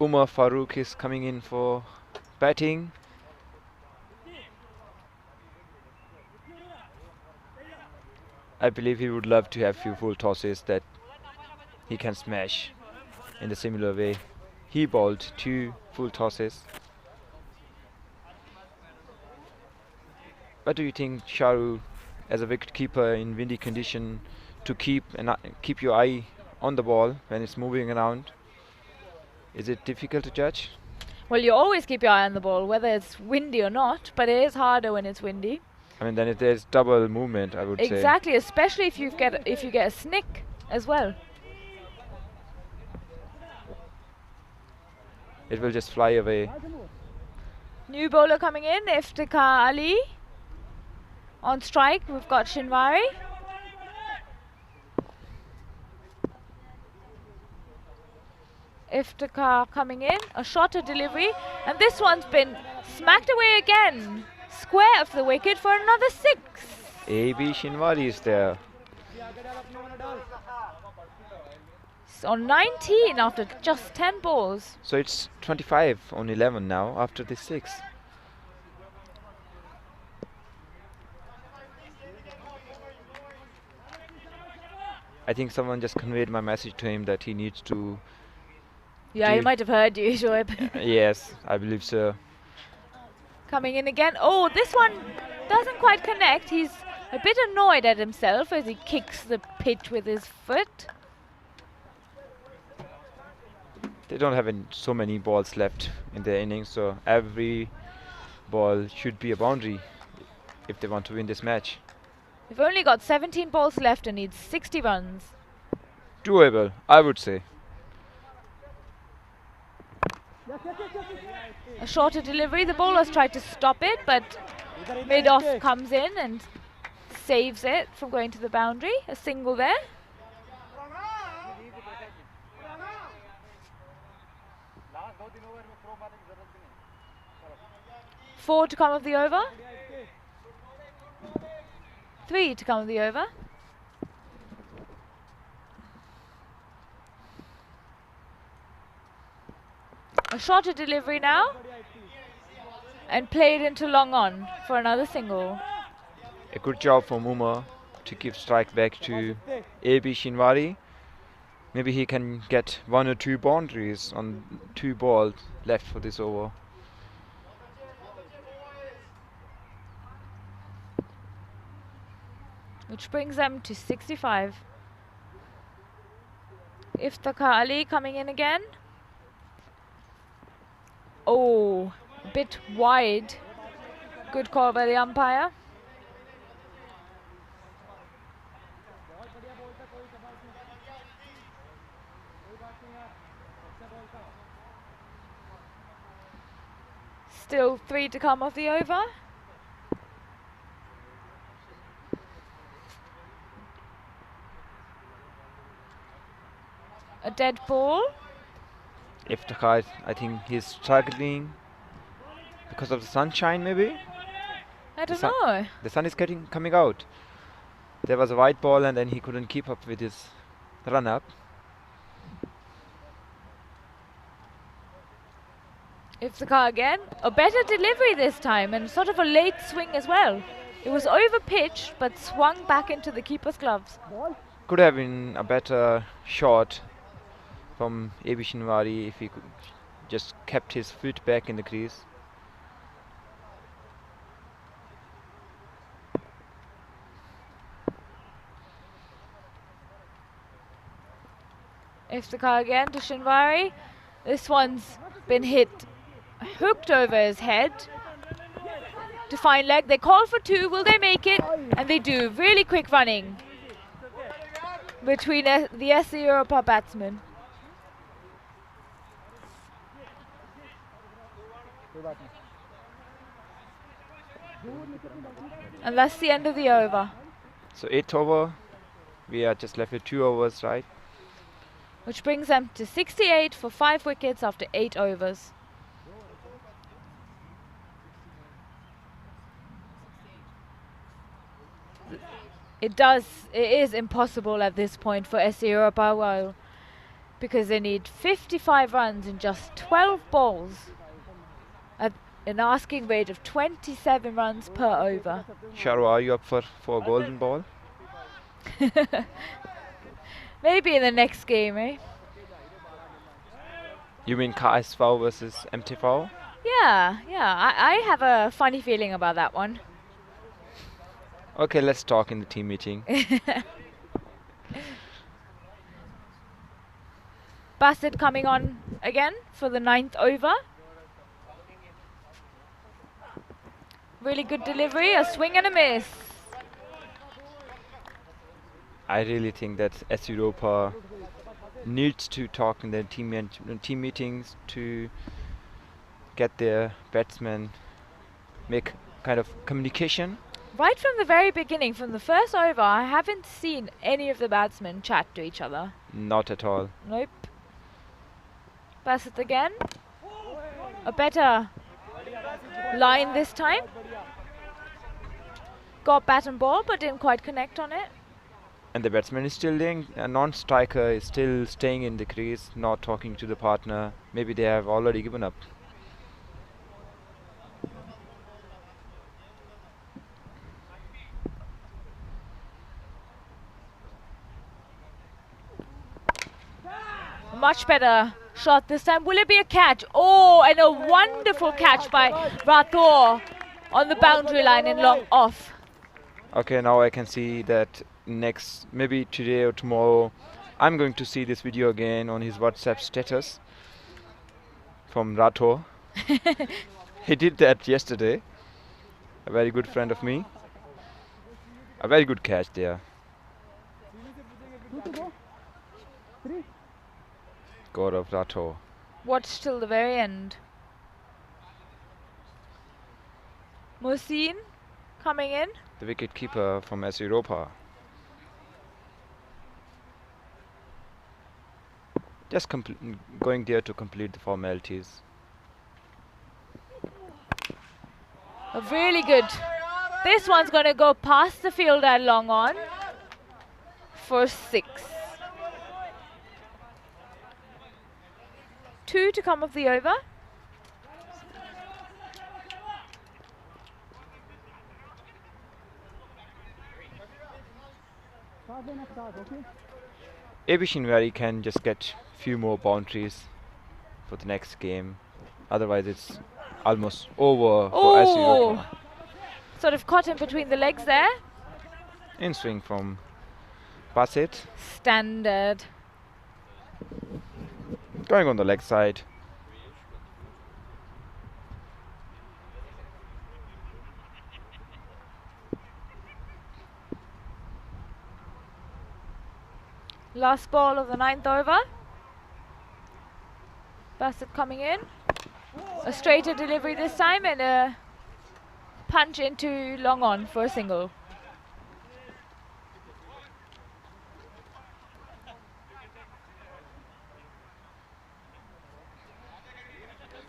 Umar Farooq is coming in for batting. I believe he would love to have few full tosses that he can smash in the similar way. He bowled 2 full tosses. What do you think, Sharu, as a wicket keeper in windy condition, to keep your eye on the ball when it's moving around? Is it difficult to judge? Well, you always keep your eye on the ball, whether it's windy or not, but it is harder when it's windy. I mean, then there's double movement, I would say. Exactly, especially if you get a snick as well. It will just fly away. New bowler coming in, Iftikhar Ali. On strike, we've got Shinwari. Iftikhar coming in, a shorter delivery, and this one's been smacked away again. Square of the wicket for another 6. A.B. Shinwari is there. It's on 19 after just 10 balls. So it's 25 on 11 now after this 6. I think someone just conveyed my message to him that he needs to... Yeah, he might have heard you, Shoaib. Yes, I believe so. Coming in again. Oh, this one doesn't quite connect. He's a bit annoyed at himself as he kicks the pitch with his foot. They don't have so many balls left in their innings, so every ball should be a boundary if they want to win this match. They've only got 17 balls left and need 60 runs. Doable, I would say. A shorter delivery. The bowlers tried to stop it, but mid-off comes in and saves it from going to the boundary. A single there. 4 to come of the over. 3 to come of the over. A shorter delivery now. And played into long on for another single. A good job from Uma to give strike back to AB Shinwari. Maybe he can get 1 or 2 boundaries on 2 balls left for this over. Which brings them to 65. Iftikhar Ali coming in again. Oh, a bit wide. Good call by the umpire. Still 3 to come of the over. A dead ball. Iftikhar, I think he's struggling because of the sunshine, maybe? I don't know. The sun is coming out. There was a white ball and then he couldn't keep up with his run-up. Iftikhar again. A better delivery this time and sort of a late swing as well. It was over pitched but swung back into the keeper's gloves. Could have been a better shot from AB Shinwari if he could just kept his foot back in the crease. Iftikhar again to Shinwari. This one's been hit, hooked over his head. To fine leg, they call for 2, will they make it? And they do, really quick running between the SC Europa batsmen. And that's the end of the over. So 8th over, we are just left with 2 overs, right? Which brings them to 68 for 5 wickets after 8 overs. It is impossible at this point for SC Europa, because they need 55 runs in just 12 balls at an asking rate of 27 runs per over. Sharu, are you up for a golden ball? Maybe in the next game, eh? You mean KSV versus MTV? Yeah, I have a funny feeling about that one. Okay, let's talk in the team meeting. Bassett coming on again for the 9th over. Really good delivery, a swing and a miss. I really think that SC Europa needs to talk in their team meetings to get their batsmen make kind of communication. Right from the very beginning, from the first over, I haven't seen any of the batsmen chat to each other. Not at all. Nope. Bassett again. A better line this time. Got bat and ball, but didn't quite connect on it. And the batsman is still laying, a non-striker is still staying in the crease, not talking to the partner. Maybe they have already given up. Much better shot this time. Will it be a catch? Oh, and a wonderful catch by Rathore on the boundary line and long off. Okay, now I can see that next, maybe today or tomorrow, I'm going to see this video again on his WhatsApp status from Rathore. He did that yesterday. A very good friend of me. A very good catch there. Gaurav Rathore. Watch till the very end. Mohsin coming in. The wicket keeper from SC Europa. Just going there to complete the formalities. Really good. This one's going to go past the fielder and long on for 6. 2 to come of the over. Maybe Shinwari can just get few more boundaries for the next game. Otherwise, it's almost over for SU Europa. Sort of caught him between the legs there. In swing from Bassett. Standard. Going on the leg side. Last ball of the 9th over. Bassett coming in. A straighter delivery this time and a punch into long on for a single.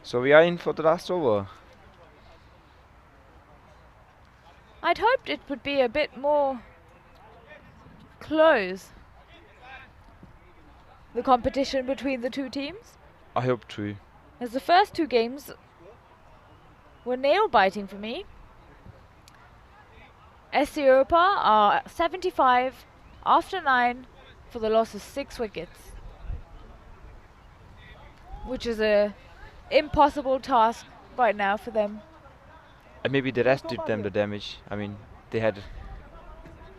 So we are in for the last over. I'd hoped it would be a bit more close, the competition between the two teams, I hope too. as the first 2 games were nail-biting for me. SC Europa are 75 after 9 for the loss of 6 wickets, which is a impossible task right now for them. And maybe the rest did them the damage. I mean, they had a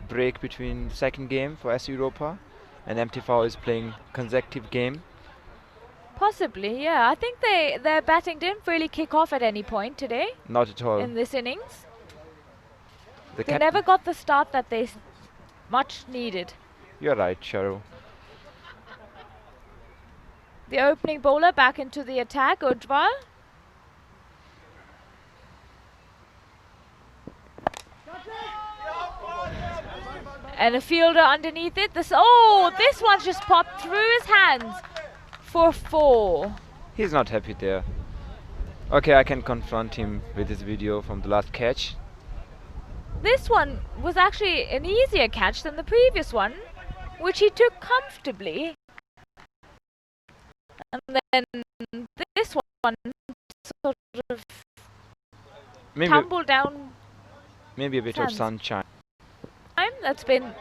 break between second game for SU Europa, and MTV is playing consecutive game. Possibly, yeah. I think their batting didn't really kick off at any point today Not at all. in this innings. The They never got the start that they much needed. You're right, Charo. The opening bowler back into the attack, Ujjwal. And a fielder underneath it. This one just popped through his hands for 4. He's not happy there. Okay, I can confront him with his video from the last catch. This one was actually an easier catch than the previous one, which he took comfortably. And then this one sort of Maybe tumbled down. maybe a bit of sands. sunshine. That's been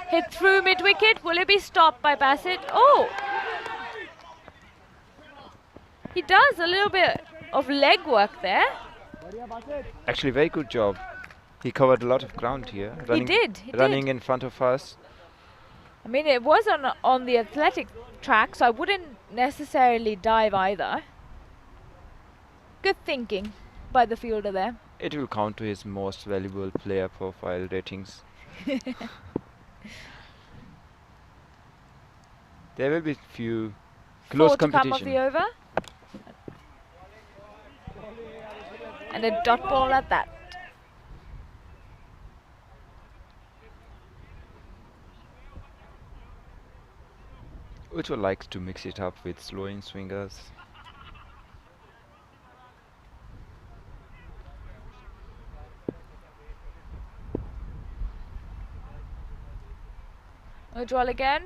hit through mid-wicket. Will it be stopped by Bassett? Oh! He does a little bit of leg work there. Actually, very good job. He covered a lot of ground here. He did. Running in front of us. I mean, it was on the athletic track, so I wouldn't necessarily dive either. Good thinking by the fielder there. It will count to his most valuable player profile ratings. There will be few close 4 to come of competition. the over. And a dot ball at that. Ujjwal likes to mix it up with slow in swingers. Ujjwal again.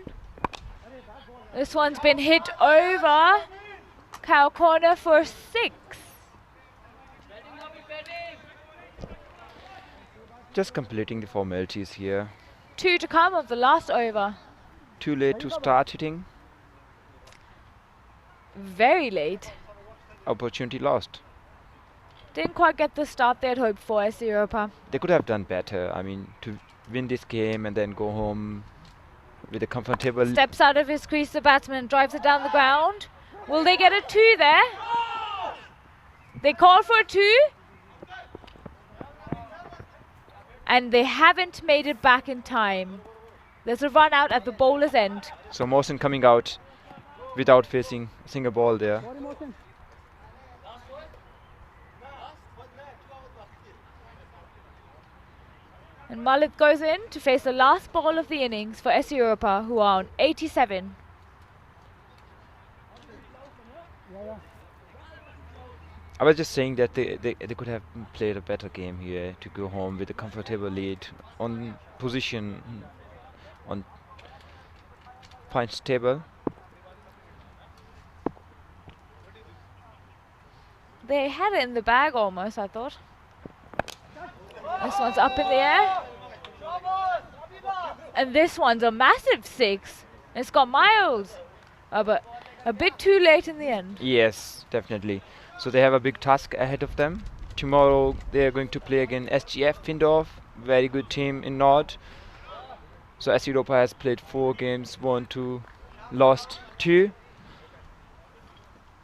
This one's been hit over cow corner for 6. Just completing the formalities here. 2 to come of the last over. Too late to start hitting. Very late. Opportunity lost. Didn't quite get the start they'd hoped for as Europa. They could have done better. I mean, to win this game and then go home with a comfortable... Steps out of his crease, the batsman drives it down the ground. Will they get a 2 there? They call for a 2. And they haven't made it back in time. There's a run out at the bowler's end. So Mohsen coming out without facing a single ball there. And Mullet goes in to face the last ball of the innings for SC Europa, who are on 87. I was just saying that they could have played a better game here to go home with a comfortable lead on position on points table. They had it in the bag almost, I thought. This one's up in the air. And this one's a massive 6. It's got miles. But a bit too late in the end. Yes, definitely. So they have a big task ahead of them. Tomorrow they are going to play against SGF Findorf, very good team in Nord. So S Europa has played 4 games, won 2, lost 2.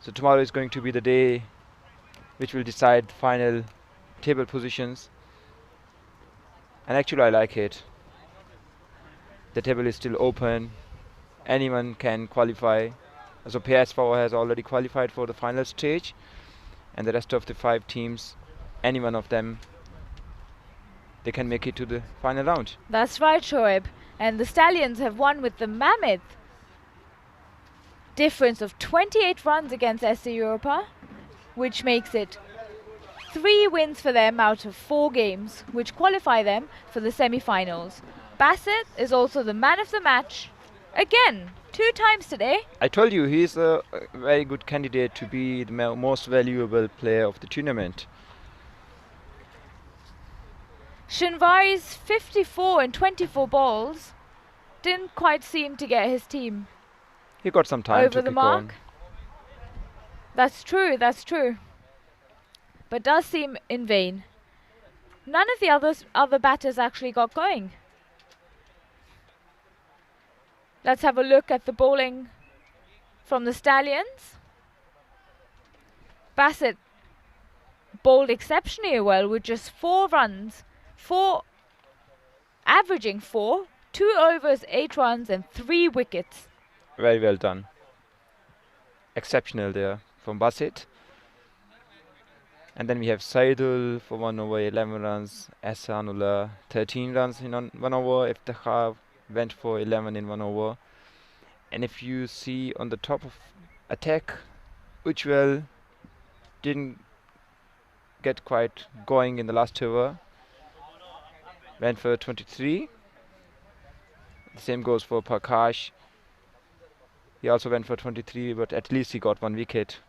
So tomorrow is going to be the day which will decide the final table positions. And actually I like it. The table is still open. Anyone can qualify. So PSV has already qualified for the final stage. And the rest of the 5 teams, any one of them, they can make it to the final round. That's right, Shoaib. And the Stallions have won with the mammoth difference of 28 runs against SC Europa, which makes it 3 wins for them out of 4 games, which qualify them for the semi-finals. Bassett is also the man of the match, again, 2 times today. I told you, he's a very good candidate to be the most valuable player of the tournament. Shinvari's 54 in 24 balls didn't quite seem to get his team He got some time over to the kick mark. on. That's true, that's true. But does seem in vain. None of the other batters actually got going. Let's have a look at the bowling from the Stallions. Bassett bowled exceptionally well with just 4 runs, averaging 4, 2 overs, 8 runs and 3 wickets. Very well done. Exceptional there from Bassett. And then we have Saidul for 1 over, 11 runs. Asanullah 13 runs in 1 over. Iftikhar went for 11 in 1 over. And if you see on the top of attack, Ujjwal didn't get quite going in the last over. Went for 23. The same goes for Prakash. He also went for 23, but at least he got 1 wicket.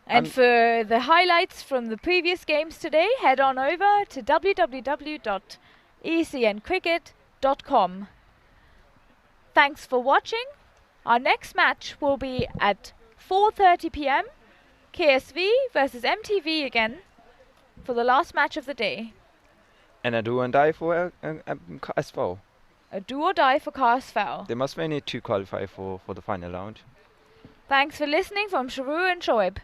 And for the highlights from the previous games today, head on over to www.ecncricket.com. Thanks for watching. Our next match will be at 4:30 p.m. KSV versus MTV again for the last match of the day. And a do and die for KSV. A do or die for KSV. They must win it to qualify for the final round. Thanks for listening from Sharu and Shoaib.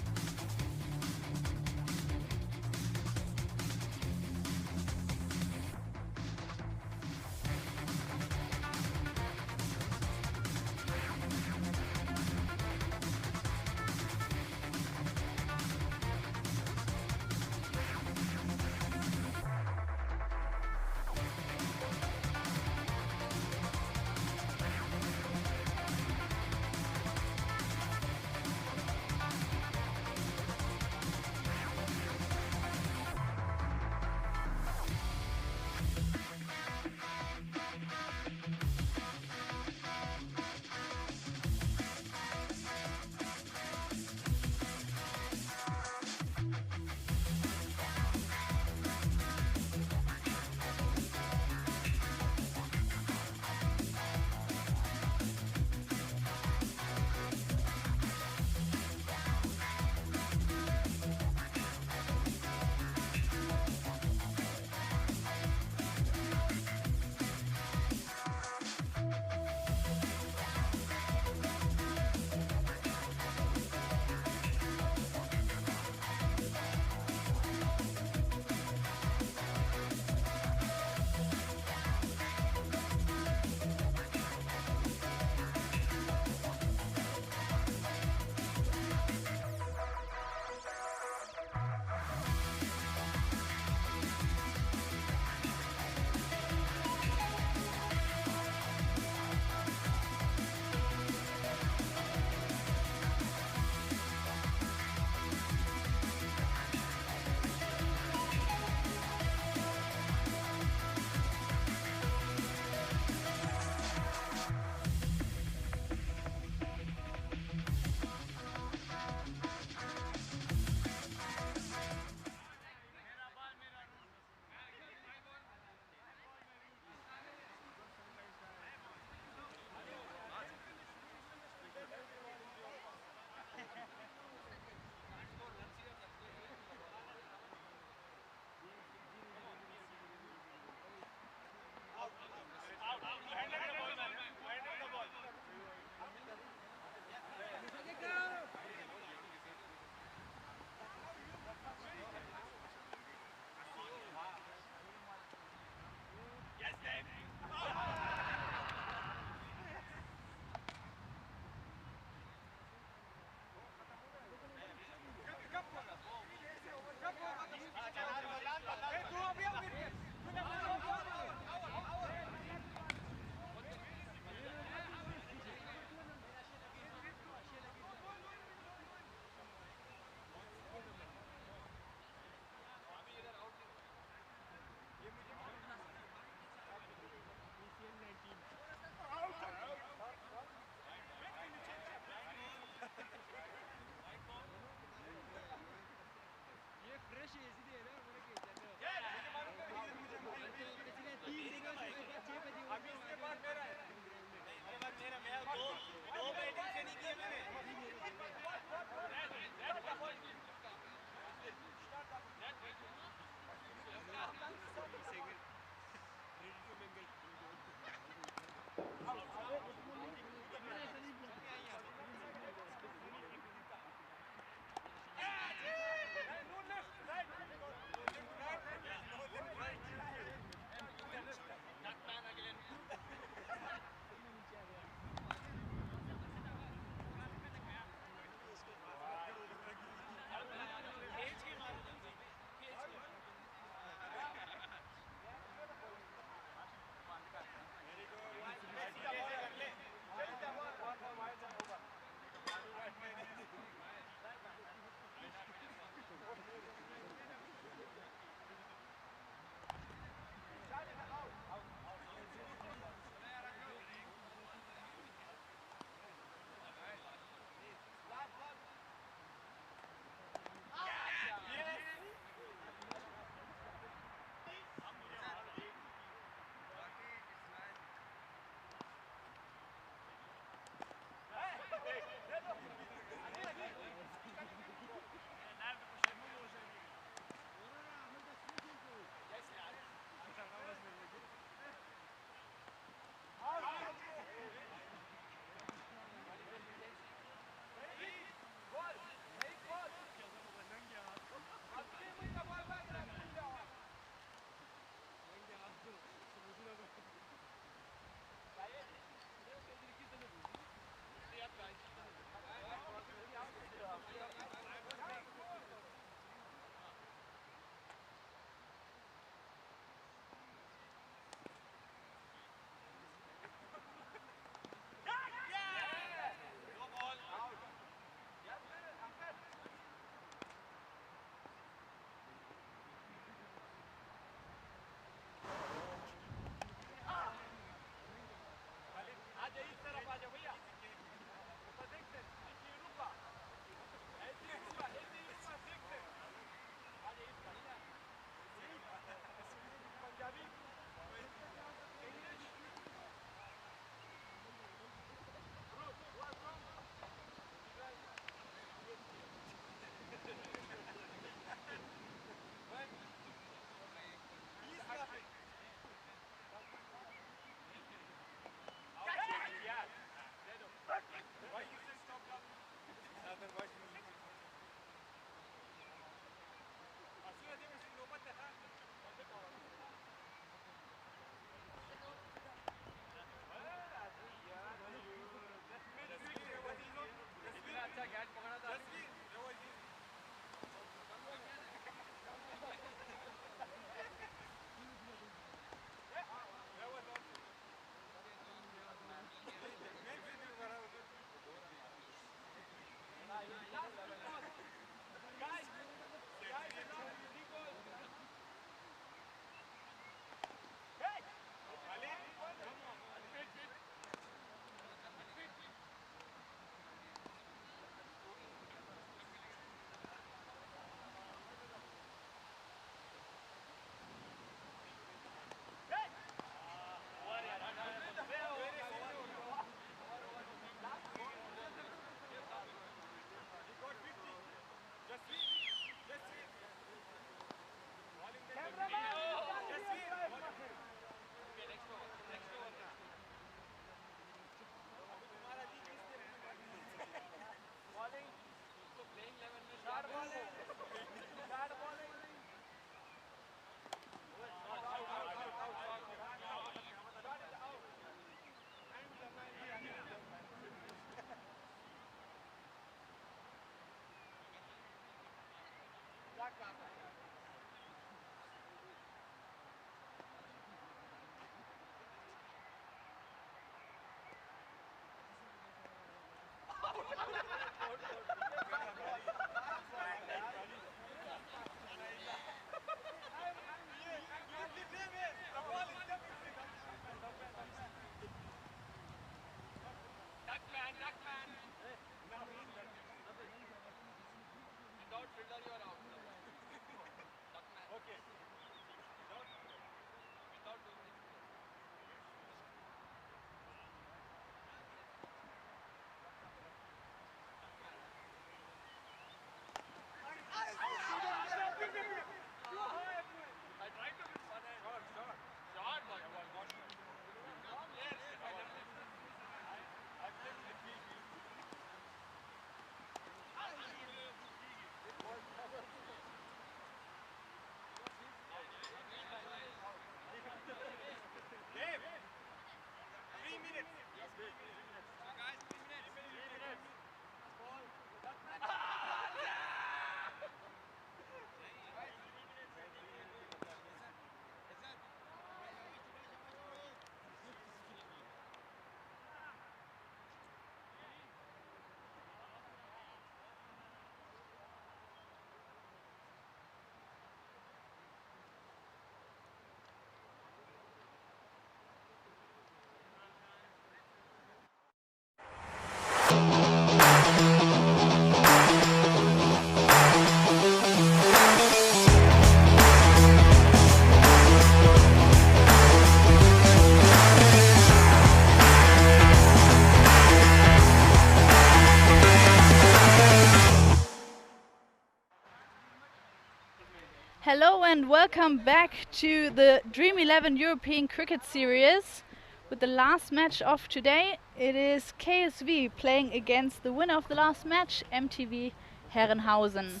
Hello and welcome back to the Dream11 European Cricket Series. With the last match of today, it is KSV playing against the winner of the last match, MTV Herrenhausen.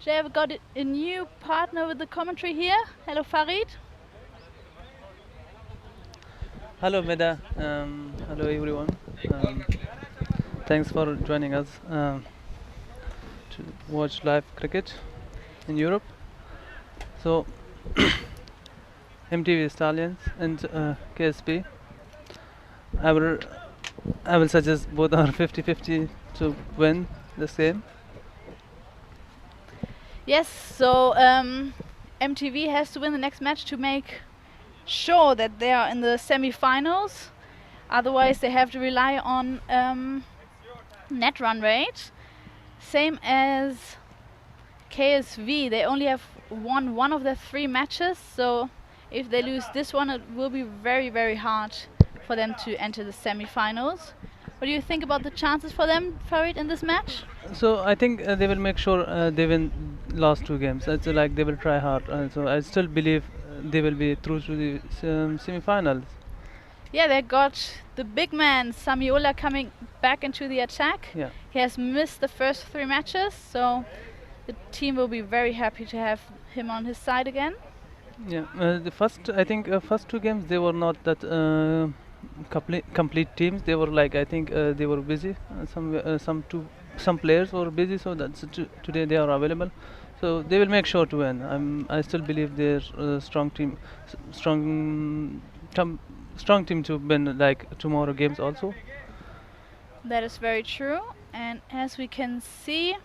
They have got a new partner with the commentary here. Hello Farid. Hello Meda, hello everyone. Thanks for joining us to watch live cricket in Europe. So MTV Stallions and KSP. I will suggest both are 50-50 to win this game. Yes, so MTV has to win the next match to make sure that they are in the semi-finals. Otherwise they have to rely on net run rate. Same as KSV, they only have won one of their 3 matches, so if they lose this one it will be very, very hard for them to enter the semi-finals. What do you think about the chances for them, Farid, in this match? So I think they will make sure they win last 2 games. It's like they will try hard. So I still believe they will be through to the semi-finals. Yeah, they got the big man Samiola coming back into the attack. Yeah. He has missed the first 3 matches, so the team will be very happy to have him on his side again. Yeah, the first, I think, first 2 games they were not that complete teams. They were like, I think, they were busy. Some players were busy, so that's today they are available. So they will make sure to win. I still believe they're strong team, strong team to win like tomorrow games also. That is very true. And as we can see,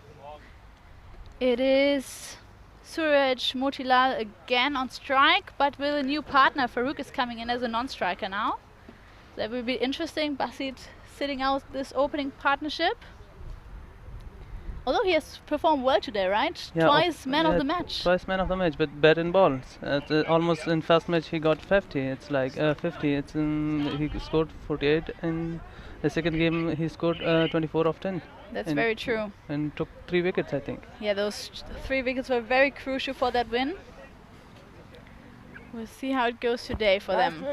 it is Suraj Motilal again on strike, but with a new partner. Farouk is coming in as a non-striker now. That will be interesting. Basit sitting out this opening partnership. Although he has performed well today, right? Yeah, Twice man of the match. Twice man of the match, but bat and balls. Almost in first match he got 50. It's like 50. He scored 48, and the second game he scored 24 of 10. That's very true. And took 3 wickets, I think. Yeah, those 3 wickets were very crucial for that win. We'll see how it goes today for them.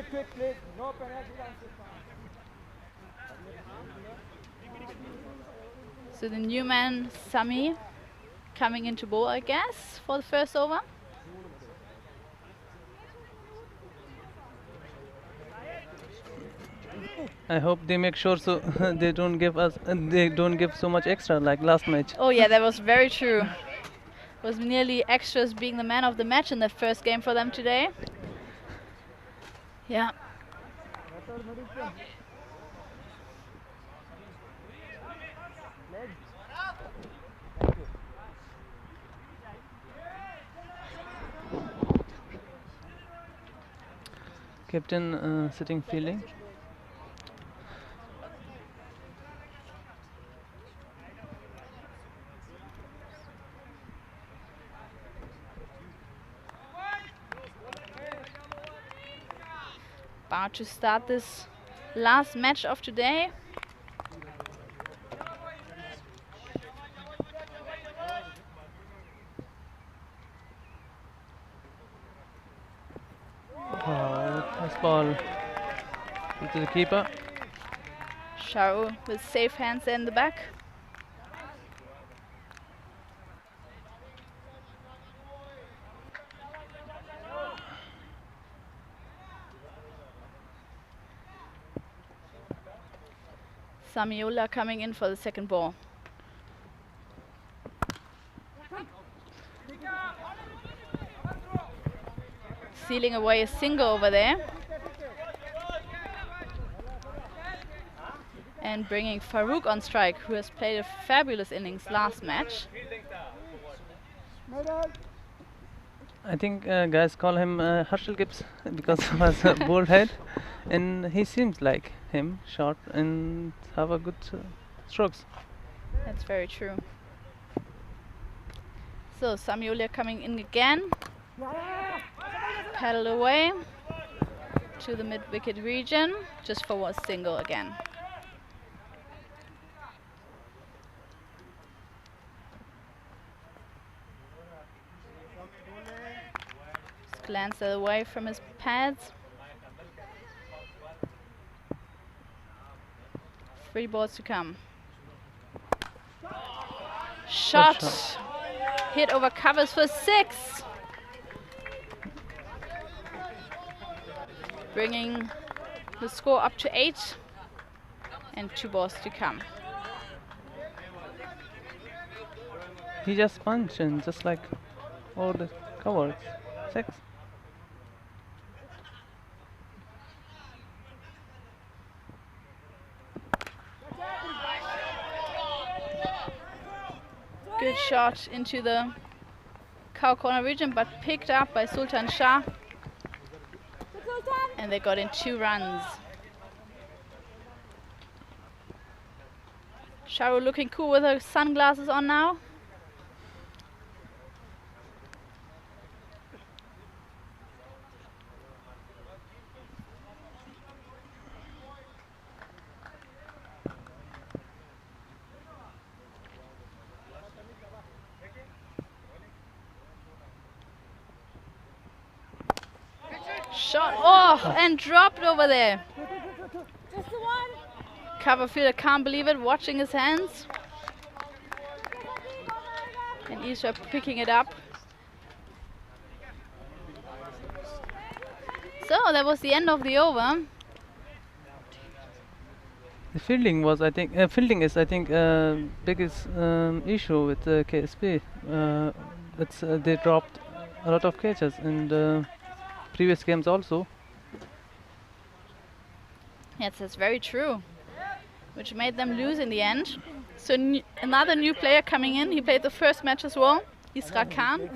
So the new man, Sami, coming into bowl, I guess, for the first over. I hope they make sure so they don't give so much extra like last match. Oh yeah, that was very true. It was nearly extras being the man of the match in the first game for them today. Yeah. Captain sitting fielding. About to start this last match of today. Nice ball to the keeper. Sharu with safe hands in the back. Samiola coming in for the second ball. Sealing away a single over there. And bringing Farouk on strike, who has played a fabulous innings last match. I think guys call him Herschel Gibbs because of his bald head, and he seems like him, short and have a good strokes. That's very true. So Samiola coming in again. Paddle away to the mid-wicket region, just for a single again. Lands that away from his pads. 3 balls to come. Shot. Hit over covers for 6. Bringing the score up to 8. And 2 balls to come. He just punched and just like all the covers. 6. Good shot into the cow corner region, but picked up by Sultan Shah. And they got in 2 runs. Sharu looking cool with her sunglasses on now. Shot, oh, and dropped over there. Coverfielder can't believe it, watching his hands. And Isra picking it up. So that was the end of the over. The fielding was, I think, biggest issue with KSP. They dropped a lot of catches in the previous games also. Yes, that's very true. Which made them lose in the end. So another new player coming in. He played the first match as well, Isra Khan.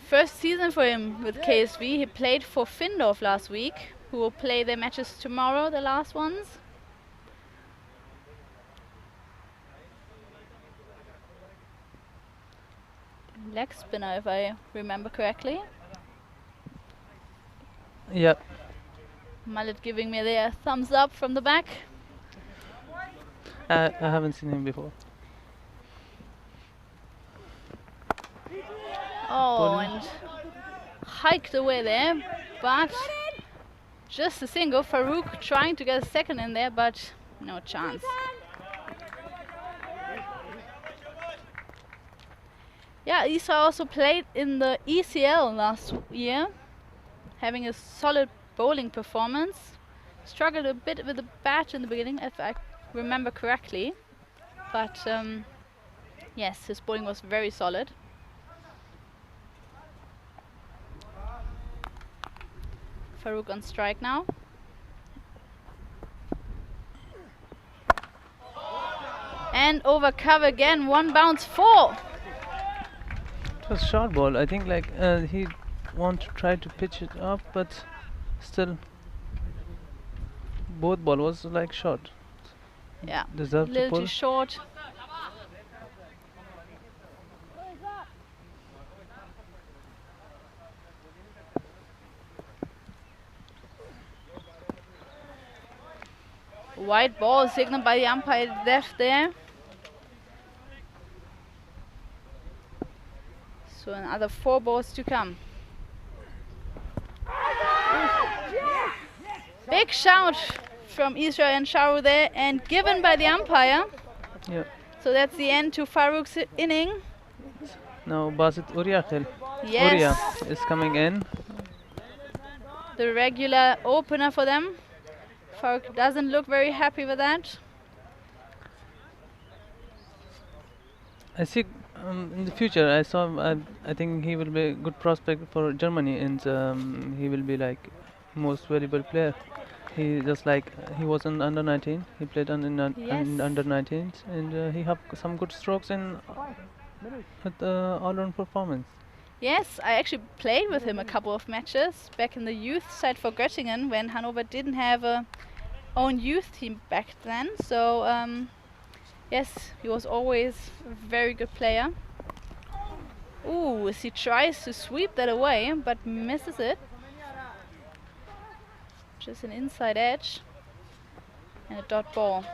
First season for him with KSV. He played for Findorf last week, who will play their matches tomorrow, the last ones. Leg spinner, if I remember correctly. Yep. Mallet giving me their thumbs up from the back. I haven't seen him before. Oh, and hiked away there, but just a single. Farouk trying to get a second in there, but no chance. Yeah, Isra also played in the ECL last year, having a solid bowling performance. Struggled a bit with the bat in the beginning, if I remember correctly, but yes, his bowling was very solid. Farouk on strike now. And over cover again, 1 bounce 4. It was short ball. I think like he want to try to pitch it up, but still both ball was like short. Yeah, Deserved to little pull. too short. White ball signaled by the umpire left there. So another 4 balls to come. Big shout from Isra and Sharu there, and given by the umpire. Yeah. So that's the end to Farouk's inning. Now Basit Uriakhil. Yes. Uria is coming in. The regular opener for them. Farouk doesn't look very happy with that. I see in the future. I think he will be a good prospect for Germany, and he will be like most valuable player. He just like he was in under 19. He played in under 19s, and he have some good strokes in with all-round performance. Yes, I actually played with him a couple of matches back in the youth side for Göttingen when Hannover didn't have a own youth team back then. So yes, he was always a very good player. Ooh, as he tries to sweep that away, but misses it. Just an inside edge and a dot ball.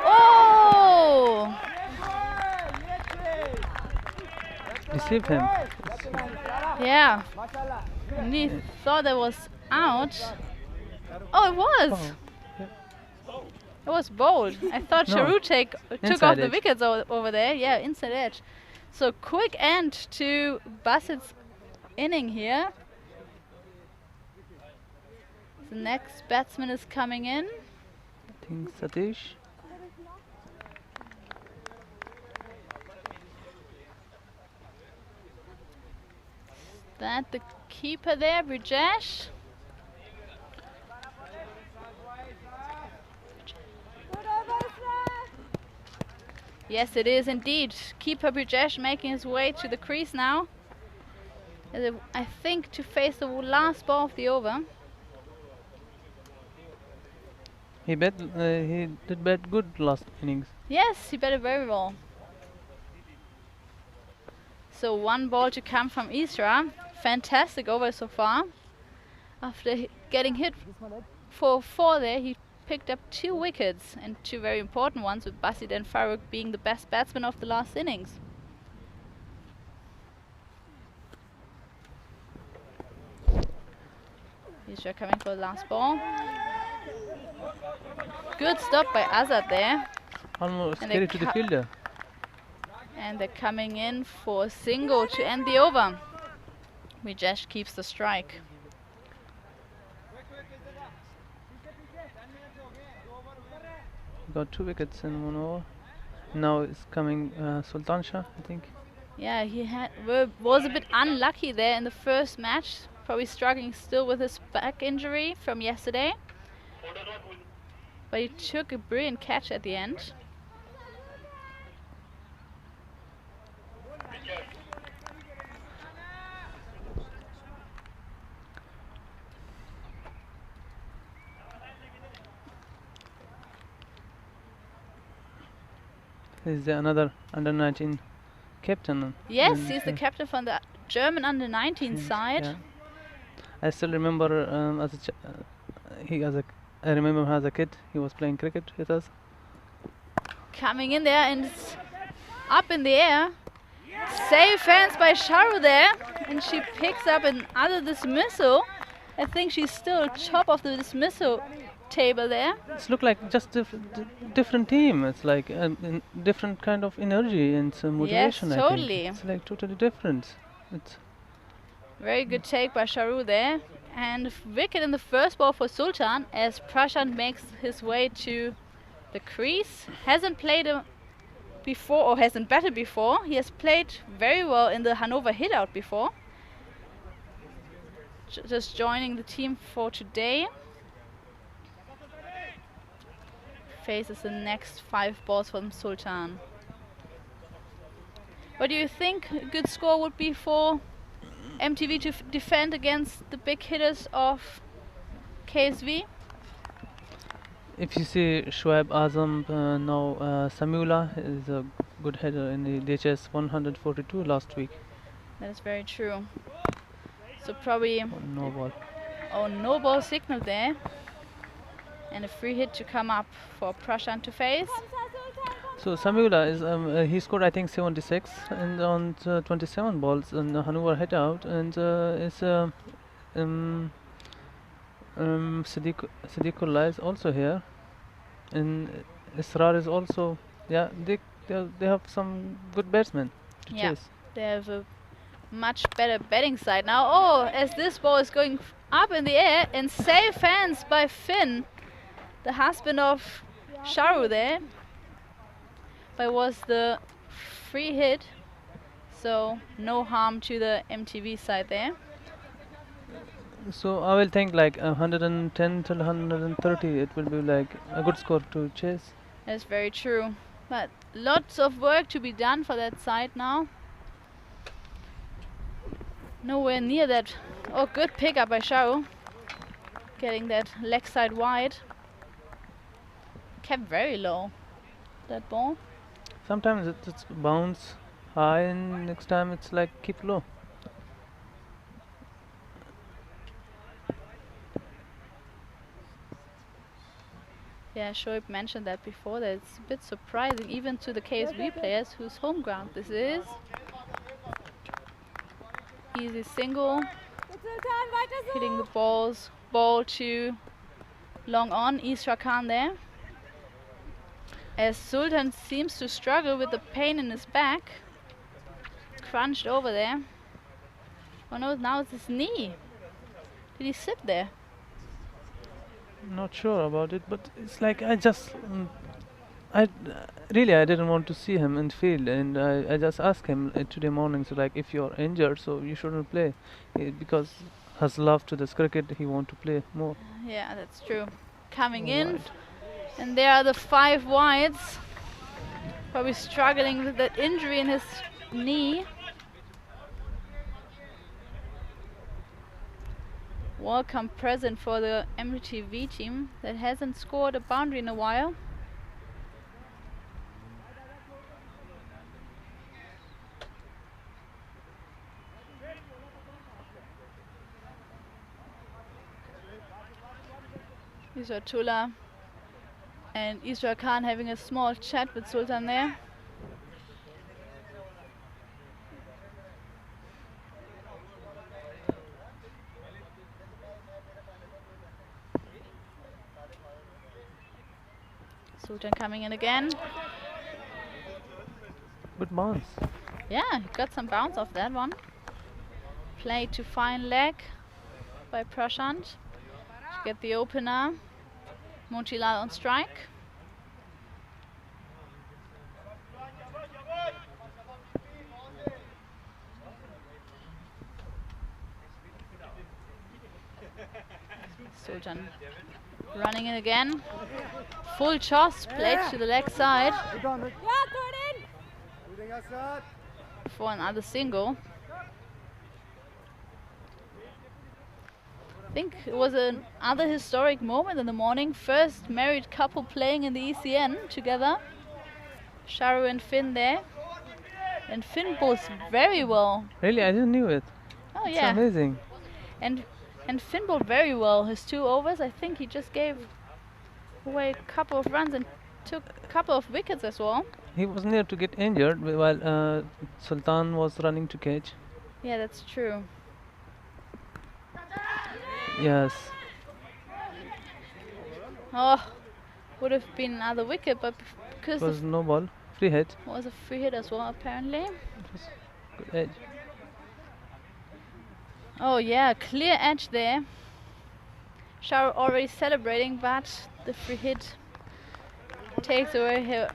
Oh! received him. Yeah. We thought that was out. Oh, it was. Oh, It was bold. I thought No. Charu took off Inside the edge. wickets over there. Yeah, inside edge. So quick end to Bassett's inning here. The next batsman is coming in. I think Satish. That the keeper there, Brijesh. Yes, it is indeed. Keeper Brijesh making his way to the crease now. I think to face the last ball of the over. He did bat good last innings. Yes, he batted very well. So 1 ball to come from Isra. Fantastic over so far. After getting hit for 4 there, he picked up 2 wickets, and 2 very important ones, with Basit and Farooq being the best batsmen of the last innings. Isra coming for the last ball. Good stop by Azad there. Almost And carried to the fielder. And they're coming in for a single to end the over. Brijesh keeps the strike. Got 2 wickets in 1 over. Now it's coming Sultan Shah, I think. Yeah, he was a bit unlucky there in the first match. Probably struggling still with his back injury from yesterday. But he took a brilliant catch at the end. Is there another under-19 captain? Yes, And, he's the captain from the German under-19 side. Yeah. I still remember I remember him as a kid. He was playing cricket with us. Coming in there and it's up in the air. Safe hands by Sharu there. And she picks up another dismissal. I think she's still top of the dismissal table there. It's look like just different team. It's like different kind of energy and motivation. Yes, I think. totally. It's like totally different. It's Very good take by Sharu there. And wicket in the first ball for Sultan as Prashant makes his way to the crease. Hasn't played before, or hasn't batted before. He has played very well in the Hanover hit-out before. Just joining the team for today. Faces the next 5 balls from Sultan. What do you think a good score would be for MTV to defend against the big hitters of KSV? if you see Shoaib Azam now, Samula is a good header in the DHS 142 last week. That is very true. So probably No ball. no ball signal there. And a free hit to come up for Prashant to face. So Samula is he scored I think 76 and on 27 balls and Hanover hit out, and Siddiqullah is also here, and Israr is also, yeah, they have some good batsmen to chase. They have a much better batting side now. Oh, as this ball is going up in the air, and safe hands by Finn, the husband of Sharu there. But was the free hit, so no harm to the MTV side there. So I will think like 110 till 130. It will be like a good score to chase. That's very true. But lots of work to be done for that side now. Nowhere near that. Oh, good pickup by Sharu. Getting that leg side wide. Kept very low, that ball. Sometimes it's bounce high, and next time it's like keep low. Yeah, Shoaib mentioned that before, that it's a bit surprising even to the KSV players whose home ground this is. Easy single. Hitting the balls. Ball to long on. Isra Khan there. As Sultan seems to struggle with the pain in his back. Crunched over there. Oh no, now it's his knee. Did he slip there? Not sure about it, but it's like I just, I really I didn't want to see him in field, and I just asked him today morning, so like if you're injured, so you shouldn't play, because has love to this cricket, he want to play more. Yeah, that's true. Coming in, and there are the 5 wides. Probably struggling with that injury in his knee. Welcome present for the MTV team that hasn't scored a boundary in a while. Isra Tula and Isra Khan having a small chat with Sultan there. Sultan coming in again. Good bounce. Yeah, he got some bounce off that one. Play to fine leg by Prashant to get the opener. Motilal on strike. Sultan running in again. Full toss, played to the leg side. For another single. I think it was another historic moment in the morning. First married couple playing in the ECN together. Sharu and Finn there. And Finn bowls very well. Really, I didn't knew it. Oh it's yeah. Amazing. And Finn bowled very well. His 2 overs, I think he just gave away a couple of runs and took a couple of wickets as well. He was near to get injured while Sultan was running to catch. Yeah, that's true. Yes. Oh, would have been another wicket, but because it was no ball, free hit. Was a free hit as well, apparently. It was good edge. Oh yeah, clear edge there. Sharu already celebrating, but the free hit takes away her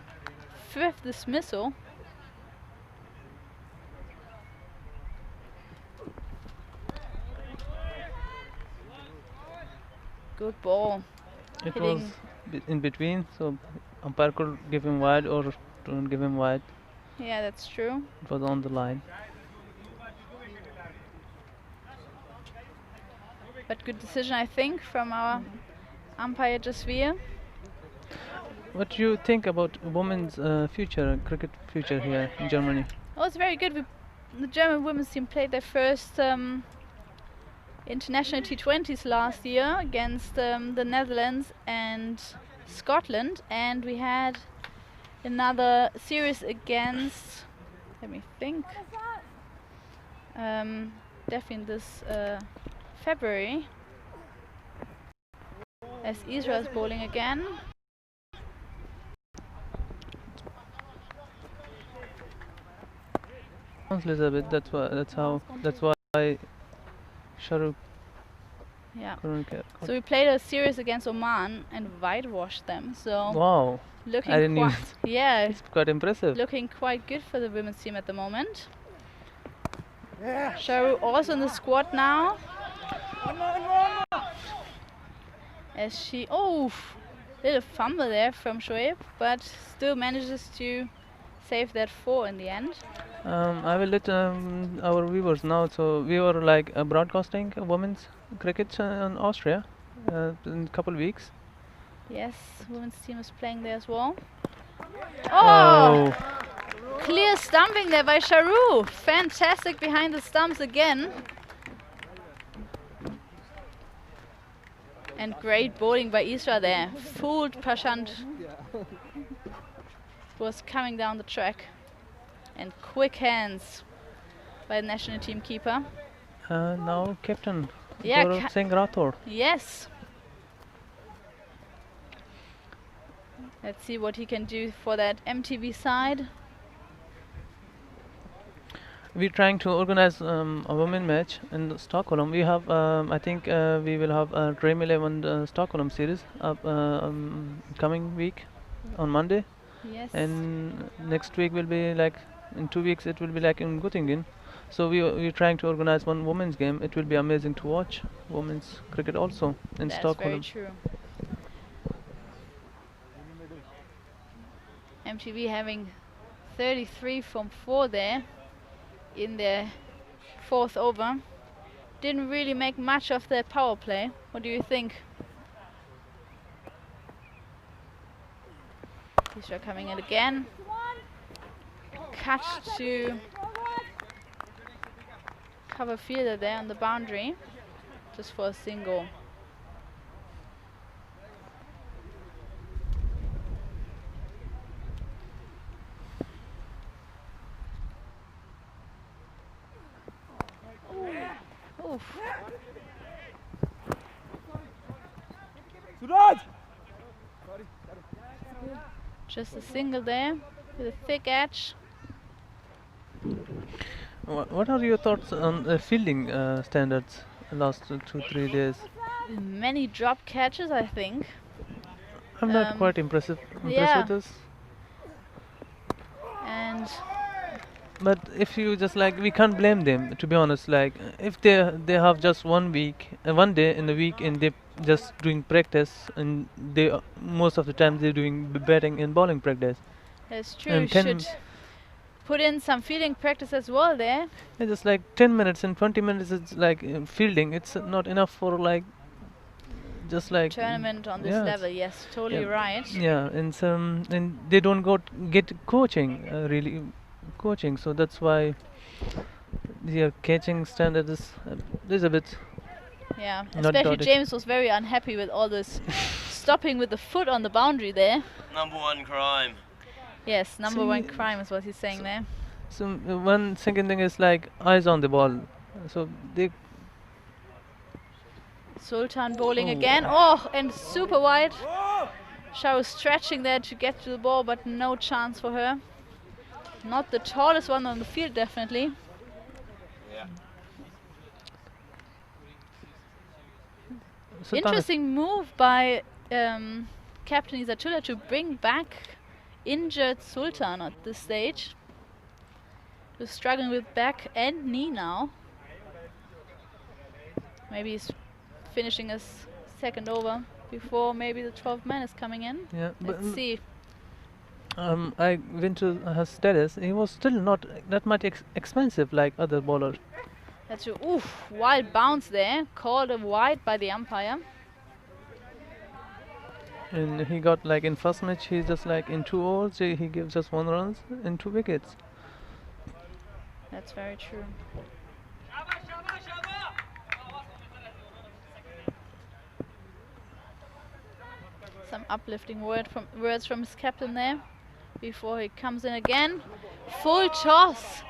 5th dismissal. Good ball. It was in between, so umpire could give him wide or don't give him wide. Yeah, that's true. It was on the line. But good decision, I think, from our umpire Jasveer. What do you think about women's future, cricket future here in Germany? Oh, it's very good. The German women's team played their first international T20s last year against the Netherlands and Scotland, and we had another series against, let me think, definitely this February, as Israel is bowling again. A little bit. That's why Shahrukh. Yeah. Couldn't get. So we played a series against Oman and whitewashed them. So wow. Looking I didn't quite, yeah, it's quite impressive. Looking quite good for the women's team at the moment. Yeah. Shahrukh also in the squad now. As she, little fumble there from Shoaib, but still manages to save that 4 in the end. I will let our viewers know. So we were like broadcasting women's cricket in Austria in a couple of weeks. Yes, women's team is playing there as well. Oh! Clear stumping there by Shahrukh. Fantastic behind the stumps again. And great bowling by Isra there. Fooled Prashant. Was coming down the track. And quick hands by the national team keeper. Now captain Yeah, Gaurav Singh Rathod. yes. Let's see what he can do for that MTV side. We're trying to organize a women match in Stockholm. We have, I think, we will have a Dream11 Stockholm series up coming week on Monday, Yes. and next week will be like in 2 weeks. It will be like in Göttingen. So we're trying to organize one women's game. It will be amazing to watch women's cricket also in That's Stockholm. very true. MTV having 33 from 4 there in their 4th over. Didn't really make much of their power play. What do you think? These are coming in again. Cut to cover fielder there on the boundary, just for a single. Oof. Just a single there with a thick edge. What are your thoughts on fielding standards last 2-3 days? Many drop catches, I think. I'm not quite impressed yeah. with this. And but if you just like, we can't blame them, to be honest. Like if they have just 1 week, 1 day in the week, and they just doing practice, and they most of the time they're doing batting and bowling practice. that's true. Should put in some fielding practice as well there. It's just like 10 minutes and 20 minutes. It's like fielding. It's not enough for like just like tournament on this level. Yes, totally right. Yeah, and they don't get coaching really. Coaching, so that's why the catching standard is a bit. Yeah, especially James was very unhappy with all this stopping with the foot on the boundary there. Number 1 crime. Yes, number 1 crime is what he's saying there. So one second thing is like eyes on the ball. So they. Sultan bowling again. Oh, and super wide. Shah was stretching there to get to the ball, but no chance for her. Not the tallest one on the field, definitely. Yeah. Interesting move by Captain Izzatullah to bring back injured Sultan at this stage. Who's struggling with back and knee now. Maybe he's finishing his 2nd over before maybe the 12th man is coming in. Yeah, let's see. I went to his status. He was still not that much expensive like other bowlers. That's true. Oof, wild bounce there. Called a wide by the umpire. And he got like in first match, he's just like in 2 overs, he gives just 1 run and 2 wickets. That's very true. Some uplifting words from his captain there before he comes in again. Full toss.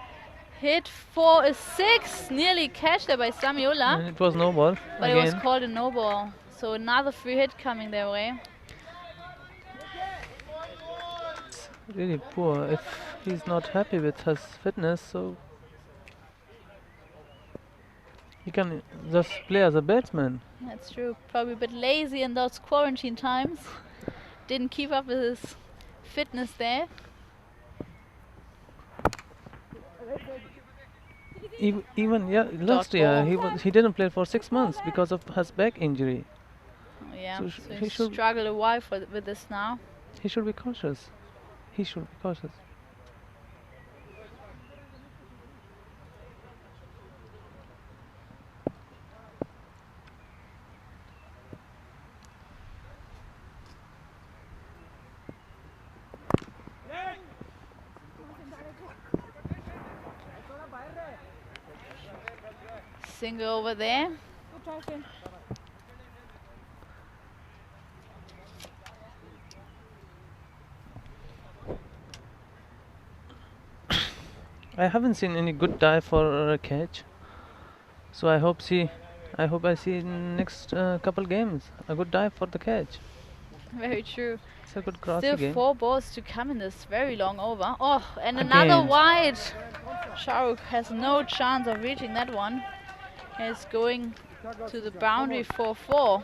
Hit for a 6. Nearly catched there by Samiola. And it was no ball. But again. it was called a no ball. So another free hit coming their way. It's really poor if he's not happy with his fitness, so he can just play as a batsman. That's true. Probably a bit lazy in those quarantine times. Didn't keep up with his fitness there. Even last year he didn't play for 6 months because of his back injury. Oh, yeah, so he should struggle a while with this now. He should be cautious. He should be cautious. Single over there. I haven't seen any good dive for a catch. So I hope I see in next couple games a good dive for the catch. Very true. It's a good cross Still game. 4 balls to come in this very long over. Oh, and another wide. Shahrukh has no chance of reaching that one. He's going to the boundary for 4.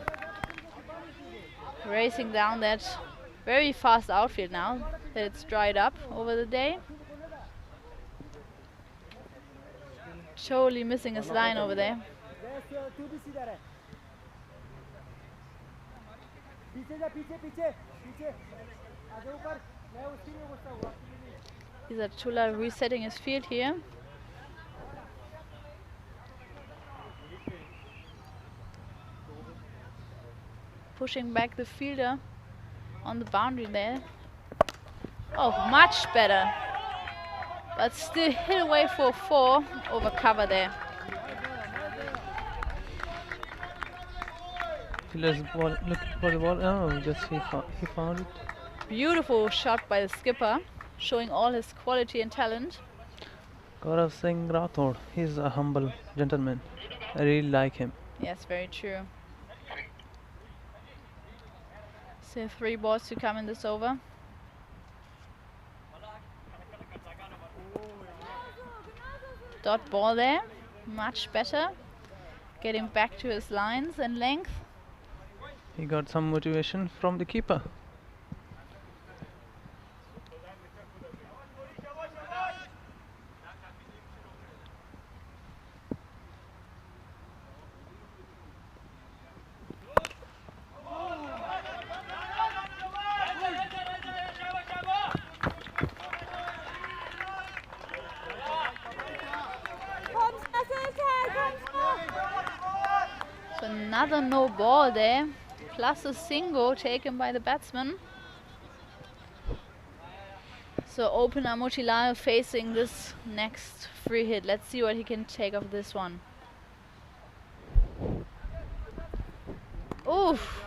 Racing down that very fast outfield now that it's dried up over the day. Totally missing his line over there. Is Chula resetting his field here? Pushing back the fielder on the boundary there. Oh, much better. But still hit away for 4 over cover there. Fielder's ball, look for the ball. Oh, just he found it. Beautiful shot by the skipper, showing all his quality and talent. Gaurav Singh Rathod, he's a humble gentleman. I really like him. Yes, very true. So 3 balls to come in this over. Dot ball there, much better. Getting back to his lines and length. He got some motivation from the keeper. So another no ball there, plus a single taken by the batsman. So opener Motilal facing this next free hit. Let's see what he can take of this one. Oof,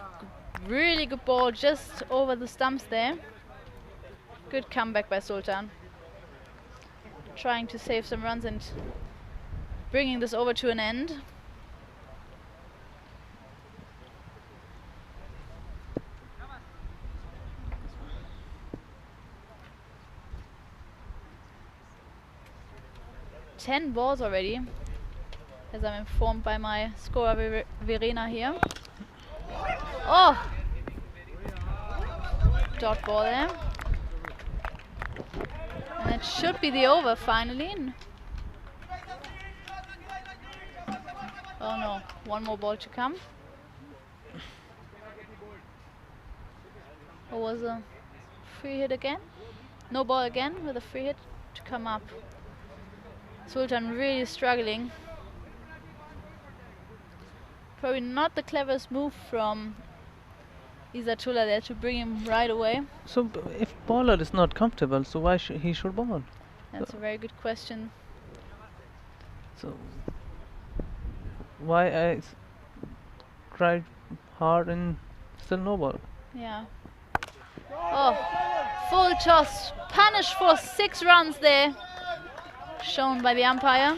really good ball just over the stumps there. Good comeback by Sultan. Trying to save some runs and bringing this over to an end. Ten balls already, as I'm informed by my scorer Verena here. Oh! Dot ball there. And it should be the over finally. Oh no, one more ball to come. Or was a free hit again? No ball again with a free hit to come up. Sultan really struggling. Probably not the cleverest move from Izzatullah there to bring him right away. So if bowler is not comfortable, so why he should bowl? That's a very good question. So why I tried hard and still no ball? Yeah. Oh, full toss, punished for 6 runs there. Shown by the umpire.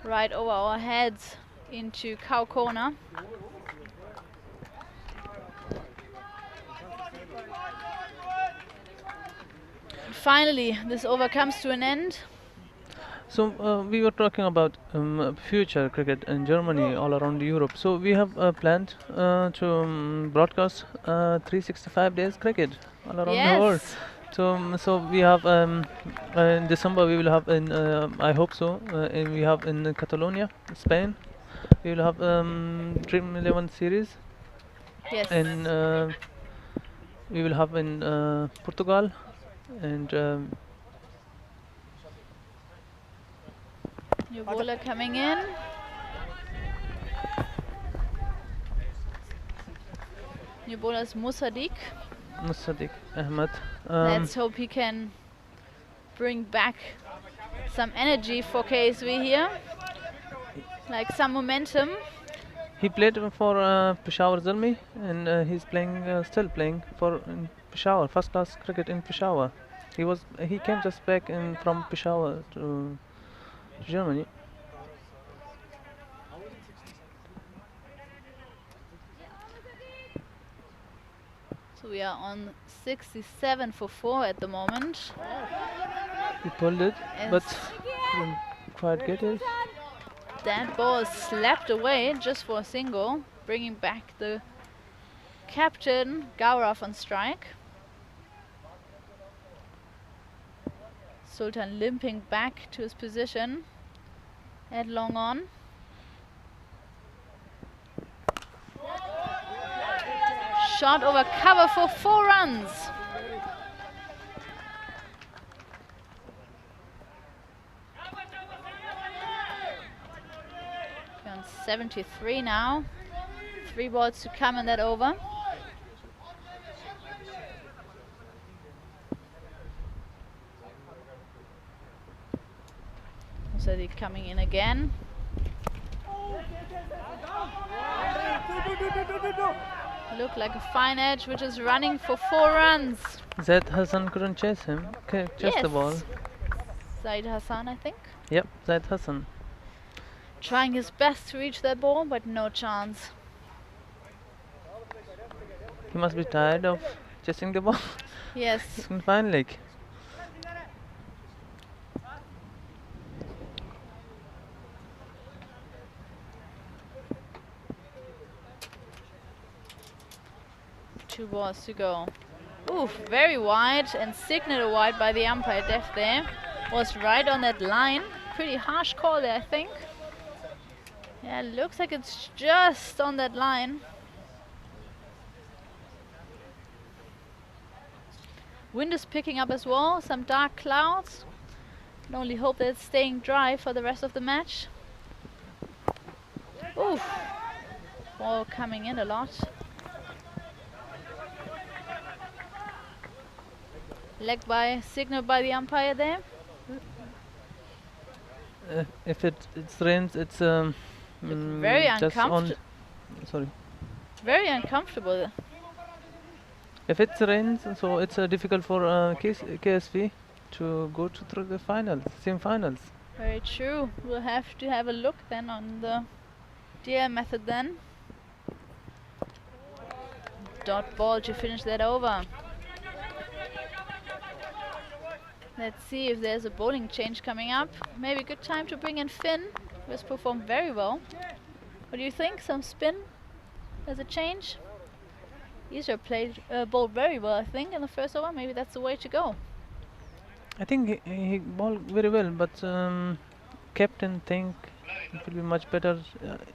Right over our heads into cow corner. And finally, this over comes to an end. So we were talking about future cricket in Germany, all around Europe. So we have planned to broadcast 365 days cricket all around the world. So we have in December we will have in I hope so and we have in Catalonia, Spain. We will have Dream11 series. Yes. And we will have in Portugal and. New bowler coming in. New bowler is Musaddiq Ahmed. Let's hope he can bring back some energy for KSV here. Like some momentum. He played for Peshawar Zalmi and he's playing still playing for Peshawar, first class cricket in Peshawar. He came just back from Peshawar to Germany. So we are on 67 for 4 at the moment. He pulled it, And but couldn't quite get it. that ball slapped away just for a single, bringing back the captain Gaurav on strike. Sultan limping back to his position at long on. Shot over cover for 4 runs. We're on 73 now. 3 balls to come in that over. Sadi coming in again. Look like a fine edge, which is running for 4 runs. Zaid Hassan couldn't chase him, chase the ball. Zaid Hassan, I think. Yep, Zaid Hassan. Trying his best to reach that ball, but no chance. He must be tired of chasing the ball. Yes. He couldn't find leg. Two balls to go. Oof, very wide and signaled wide by the umpire. Def there was right on that line. Pretty harsh call there, I think. Yeah, looks like it's just on that line. Wind is picking up as well, some dark clouds. Can only hope that it's staying dry for the rest of the match. Oof, ball coming in a lot. Leg by signal by the umpire there. If it rains, it's very just on. uncomfortable. Sorry. Very uncomfortable. If it rains, so it's difficult for KSV to go through the finals, semi-finals. Very true. We'll have to have a look then on the DL method then. Dot ball to finish that over. Let's see if there's a bowling change coming up. Maybe a good time to bring in Finn, who has performed very well. What do you think? Some spin as a change? Isra played bowled very well, I think, in the first over. Maybe that's the way to go. I think he bowled very well, but captain think it will be much better.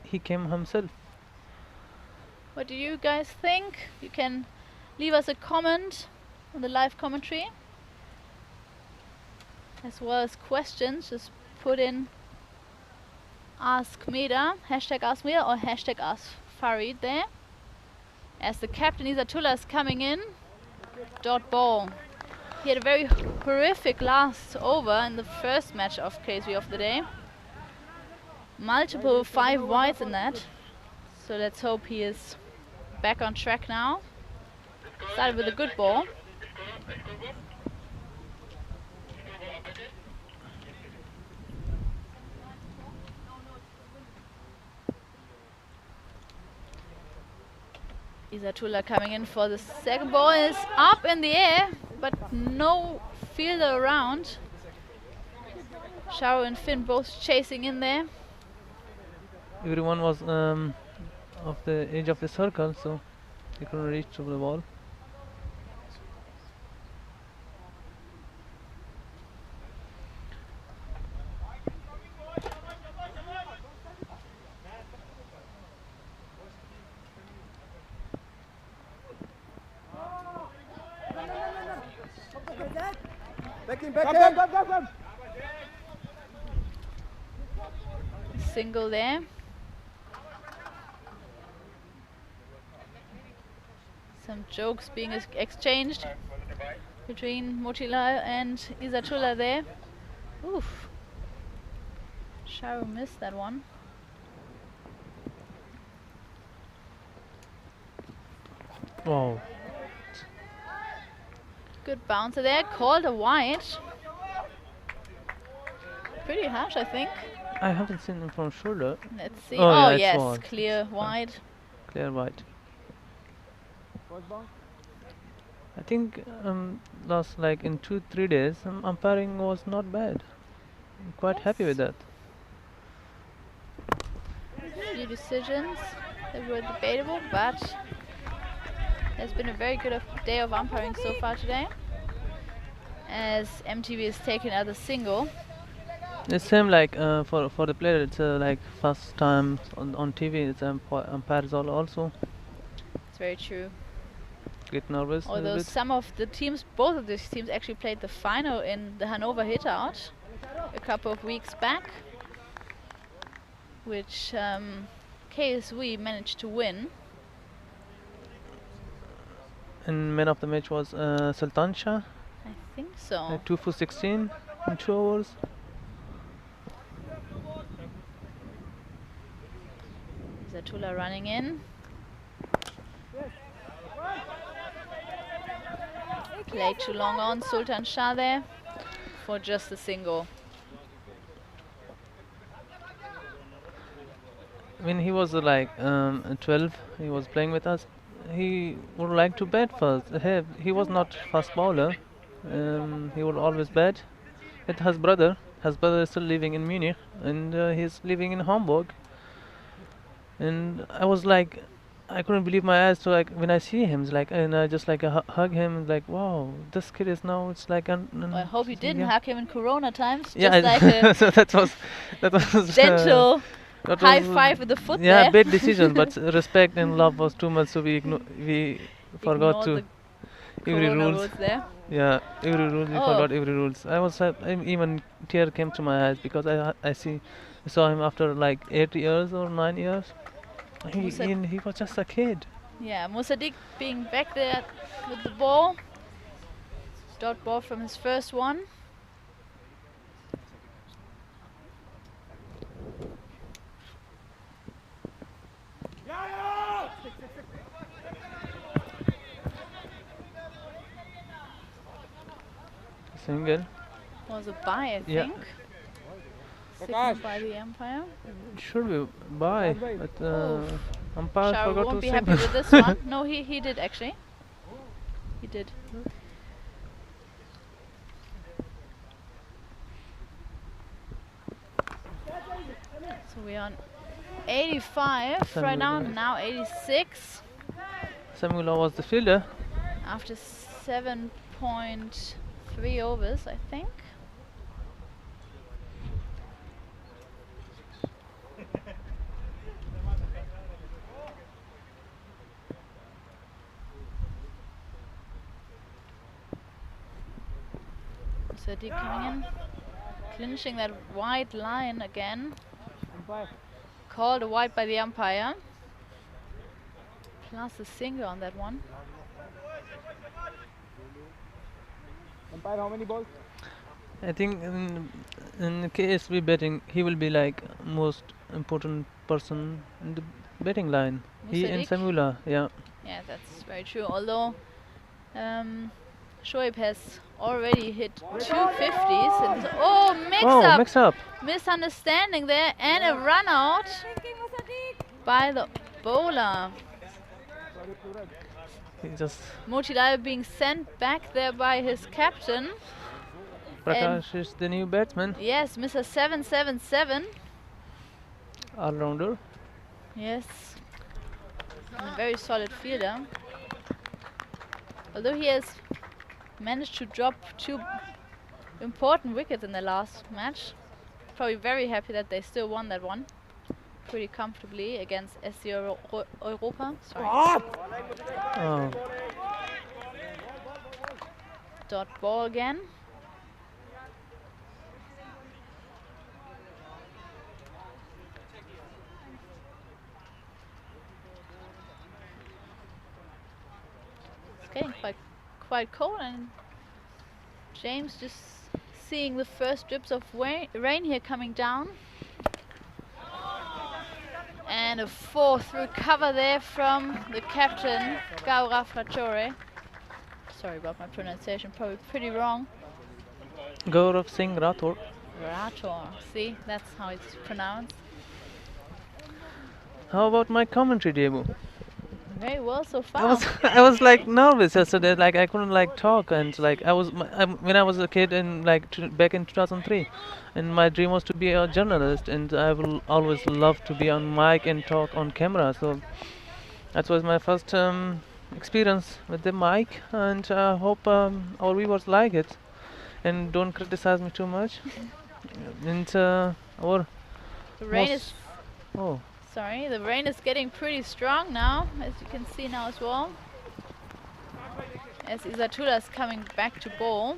He came himself. What do you guys think? You can leave us a comment on the live commentary, as well as questions. Just put in Ask Meda, hashtag Ask Meda or hashtag Ask Farid there. As the captain Izatullah is coming in, dot ball. He had a very horrific last over in the first match of KSV of the day. Multiple 5 wides in that. So let's hope he is back on track now. Started with a good ball. Izatullah coming in for the second ball, is up in the air, but no fielder around. Sharo and Finn both chasing in there. Everyone was of the edge of the circle, so they couldn't reach to the ball. Single there. Some jokes being exchanged between Motilal and Izatullah there. Oof. Sharo missed that one. Wow. Good bouncer there, called a wide. pretty harsh, I think. I haven't seen him from shoulder. Let's see. Oh, Oh, yeah, it's yes, wide. clear wide. Clear wide. I think last like in 2-3 days, umpiring was not bad. I'm quite happy with that. Few decisions that were debatable, but it's been a very good day of umpiring so far today. As MTV is taking another single. It's same like for the player. It's like first time on TV. It's umpires also. It's very true. Get nervous. Although some of the teams, both of these teams, actually played the final in the Hanover Hitout a couple of weeks back, which KSV managed to win. And man of the match was Sultan Shah. I think so. 2 for 16 in 2 hours. Zatula running in. Played too long on Sultan Shah there for just a single. When he was like 12, he was playing with us. He would like to bat first. He was not fast bowler. He would always bat. With his brother. His brother is still living in Munich, and he's living in Hamburg. And I was like, I couldn't believe my eyes. So like when I see him, it's like, and I just like hug him. Like, wow, this kid is now. It's like Well, I hope you didn't hug him in Corona times. Yeah, just like a so that was gentle high five with the foot. Yeah, there. bad decision, but respect and love was too much, so we forgot to every rules. There. Yeah, every rule we forgot every rules. I was even tear came to my eyes because I saw him after like 8 years or 9 years. He was just a kid. Yeah, Musadik being back there with the ball. Dot ball from his first one. Single. Was a bye, I Yeah. think. Signaled by the umpire. Should be bye, but umpire Shah forgot won't to be happy signal. with this one. No, he did actually. He did. So we're on 85 right now 86. Samula was the fielder. After 7.3 overs, I think. Sadiq coming in, clinching that wide line again. Called a wide by the umpire. Plus a single on that one. Umpire, how many balls? I think in KSV betting, he will be like most important person in the betting line. He and Musadik? Samula, yeah. Yeah, that's very true. Although Shoaib has already hit 250s. And oh, mix up! Misunderstanding there and a run out by the bowler. He just Mochidai being sent back there by his captain. Prakash is the new batsman, Yes, Mr. 777. all-rounder. Yes. And a very solid fielder. Although he has managed to drop 2 important wickets in the last match. Probably very happy that they still won that one pretty comfortably against SC Europa. Sorry. Oh. Dot ball again. It's getting quite cold, and James just seeing the first drips of rain here coming down. And a 4-through cover there from the captain, Gaurav Ratore. Sorry about my pronunciation, probably pretty wrong. Gaurav Singh Rathore. Rator. See, that's how it's pronounced. How about my commentary debut? Very well so I far. was I was like nervous yesterday, like I couldn't like talk, and like when I was a kid in like back in 2003, and my dream was to be a journalist, and I will always love to be on mic and talk on camera. So that was my first experience with the mic, and I hope our viewers like it and don't criticize me too much. And our The rain most is sorry, the rain is getting pretty strong now, as you can see now as well. As Isatula is coming back to bowl.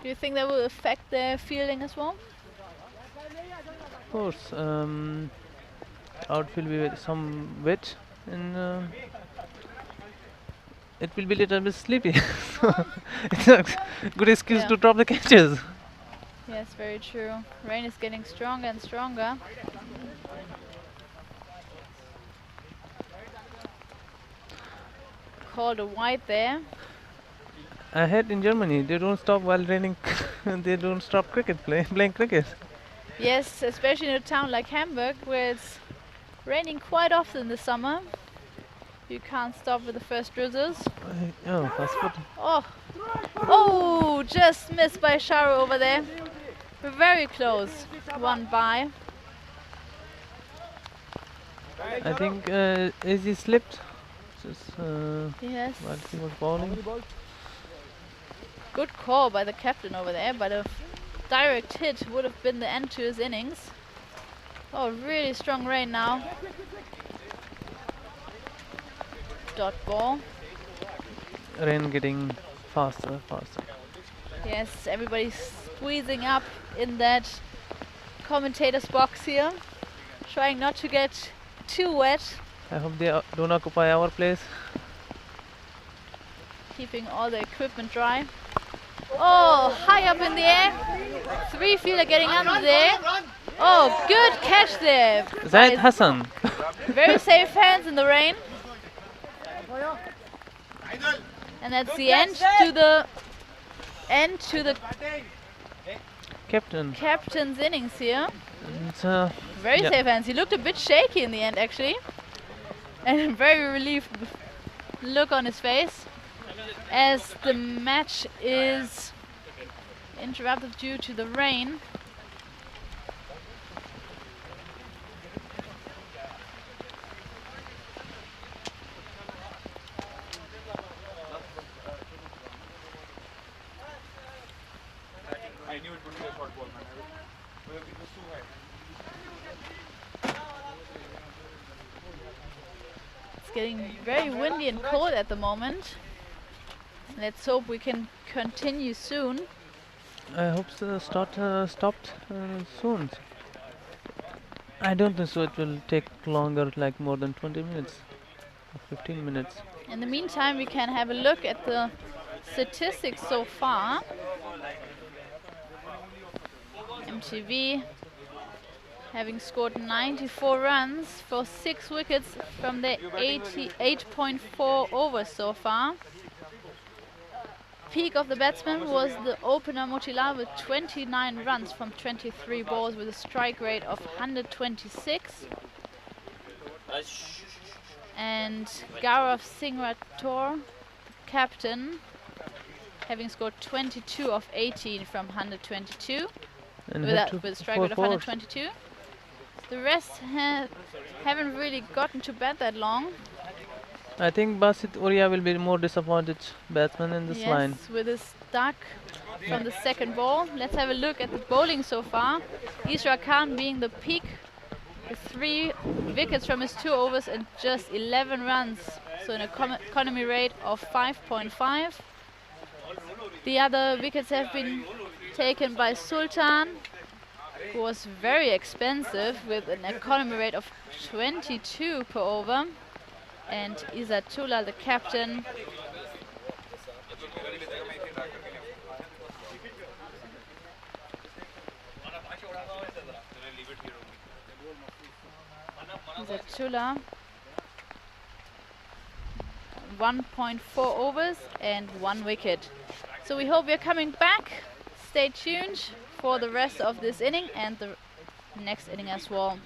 Do you think that will affect their fielding as well? of course, outfield with some wet, and it will be a little bit sleepy. So it's a good excuse to drop the catches. Yes, very true. Rain is getting stronger and stronger. Called a wide there. I heard in Germany they don't stop while raining. They don't stop playing cricket. Yes, especially in a town like Hamburg, where it's raining quite often this summer. You can't stop with the first drizzles. Fast foot. Oh, just missed by Sharo over there. We're very close. One by. I think Izzy slipped. Yes. While he was bowling. Good call by the captain over there, but a direct hit would have been the end to his innings. Oh, really strong rain now. Dot ball. Rain getting faster. Yes, everybody's squeezing up in that commentator's box here, trying not to get too wet. I hope they don't occupy our place. Keeping all the equipment dry. Oh, high up in the air. 3 fielder getting under there. Oh, good catch there. Zaid Hassan. Very safe hands in the rain. And that's the end to the captain's innings here. And, very safe hands. He looked a bit shaky in the end, actually, and very relieved look on his face as the match is interrupted due to the rain. I knew it would be a short ball, man. It was too high. It's getting very windy and cold at the moment. Let's hope we can continue soon. I hope the start stopped soon. I don't think so. It will take longer, like more than 20 minutes, or 15 minutes. In the meantime, we can have a look at the statistics so far. MTV having scored 94 runs for 6 wickets from the 88.4 overs so far. Peak of the batsman was the opener Motila with 29 runs from 23 balls with a strike rate of 126. And Gaurav Singh Rathore, captain, having scored 22 of 18 from 122. And With a strike rate of 122. The rest haven't really gotten to bat that long. I think Basit Oria will be more disappointed batsman in this line. Yes, with his duck from the second ball. Let's have a look at the bowling so far. Isra Khan being the peak with 3 wickets from his 2 overs and just 11 runs. So an economy rate of 5.5. The other wickets have been taken by Sultan, who was very expensive with an economy rate of 22 per over. And Isatula, the captain, Isatula, 1.4 overs and 1 wicket. So we hope we're coming back stay tuned for the rest of this inning and the next inning as well.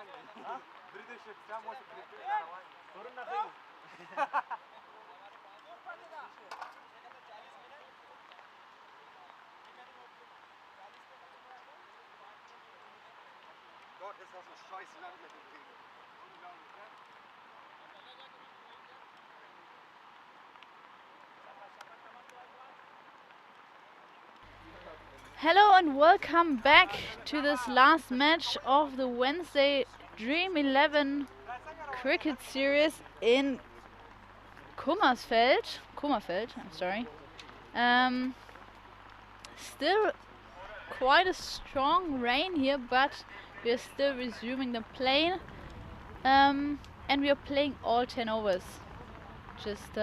Gott, ist das ein scheiß Land mit dem Regen. Unglaublich, ne? Hello and welcome back to this last match of the Wednesday Dream11 cricket series in Kummerfeld, I'm sorry. Still quite a strong rain here, but we are still resuming the play, and we are playing all 10 overs. Just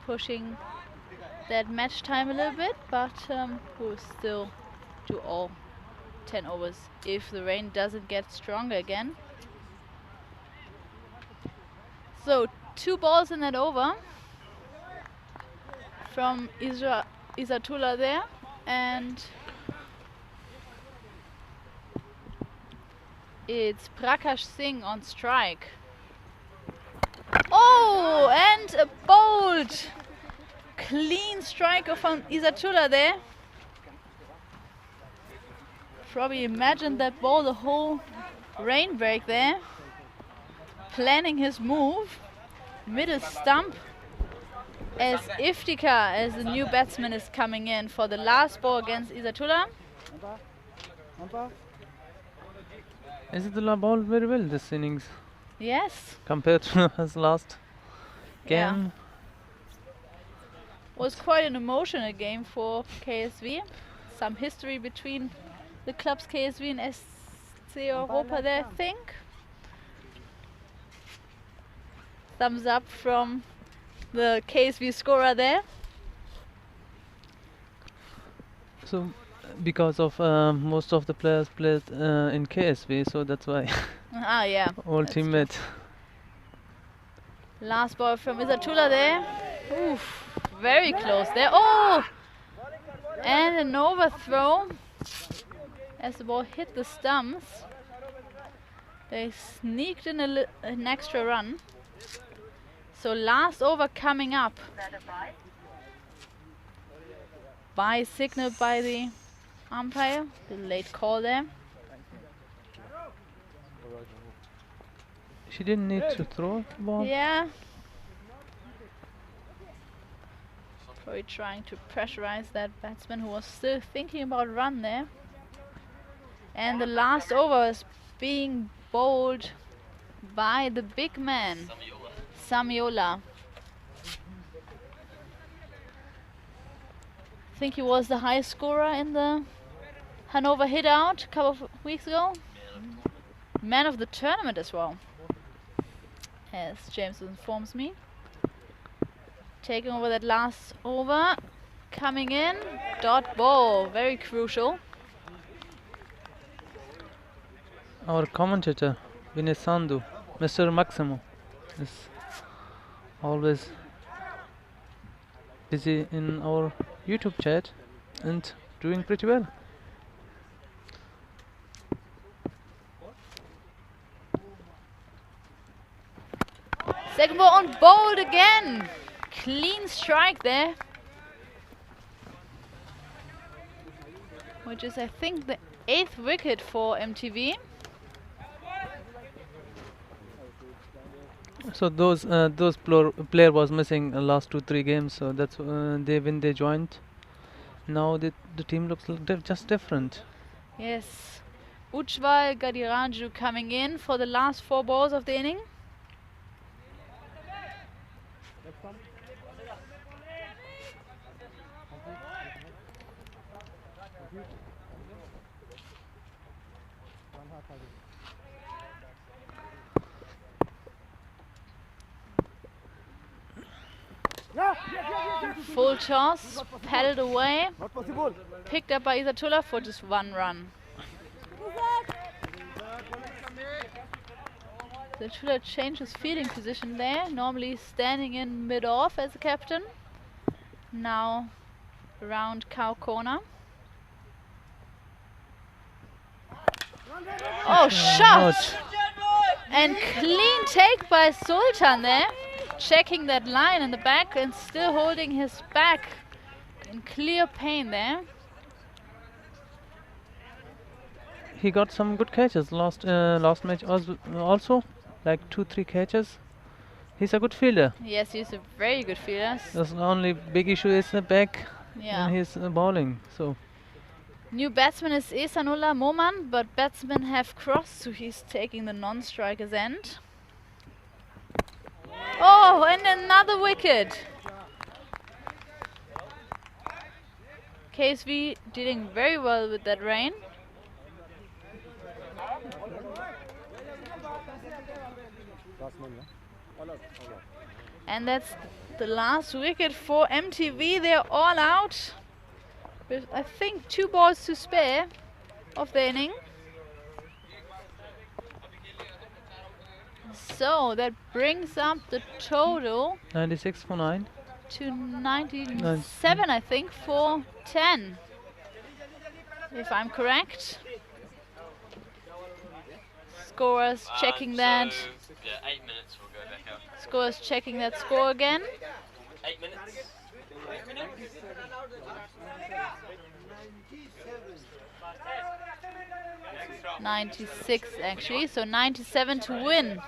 pushing that match time a little bit, but we'll still do all 10 overs if the rain doesn't get stronger again. So 2 balls in that over from Isatullah there, and it's Prakash Singh on strike. Oh, and a bold clean strike from Isatullah there. Probably imagined that ball the whole rain break there. Planning his move. Middle stump. As Iftika, as the new batsman, is coming in for the last ball against Isatullah. Isatullah bowled very well this innings. Yes. Compared to his last game. Yeah. Was quite an emotional game for KSV. Some history between the clubs KSV and SC Europa there, I think. Thumbs up from the KSV scorer there. So, because of most of the players played in KSV, so that's why. Ah, yeah. All teammates. Last ball from Isatullah there. Oof, very close there. Oh! And an overthrow as the ball hit the stumps. They sneaked in an extra run. So last over coming up. By signal by the umpire. The late call there. She didn't need to throw the ball. Yeah. Probably trying to pressurize that batsman who was still thinking about run there. And the last over is being bowled by the big man, Samiola. I think he was the highest scorer in the Hanover hit out a couple of weeks ago. Man of the tournament as well, as James informs me. Taking over that last over, coming in, dot ball, very crucial. Our commentator, Vinay Sandhu, Mr. Maximo, is always busy in our YouTube chat and doing pretty well. Second ball on bowled again. Clean strike there. Which is, I think, the 8th wicket for MTV. So those player was missing last 2-3 games, so that's when they joined. Now the team looks just different. Yes. Ujjwal Gadiraju coming in for the last 4 balls of the inning. Full toss, paddled away, picked up by Isatullah for just 1 run. Isatullah changed his fielding position there, normally standing in mid-off as a captain. Now around cow corner. Oh, shot! And clean take by Sultan there. Checking that line in the back and still holding his back in clear pain there. He got some good catches last match also, like 2-3 catches. He's a good fielder. Yes, he's a very good fielder. The only big issue is the back Yeah. and his bowling. So New batsman is Esanullah Moman, but batsmen have crossed, so he's taking the non-striker's end. Oh, and another wicket. KSV dealing very well with that rain. And that's the last wicket for MTV. They're all out with, I think, 2 balls to spare of the inning. So that brings up the total 96 for 9 to 97, I think, for 10, if I'm correct. Scorers checking that. Yeah, 8 minutes will go back up. Scorers checking that score again. 8 minutes. 96 actually, so 97 to win.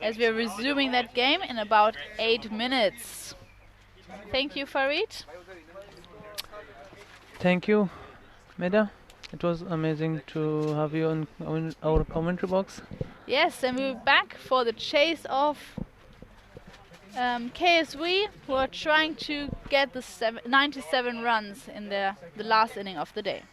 As we're resuming that game in about 8 minutes. Thank you, Farid. thank you, Meda. It was amazing to have you in our commentary box. Yes, and we're back for the chase of KSV, who are trying to get the 97 runs in the last inning of the day.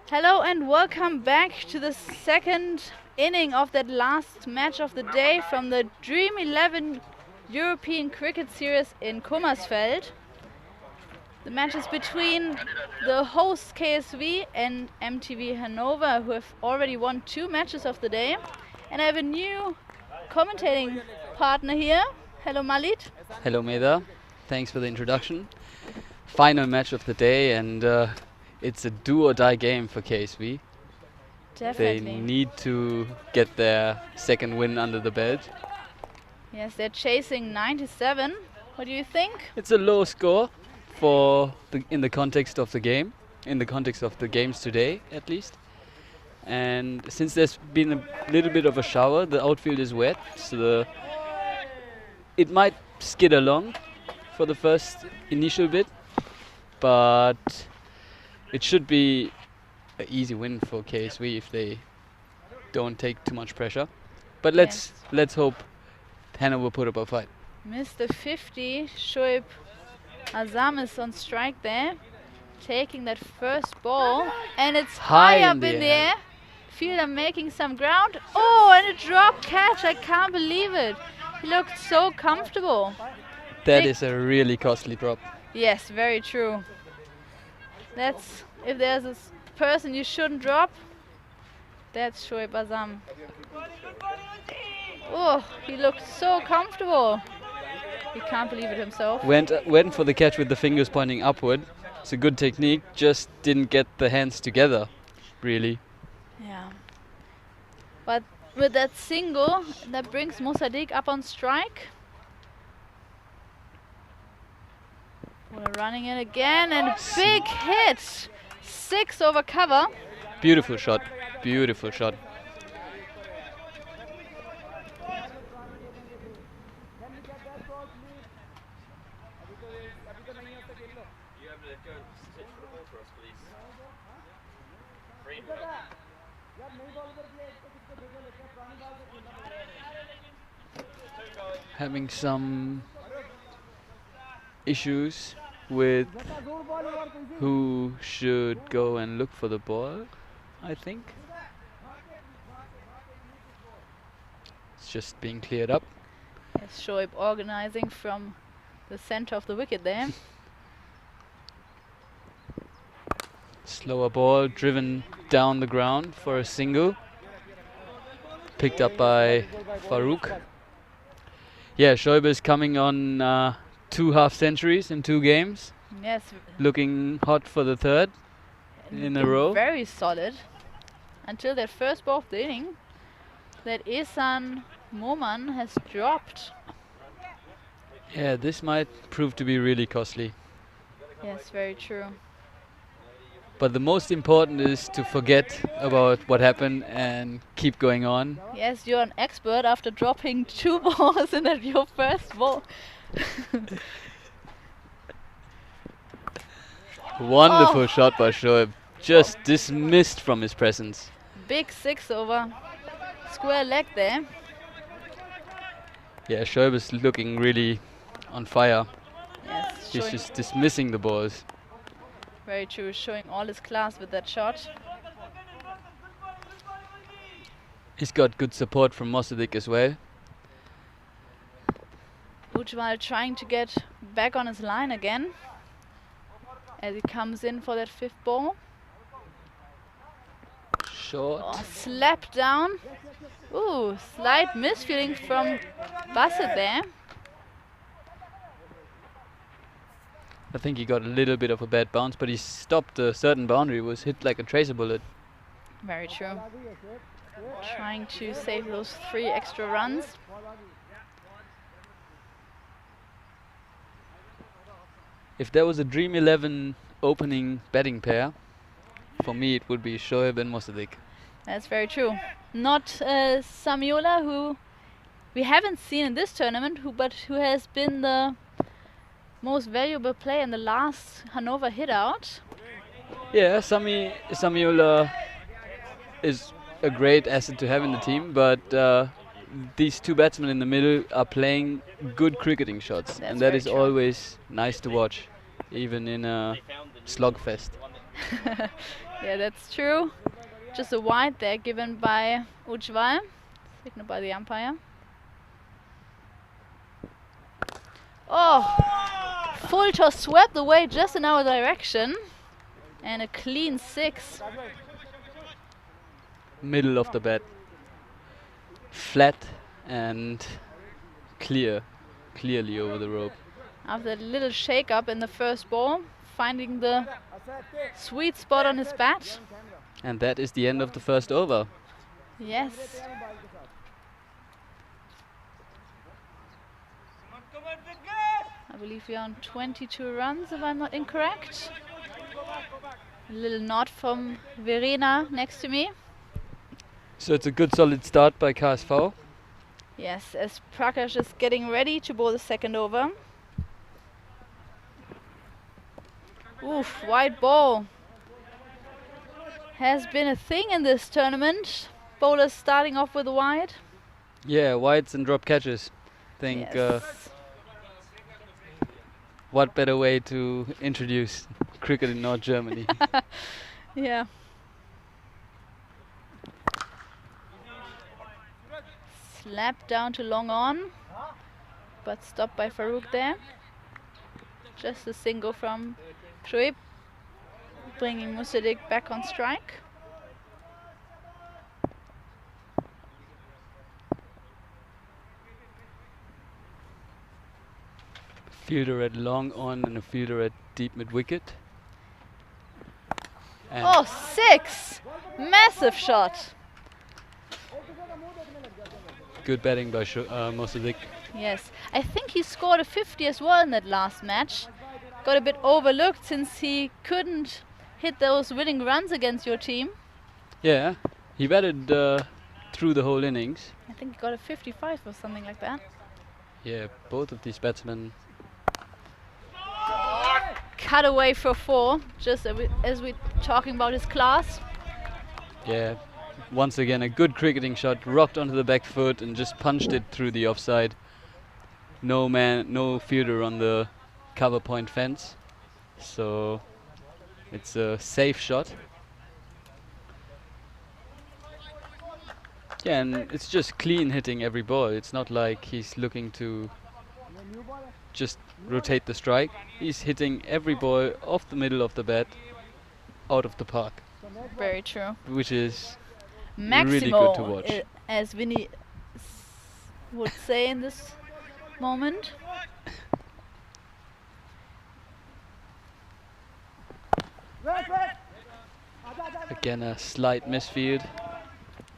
Hello and welcome back to the second inning of that last match of the day from the Dream11 European Cricket Series in Kummerfeld. The match is between the host KSV and MTV Hanover, who have already won 2 matches of the day. And I have a new commentating partner here. Hello Malit. Hello Meda, thanks for the introduction. Final match of the day, and it's a do or die game for KSV. Definitely. They need to get their second win under the belt. Yes, they're chasing 97. What do you think? It's a low score for in the context of the game, in the context of the games today at least. And since there's been a little bit of a shower, the outfield is wet, so it might skid along for the first initial bit, but it should be an easy win for KSV if they don't take too much pressure. But let's hope Hannah will put up a fight. Mr. 50, Shoaib Azam is on strike there, taking that first ball, and it's high up in the air. Fielder making some ground. Oh, and a drop catch! I can't believe it. He looked so comfortable. That is a really costly drop. Yes, very true. That's, if there's a person you shouldn't drop, that's Shoaib Azam. Oh, he looked so comfortable. He can't believe it himself. Went for the catch with the fingers pointing upward. It's a good technique, just didn't get the hands together, really. Yeah. But with that single, that brings Mossadegh up on strike. We're running in again, and big hit! 6 over cover. Beautiful shot, beautiful shot. Having some issues with who should go and look for the ball, I think. It's just being cleared up. Yes, Shoaib organizing from the center of the wicket there. Slower ball driven down the ground for a single. Picked up by Farouk. Yeah, Shoaib is coming on 2 half centuries in 2 games. Yes. Looking hot for the 3rd in a row. Very solid. Until that first ball of the inning, that Ihsan Moman has dropped. Yeah, this might prove to be really costly. Yes, very true. But the most important is to forget about what happened and keep going on. Yes, you're an expert after dropping 2 balls in at your first ball. Wonderful shot by Shoaib. Just dismissed from his presence. Big 6 over. Square leg there. Yeah, Shoaib is looking really on fire. Yes, He's just dismissing the balls. very true, showing all his class with that shot. He's got good support from Mosadik as well. Ujval trying to get back on his line again as he comes in for that 5th ball. Short. Oh, slap down. Ooh, slight misfeeling from Bassett there. I think he got a little bit of a bad bounce, but he stopped a certain boundary, was hit like a tracer bullet. Very true. Trying to save those 3 extra runs. If there was a Dream11 opening batting pair, for me it would be Shoaib and Mosadik. That's very true. Not Samiola, who we haven't seen in this tournament, but who has been the most valuable player in the last Hannover hit out. Yeah, Samiola is a great asset to have in the team, but these 2 batsmen in the middle are playing good cricketing shots, and that is true. always nice to watch, even in a slugfest. Yeah, that's true. Just a wide there given by Ujval, signaled by the umpire. Oh, full toss swept away just in our direction, and a clean 6. Middle of the bat. Flat and clearly over the rope. After a little shake up in the first ball, finding the sweet spot on his bat. And that is the end of the first over. Yes. I believe we are on 22 runs, if I'm not incorrect. A little nod from Verena next to me. So it's a good solid start by KSV. Yes, as Prakash is getting ready to bowl the 2nd over. Oof, wide ball. Has been a thing in this tournament. Bowlers starting off with a wide. Yeah, wides and drop catches. Think what better way to introduce cricket in North Germany? Yeah. Slap down to long on, but stopped by Farouk there. Just a single from Shoaib, bringing Musadik back on strike. Fielder at long on and a fielder at deep mid wicket. And Oh, 6! Massive shot. good batting by Mosadik. Yes, I think he scored a 50 as well in that last match. Got a bit overlooked since he couldn't hit those winning runs against your team. Yeah, he batted through the whole innings. I think he got a 55 or something like that. Yeah, both of these batsmen. Cut away for 4, just as we're talking about his class. Yeah, once again a good cricketing shot, rocked onto the back foot and just punched it through the offside. No fielder on the cover point fence, so it's a safe shot. Yeah, and it's just clean hitting every ball. It's not like he's looking to just rotate the strike. He's hitting every ball off the middle of the bat, out of the park. Very true. Which is Maximo, really good to watch. As Vinny would say in this moment. Again, a slight misfield.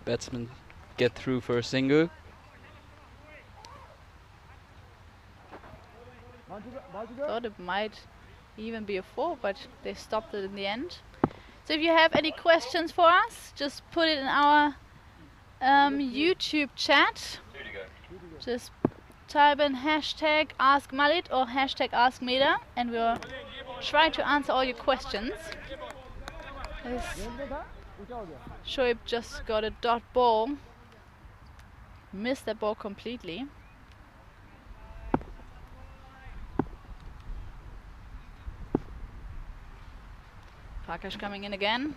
Batsmen get through for a single. Thought it might even be a 4, but they stopped it in the end. So if you have any questions for us, just put it in our YouTube chat. Just type in hashtag Ask Malit or hashtag Ask Meda, and we'll try to answer all your questions. Shoaib just got a dot ball. Missed that ball completely. Prakash coming in again.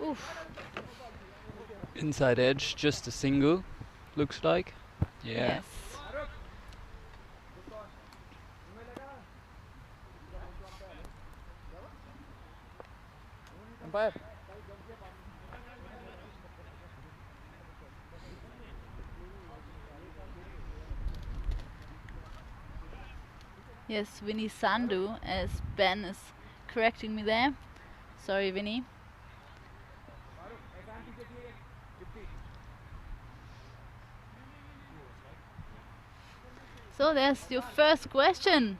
Oof. Inside edge, just a single, looks like. Yeah. Yes. Yes, Vinny Sandhu, as Ben is correcting me there. Sorry, Vinny. So there's your first question.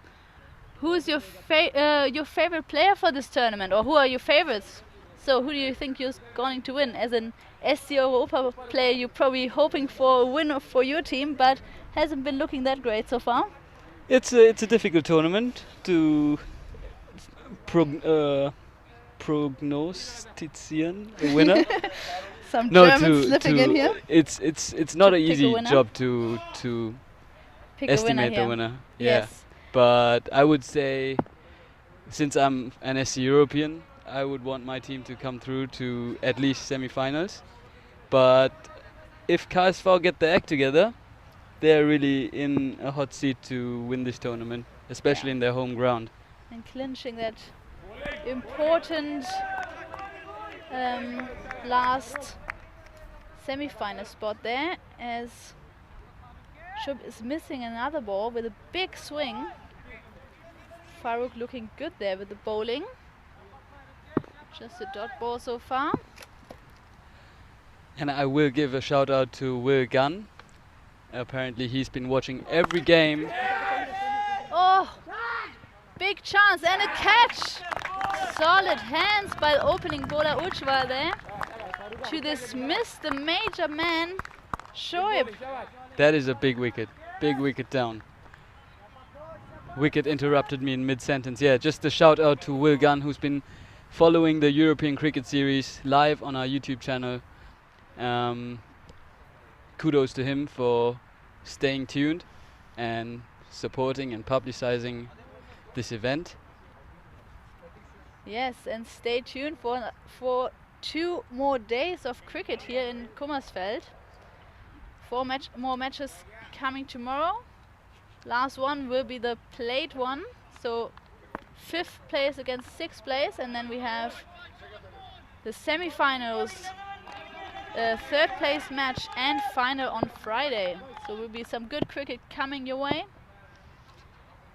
Who's your favorite player for this tournament, or who are your favorites? So who do you think you're going to win? As an SC Europa player, you're probably hoping for a win for your team, but hasn't been looking that great so far. It's a difficult tournament to prognostizieren a winner. Some German slipping in here. It's not an easy job to pick estimate a the winner. Yes. Yeah. But I would say, since I'm an SC European, I would want my team to come through to at least semi-finals. But if KSV get their act together, they're really in a hot seat to win this tournament, especially in their home ground. And clinching that important last semi-final spot there, as Shub is missing another ball with a big swing. Farouk looking good there with the bowling. Just a dot ball so far. And I will give a shout out to Will Gunn. Apparently he's been watching every game. Oh, big chance and a catch. Solid hands by the opening bowler Ujjwal there to dismiss the major man, Shoaib. That is a big wicket down. Wicket interrupted me in mid-sentence. Yeah, just a shout out to Will Gunn, who's been following the European Cricket Series live on our YouTube channel. Kudos to him for staying tuned and supporting and publicizing this event. Yes, and stay tuned for 2 more days of cricket here in Kummerfeld. 4 more matches coming tomorrow. Last one will be the plate one, so 5th place against 6th place, and then we have the semi-finals, 3rd place match and final on Friday. So will be some good cricket coming your way,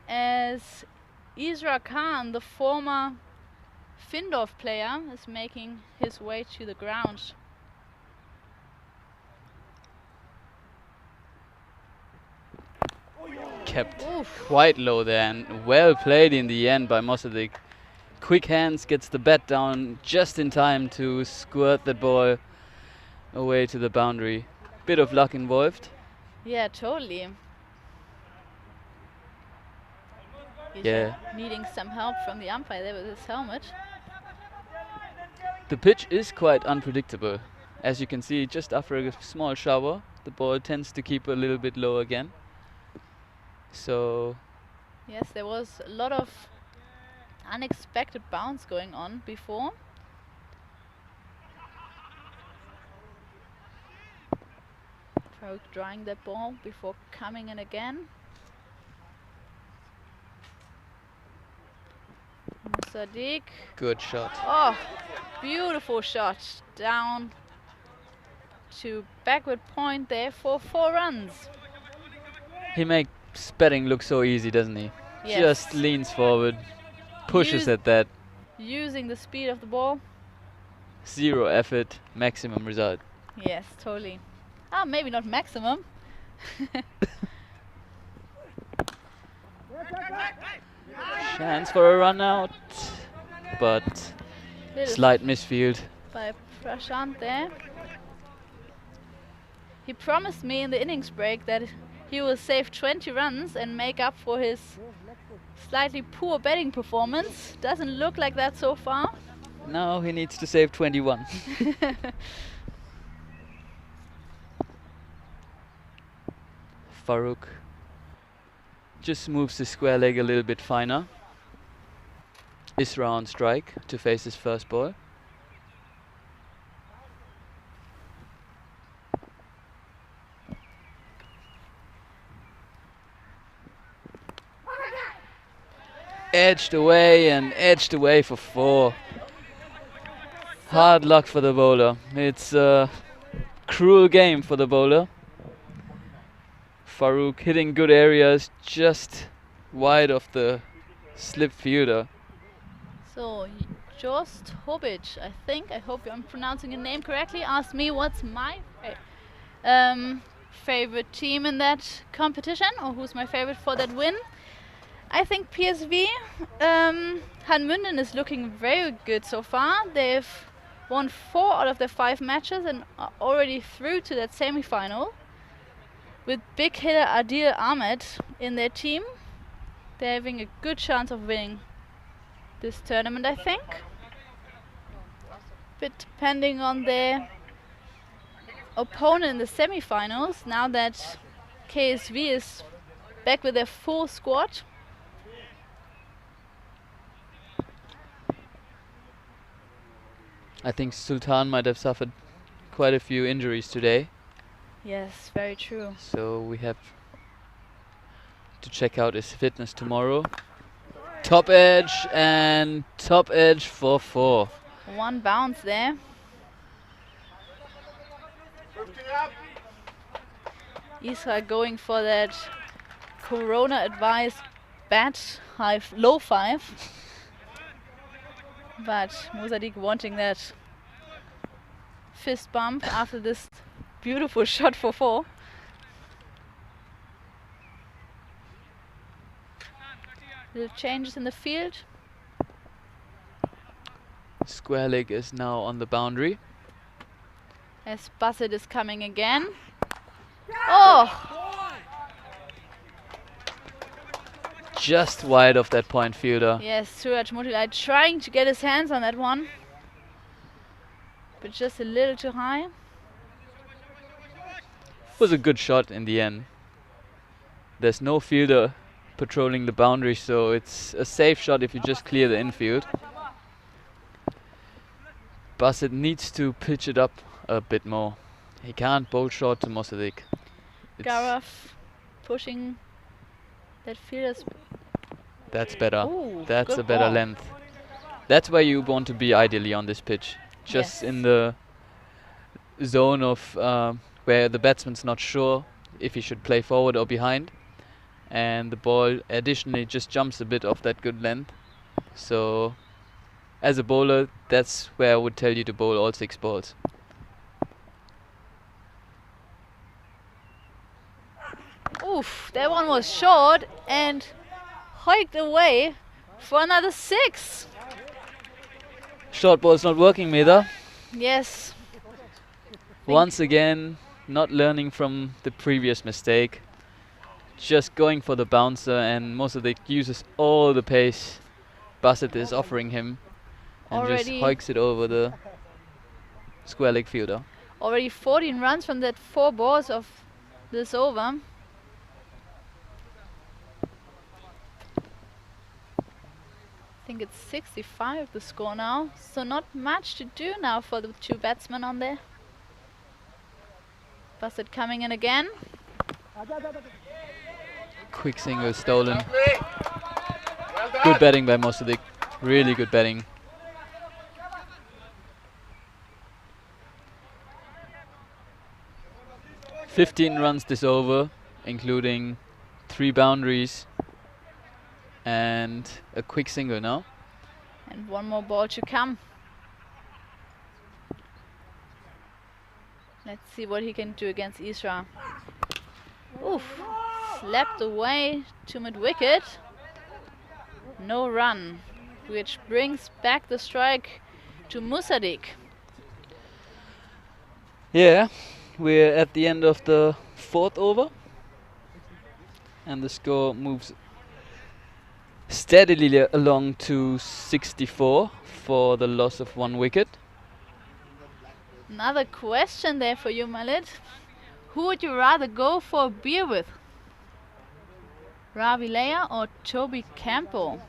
as Isra Khan, the former Findorf player, is making his way to the ground. Kept quite low there, and well played in the end by Mossadegh. Quick hands, gets the bat down just in time to squirt the ball away to the boundary. Bit of luck involved. Yeah, totally. He's needing some help from the umpire there with his helmet. The pitch is quite unpredictable. As you can see, just after a small shower, the ball tends to keep a little bit low again. So yes, there was a lot of unexpected bounce going on before. Farouk drying that ball before coming in again. Mossadegh. Good shot. Oh, beautiful shot down to backward point there for 4 runs. He makes batting look so easy, doesn't he? Yes. Just leans forward, pushes at that. Using the speed of the ball. 0 effort, maximum result. Yes, totally. Ah, maybe not maximum. Chance for a run out, but Slight misfield. By Prashant there. He promised me in the innings break that he will save 20 runs and make up for his slightly poor batting performance. Doesn't look like that so far. Now he needs to save 21. Farooq just moves the square leg a little bit finer. Isra on strike to face his first ball. Edged away and edged away for 4. Hard luck for the bowler. It's a cruel game for the bowler. Farooq hitting good areas, just wide of the slip fielder. So, Jost Hobic, I think, I hope I'm pronouncing your name correctly, asked me what's my favorite team in that competition, or who's my favorite for that win. I think PSV, Hanmünden is looking very good so far. They've won 4 out of their 5 matches and are already through to that semi-final. With big hitter Adil Ahmed in their team, they're having a good chance of winning this tournament, I think. But depending on their opponent in the semi-finals, now that KSV is back with their full squad. I think Sultan might have suffered quite a few injuries today. Yes, very true. So we have to check out his fitness tomorrow. Top edge and top edge for 4. One bounce there. Isra going for that Corona advised bat, low 5. But Mosadik wanting that fist bump after this beautiful shot for 4. Little changes in the field. Square leg is now on the boundary. As Bassett is coming again. Oh! Just wide of that point fielder. Yes, Suraj Motilai trying to get his hands on that one. But just a little too high. Was a good shot in the end. There's no fielder patrolling the boundary, so it's a safe shot if you just clear the infield. Bassett needs to pitch it up a bit more. He can't bowl short to Mosadik. Garaf pushing that fielder's. That's better. Ooh, that's good a better ball. length. That's where you want to be ideally on this pitch. Just in the zone of where the batsman's not sure if he should play forward or behind. And the ball additionally just jumps a bit off that good length. So as a bowler, that's where I would tell you to bowl all 6 balls. Oof, that one was short and hiked away for another 6. Short ball's not working, Meda. Yes. Once again, not learning from the previous mistake. Just going for the bouncer, and Mosadik uses all the pace Bassett is offering him and just hikes it over the square leg fielder. Already 14 runs from that 4 balls of this over. I think it's 65 the score now, so not much to do now for the 2 batsmen on there. Bassett coming in again. Quick single stolen. Good batting by Mosadik. Really good batting. "15 runs this over, including 3 boundaries and a quick single now. And 1 more ball to come. Let's see what he can do against Isra. Oof, slapped away to mid-wicket. No run, which brings back the strike to Musadik. Yeah, we're at the end of the 4th over, and the score moves steadily along to 64 for the loss of 1 wicket. Another question there for you, Malit. Who would you rather go for a beer with? Ravi Leia or Toby Campbell?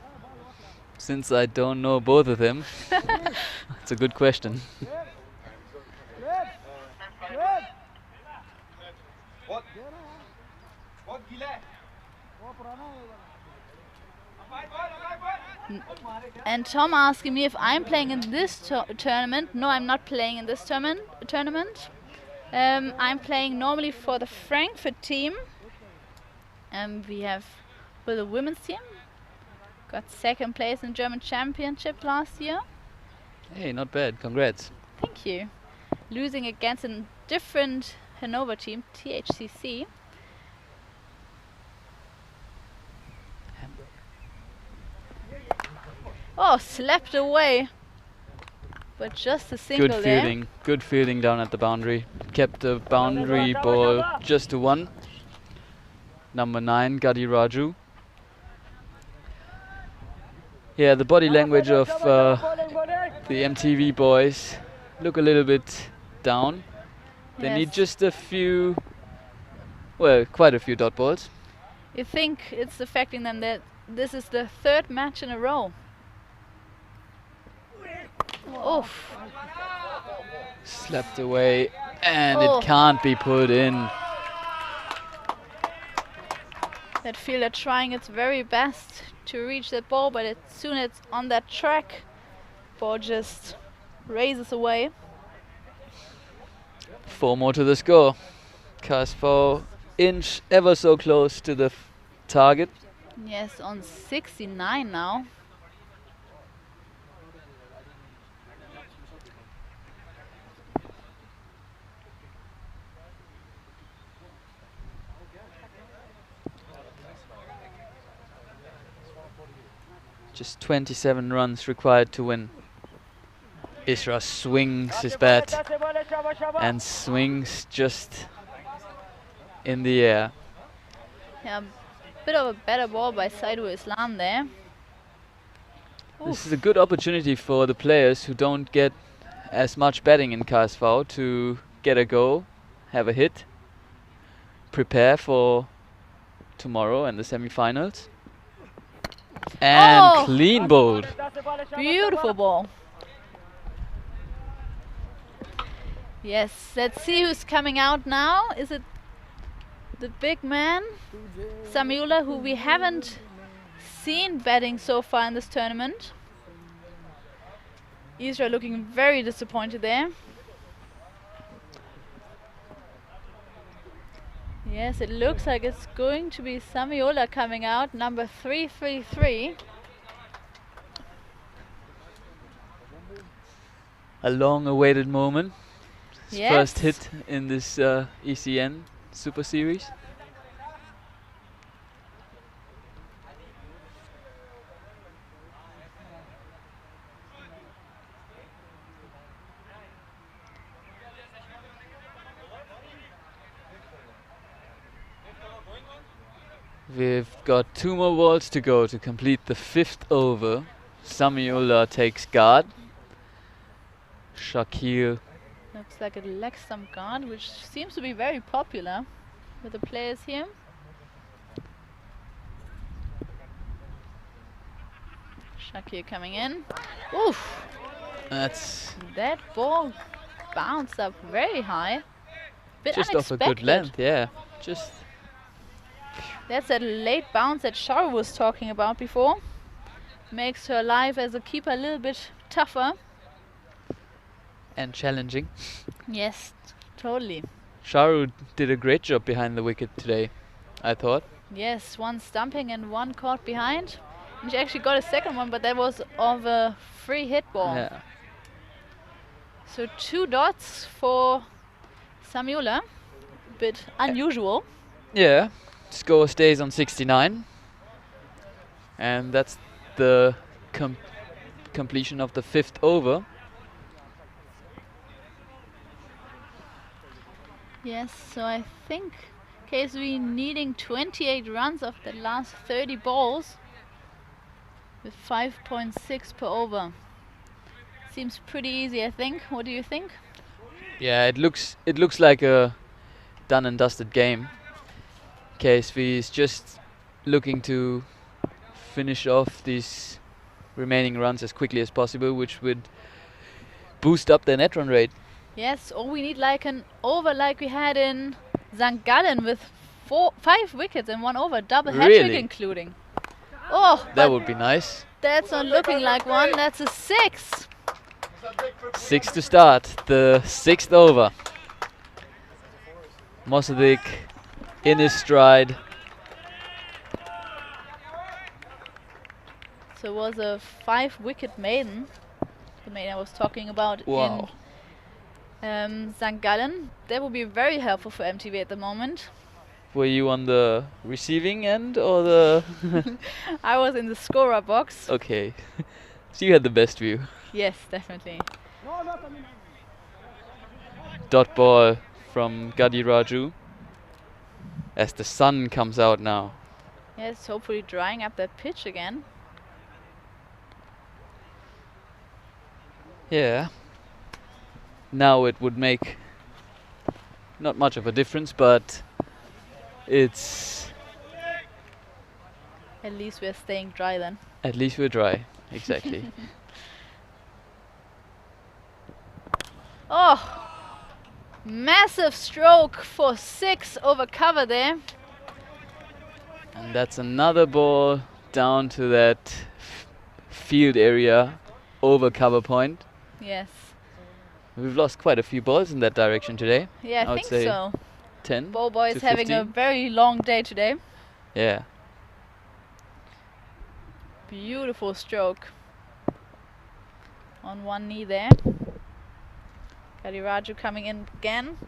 Since I don't know both of them, it's a good question. And Tom asking me if I'm playing in this tournament. No, I'm not playing in this tournament. I'm playing normally for the Frankfurt team. We have for the women's team. Got 2nd place in German Championship last year. Hey, not bad. Congrats. Thank you. Losing against a different Hanover team, THCC. Oh, slapped away. But just a single Good there. fielding. Good fielding down at the boundary. Kept the boundary ball just to 1. Number 9, Gadi Raju. Yeah, the body language of the MTV boys look a little bit down. They need just a few, well, quite a few dot balls. You think it's affecting them that this is the 3rd match in a row? Oof. Slapped away, and it can't be put in. That fielder trying its very best to reach that ball, but as soon as it's on that track, ball just raises away. 4 more to the score. KSV inch ever so close to the target. Yes, on 69 now. Just 27 runs required to win. Isra swings his bat and swings just in the air. Yeah, bit of a better ball by Saidu Islam there. This is a good opportunity for the players who don't get as much batting in KSV to get a go, have a hit, prepare for tomorrow and the semi-finals. And clean bowled. Beautiful ball. Yes, let's see who's coming out now. Is it the big man, Samiula, who we haven't seen batting so far in this tournament? Israel looking very disappointed there. Yes, it looks like it's going to be Samiola coming out, number 333. A long-awaited moment. His Yes. first hit in this ECN Super Series. We've got 2 more balls to go to complete the 5th over. Samiola takes guard. Shakir Looks like it lacks some guard, which seems to be very popular with the players here. Shakir coming in. Oof! That ball bounced up very high. Bit just off a unexpected. good length, yeah. Just That's that late bounce that Sharu was talking about before. Makes her life as a keeper a little bit tougher. and challenging. Yes, totally. Sharu did a great job behind the wicket today, I thought. Yes, 1 stumping and 1 caught behind. And she actually got a second one, but that was of a free hit ball. Yeah. So 2 dots for Samiola. Bit unusual. Yeah, score stays on 69. And that's the completion of the 5th over. Yes, so I think KSV needing 28 runs of the last 30 balls with 5.6 per over. Seems pretty easy, I think. What do you think? Yeah, it looks like a done and dusted game. KSV is just looking to finish off these remaining runs as quickly as possible, which would boost up their net run rate. Yes, or we need like an over like we had in St. Gallen with 5 wickets and 1 over, double hat trick Really? including. Oh, That would be nice. that's not looking like one, that's a 6. 6 to start, the 6th over. Mosadik in his stride. So it was a 5 wicket maiden, the maiden I was talking about Wow. in St. Gallen. That would be very helpful for MTV at the moment. Were you on the receiving end or the... I was in the scorer box. Okay, so you had the best view. Yes, definitely. Dot ball from Gadi Raju as the sun comes out now. Yes, hopefully drying up that pitch again. Yeah. Now it would make not much of a difference, but it's... At least we're staying dry then. At least we're dry, exactly. Oh! Massive stroke for 6 over cover there. And that's another ball down to that field area over cover point. Yes. We've lost quite a few balls in that direction today. Yeah, I would think say so. 10 Ball boy is to having a 15. very long day today. Yeah. Beautiful stroke. On one knee there. Kadiraju coming in again.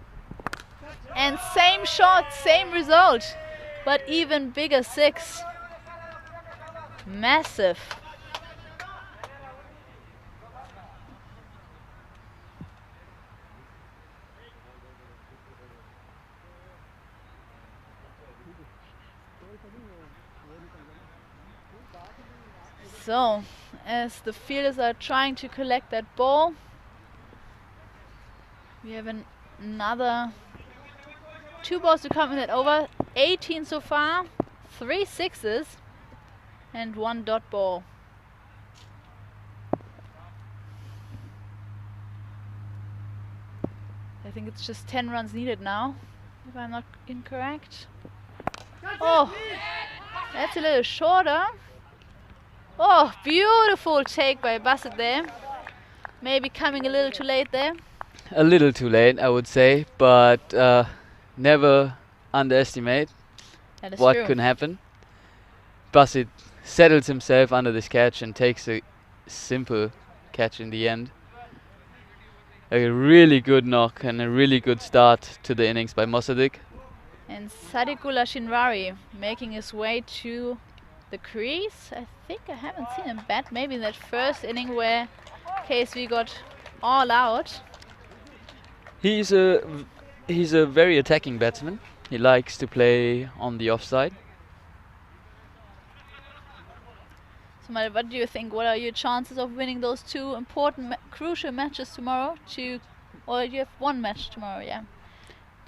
And same shot, same result. But even bigger 6. Massive. So, as the fielders are trying to collect that ball, we have another 2 balls to come in that over. 18 so far, 3 6s and 1 dot ball. I think it's just 10 runs needed now, if I'm not incorrect. Oh, that's a little shorter. Oh, beautiful take by Bassett there. Maybe coming a little too late there. A little too late, I would say, but never underestimate That is what true. could happen. Bassett settles himself under this catch and takes a simple catch in the end. A really good knock and a really good start to the innings by Mosadik. And Sadikullah Shinwari making his way to the crease. I think I haven't seen him bat. Maybe in that first inning where KSV got all out. He's a very attacking batsman. He likes to play on the offside. So, Malte, what do you think? What are your chances of winning those 2 important, crucial matches tomorrow? Or you have 1 match tomorrow, yeah.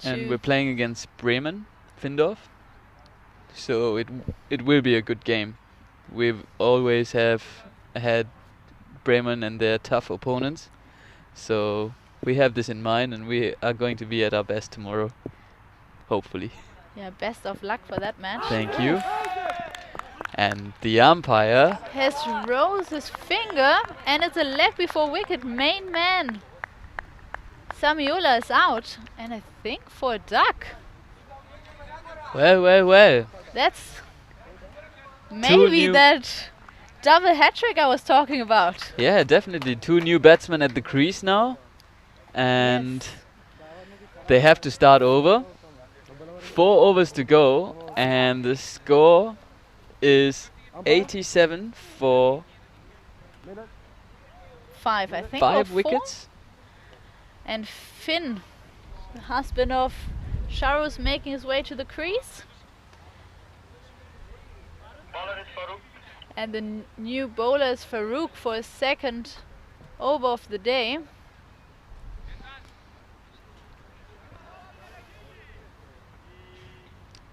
And we're playing against Bremen, Findorf. So it will be a good game. We've always have had Bremen and their tough opponents. So we have this in mind and we are going to be at our best tomorrow. Hopefully. Yeah, best of luck for that match. Thank you. And the umpire Has rose his finger and it's a leg before wicket. Main man Samiola is out, and I think for a duck. well. That's maybe that double hat trick I was talking about. Yeah, definitely 2 new batsmen at the crease now. And they have to start over. 4 overs to go and the score is 87 for 5, I think. 5 or 4. wickets. And Finn, the husband of Sharu's making his way to the crease. And the new bowler is Farouk for his second over of the day.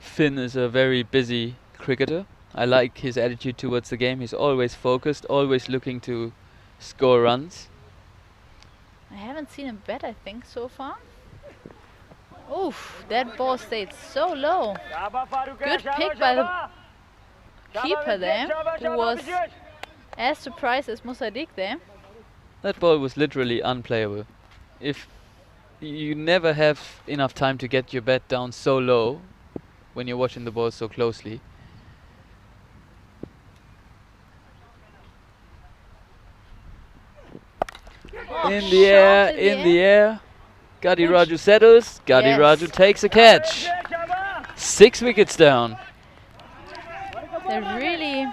Finn is a very busy cricketer. I like his attitude towards the game. He's always focused, always looking to score runs. I haven't seen him bat, I think, so far. Oof, that ball stayed so low. Good pick by the keeper there, who was as surprised as Musadik there. That ball was literally unplayable. If you never have enough time to get your bat down so low when you're watching the ball so closely. Oh, in the air. Gadi Raju settles. Gadi Raju takes a catch. 6 wickets down. There really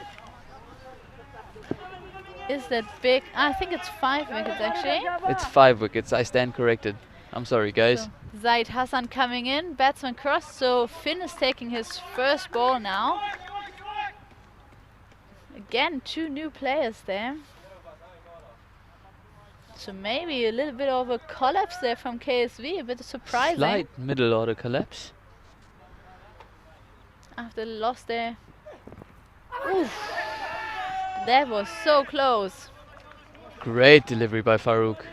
is that big. I think it's 5 wickets actually. It's 5 wickets. I stand corrected. I'm sorry, guys. So Zaid Hassan coming in, batsman cross. So Finn is taking his first ball now. Again, 2 new players there. So maybe a little bit of a collapse there from KSV, a bit surprising. Slight middle order collapse. After the loss there. Oof. That was so close. Great delivery by Farouk.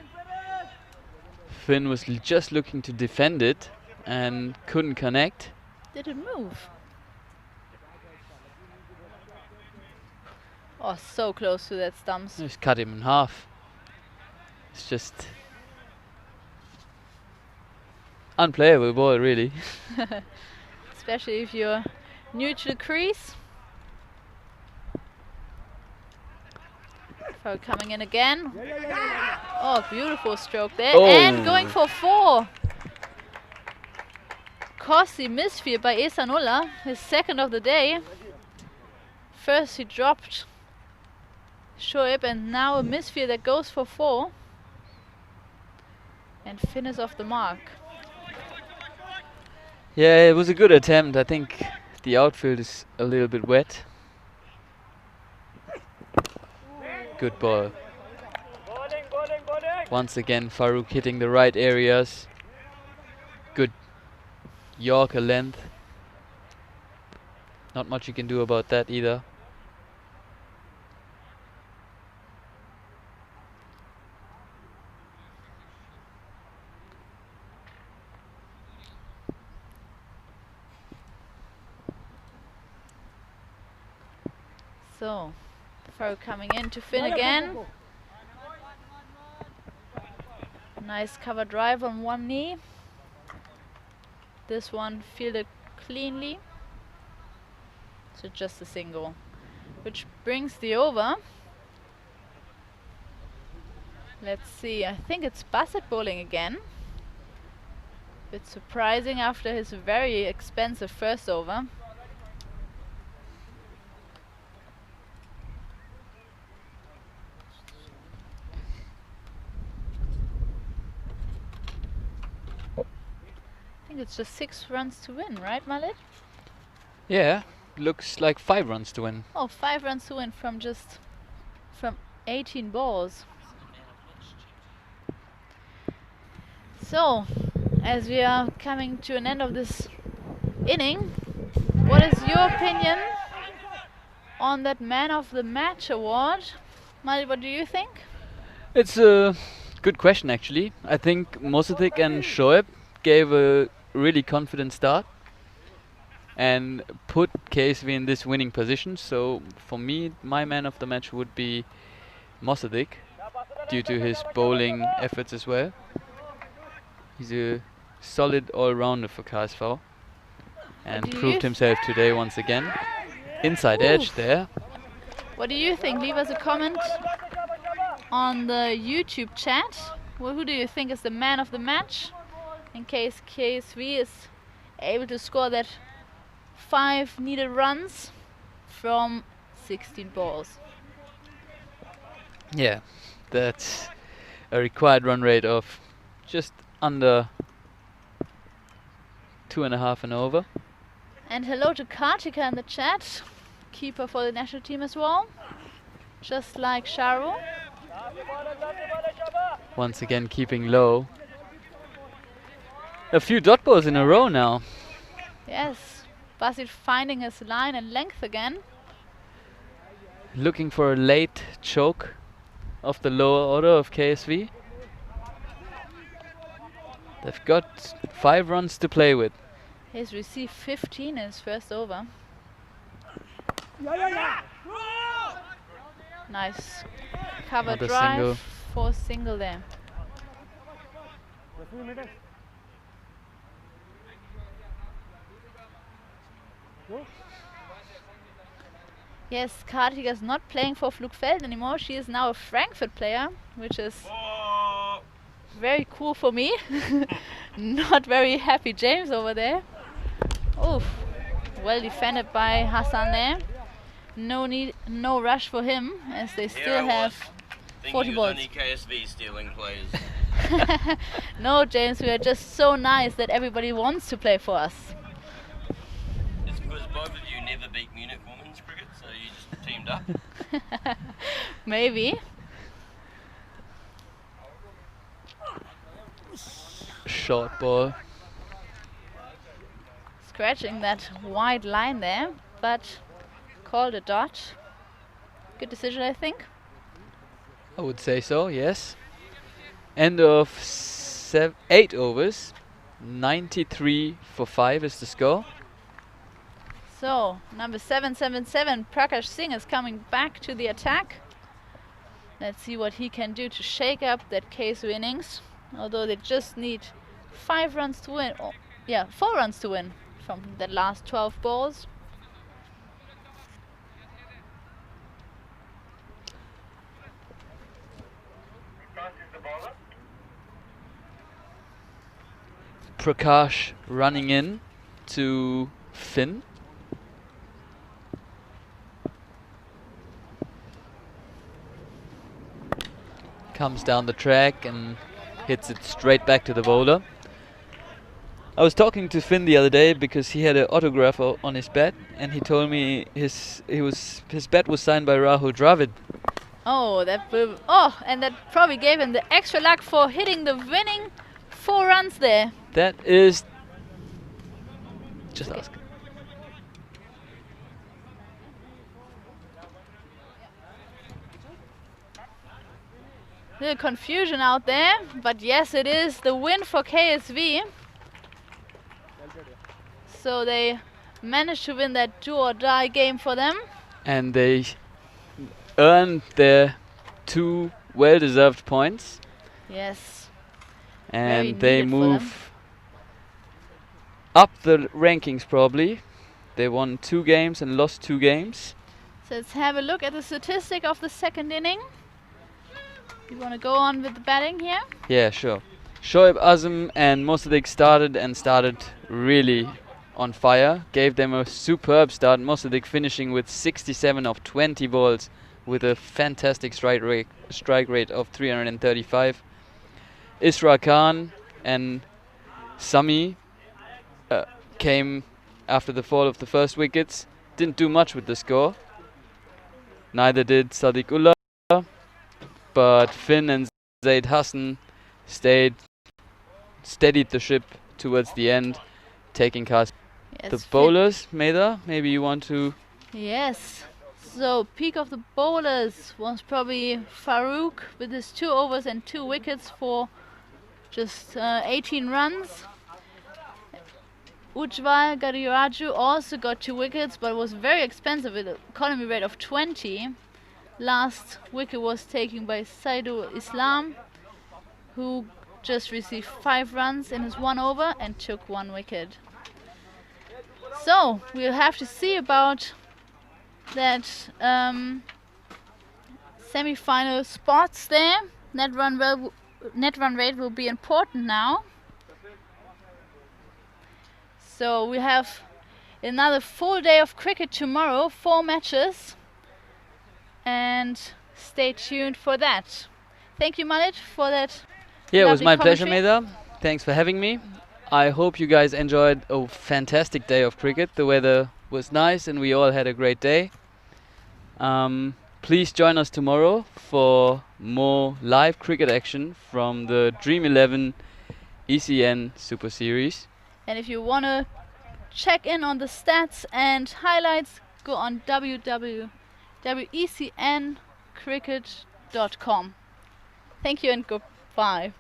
Finn was just looking to defend it and couldn't connect. Did it move? Oh, so close to that stumps. Just cut him in half. It's just unplayable ball, really. Especially if you're new to the crease. Farouk coming in again. Oh, beautiful stroke there. Oh. And going for 4. Costly misfield by Ehsanullah, his second of the day. First he dropped Shoaib and now a misfield that goes for 4. And Finn is off the mark. Yeah, it was a good attempt. I think the outfield is a little bit wet. Good ball. Once again, Farouk hitting the right areas. Good Yorker length. Not much you can do about that either. So, Farouk coming in to Finn again. Nice cover drive on one knee. This one fielded cleanly. So just a single, which brings the over. Let's see, I think it's Bassett bowling again. Bit surprising after his very expensive first over. It's just 6 runs to win, right, Malit? Yeah, looks like 5 runs to win. Oh, 5 runs to win from 18 balls. So, as we are coming to an end of this inning, what is your opinion on that Man of the Match award? Malit, what do you think? It's a good question, actually. I think Mosadik and Shoaib gave a really confident start and put KSV in this winning position. So for me, my man of the match would be Mosadik, due to his bowling efforts as well. He's a solid all-rounder for KSV and proved himself today once again. Inside edge there. What do you think? Leave us a comment on the YouTube chat. Well, who do you think is the man of the match? In case KSV is able to score that 5 needed runs from 16 balls. Yeah, that's a required run rate of just under 2.5 and over. And hello to Kartika in the chat, keeper for the national team as well, just like Sharu. Once again keeping low. A few dot balls in a row now. Yes, Basit finding his line and length again. Looking for a late choke of the lower order of KSV. They've got 5 runs to play with. He's received 15 in his first over. Nice cover Another drive single. for single there. Yes, Kartika is not playing for Flugfeld anymore. She is now a Frankfurt player, which is very cool for me. Not very happy James over there. Oof. Well defended by Hassan there. No rush for him, as they still have 40 balls. Only KSV stealing players. No, James, we are just so nice that everybody wants to play for us. It's because both of you never beat Munich women's cricket, so you just teamed up. Maybe. Short ball. Scratching that wide line there, but called a dot. Good decision, I think. I would say so, yes. End of 8 overs. 93 for 5 is the score. So, number 777, Prakash Singh is coming back to the attack. Let's see what he can do to shake up that KSV innings. Although they just need 5 runs to win. Oh, yeah, 4 runs to win from the last 12 balls. Prakash running in to Finn. Comes down the track and hits it straight back to the bowler. I was talking to Finn the other day because he had an autograph on his bat, and he told me his bat was signed by Rahul Dravid. Oh, and that probably gave him the extra luck for hitting the winning 4 runs there. That is just ask. Little confusion out there, but yes, it is the win for KSV. So they managed to win that do or die game for them. And they earned their 2 well-deserved points. Yes. And they move up the rankings probably. They won 2 games and lost 2 games. So let's have a look at the statistic of the second inning. You want to go on with the batting here? Yeah, sure. Shoaib Azam and Mossadegh started really on fire. Gave them a superb start. Mossadegh finishing with 67 of 20 balls with a fantastic strike rate of 335. Isra Khan and Sami came after the fall of the first wickets. Didn't do much with the score. Neither did Sadiqullah. But Finn and Zaid Hassan steadied the ship towards the end, taking cars. Yes, the bowlers, Meda, maybe you want to... Yes. So peak of the bowlers was probably Farouk with his 2 overs and 2 wickets for just 18 runs. Ujjwal Gariraju also got 2 wickets, but was very expensive with an economy rate of 20. Last wicket was taken by Saidul Islam, who just received 5 runs in his 1 over and took 1 wicket. So we'll have to see about that semi-final spots there. Net run rate will be important now. So we have another full day of cricket tomorrow, 4 matches. And stay tuned for that. Thank you, Malit, for that. Yeah, it was my pleasure, commentary. Meda. Thanks for having me. I hope you guys enjoyed a fantastic day of cricket. The weather was nice and we all had a great day. Please join us tomorrow for more live cricket action from the Dream11 ECN Super Series. And if you want to check in on the stats and highlights, go on www.ecncricket.com. Thank you and goodbye.